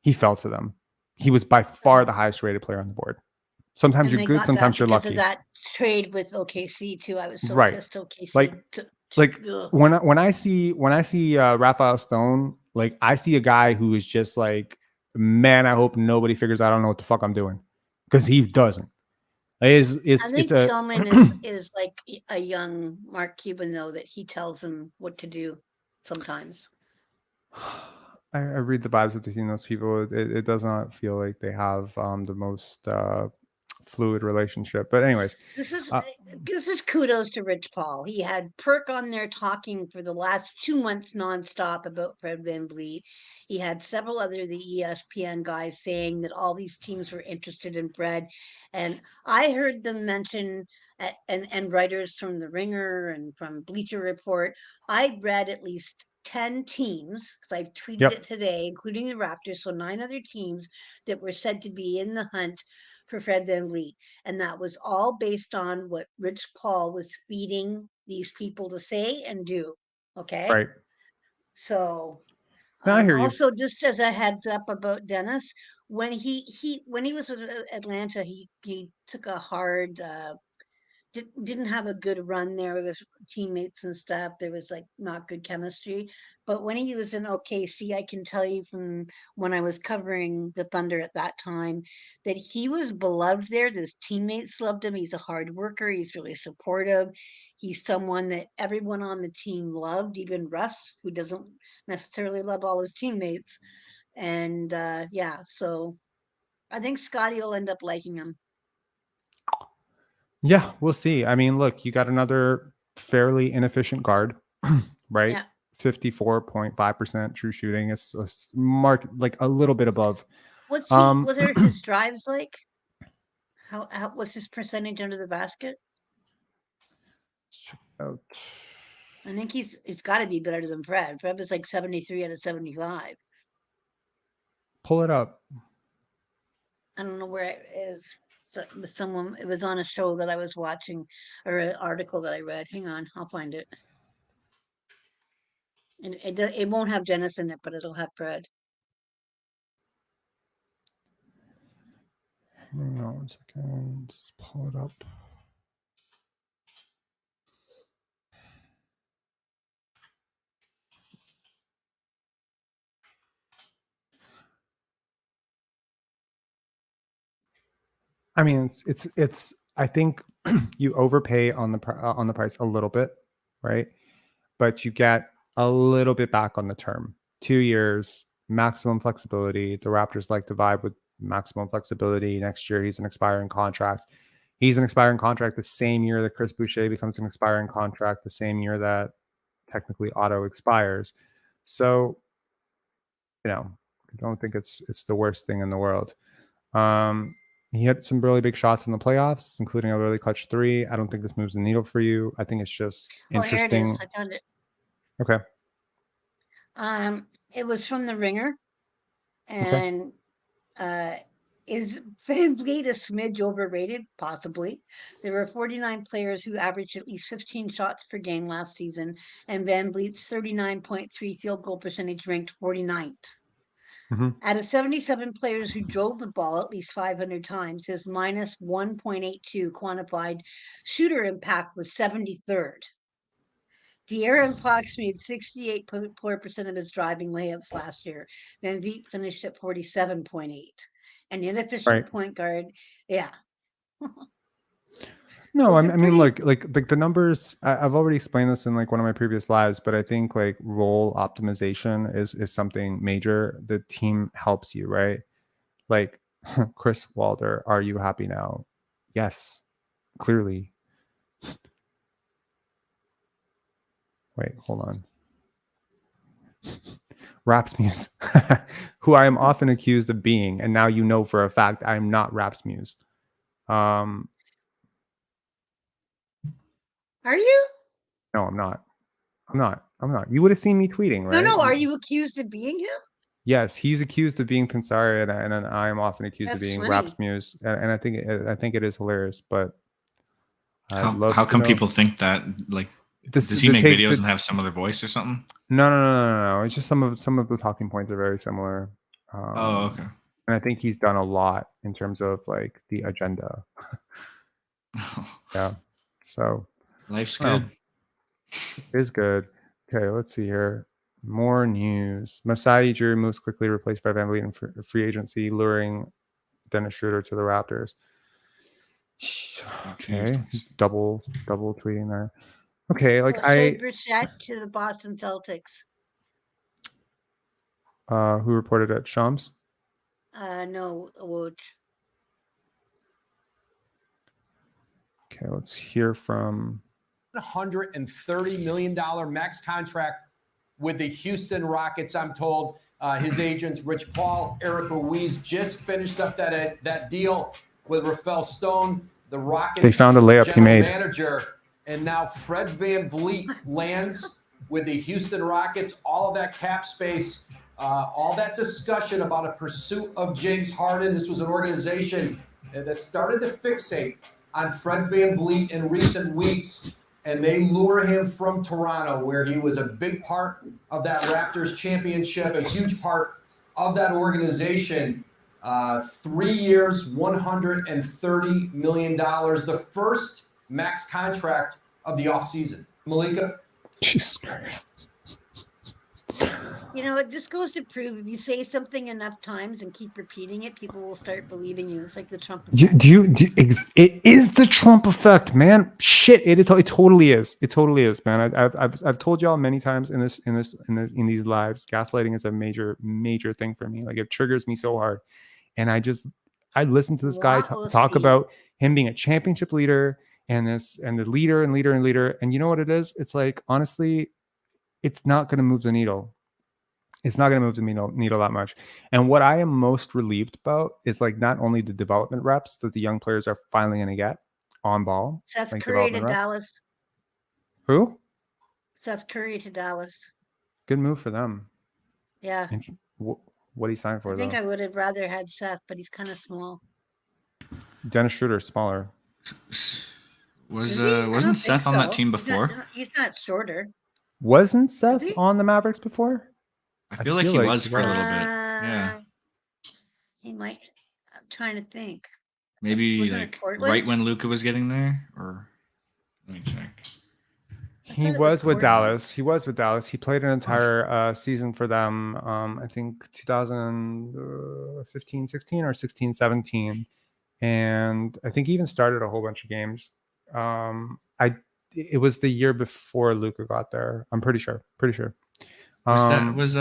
He fell to them. He was by far the highest rated player on the board. Sometimes you're good, sometimes you're lucky. Because of that trade with OKC too, I was so pissed. OKC, when I see Raphael Stone, like I see a guy who is just like, man, I hope nobody figures out I don't know what the fuck I'm doing, because he doesn't. I think Tillman is like a young Mark Cuban though, that he tells him what to do sometimes. I read the vibes between those people. It does not feel like they have the most fluid relationship. But anyways, This is uh, this is kudos to Rich Paul. He had Perk on there talking for the last 2 months nonstop about Fred VanVleet. He had several other the ESPN guys saying that all these teams were interested in Fred, and I heard them mention and writers from The Ringer and from Bleacher Report. I read at least 10 teams because I tweeted it today, including the Raptors, so 9 other teams that were said to be in the hunt for Fred VanVleet. And that was all based on what Rich Paul was feeding these people to say and do. Okay. right. So No, I hear you. also just as a heads up about Dennis, when he was with Atlanta, he took a hard didn't have a good run there with teammates and stuff. There was like not good chemistry. But when he was in OKC, I can tell you from when I was covering the Thunder at that time that he was beloved there. His teammates loved him. He's a hard worker. He's really supportive. He's someone that everyone on the team loved, even Russ, who doesn't necessarily love all his teammates. And yeah, so I think Scotty will end up liking him. Yeah, we'll see. I mean, look, you got another fairly inefficient guard, right? Yeah. 54.5% true shooting. It's mark like a little bit above. What's he? What are his drives like? How what's his percentage under the basket? Check it out. I think it's got to be better than Fred. Fred was like 73 out of 75. Pull it up. I don't know where it is. So it was someone. It was on a show that I was watching, or an article that I read. Hang on, I'll find it. And it won't have Dennis in it, but it'll have Fred. Hang on 1 second. Just pull it up. I mean, it's. I think you overpay on the price a little bit, right? But you get a little bit back on the term. 2 years, maximum flexibility. The Raptors like to vibe with maximum flexibility. Next year, he's an expiring contract. He's an expiring contract the same year that Chris Boucher becomes an expiring contract, the same year that technically auto expires. So, I don't think it's the worst thing in the world. He had some really big shots in the playoffs, including a really clutch 3. I don't think this moves the needle for you. I think it's just interesting. Here it is. I found it. Okay. It was from The Ringer, and is VanVleet a smidge overrated? Possibly. There were 49 players who averaged at least 15 shots per game last season, and VanVleet's 39.3 field goal percentage ranked 49th. Mm-hmm. Out of 77 players who drove the ball at least 500 times, his minus 1.82 quantified shooter impact was 73rd. De'Aaron Fox made 68% of his driving layups last year. VanVleet finished at 47.8. An inefficient point guard. Yeah. No, I mean, look, like the numbers. I've already explained this in like one of my previous lives, but I think like role optimization is something major. The team helps you, right? Like Chris Walder, are you happy now? Yes, clearly. Wait, hold on. Raps Muse, who I am often accused of being, and now you know for a fact I'm not Raps Muse. Are you? No, I'm not. I'm not. You would have seen me tweeting, right? No. Are you accused of being him? Yes, he's accused of being Pinsari, and I am often accused of being Raps Muse, and I think it is hilarious. But how come people think that? Like, does he make videos and have similar voice or something? No. It's just some of the talking points are very similar. Okay. And I think he's done a lot in terms of like the agenda. Yeah. So life's good. It is good. Okay, let's see here. More news. Masai Ujiri moves quickly, replaced by VanVleet in free agency, luring Dennis Schroeder to the Raptors. Okay, double tweeting there. Okay, like Brissett to the Boston Celtics. Who reported at Shams? No, Woj. Okay, let's hear from $130 million max contract with the Houston Rockets. I'm told his agents, Rich Paul, Eric Ruiz, just finished up that deal with Rafael Stone, the Rockets. They found a layup he made. Manager, and now Fred VanVleet lands with the Houston Rockets. All of that cap space, all that discussion about a pursuit of James Harden. This was an organization that started to fixate on Fred VanVleet in recent weeks, and they lure him from Toronto, where he was a big part of that Raptors championship, a huge part of that organization. 3 years, $130 million, the first max contract of the offseason. Malika? Jesus Christ. You know, it just goes to prove if you say something enough times and keep repeating it, people will start believing you. It's like the Trump effect. It is the Trump effect, man. Shit, it totally is. It totally is, man. I've told y'all many times in these lives, gaslighting is a major thing for me. Like, it triggers me so hard, and I listen to this guy talk about him being a championship leader and the leader, and you know what it is? It's like, honestly, it's not going to move the needle. It's not going to move the needle that much. And what I am most relieved about is, like, not only the development reps that the young players are finally going to get on ball. Seth like Curry to reps. Dallas. Who? Seth Curry to Dallas. Good move for them. Yeah. What he signed for, I think though? I would have rather had Seth, but he's kind of small. Dennis Schroeder, smaller. Wasn't Seth on that team before? He's not shorter. Wasn't Seth on the Mavericks before? I feel like he was for a little bit. Yeah. He might. I'm trying to think. Maybe like right when Luka was getting there, or let me check. He was with Dallas. He played an entire season for them. I think 2015, 16 or 16, 17. And I think he even started a whole bunch of games. It was the year before Luka got there. I'm pretty sure. Was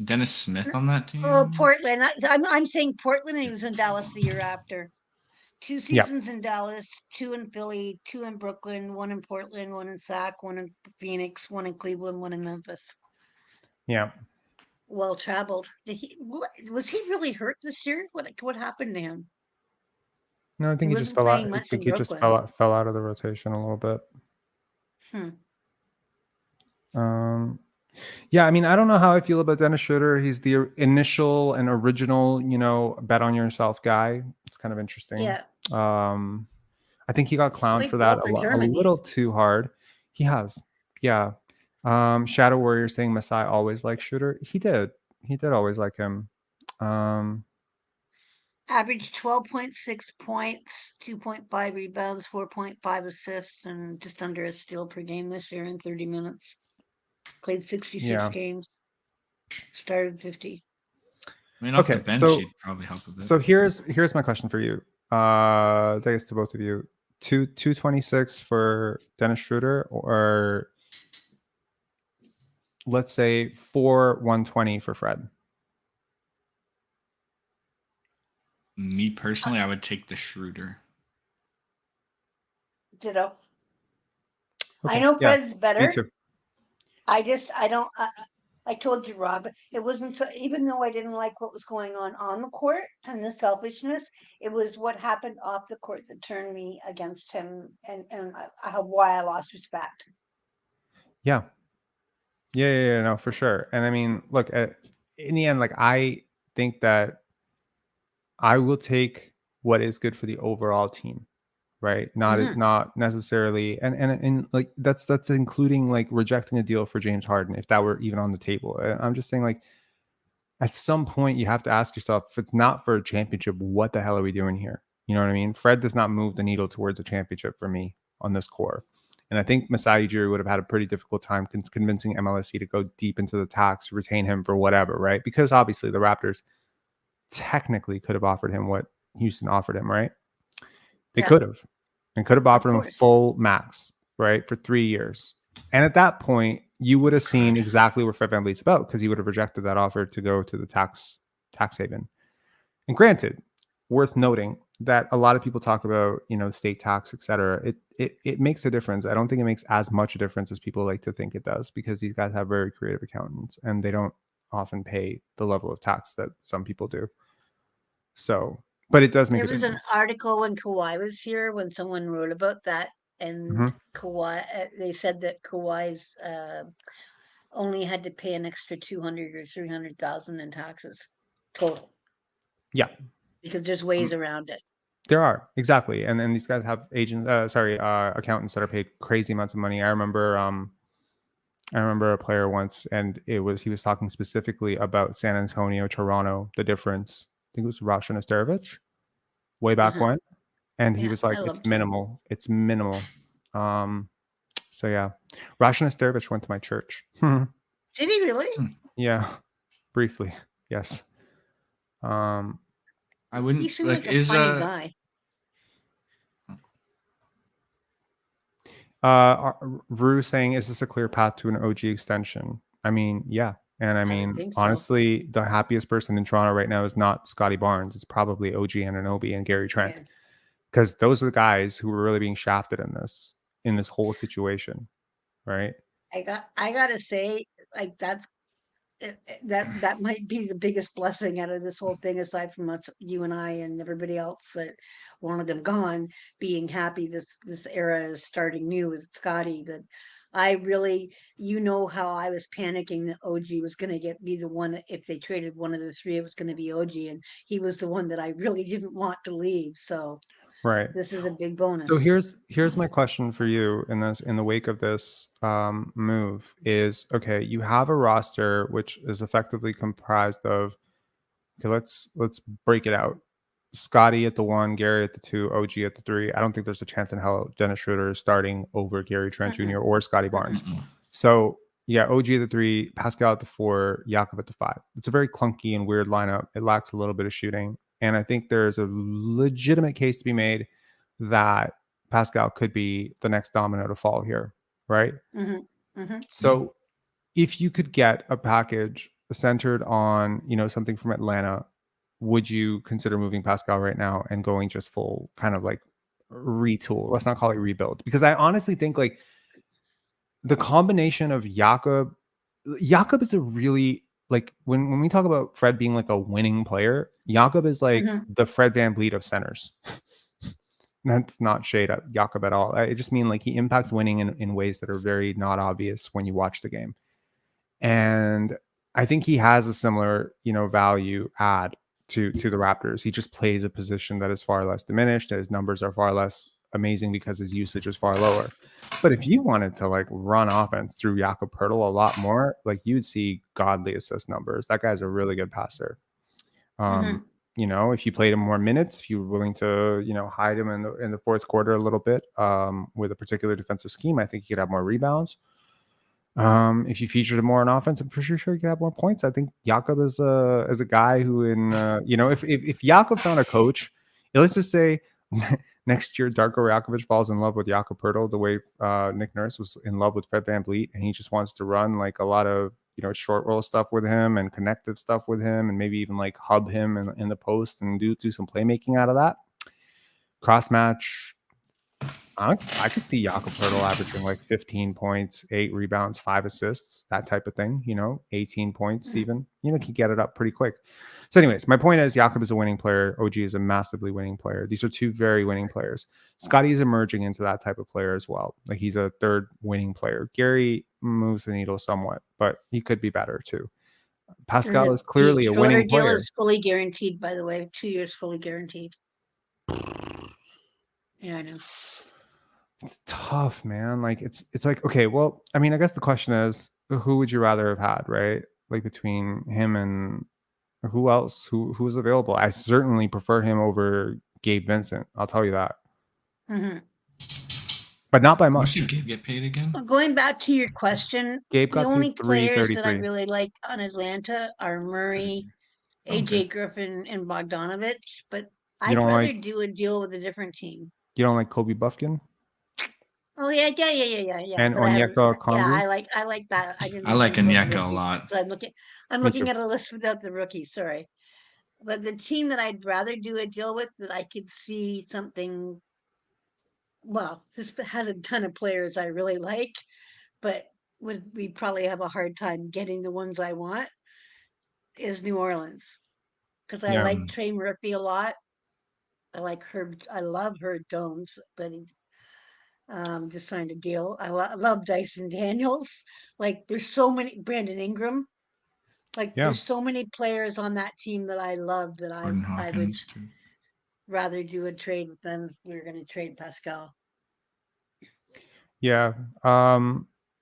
Dennis Smith on that team? Oh, Portland. I'm saying Portland, and he was in Dallas the year after. 2 seasons in Dallas, 2 in Philly, 2 in Brooklyn, 1 in Portland, 1 in Sac, 1 in Phoenix, 1 in Cleveland, 1 in Memphis. Yeah. Well traveled. Was he really hurt this year? What happened to him? No, I think he just fell out. I think he just fell out of the rotation a little bit. Yeah, I mean, I don't know how I feel about Dennis Schroeder. He's the initial and original, bet on yourself guy. It's kind of interesting. Yeah. I think he got clowned for that a little too hard. He has. Yeah. Shadow Warrior saying Masai always liked Schroeder. He did always like him. Averaged 12.6 points, 2.5 rebounds, 4.5 assists, and just under a steal per game this year in 30 minutes. Played 66 games. Started 50. I mean, off the bench, he'd probably help a bit. So here's my question for you. Thanks to both of you. 226 for Dennis Schroeder, or let's say 120 for Fred. Me personally, I would take the Schroeder. Ditto. Okay. I know Fred's better. Me too. I told you, Rob, it wasn't so, even though I didn't like what was going on the court and the selfishness, it was what happened off the court that turned me against him, and why I lost respect. Yeah, no, for sure. And I mean, look, in the end, like, I think that I will take what is good for the overall team, right? Not necessarily, and like that's including like rejecting a deal for James Harden if that were even on the table. I'm just saying, like, at some point you have to ask yourself, if it's not for a championship, what the hell are we doing here? You know what I mean? Fred does not move the needle towards a championship for me on this core. And I think Masai Ujiri would have had a pretty difficult time convincing MLSE to go deep into the tax, retain him for whatever, right? Because obviously the Raptors technically could have offered him what Houston offered him, right? They could have offered him a full max, right, for 3 years. And at that point, you would have seen exactly what Fred VanVleet's about, because he would have rejected that offer to go to the tax haven. And granted, worth noting that a lot of people talk about, state tax, et cetera. It makes a difference. I don't think it makes as much a difference as people like to think it does, because these guys have very creative accountants and they don't often pay the level of tax that some people do. So, but it does make a There was difference. an article when Kawhi was here when someone wrote about that, and Kawhi, they said that Kawhi's only had to pay an extra 200 or 300,000 in taxes total. Yeah, because there's ways around it. there are, exactly. And then these guys have accountants that are paid crazy amounts of money. I remember a player once, and he was talking specifically about San Antonio, Toronto, the difference. I think it was Rasha Nesterovic way back when. And he was like, it's minimal. It's minimal. So yeah, Rasha Nesterovic went to my church. Did he really? Yeah, briefly. Yes. I wouldn't. He seemed like a funny guy. Rue saying, is this a clear path to an OG extension? I mean, yeah. And I mean, honestly, the happiest person in Toronto right now is not Scotty Barnes. It's probably OG Anunoby and Gary Trent, because those are the guys who were really being shafted in this whole situation, right? I gotta say, like, that might be the biggest blessing out of this whole thing, aside from us, you and I and everybody else that wanted them gone, being happy this era is starting new with Scotty. That I really, how I was panicking that OG was going to be the one. If they traded one of the three, it was going to be OG, and he was the one that I really didn't want to leave. So right, this is a big bonus. So here's my question for you in the wake of this move is, okay, you have a roster which is effectively comprised of, okay, let's break it out. Scotty at the 1, Gary at the 2, OG at the 3. I don't think there's a chance in hell Dennis Schroeder is starting over Gary Trent Jr. or Scotty Barnes. So yeah, OG at the 3, Pascal at the 4, Jakob at the 5. It's a very clunky and weird lineup. It lacks a little bit of shooting, and I think there's a legitimate case to be made that Pascal could be the next domino to fall here, right? So if you could get a package centered on, something from Atlanta, would you consider moving Pascal right now and going just full kind of like retool? Let's not call it rebuild, because I honestly think like the combination of Jakob is a really, like, when we talk about Fred being like a winning player, Jakob is like the Fred VanVleet of centers. That's not shade at Jakob at all. I just mean like he impacts winning in ways that are very not obvious when you watch the game. And I think he has a similar, value add to the Raptors. He just plays a position that is far less diminished. His numbers are far less amazing because his usage is far lower. But if you wanted to like run offense through Jakob Poeltl a lot more, like you'd see godly assist numbers. That guy's a really good passer. If you played him more minutes, if you were willing to, hide him in the fourth quarter a little bit with a particular defensive scheme, I think he could have more rebounds. If you featured him more on offense, I'm pretty sure he could have more points. I think Jakob is a guy who, if Jakob found a coach, let's just say next year Darko Rakovic falls in love with Jakob Poeltl the way Nick Nurse was in love with Fred VanVleet, and he just wants to run like a lot of short roll stuff with him and connective stuff with him, and maybe even like hub him in the post and do some playmaking out of that. Cross match, I could see Jakob Poeltl averaging like 15 points, 8 rebounds, 5 assists, that type of thing, 18 points even, can get it up pretty quick. So anyways, my point is Jakob is a winning player. OG is a massively winning player. These are two very winning players. Scotty is emerging into that type of player as well. Like he's a third winning player. Gary moves the needle somewhat, but he could be better too. Pascal is clearly a winning player. Deal is fully guaranteed, by the way. 2 years fully guaranteed. Yeah, I know. It's tough, man. Like it's like, okay, well, I mean, I guess the question is, who would you rather have had, right? Like between him and who else? Who's available? I certainly prefer him over Gabe Vincent. I'll tell you that. But not by much. What should Gabe get paid again? Going back to your question, Gabe got the only players that I 333. really like on Atlanta are Murray, AJ Griffin, and Bogdanovich. But I'd rather do a deal with a different team. You don't like Kobe Buffkin? Oh yeah. And But I haven't. Onyeka Yeah, Okongwu. I like that. I didn't I look like into the Onyeka a rookies lot. 'cause I'm Me too. looking at a list without the rookies. Sorry, but the team that I'd rather do a deal with that I could see something. Well, this has a ton of players I really like, but we probably have a hard time getting the ones I want. Is New Orleans because I Yeah. like Trey Murphy a lot. I like Herb. I love Herb Jones, but he just signed a deal. I love Dyson Daniels. Like, there's so many Brandon Ingram. Like, Yeah. there's so many players on that team that I love that Gordon I would Hawkins too. rather do a trade with them if we were going to trade Pascal. Yeah.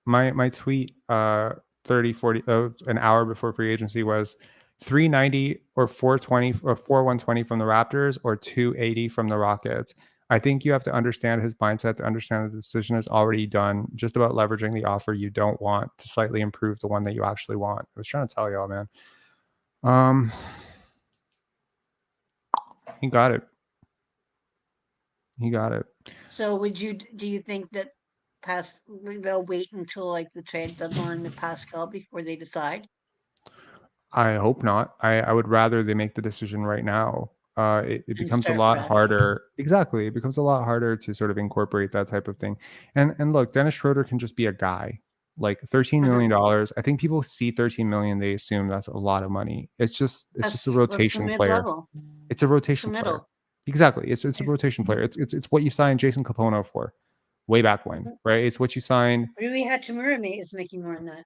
My tweet 40 an hour before free agency was 390 or 420 or 4120 from the Raptors or 280 from the Rockets. I think you have to understand his mindset to understand that the decision is already done, just about leveraging the offer you don't want to slightly improve the one that you actually want. I was trying to tell y'all, man. He got it. He got it. So do you think that they'll wait until like the trade deadline with Pascal before they decide? I hope not. I would rather they make the decision right now. It And becomes a start lot fresh. harder. Exactly. It becomes a lot harder to sort of incorporate that type of thing. And look, Dennis Schroeder can just be a guy. Like $13 million. I think people see 13 million, they assume that's a lot of money. It's just a rotation player. Mid-level. It's a rotation player. Middle. Exactly. It's a rotation player. It's what you signed Jason Capono for way back when, right? It's what you signed. Rui Hachimura is making more than that.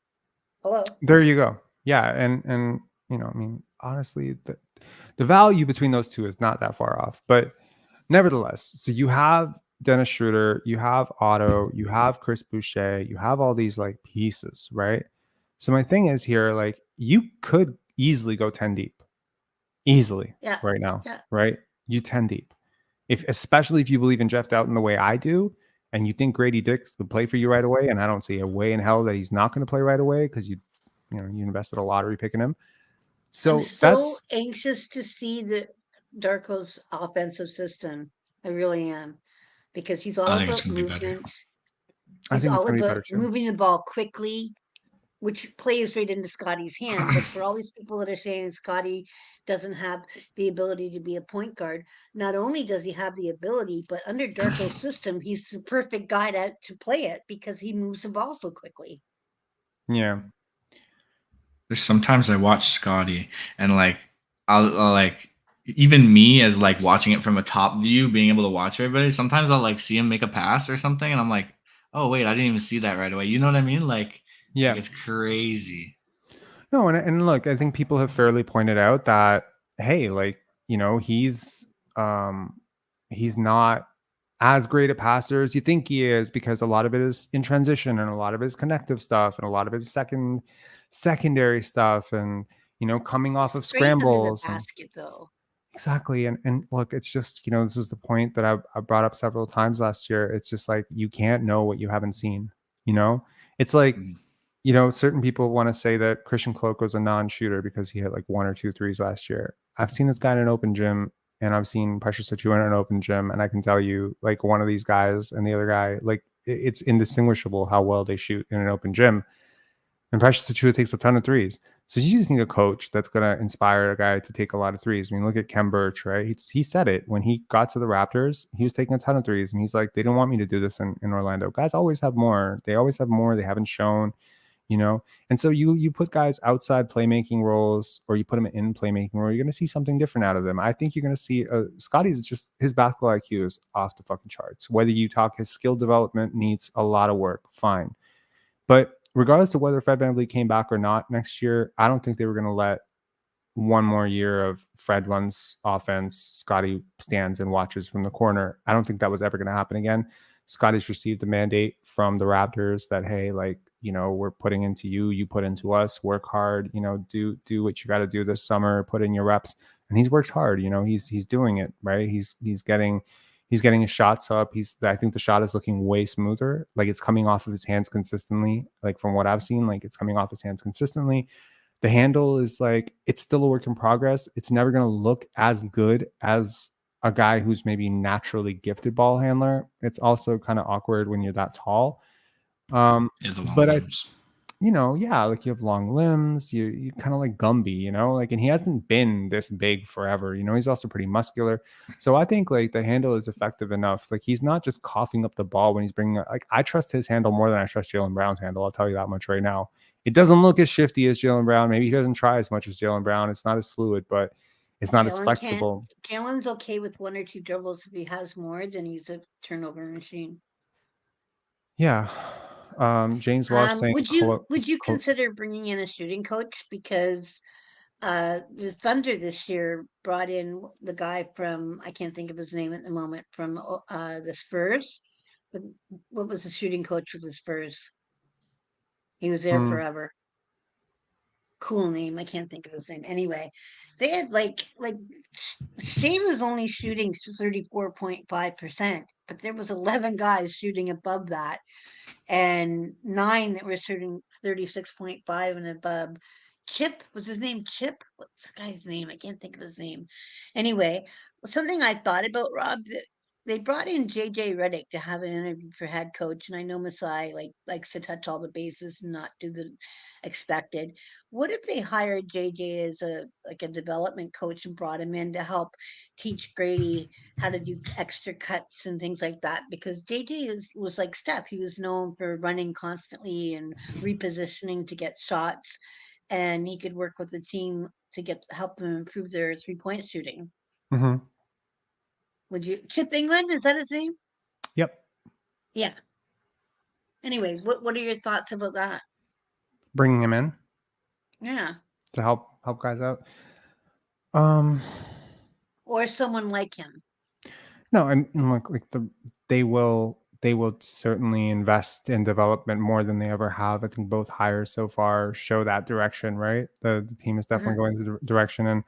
Hello. There you go. Yeah, and you know, I mean, honestly, the value between those two is not that far off. But nevertheless, so you have Dennis Schroeder, you have Otto, you have Chris Boucher, you have all these like pieces, right? So my thing is here, like, you could easily go 10 deep. Easily. Yeah. Right now. Yeah. Right? You 10 deep. Especially if you believe in Jeff Doughton the way I do, and you think Grady Dix could play for you right away, and I don't see a way in hell that he's not going to play right away because you invested a lottery picking him. So I'm so anxious to see the Darko's offensive system. I really am, because he's all about movement. I think it's going to be better about too. moving the ball quickly, which plays right into Scotty's hand. But for all these people that are saying Scotty doesn't have the ability to be a point guard, not only does he have the ability, but under Darko's system, he's the perfect guy to play it because he moves the ball so quickly. Yeah. There's sometimes I watch Scotty and like I'll like even me as like watching it from a top view, being able to watch everybody. Sometimes I'll like see him make a pass or something, and I'm like, oh wait, I didn't even see that right away. You know what I mean? Like, yeah, it's crazy. No, and look, I think people have fairly pointed out that, hey, like, you know, he's not as great a passer as you think he is, because a lot of it is in transition and a lot of it is connective stuff and a lot of it is secondary stuff, and you know, coming off of scrambles. Under the basket, though. Exactly. And look, it's just, you know, this is the point that I brought up several times last year. It's just like, you can't know what you haven't seen, you know? It's like, you know, certain people want to say that Christian Cloak was a non-shooter because he had like 1 or 2 threes last year. I've seen this guy in an open gym, and I've seen Precious Achiuwa in an open gym, and I can tell you, like, one of these guys and the other guy, like, it's indistinguishable how well they shoot in an open gym. And Precious Achiuwa takes a ton of threes. So you just need a coach that's going to inspire a guy to take a lot of threes. I mean, look at Kem Birch, right? He said it when he got to the Raptors. He was taking a ton of threes, and he's like, they didn't want me to do this in Orlando. Guys always have more. They always have more. They haven't shown, you know? And so you put guys outside playmaking roles, or you put them in playmaking role, you're going to see something different out of them. I think you're going to see Scotty's just, his basketball IQ is off the fucking charts. Whether you talk his skill development needs a lot of work, fine. But regardless of whether Fred VanVleet came back or not next year, I don't think they were going to let one more year of Fred runs offense, Scotty stands and watches from the corner. I don't think that was ever going to happen again. Scotty's received a mandate from the Raptors that, hey, like, you know, we're putting into you, you put into us, work hard, you know, do what you got to do this summer, put in your reps. And he's worked hard, you know, he's doing it, right? He's getting his shots up. I think the shot is looking way smoother. Like, it's coming off of his hands consistently. Like, from what I've seen, like, it's coming off his hands consistently. The handle is like, it's still a work in progress. It's never going to look as good as a guy who's maybe naturally gifted ball handler. It's also kind of awkward when you're that tall. Yeah, the long But limbs. yeah, like you have long limbs, you kind of like Gumby, like, and he hasn't been this big forever, he's also pretty muscular. So I think like the handle is effective enough. Like he's not just coughing up the ball when he's bringing it. Like I trust his handle more than I trust Jaylen Brown's handle. I'll tell you that much right now. It doesn't look as shifty as Jaylen Brown. Maybe he doesn't try as much as Jaylen Brown. It's not as fluid, but it's not as flexible. Jalen's okay with 1 or 2 dribbles. If he has more, then he's a turnover machine. Yeah. James Walsh saying, would you consider bringing in a shooting coach? Because the Thunder this year brought in the guy from, I can't think of his name at the moment, from the Spurs. What was the shooting coach for the Spurs? He was there forever. Cool name. I can't think of his name. Anyway, they had like Shane was only shooting 34.5%, but there was 11 guys shooting above that, and 9 that were shooting 36.5 and above. Chip, was his name Chip? What's the guy's name? I can't think of his name. Anyway, something I thought about, Rob, they brought in JJ Redick to have an interview for head coach, and I know Masai likes to touch all the bases and not do the expected. What if they hired JJ as a development coach and brought him in to help teach Grady how to do extra cuts and things like that? Because JJ was like Steph. He was known for running constantly and repositioning to get shots, and he could work with the team to help them improve their 3-point shooting. Mm-hmm. Would you? Chip England, is that his name? Yep. Yeah. Anyway, what are your thoughts about that? Bringing him in? Yeah. To help guys out? Or someone like him. No, and they will certainly invest in development more than they ever have. I think both hires so far show that direction, right? The team is definitely going to the direction, and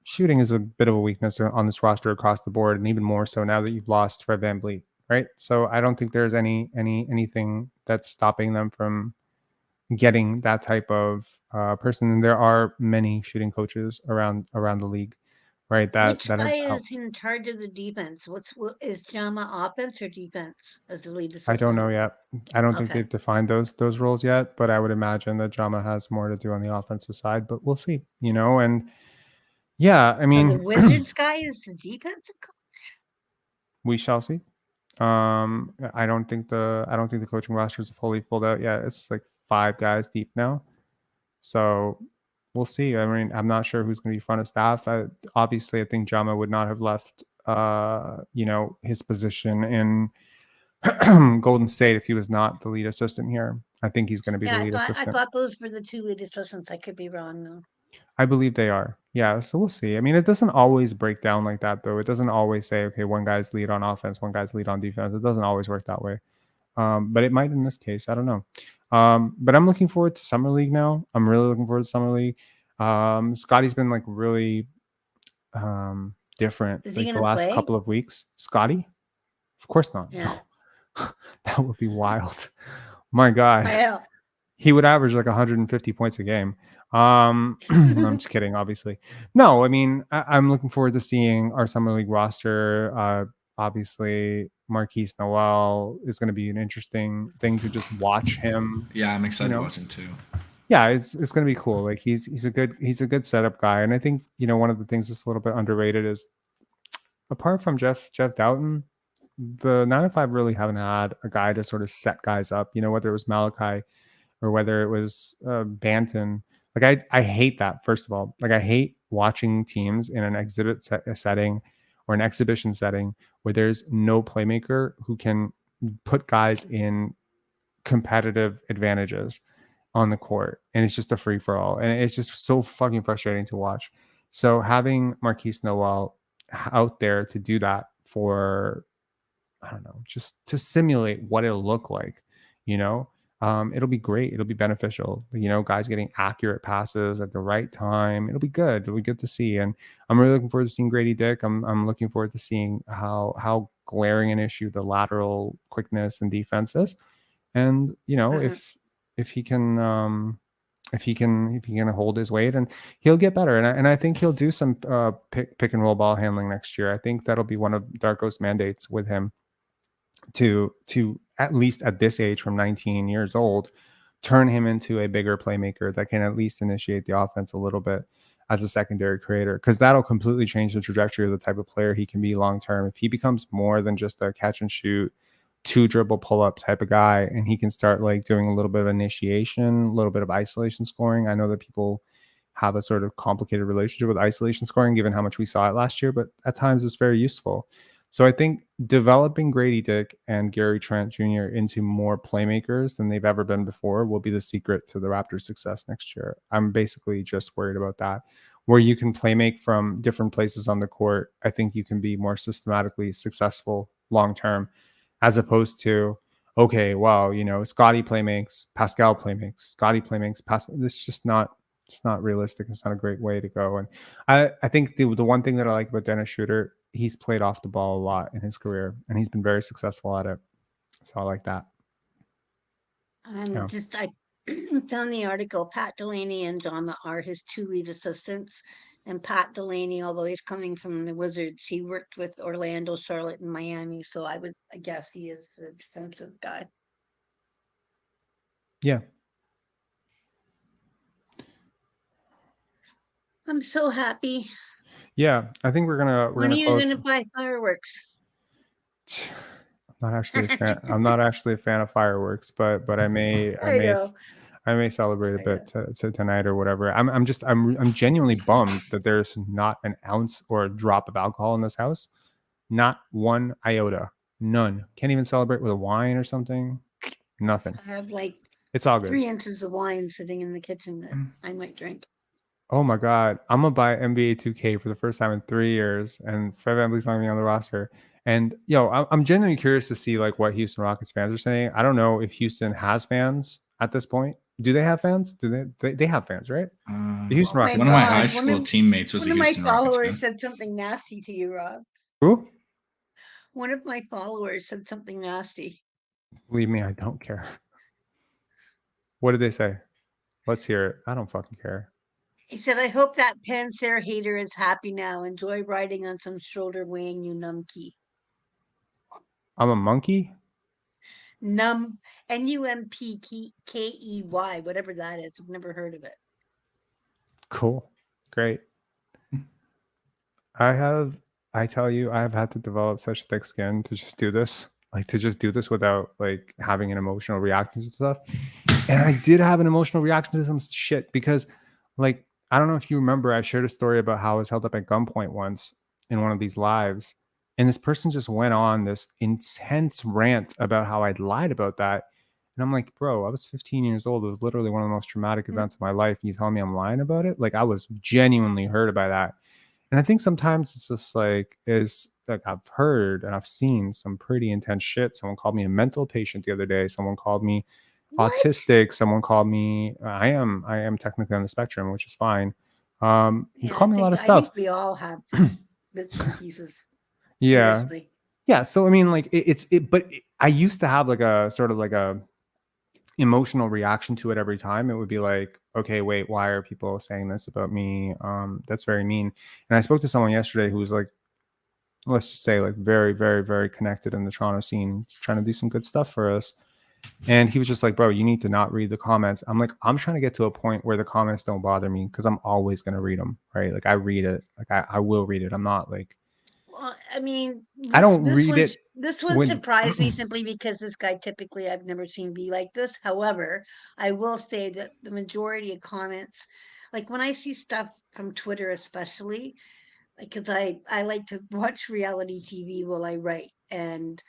shooting is a bit of a weakness on this roster across the board, and even more so now that you've lost Fred VanVleet, right? So I don't think there's anything that's stopping them from getting that type of person. And there are many shooting coaches around the league, right? Which guy is in charge of the defense? Is Jama offense or defense as the lead assistant? I don't know yet. I don't think they've defined those roles yet, but I would imagine that Jama has more to do on the offensive side, but we'll see, and yeah, I mean, so the Wizards guy is the defensive coach? We shall see. I don't think the coaching roster is fully filled out yet. It's like 5 guys deep now. So we'll see. I mean, I'm not sure who's going to be front of staff. Obviously, I think Jama would not have left, his position in Golden State if he was not the lead assistant here. I think he's going to be the lead assistant. I thought those were the 2 lead assistants. I could be wrong, though. I believe they are. Yeah, so we'll see. I mean, it doesn't always break down like that, though. It doesn't always say, okay, one guy's lead on offense, one guy's lead on defense. It doesn't always work that way. But it might in this case. I don't know. But I'm looking forward to Summer League now. I'm really looking forward to Summer League. Scotty's been like really different like the last couple of weeks. Scotty? Of course not. Yeah. That would be wild. My God. Yeah. He would average like 150 points a game. I'm just kidding, obviously. No, I mean, I'm looking forward to seeing our Summer League roster. Obviously, Marquise Noel is going to be an interesting thing to just watch him. Yeah, I'm excited to watch him too. Yeah, it's going to be cool. Like he's a good setup guy, and I think one of the things that's a little bit underrated is, apart from Jeff Doughton, the 9-5 really haven't had a guy to sort of set guys up. Whether it was Malachi or whether it was Banton. Like I hate that, first of all. Like I hate watching teams in an exhibit setting or an exhibition setting where there's no playmaker who can put guys in competitive advantages on the court, and it's just a free for all, and it's just so fucking frustrating to watch. So having Marquise Noel out there to do that for, I don't know, just to simulate what it'll look like, it'll be great. It'll be beneficial. Guys getting accurate passes at the right time. It'll be good. It'll be good to see. And I'm really looking forward to seeing Grady Dick. I'm looking forward to seeing how glaring an issue the lateral quickness and defense is. And, if he can if he can hold his weight, and he'll get better. And I think he'll do some pick and roll ball handling next year. I think that'll be one of Darko's mandates with him to at least at this age, from 19 years old, turn him into a bigger playmaker that can at least initiate the offense a little bit as a secondary creator, because that'll completely change the trajectory of the type of player he can be long term. If he becomes more than just a catch and shoot, 2 dribble pull up type of guy, and he can start like doing a little bit of initiation, a little bit of isolation scoring. I know that people have a sort of complicated relationship with isolation scoring, given how much we saw it last year, but at times it's very useful. So I think developing Grady Dick and Gary Trent Jr. into more playmakers than they've ever been before will be the secret to the Raptors' success next year. I'm basically just worried about that. Where you can playmake from different places on the court, I think you can be more systematically successful long term, as opposed to, okay, well, Scotty playmakes, Pascal playmakes, Scotty playmakes, Pascal. It's just not. It's not realistic. It's not a great way to go. And I think the one thing that I like about Dennis Schroeder, he's played off the ball a lot in his career, and he's been very successful at it. So I like that. I found the article. Pat Delaney and Jama are his 2 lead assistants. And Pat Delaney, although he's coming from the Wizards, he worked with Orlando, Charlotte, and Miami. So I guess he is a defensive guy. Yeah. I'm so happy. Yeah, I think we're gonna When are you gonna buy fireworks? I'm not actually a fan of fireworks, but I may celebrate a bit tonight or whatever. I'm genuinely bummed that there's not an ounce or a drop of alcohol in this house. Not one iota. None. Can't even celebrate with a wine or something. Nothing. I have like it's all good. 3 inches of wine sitting in the kitchen that I might drink. Oh my God. I'm going to buy NBA 2K for the first time in 3 years, and Fred VanVleet's not going to be on the roster. And, I'm genuinely curious to see like what Houston Rockets fans are saying. I don't know if Houston has fans at this point. Do they have fans? Do they have fans, right? The Houston Rockets. One of my high school teammates was a Houston Rockets fan. One of my followers said something nasty to you, Rob. Who? One of my followers said something nasty. Believe me, I don't care. What did they say? Let's hear it. I don't fucking care. He said, I hope that Panzer hater is happy now. Enjoy riding on some shoulder weighing you numpkey. I'm a monkey? Numpkey, whatever that is. I've never heard of it. Cool. Great. I tell you, I have had to develop such thick skin to just do this. Like to just do this without like having an emotional reaction to stuff. And I did have an emotional reaction to some shit because like, I don't know if you remember, I shared a story about how I was held up at gunpoint once in one of these lives. And this person just went on this intense rant about how I'd lied about that. And I'm like, bro, I was 15 years old. It was literally one of the most traumatic events of my life. And you tell me I'm lying about it? Like I was genuinely hurt by that. And I think sometimes it's just like, I've heard and I've seen some pretty intense shit. Someone called me a mental patient the other day. Someone called me autistic. Someone called me, I am technically on the spectrum, which is fine. You call me a lot of stuff. I think we all have bits and pieces. Yeah. Seriously. Yeah. So, I mean, like but I used to have like a sort of like a emotional reaction to it every time. It would be like, okay, wait, why are people saying this about me? That's very mean. And I spoke to someone yesterday who was like, let's just say like very, very, very connected in the Toronto scene, trying to do some good stuff for us. And he was just like, bro, you need to not read the comments. I'm like, I'm trying to get to a point where the comments don't bother me because I'm always going to read them, right? Like I read it. Like I will read it. I'm not like, well, I mean, I don't read it. This one surprised me simply because this guy typically I've never seen be like this. However, I will say that the majority of comments, like when I see stuff from Twitter, especially, because I like to watch reality TV while I write, and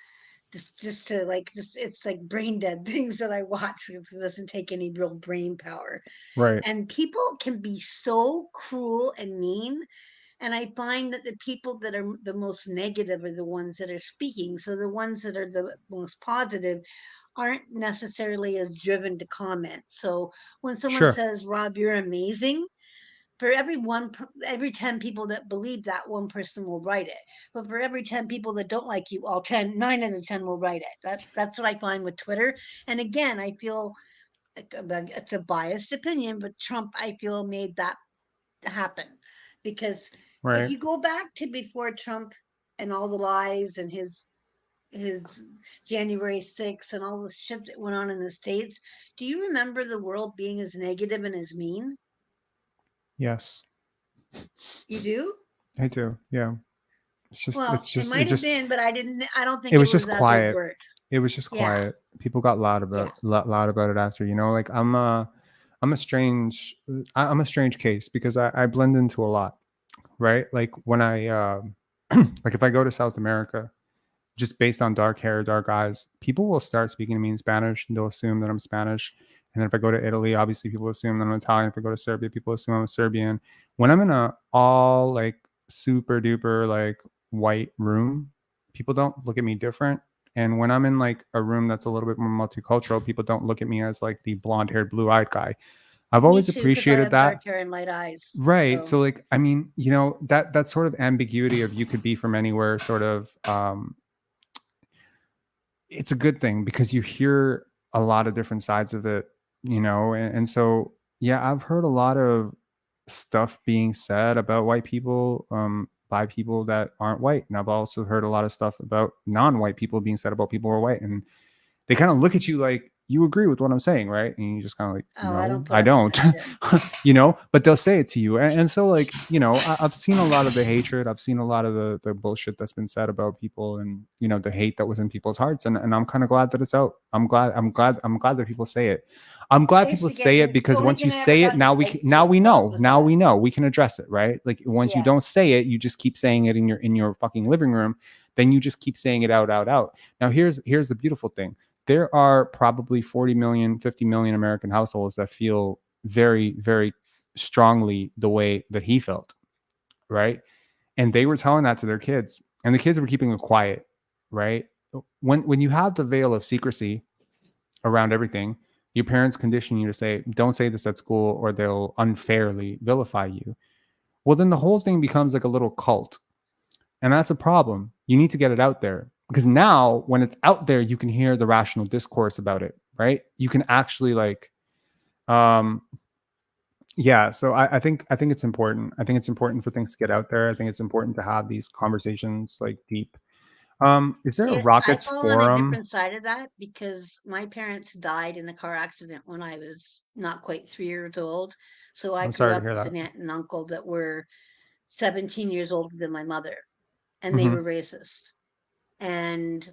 just to like it's like brain dead things that I watch. It doesn't take any real brain power, right? And people can be so cruel and mean. And I find that the people that are the most negative are the ones that are speaking. So the ones that are the most positive aren't necessarily as driven to comment. So when someone says, Rob, you're amazing, for every 10 people that believe that, one person will write it. But for every 10 people that don't like you, 9 out of 10 will write it. That's what I find with Twitter. And again, I feel It's a biased opinion, but Trump, I feel, made that happen. Because if Right. you go back to before Trump and all the lies and his January 6th and all the shit that went on in the States, do you remember the world being as negative and as mean? Yes, You do? I do. Yeah. Well, it It might have just, been, but I don't think it it was was just as quiet. overt. It was just Yeah. quiet. People got loud Yeah. about it after, you know, like I'm a strange case because I blend into a lot, right? Like when I like if I go to South America, just based on dark hair, dark eyes, people will start speaking to me in Spanish and they'll assume that I'm Spanish. And then if I go to Italy, obviously people assume that I'm Italian. If I go to Serbia, people assume I'm a Serbian. When I'm in a all like super duper like white room, people don't look at me different. And when I'm in like a room that's a little bit more multicultural, people don't look at me as like the blonde haired, blue eyed guy. I've Me always too, because I appreciated have dark that. hair and light eyes. Right. So like, I mean, you know, that sort of ambiguity of you could be from anywhere sort of it's a good thing because you hear a lot of different sides of it, you know, and so yeah, I've heard a lot of stuff being said about white people by people that aren't white, and I've also heard a lot of stuff about non-white people being said about people who are white, and they kind of look at you like you agree with what I'm saying, right? And you just kind of like, Oh, I no, don't put I up with don't, that shit. you know, but they'll say it to you. And so like, you know, I've seen a lot of the hatred. I've seen a lot of the bullshit that's been said about people and, you know, the hate that was in people's hearts. And I'm kind of glad that it's out. I'm glad that people say it. I'm glad I used people to get say in it because only once you thing I ever say got it, in now we fights now with we know. was Now that. we know. We can address it, right? Like once you Yeah. don't say it, you just keep saying it in your fucking living room. Then you just keep saying it out. Now here's the beautiful thing. There are probably 40 million, 50 million American households that feel very, very strongly the way that he felt, right? And they were telling that to their kids, and the kids were keeping it quiet, right? When you have the veil of secrecy around everything, your parents condition you to say, don't say this at school or they'll unfairly vilify you. Well, then the whole thing becomes like a little cult. And that's a problem. You need to get it out there because now when it's out there, you can hear the rational discourse about it, right? You can actually like, yeah. So I think it's important. I think it's important for things to get out there. I think it's important to have these conversations like deep. Is there a See, I Rockets fall on a forum? different side of that because my parents died in a car accident when I was not quite 3 years old. So I I'm grew sorry to up hear with that. an aunt and uncle that were 17 years older than my mother, and they Mhm. were racist. And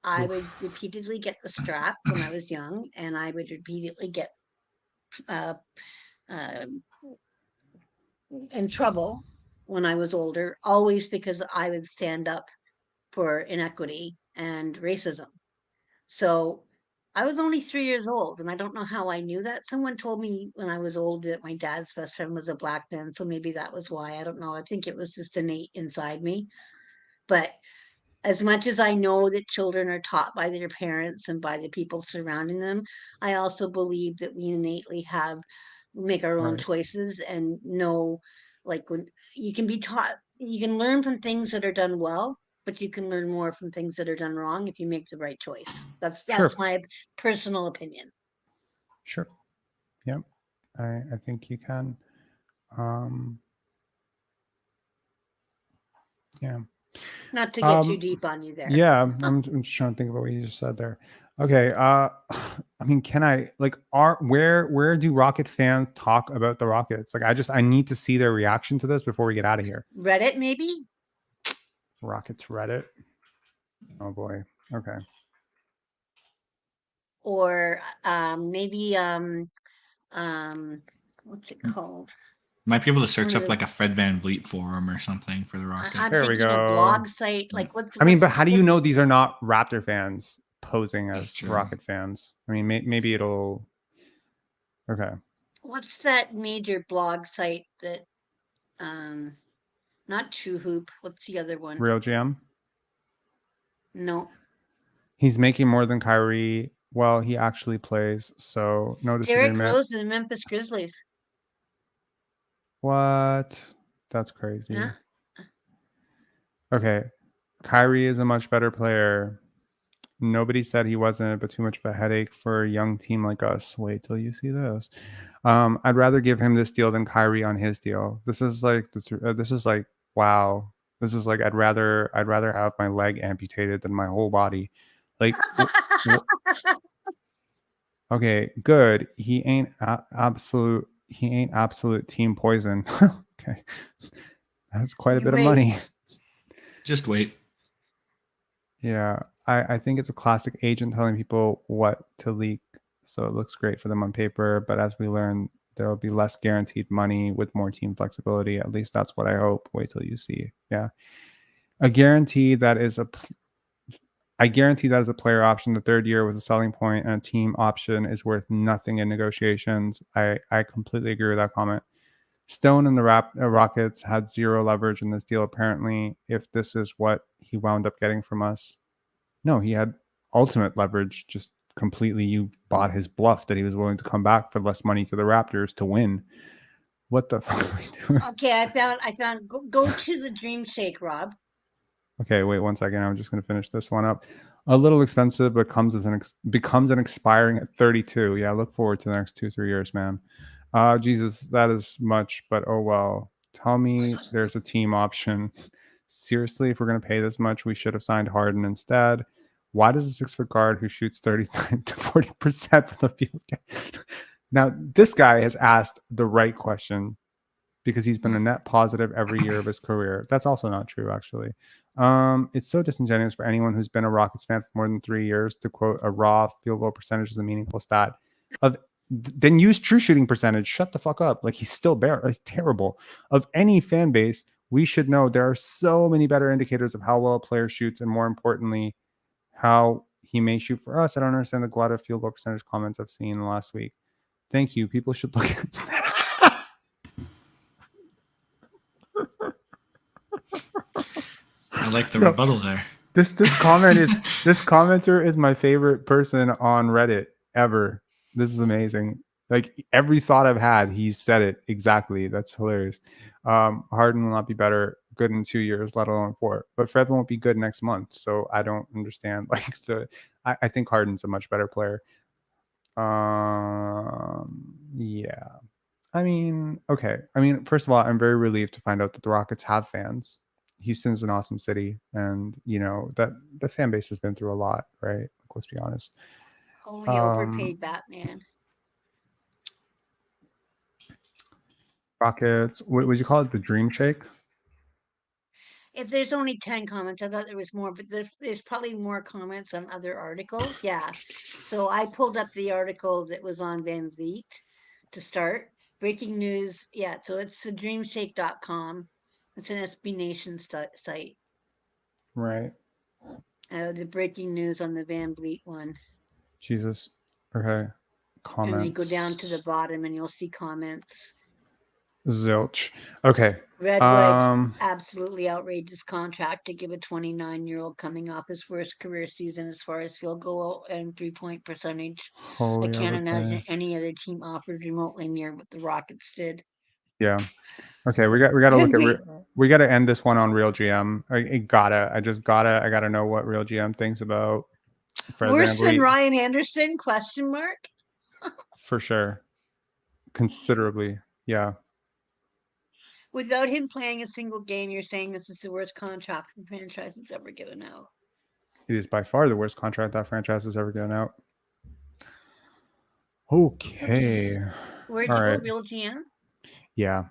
I would Oof. repeatedly get the strap when I was young, and I would repeatedly get uh, uh, in trouble when I was older, always because I would stand up for inequity and racism. So I was only 3 years old, and I don't know how I knew that. Someone told me when I was old that my dad's best friend was a black man, so maybe that was why. I don't know. I think it was just innate inside me. But as much as I know that children are taught by their parents and by the people surrounding them, I also believe that we innately make our own Right. choices and know, like when you can be taught, you can learn from things that are done well, but you can learn more from things that are done wrong if you make the right choice. That's Sure. my personal opinion. Sure. Yep. I think you can. Yeah. Not to get too deep on you there. Yeah, I'm just trying to think about what you just said there. Okay, I mean, can I like where do Rocket fans talk about the Rockets? Like I need to see their reaction to this before we get out of here. Reddit, maybe? Rockets Reddit. Oh boy. Okay. Or maybe what's it called? Might be able to search One of up the like a Fred VanVleet forum or something for the Rockets. I'm There we thinking a go. blog site. Like what's I mean, but how do you know what's these are not Raptor fans posing That's as true. Rocket fans? I mean, maybe it'll. Okay. what's that major blog site that not True Hoop? What's the other one? Real GM. No. He's making more than Kyrie. Well, he actually plays, so no Derrick disagreement. Rose and the Memphis Grizzlies. What? That's crazy. Yeah. Okay. Kyrie is a much better player Nobody said he wasn't, but too much of a headache for a young team like us. Wait till you see this. I'd rather give him this deal than Kyrie on his deal. This is like wow. This is like I'd rather have my leg amputated than my whole body. Like, okay, good. He ain't absolute team poison. Okay, that's quite a bit of money. Just wait. Yeah, I think it's a classic agent telling people what to leak. So it looks great for them on paper, but as we learn, there will be less guaranteed money with more team flexibility. At least that's what I hope. Wait till you see. Yeah. I guarantee that is a player option. The third year was a selling point, and a team option is worth nothing in negotiations. I completely agree with that comment. Stone and the Rockets had zero leverage in this deal, apparently, if this is what he wound up getting from us. No, he had ultimate leverage. Just completely, you bought his bluff that he was willing to come back for less money to the Raptors to win. What the fuck are we doing? Okay, I found. Go to the Dream Shake, Rob. Okay, wait 1 second. I'm just going to finish this one up. A little expensive, but becomes an expiring at 32. Yeah, look forward to the next 2-3 years, man. Jesus, that is much, but oh well. Tell me there's a team option. Seriously, if we're going to pay this much, we should have signed Harden instead. Why does a 6-foot guard who shoots 39 to 40% from the field Now, this guy has asked the right question because he's been a net positive every year of his career. That's also not true, actually. It's so disingenuous for anyone who's been a Rockets fan for more than 3 years to quote a raw field goal percentage as a meaningful stat. Then use true shooting percentage. Shut the fuck up. Like, he's still terrible. Of any fan base, we should know there are so many better indicators of how well a player shoots, and more importantly, how he may shoot for us. I don't understand the glut of field goal percentage comments I've seen in the last week. Thank you. People should look at I like the rebuttal there. This commenter is my favorite person on Reddit ever. This is amazing. Like, every thought I've had, he said it exactly. That's hilarious. Harden will not be good in 2 years, let alone 4. But Fred won't be good next month. So I don't understand. Like, I think Harden's a much better player. Yeah. I mean, okay. I mean, first of all, I'm very relieved to find out that the Rockets have fans. Houston's an awesome city, and you know that the fan base has been through a lot, right? Let's be honest. Only overpaid Batman. Rockets. What would you call it? The Dream Shake? If there's only 10 comments, I thought there was more, but there's probably more comments on other articles. Yeah. So I pulled up the article that was on VanVleet to start. Breaking news. Yeah. So it's the dreamshake.com. It's an SB Nation site. Right. The breaking news on the VanVleet one. Jesus. Okay. Comments. And you go down to the bottom and you'll see comments. Zilch. Okay. Redwood, absolutely outrageous contract to give a 29-year-old coming off his worst career season as far as field goal and 3-point percentage. I can't imagine any other team offered remotely near what the Rockets did. Yeah. Okay, we got to look at we got to end this one on Real GM. I gotta know what Real GM thinks about Fred Worse than VanVleet. Ryan Anderson? ? For sure, considerably. Yeah. Without him playing a single game, you're saying this is the worst contract the franchise has ever given out. It is by far the worst contract that franchise has ever given out. Okay. Where'd you go, Real GM? Yeah.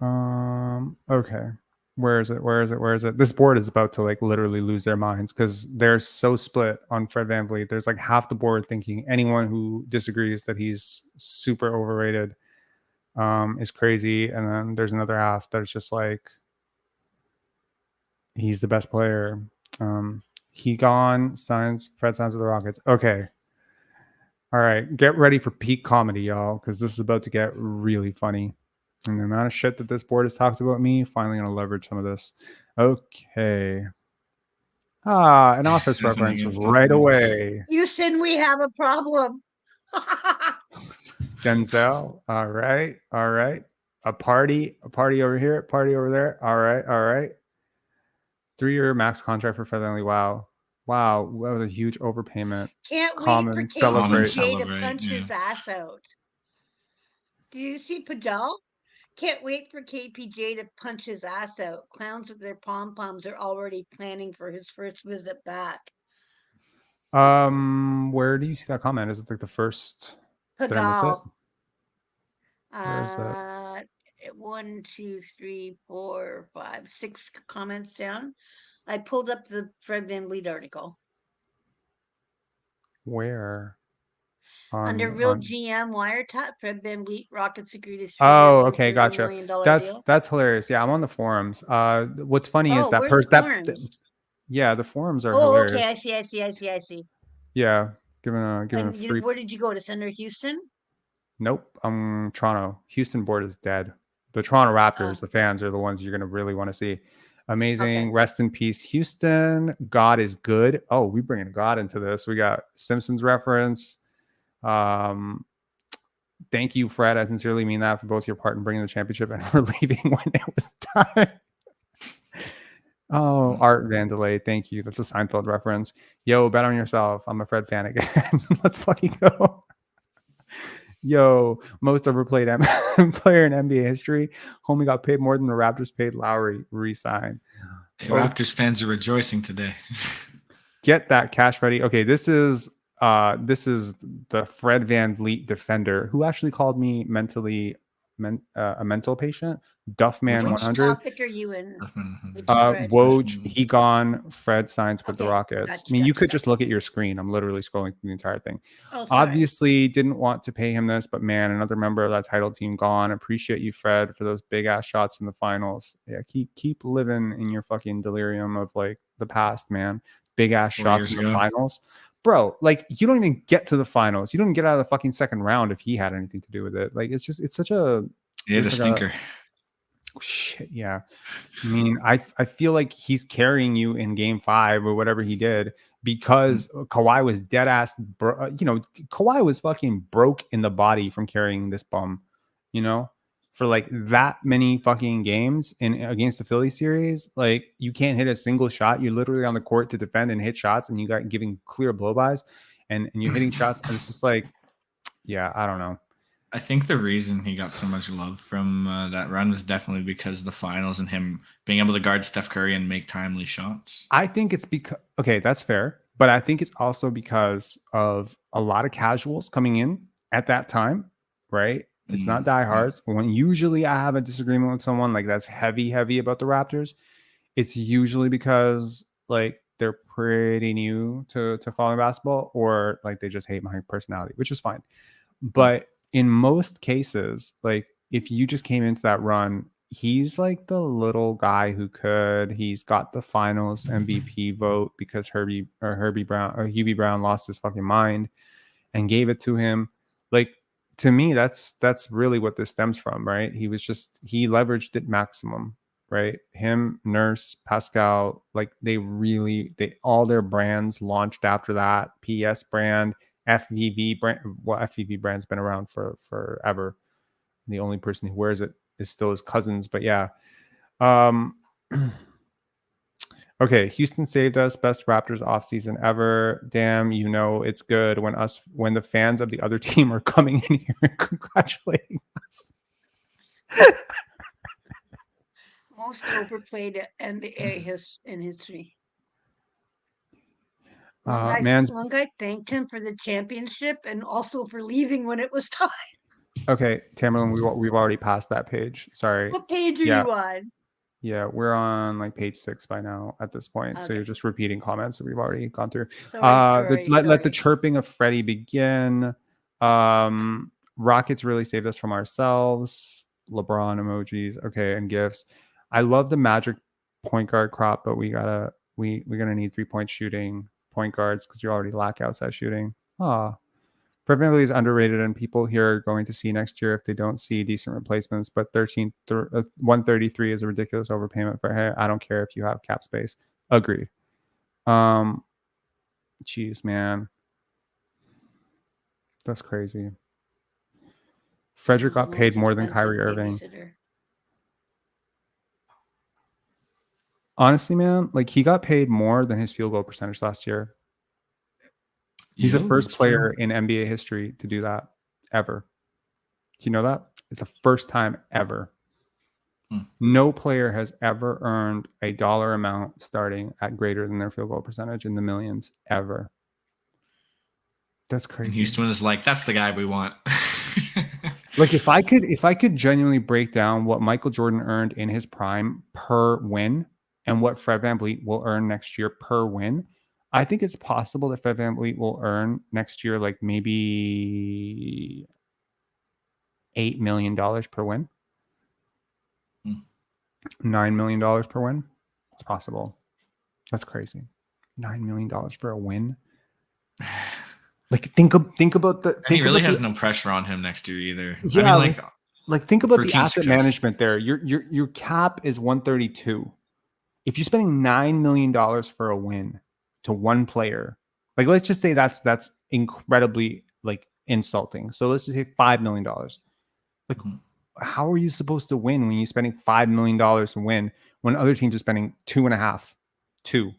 Okay. Where is it? This board is about to like literally lose their minds because they're so split on Fred VanVleet. There's like half the board thinking anyone who disagrees that he's super overrated is crazy, and then there's another half that's just like he's the best player. Fred signs with the Rockets. Okay. All right, get ready for peak comedy, y'all, because this is about to get really funny. And the amount of shit that this board has talked about me, finally going to leverage some of this. Okay. An office reference right away. Houston, we have a problem. Denzel. All right. A party over here, party over there. All right. 3-year max contract for Fred VanVleet. Wow. Wow, that was a huge overpayment. Can't wait for Common celebrate. KPJ to Celebrate, punch yeah. his ass out. Do you see Poeltl? Can't wait for KPJ to punch his ass out. Clowns with their pom-poms are already planning for his first visit back. Where do you see that comment? Is it like the first? Did I miss it? Poeltl. Where is that? 1, 2, 3, 4, 5, 6 comments down. I pulled up the Fred VanVleet article. Where? Under Real GM wiretap, Fred VanVleet Rockets agreed to 3-year, Okay, $30 gotcha. million deal. That's hilarious. Yeah, I'm on the forums. What's funny is Oh, that where's the forums? yeah, the forums are Oh, hilarious. okay. I see. Yeah, giving a And free. where did you go to Center Houston? Nope, Toronto. Houston board is dead. The Toronto Raptors, Oh. the fans are the ones you're gonna really want to see. Amazing. Okay. Rest in peace, Houston. God is good. Oh, we bringing God into this. We got Simpsons reference. Thank you, Fred. I sincerely mean that for both your part in bringing the championship and for leaving when it was time. Oh, Art Vandelay, thank you. That's a Seinfeld reference. Yo, bet on yourself. I'm a Fred fan again. Let's fucking go. Yo, most overplayed player in NBA history. Homie got paid more than the Raptors paid Lowry. Resign. Hey, Raptors fans are rejoicing today. Get that cash ready. Okay, this is the Fred VanVleet defender who actually called me a mental patient. Duffman Which 100. topic are you in? Woj, he gone. Fred signs with the Okay, Rockets. gotcha, I mean, you gotcha, could just look at your screen. I'm literally scrolling through the entire thing. Oh, sorry. Obviously, didn't want to pay him this, but man, another member of that title team gone. Appreciate you, Fred, for those big ass shots in the finals. Yeah, keep living in your fucking delirium of like the past, man. Big ass shots in the finals. Bro, like you don't even get to the finals. You don't even get out of the fucking second round if he had anything to do with it. Like it's such a the stinker. Shit, yeah. I mean, I feel like he's carrying you in game 5 or whatever he did because Kawhi was dead ass. Kawhi was fucking broke in the body from carrying this bum, for like that many fucking games against the Philly series. Like you can't hit a single shot. You're literally on the court to defend and hit shots, and you got giving clear blow-bys, and you're hitting shots, and it's just like, yeah, I don't know. I think the reason he got so much love from that run was definitely because of the finals and him being able to guard Steph Curry and make timely shots. I think it's because, okay, that's fair. But I think it's also because of a lot of casuals coming in at that time, right? It's not diehards. When usually I have a disagreement with someone like that's heavy about the Raptors, it's usually because like they're pretty new to following basketball or like they just hate my personality, which is fine. But in most cases, like if you just came into that run, he's like the little guy who he's got the finals MVP vote because Hubie Brown lost his fucking mind and gave it to him. Like to me, that's really what this stems from, right? He leveraged it maximum, right? Him, Nurse, Pascal, like all their brands launched after that. PS brand, FVV brand. Well, FVV brand's been around for forever. The only person who wears it is still his cousins, but yeah. Okay, Houston saved us. Best Raptors offseason ever. Damn, it's good when the fans of the other team are coming in here and congratulating us. Most overplayed NBA in history. One guy thanked him for the championship and also for leaving when it was time. Okay, Tamerlan, we've already passed that page. Sorry. What page are you on? Yeah, we're on like page 6 by now at this point. Okay. So you're just repeating comments that we've already gone through. Let the chirping of Freddie begin. Rockets really saved us from ourselves. LeBron emojis. Okay, and gifts. I love the Magic point guard crop, but we're gonna need 3-point shooting point guards because you already lack outside shooting. Fred VanVleet is underrated, and people here are going to see next year if they don't see decent replacements. But 133 is a ridiculous overpayment for him. I don't care if you have cap space. Agreed. Jeez, man, that's crazy. Frederick got paid more than Kyrie Irving. Honestly, man, like he got paid more than his field goal percentage last year. He's the first that's player true. in NBA history to do that ever. Do you know that? It's the first time ever. No player has ever earned a dollar amount starting at greater than their field goal percentage in the millions ever. That's crazy. And Houston is like, that's the guy we want. Like if I could genuinely break down what Michael Jordan earned in his prime per win and what Fred VanVleet will earn next year per win, I think it's possible that Fred VanVleet will earn next year like maybe $8 million per win. $9 million per win. It's possible. That's crazy. $9 million for a win. Like think about the. And he really has no pressure on him next year either. Yeah, I mean, like think about for the team asset success. management there. Your cap is 132. If you're spending $9 million for a win to one player, like let's just say that's incredibly like insulting. So let's just say $5 million. Like, how are you supposed to win when you're spending $5 million to win when other teams are spending 2.5, 2?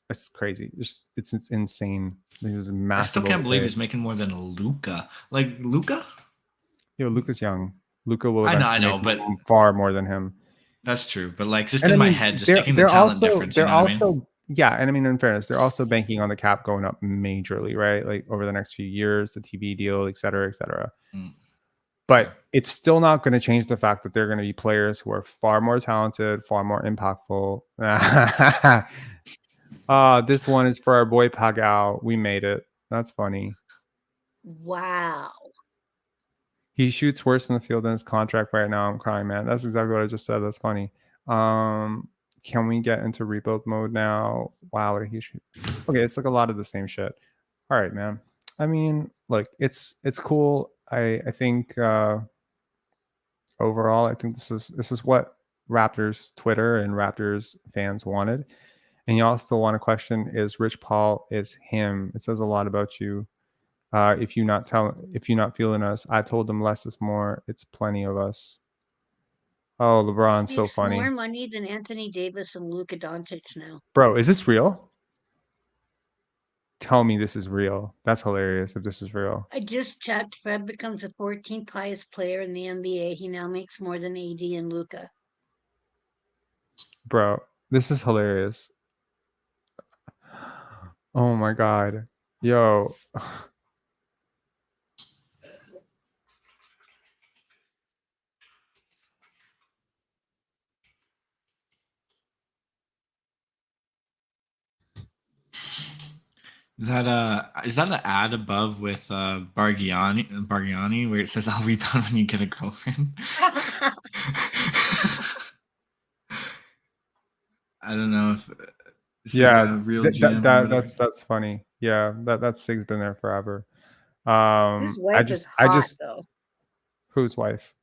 That's crazy. It's insane. There's massive. I still can't believe he's making more than Luka. Like Luka? Yo, Luka's young. Luka will I know, make but far more than him. That's true. But like just in my head, just thinking the talent also, difference. They're You know what also I mean? yeah, and I mean in fairness, they're also banking on the cap going up majorly, right? Like over the next few years, the TV deal, et cetera, et cetera. But it's still not going to change the fact that they're going to be players who are far more talented, far more impactful. This one is for our boy Pagao. We made it. That's funny. Wow. He shoots worse in the field than his contract right now. I'm crying, man. That's exactly what I just said. That's funny. Can we get into rebuild mode now? Wow, what a huge shoot. Okay, it's like a lot of the same shit. All right, man. I mean, look, it's cool. I think overall, I think this is what Raptors Twitter and Raptors fans wanted. And y'all still want to question, is Rich Paul is him? It says a lot about you. If you're not feeling us, I told them less is more. It's plenty of us. Oh, LeBron's so funny. More money than Anthony Davis and Luka Doncic now. Bro, is this real? Tell me this is real. That's hilarious if this is real. I just checked. Fred becomes the 14th highest player in the NBA. He now makes more than AD and Luka. Bro, this is hilarious. Oh my God. Yo. That is that an ad above with Bargiani where it says I'll rebound when you get a girlfriend? I don't know if yeah, real GM that's funny. Yeah, that Sig's been there forever. His wife is hot, though. Whose wife?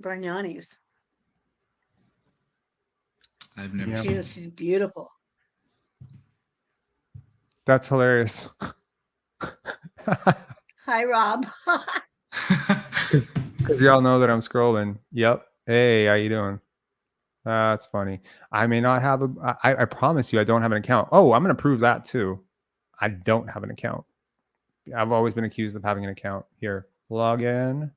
Bargnani's. I've never seen her. She's beautiful. That's hilarious. Hi, Rob. Because y'all know that I'm scrolling. Yep. Hey, how you doing? That's funny. I may not have I promise you I don't have an account. Oh, I'm going to prove that too. I don't have an account. I've always been accused of having an account. Here, log in.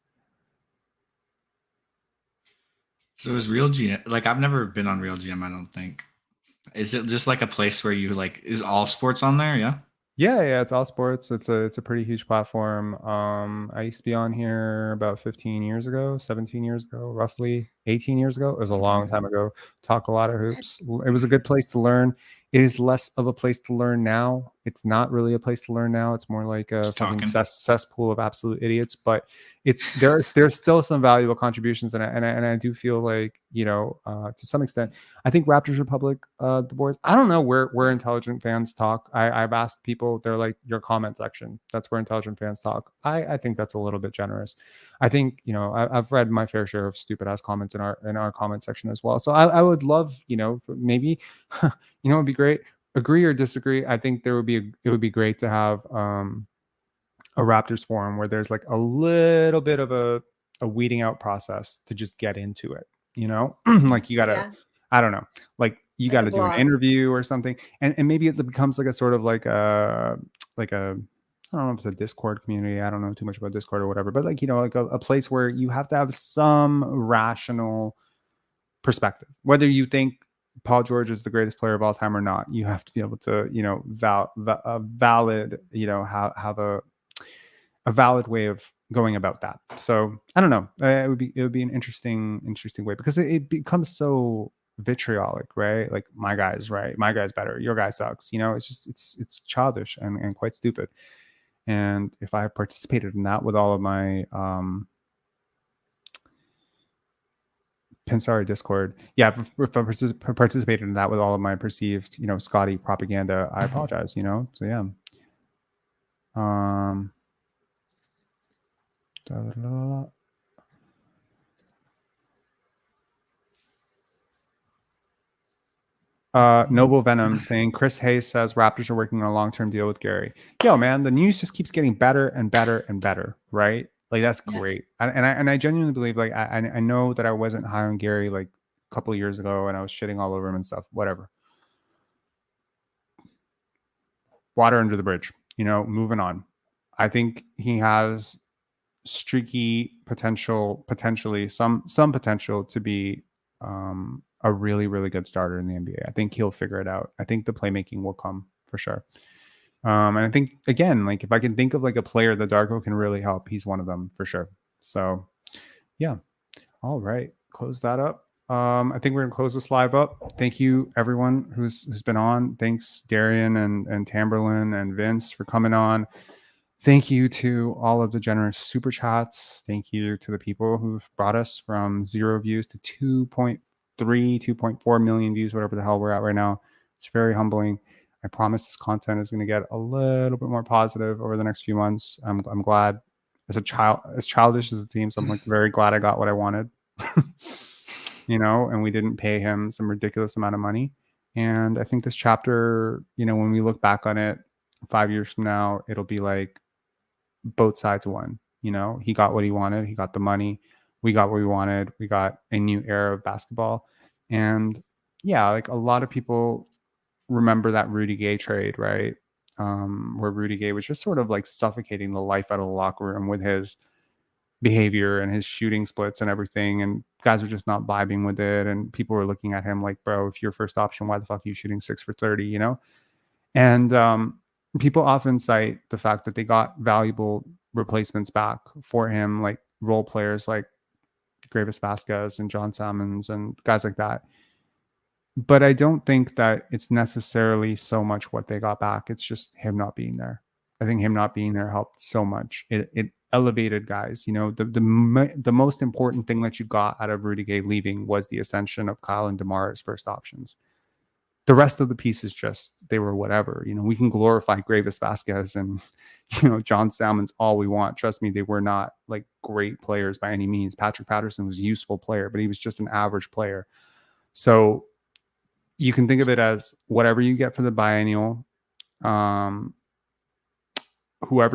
So is Real GM, like I've never been on Real GM, I don't think. Is it just like a place where you like, is all sports on there? Yeah. Yeah, it's all sports. It's a pretty huge platform. I used to be on here about 15 years ago, 17 years ago, roughly 18 years ago. It was a long time ago. Talk a lot of hoops. It was a good place to learn. It is less of a place to learn now. It's not really a place to learn now. It's more like a fucking cesspool of absolute idiots. But there's still some valuable contributions, and I do feel like, you know, to some extent, I think Raptors Republic, the boards. I don't know where intelligent fans talk. I've asked people. They're like, your comment section. That's where intelligent fans talk. I think that's a little bit generous. I think, you know, I've read my fair share of stupid ass comments in our comment section as well. So I would love, you know, maybe, you know, it'd be great. Agree or disagree. I think it would be great to have a Raptors forum where there's like a little bit of a weeding out process to just get into it. You know, like you gotta. I don't know. Like you Like got a to do an blog. interview or something, and maybe it becomes like a sort of like a I don't know if it's a Discord community. I don't know too much about Discord or whatever, but like, you know, like a place where you have to have some rational perspective. Whether you think Paul George is the greatest player of all time or not, you have to be able to, you know, valid, you know, have a valid way of going about that. So I don't know. It would be an interesting way, because it becomes so vitriolic, right? Like my guy's right, my guy's better, your guy sucks. You know, it's just it's childish and quite stupid. And if I participated in that with all of my Pinsari Discord, yeah, if I participated in that with all of my perceived, you know, Scotty propaganda, I apologize, you know. So yeah. Noble Venom saying Chris Hayes says Raptors are working on a long-term deal with Gary. Yo, man, the news just keeps getting better and better and better, right? Like that's great. And I genuinely believe, like I know that I wasn't high on Gary like a couple of years ago, and I was shitting all over him and stuff. Whatever. Water under the bridge. You know, moving on. I think he has streaky potentially some potential to be a really, really good starter in the NBA. I think he'll figure it out. I think the playmaking will come for sure. And I think, again, like if I can think of like a player that Darko can really help, he's one of them for sure. So yeah. All right. Close that up. I think we're gonna close this live up. Thank you everyone who's been on. Thanks Darian and Tamberlin and Vince for coming on. Thank you to all of the generous super chats. Thank you to the people who've brought us from 0 views to 2.3, 2.4 million views, whatever the hell we're at right now. It's very humbling. I promise this content is going to get a little bit more positive over the next few months. I'm glad, as childish as it seems, I'm like very glad I got what I wanted. You know, and we didn't pay him some ridiculous amount of money. And I think this chapter, you know, when we look back on it 5 years from now, it'll be like both sides won. You know, he got what he wanted. He got the money. We got what we wanted. We got a new era of basketball. And yeah, like a lot of people remember that Rudy Gay trade, right? Where Rudy Gay was just sort of like suffocating the life out of the locker room with his behavior and his shooting splits and everything, and guys were just not vibing with it, and people were looking at him like, bro, if you're first option, why the fuck are you shooting 6 for 30, you know? And people often cite the fact that they got valuable replacements back for him, like role players like Gravis Vasquez and John Salmons and guys like that. But I don't think that it's necessarily so much what they got back. It's just him not being there. I think him not being there helped so much. It elevated guys. You know, the most important thing that you got out of Rudy Gay leaving was the ascension of Kyle and DeMar as first options. The rest of the pieces just, they were whatever. You know, we can glorify Gravis Vasquez and, you know, John Salmons all we want. Trust me, they were not like great players by any means. Patrick Patterson was a useful player, but he was just an average player. So you can think of it as whatever you get for the biennial, whoever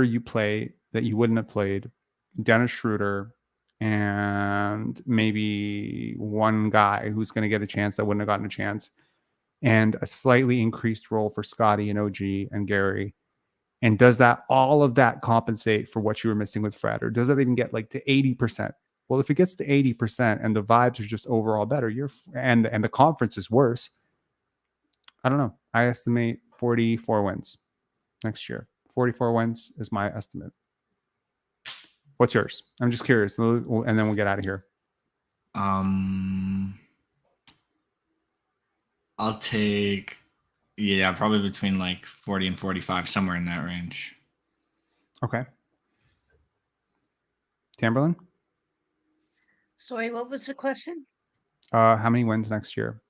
you play that you wouldn't have played, Dennis Schroeder, and maybe one guy who's going to get a chance that wouldn't have gotten a chance, and a slightly increased role for Scotty and OG and Gary. And does that, all of that, compensate for what you were missing with Fred? Or does that even get like to 80%? Well, if it gets to 80% and the vibes are just overall better, and the conference is worse, I don't know. I estimate 44 wins next year. 44 wins is my estimate. What's yours? I'm just curious, and then we'll get out of here. I'll take, probably between like 40 and 45, somewhere in that range. Okay. Tamberlin? Sorry, what was the question? How many wins next year?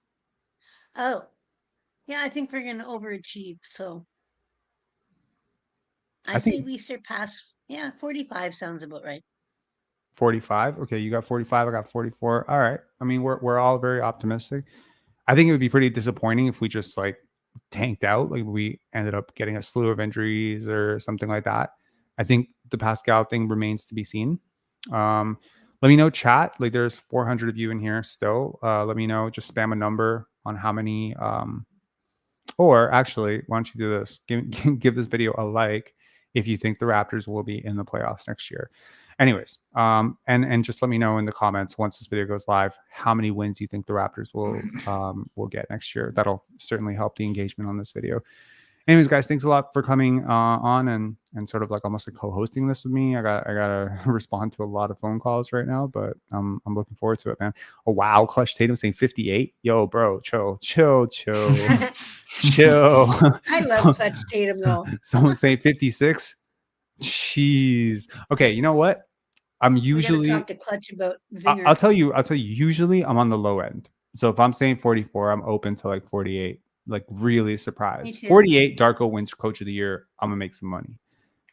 Oh, yeah, I think we're going to overachieve. So I think we surpass, 45 sounds about right. 45. Okay, you got 45. I got 44. All right. I mean, we're all very optimistic. I think it would be pretty disappointing if we just like tanked out, like we ended up getting a slew of injuries or something like that. I think the Pascal thing remains to be seen. Let me know, chat. Like there's 400 of you in here still. Let me know. Just spam a number on how many. Or actually, why don't you do this? Give this video a like if you think the Raptors will be in the playoffs next year. Anyways, and just let me know in the comments once this video goes live how many wins you think the Raptors will get next year. That'll certainly help the engagement on this video. Anyways, guys, thanks a lot for coming on and sort of like almost like co-hosting this with me. I gotta respond to a lot of phone calls right now, but I'm looking forward to it, man. Oh wow, Clutch Tatum saying 58. Yo, bro, chill. Chill. I love Clutch Tatum though. Someone saying 56. Jeez. Okay, you know what? I'm usually talk to Clutch about zingers. I'll tell you. Usually, I'm on the low end. So if I'm saying 44, I'm open to like 48. Like really surprised. 48, Darko wins Coach of the Year. I'm gonna make some money.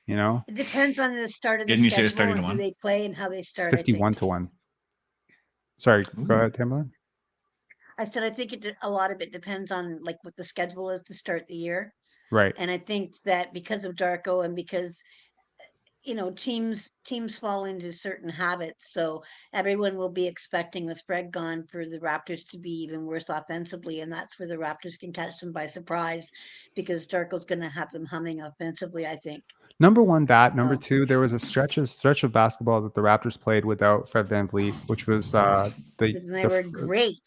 You know, it depends on the start of the Didn't you say it's schedule 30 to and who 1? they play and how they it's start. 51 to 1. Sorry, go ahead, Timberland. I said I think a lot of it depends on like what the schedule is to start the year. Right. And I think that because of Darko and because teams fall into certain habits, so everyone will be expecting with Fred gone for the Raptors to be even worse offensively, and that's where the Raptors can catch them by surprise because Darko's going to have them humming offensively, I think. Number one, that. Number two, there was a stretch of basketball that the Raptors played without Fred VanVleet, which was they were great.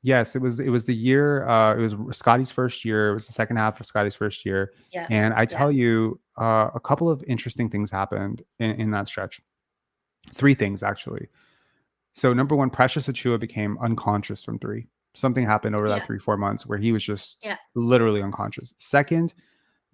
Yes, it was the year. It was Scotty's first year. It was the second half of Scotty's first year. Yeah. And I tell you, a couple of interesting things happened in that stretch. 3 things, actually. So number one, Precious Achiuwa became unconscious from 3. Something happened over that 3-4 months where he was just literally unconscious. Second,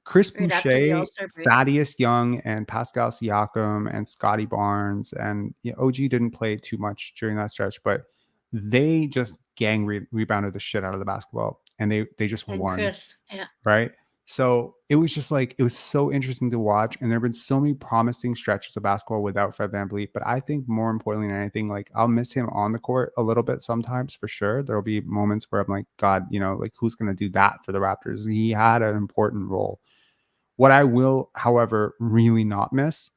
Chris Boucher, Thaddeus Young, and Pascal Siakam, and Scotty Barnes, and OG didn't play too much during that stretch, but they just rebounded the shit out of the basketball, and they just won. Chris, right? So it was just like, it was so interesting to watch, and there have been so many promising stretches of basketball without Fred VanVleet. But I think more importantly than anything, like I'll miss him on the court a little bit sometimes for sure. There'll be moments where I'm like, God, like who's going to do that for the Raptors? He had an important role. What I will, however, really not miss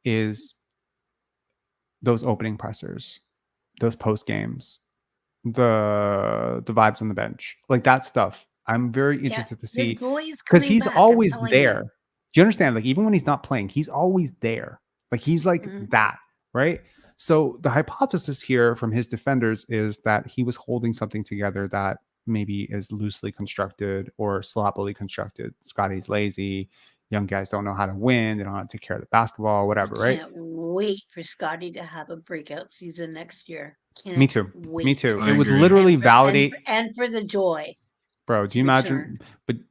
is those opening pressers, those post games, the vibes on the bench, like that stuff. I'm very interested to see because he's always there. Do you understand? Like even when he's not playing, he's always there. Like he's like that, right? So the hypothesis here from his defenders is that he was holding something together that maybe is loosely constructed or sloppily constructed. Scotty's lazy. Young guys don't know how to win. They don't know how to take care of the basketball, whatever, right? Can't wait for Scotty to have a breakout season next year. Me too. Me too. It would literally validate. And for the joy. Bro, do you imagine?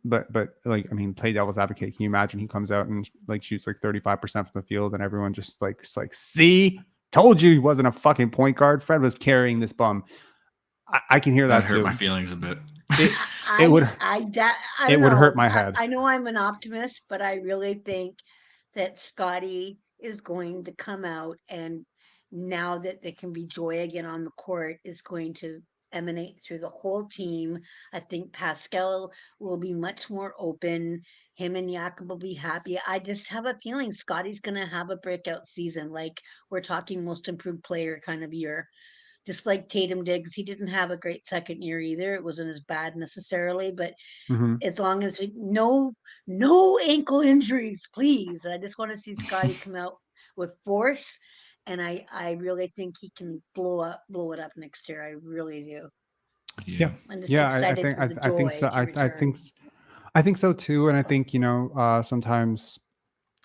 But like, I mean, play devil's advocate. Can you imagine he comes out and like shoots like 35% from the field, and everyone just like, see, told you he wasn't a fucking point guard. Fred was carrying this bum. I can hear that hurt too. My feelings a bit. It would hurt my head. I know I'm an optimist, but I really think that Scotty is going to come out, and now that there can be joy again on the court, is going to emanate through the whole team. I think Pascal will be much more open. Him and Jakob will be happy. I just have a feeling Scotty's going to have a breakout season. Like we're talking most improved player kind of year. Just like Tatum did, because he didn't have a great second year either. It wasn't as bad necessarily, but as long as no ankle injuries, please. I just want to see Scotty come out with force, and I really think he can blow it up next year. I really do. Yeah, I'm just excited for the joy. I think so. I think so too, and I think sometimes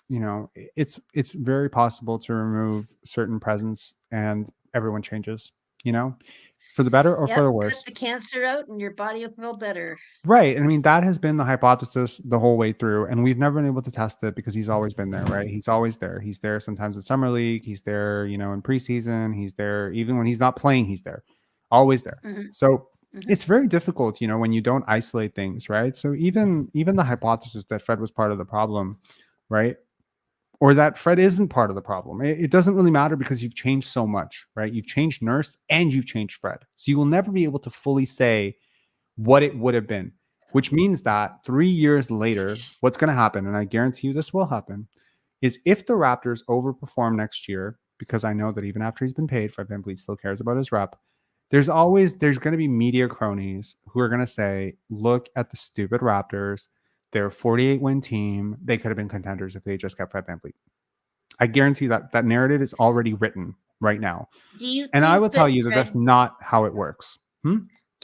it's very possible to remove certain presence and everyone changes. For the better or for the worse. Cut the cancer out and your body will feel better. Right. And I mean, that has been the hypothesis the whole way through. And we've never been able to test it because he's always been there, right? He's always there. He's there sometimes in summer league. He's there, in preseason. He's there even when he's not playing, he's there. Always there. So it's very difficult, when you don't isolate things, right? So even the hypothesis that Fred was part of the problem, right? Or that Fred isn't part of the problem. It doesn't really matter because you've changed so much, right? You've changed Nurse and you've changed Fred. So you will never be able to fully say what it would have been, which means that 3 years later, what's going to happen, and I guarantee you this will happen, is if the Raptors overperform next year because I know that even after he's been paid, Fred VanVleet still cares about his rep. There's going to be media cronies who are going to say, look at the stupid Raptors. They're a 48-win team. They could have been contenders if they just kept Fred VanVleet. I guarantee that narrative is already written right now. And I will tell you that that's not how it works. Do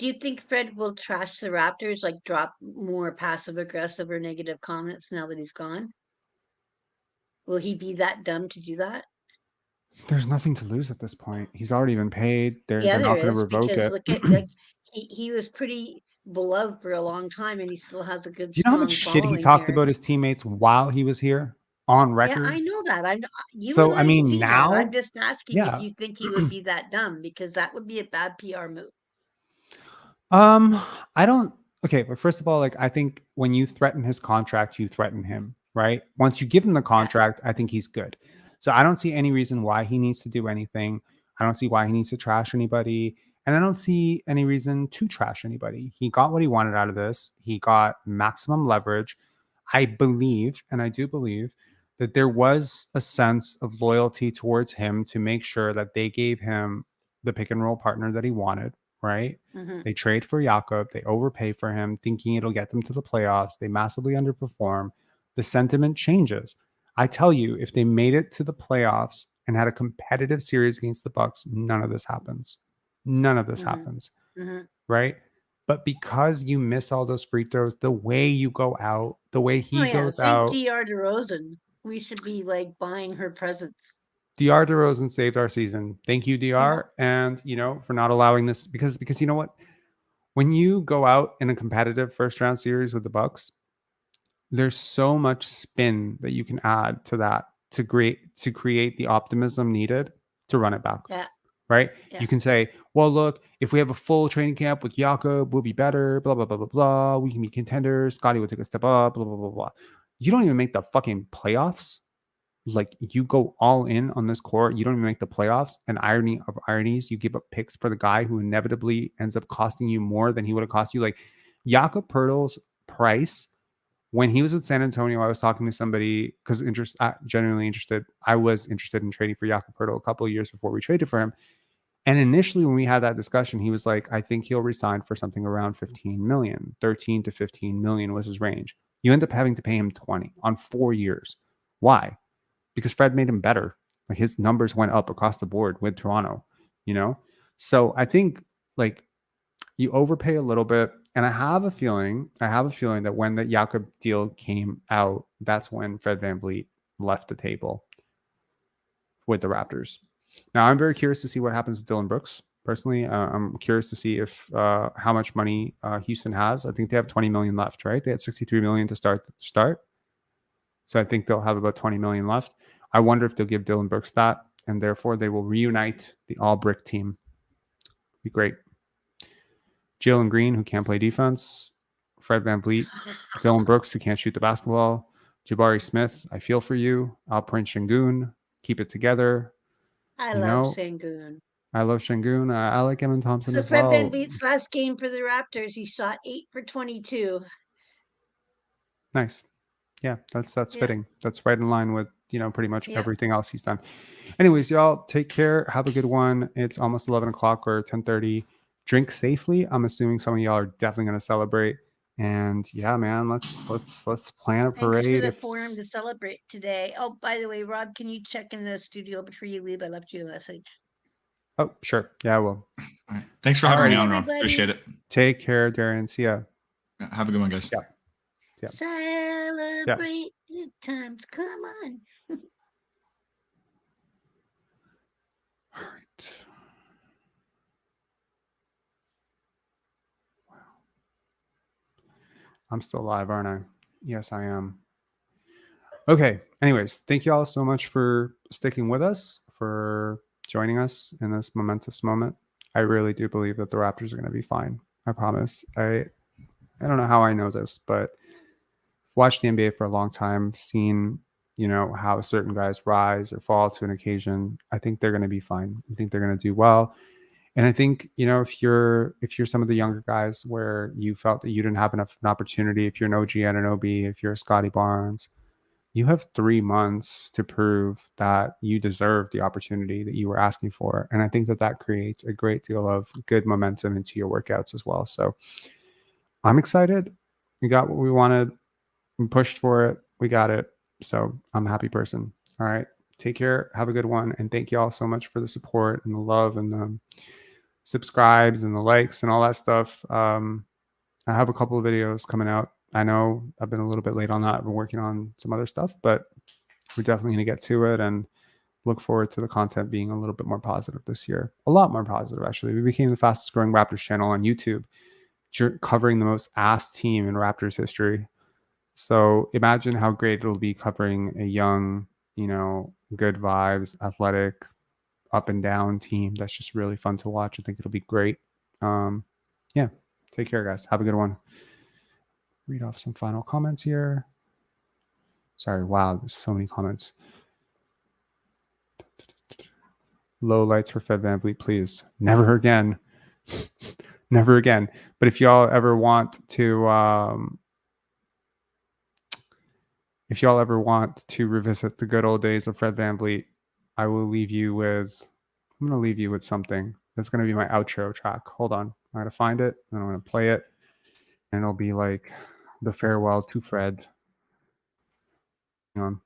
you think Fred will trash the Raptors, like drop more passive-aggressive or negative comments now that he's gone? Will he be that dumb to do that? There's nothing to lose at this point. He's already been paid. They're Yeah, not there going to is, revoke because it. look at like he was pretty beloved for a long time, and he still has a good Do you know how strong much shit he following talked here. about his teammates while he was here on Yeah, record? I know that. You So, and I mean, see that. now, I'm just asking yeah. if you think he would be that dumb, because that would be a bad PR move. I don't. Okay, but first of all, like, I think when you threaten his contract, you threaten him, right? Once you give him the contract, I think he's good. So I don't see any reason why he needs to do anything. I don't see why he needs to trash anybody. And I don't see any reason to trash anybody. He got what he wanted out of this. He got maximum leverage. I believe, and I do believe, that there was a sense of loyalty towards him to make sure that they gave him the pick and roll partner that he wanted, right? Mhm. They trade for Jakob. They overpay for him, thinking it'll get them to the playoffs. They massively underperform. The sentiment changes. I tell you, if they made it to the playoffs and had a competitive series against the Bucks, none of this happens. None of this happens, right? But because you miss all those free throws, the way you go out, the way he goes Thank out. DR DeRozan. We should be like buying her presents. DR DeRozan saved our season. Thank you, DR. And, for not allowing this, because you know what? When you go out in a competitive first round series with the Bucks, there's so much spin that you can add to that to create the optimism needed to run it back. Yeah. Right? Yeah. You can say, well, look, if we have a full training camp with Jakob, we'll be better, blah, blah, blah, blah, blah. We can be contenders. Scotty will take a step up, blah, blah, blah, blah. You don't even make the fucking playoffs. Like, you go all in on this core. You don't even make the playoffs. And irony of ironies, you give up picks for the guy who inevitably ends up costing you more than he would have cost you. Like, Jakob Poeltl's price when he was with San Antonio, I was talking to somebody because genuinely interested. I was interested in trading for Jakob Poeltl a couple of years before we traded for him. And initially, when we had that discussion, he was like, I think he'll resign for something around 15 million. 13 to 15 million was his range. You end up having to pay him 20 on 4 years. Why? Because Fred made him better. Like, his numbers went up across the board with Toronto, So I think, like, you overpay a little bit. And I have a feeling that when the Jakob deal came out, that's when Fred VanVleet left the table with the Raptors. Now, I'm very curious to see what happens with Dylan Brooks. Personally, I'm curious to see if how much money Houston has. I think they have 20 million left, right? They had 63 million to start. So I think they'll have about 20 million left. I wonder if they'll give Dylan Brooks that, and therefore they will reunite the all-brick team. Be great. Jalen Green, who can't play defense. Fred VanVleet. Dylan Brooks, who can't shoot the basketball. Jabari Smith, I feel for you. Alperen Sengun, keep it together. I love Sengun. I love Sengun. I like Evan Thompson So as Fred well. VanVleet's last game for the Raptors, he shot 8 for 22. Nice. Yeah, that's fitting. That's right in line with, pretty much everything else he's done. Anyways, y'all, take care. Have a good one. It's almost 11 o'clock or 10:30. Drink safely. I'm assuming some of y'all are definitely going to celebrate. And yeah, man, let's plan a parade. Thanks for the forum to celebrate today. Oh, by the way, Rob, can you check in the studio before you leave? I left you a message. Oh, sure. Yeah, I will. All right. Thanks for having me on, Rob. Appreciate it. Take care, Darian. See ya. Have a good one, guys. Yeah. Celebrate good times. Come on. All right. Wow. I'm still live, aren't I? Yes, I am. Okay. Anyways, thank you all so much for sticking with us, for joining us in this momentous moment. I really do believe that the Raptors are going to be fine. I promise. I don't know how I know this, but watched the NBA for a long time, seen, how certain guys rise or fall to an occasion. I think they're going to be fine. I think they're going to do well. And I think, if you're some of the younger guys where you felt that you didn't have enough an opportunity, if you're an OG and an OB, if you're a Scotty Barnes, you have 3 months to prove that you deserve the opportunity that you were asking for. And I think that that creates a great deal of good momentum into your workouts as well. So I'm excited. We got what we wanted. We pushed for it. We got it. So I'm a happy person. All right. Take care. Have a good one. And thank you all so much for the support and the love and the subscribes and the likes and all that stuff. I have a couple of videos coming out. I know I've been a little bit late on that. I've been working on some other stuff, but we're definitely going to get to it and look forward to the content being a little bit more positive this year. A lot more positive, actually. We became the fastest growing Raptors channel on YouTube, covering the most ass team in Raptors history. So imagine how great it'll be covering a young, good vibes, athletic, up and down team that's just really fun to watch. I think it'll be great. Yeah. Take care, guys. Have a good one. Read off some final comments here. Sorry. Wow. There's so many comments. Low lights for Fred VanVleet, please. Never again. Never again. But if y'all ever want to, revisit the good old days of Fred VanVleet, I'm going to leave you with something. That's going to be my outro track. Hold on. I'm going to find it, and I'm going to play it, and it'll be like the farewell to Fred. Hang on.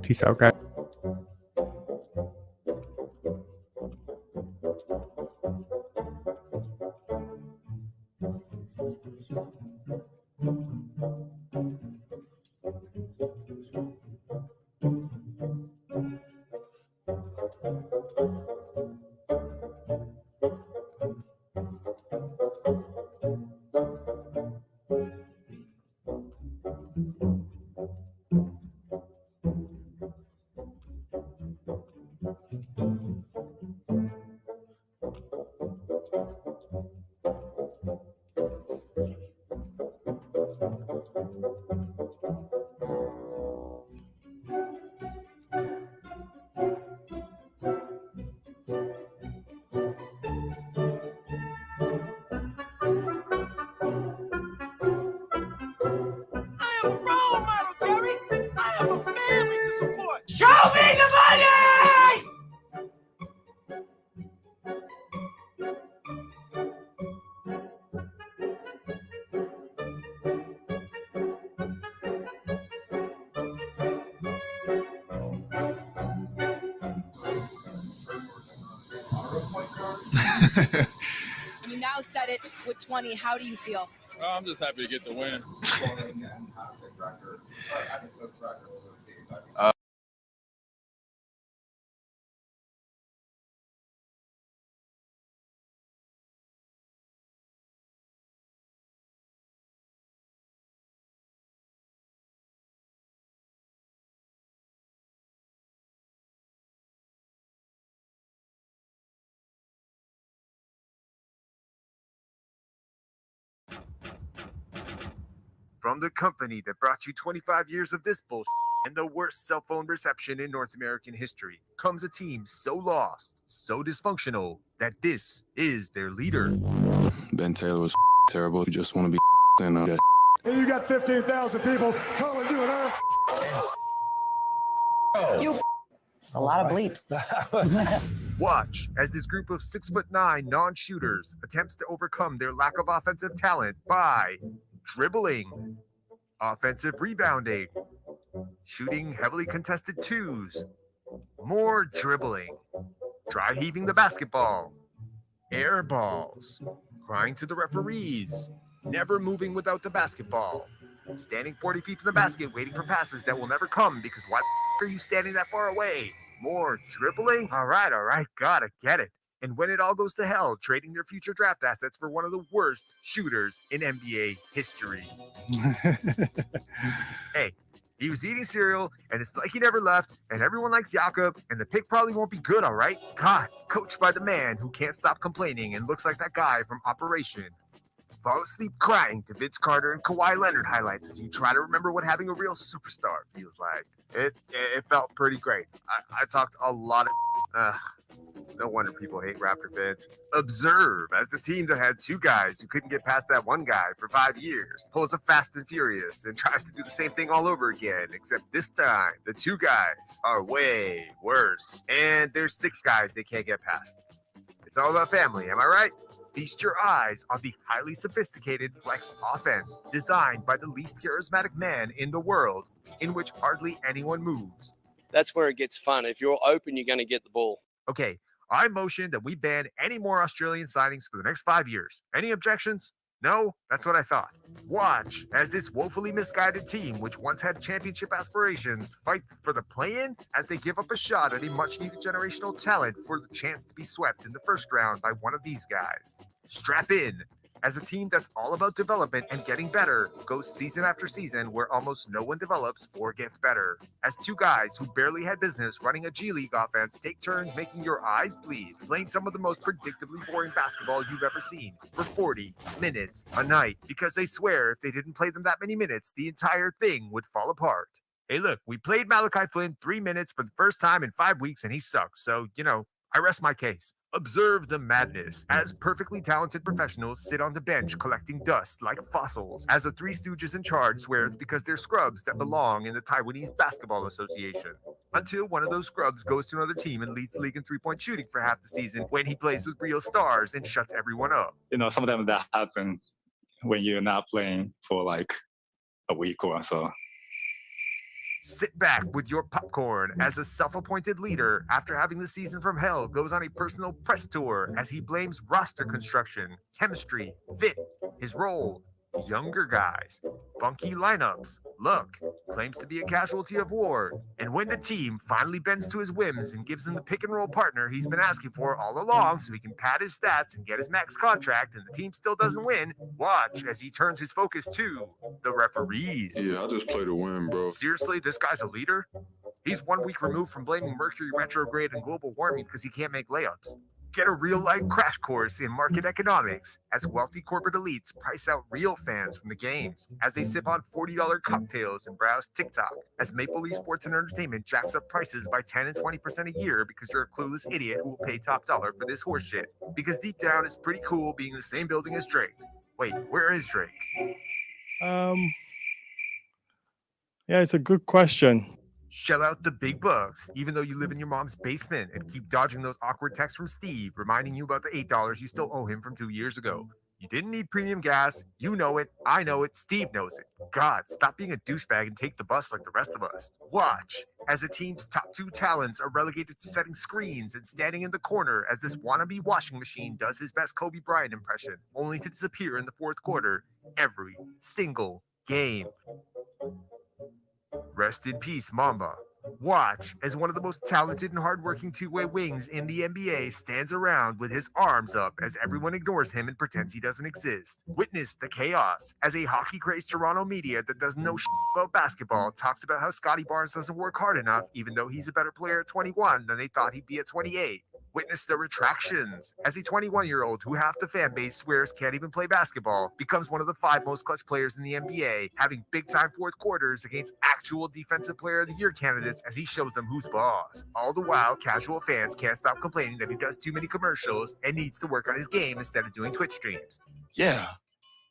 Peace out, guys. You now set it with 20. How do you feel? I'm just happy to get the win. From the company that brought you 25 years of this bullshit and the worst cell phone reception in North American history comes a team so lost, so dysfunctional, that this is their leader. Ben Taylor was terrible. You just want to be and And you got 15,000 people calling you an ass. It's a lot of bleeps. Watch as this group of 6'9" non-shooters attempts to overcome their lack of offensive talent by dribbling, offensive rebounding, shooting heavily contested twos, more dribbling, dry heaving the basketball, air balls, crying to the referees, never moving without the basketball, standing 40 feet from the basket waiting for passes that will never come because why are you standing that far away? more dribbling. All right, gotta get it. And when it all goes to hell, trading their future draft assets for one of the worst shooters in NBA history. Hey, he was eating cereal, and it's like he never left, and everyone likes Jakob, and the pick probably won't be good, all right? God, coached by the man who can't stop complaining and looks like that guy from Operation. Fall asleep crying to Vince Carter and Kawhi Leonard highlights as you try to remember what having a real superstar feels like. It felt pretty great. I talked a lot of... no wonder people hate Raptor fans. Observe as the team that had two guys who couldn't get past that one guy for 5 years pulls a Fast and Furious and tries to do the same thing all over again, except this time the two guys are way worse. And there's 6 guys they can't get past. It's all about family, am I right? Feast your eyes on the highly sophisticated flex offense designed by the least charismatic man in the world, in which hardly anyone moves. That's where it gets fun. If you're open, you're going to get the ball. Okay, I motion that we ban any more Australian signings for the next 5 years. Any objections? No? That's what I thought. Watch as this woefully misguided team, which once had championship aspirations, fight for the play-in as they give up a shot at a much-needed generational talent for the chance to be swept in the first round by one of these guys. Strap in, as a team that's all about development and getting better goes season after season where almost no one develops or gets better. As two guys who barely had business running a G League offense take turns making your eyes bleed, playing some of the most predictably boring basketball you've ever seen for 40 minutes a night because they swear if they didn't play them that many minutes, the entire thing would fall apart. Hey, look, we played Malachi Flynn 3 minutes for the first time in 5 weeks and he sucks. So, I rest my case. Observe the madness as perfectly talented professionals sit on the bench collecting dust like fossils as the Three Stooges in charge swear it's because they're scrubs that belong in the Taiwanese Basketball Association. Until one of those scrubs goes to another team and leads the league in three-point shooting for half the season when he plays with real stars and shuts everyone up. Sometimes that happens when you're not playing for like a week or so. Sit back with your popcorn as a self-appointed leader after having the season from hell goes on a personal press tour as he blames roster construction, chemistry, fit, his role, younger guys, funky lineups, look, claims to be a casualty of war. And when the team finally bends to his whims and gives him the pick and roll partner he's been asking for all along so he can pad his stats and get his max contract and the team still doesn't win, watch as he turns his focus to the referees. Yeah, I just play to win, bro. Seriously, this guy's a leader? He's 1 week removed from blaming Mercury retrograde and global warming because he can't make layups. Get a real-life crash course in market economics as wealthy corporate elites price out real fans from the games as they sip on $40 cocktails and browse TikTok as Maple Leaf Sports and Entertainment jacks up prices by 10 and 20% a year because you're a clueless idiot who will pay top dollar for this horseshit. Because deep down, it's pretty cool being in the same building as Drake. Wait, where is Drake? Yeah, it's a good question. Shell out the big bucks, even though you live in your mom's basement and keep dodging those awkward texts from Steve, reminding you about the $8 you still owe him from 2 years ago. You didn't need premium gas. You know it. I know it. Steve knows it. God, stop being a douchebag and take the bus like the rest of us. Watch as a team's top 2 talents are relegated to setting screens and standing in the corner as this wannabe washing machine does his best Kobe Bryant impression, only to disappear in the fourth quarter every single game. Rest in peace, Mamba. Watch as one of the most talented and hardworking two-way wings in the NBA stands around with his arms up as everyone ignores him and pretends he doesn't exist. Witness the chaos as a hockey-crazed Toronto media that doesn't know shit about basketball talks about how Scotty Barnes doesn't work hard enough even though he's a better player at 21 than they thought he'd be at 28. Witness the retractions as a 21-year-old who half the fan base swears can't even play basketball becomes one of the 5 most clutch players in the NBA, having big-time fourth quarters against actual Defensive Player of the Year candidates as he shows them who's boss. All the while, casual fans can't stop complaining that he does too many commercials and needs to work on his game instead of doing Twitch streams. Yeah,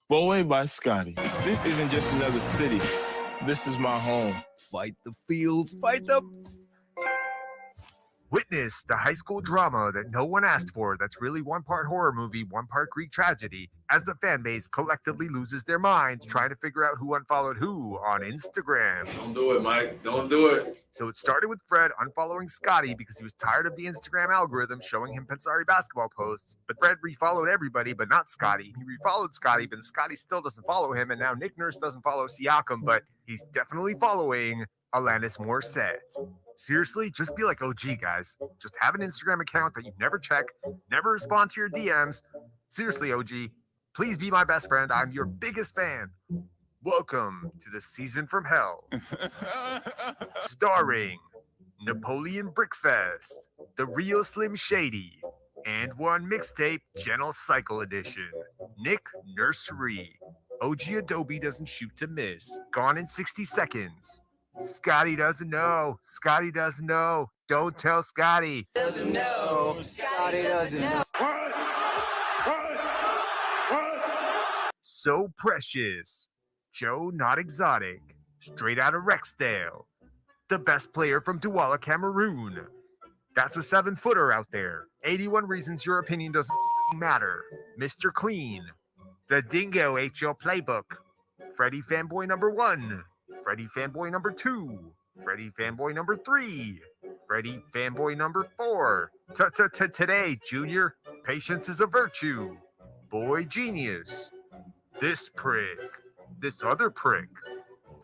Boy by Scotty. This isn't just another city. This is my home. Fight the fields, fight the... Witness the high school drama that no one asked for that's really one part horror movie, one part Greek tragedy, as the fan base collectively loses their minds trying to figure out who unfollowed who on Instagram. Don't do it, Mike. Don't do it. So it started with Fred unfollowing Scotty because he was tired of the Instagram algorithm showing him Pensari basketball posts. But Fred refollowed everybody, but not Scotty. He refollowed Scotty, but Scotty still doesn't follow him. And now Nick Nurse doesn't follow Siakam, but he's definitely following Alanis Morissette. Seriously, just be like OG, guys. Just have an Instagram account that you never check, never respond to your DMs. Seriously, OG, please be my best friend. I'm your biggest fan. Welcome to the season from hell. Starring Napoleon Brickfest, The Real Slim Shady, and one mixtape, Gentle Cycle Edition, Nick Nursery. OG Adobe doesn't shoot to miss. Gone in 60 seconds. Scotty doesn't know. Scotty doesn't know. Don't tell Scotty. Doesn't know. Scotty doesn't know. So Precious. Joe Not Exotic. Straight out of Rexdale. The best player from Douala, Cameroon. That's a 7-footer out there. 81 reasons your opinion doesn't matter. Mr. Clean. The Dingo ate your playbook. Freddie Fanboy number 1. Freddie Fanboy number 2. Freddie Fanboy number 3. Freddie Fanboy number 4. Today, Junior, patience is a virtue. Boy Genius. This prick. This other prick.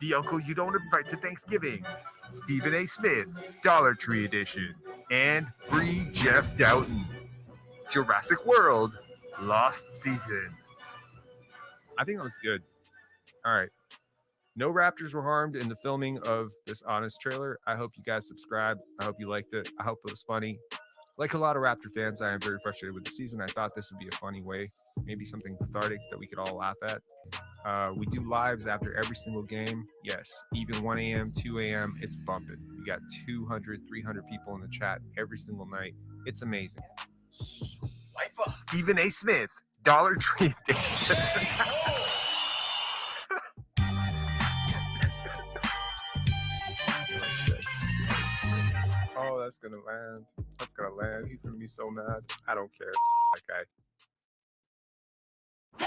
The uncle you don't invite to Thanksgiving. Stephen A. Smith, Dollar Tree Edition. And Free Jeff Doughton. Jurassic World, Lost Season. I think that was good. All right. No Raptors were harmed in the filming of this Honest trailer. I hope you guys subscribed. I hope you liked it. I hope it was funny. Like a lot of Raptor fans, I am very frustrated with the season. I thought this would be a funny way, maybe something cathartic that we could all laugh at. We do lives after every single game. Yes, even 1 a.m., 2 a.m., it's bumping. We got 200, 300 people in the chat every single night. It's amazing. Stephen A. Smith, Dollar Tree Edition. Oh, that's gonna land. That's gonna land. He's gonna be so mad. I don't care. That guy.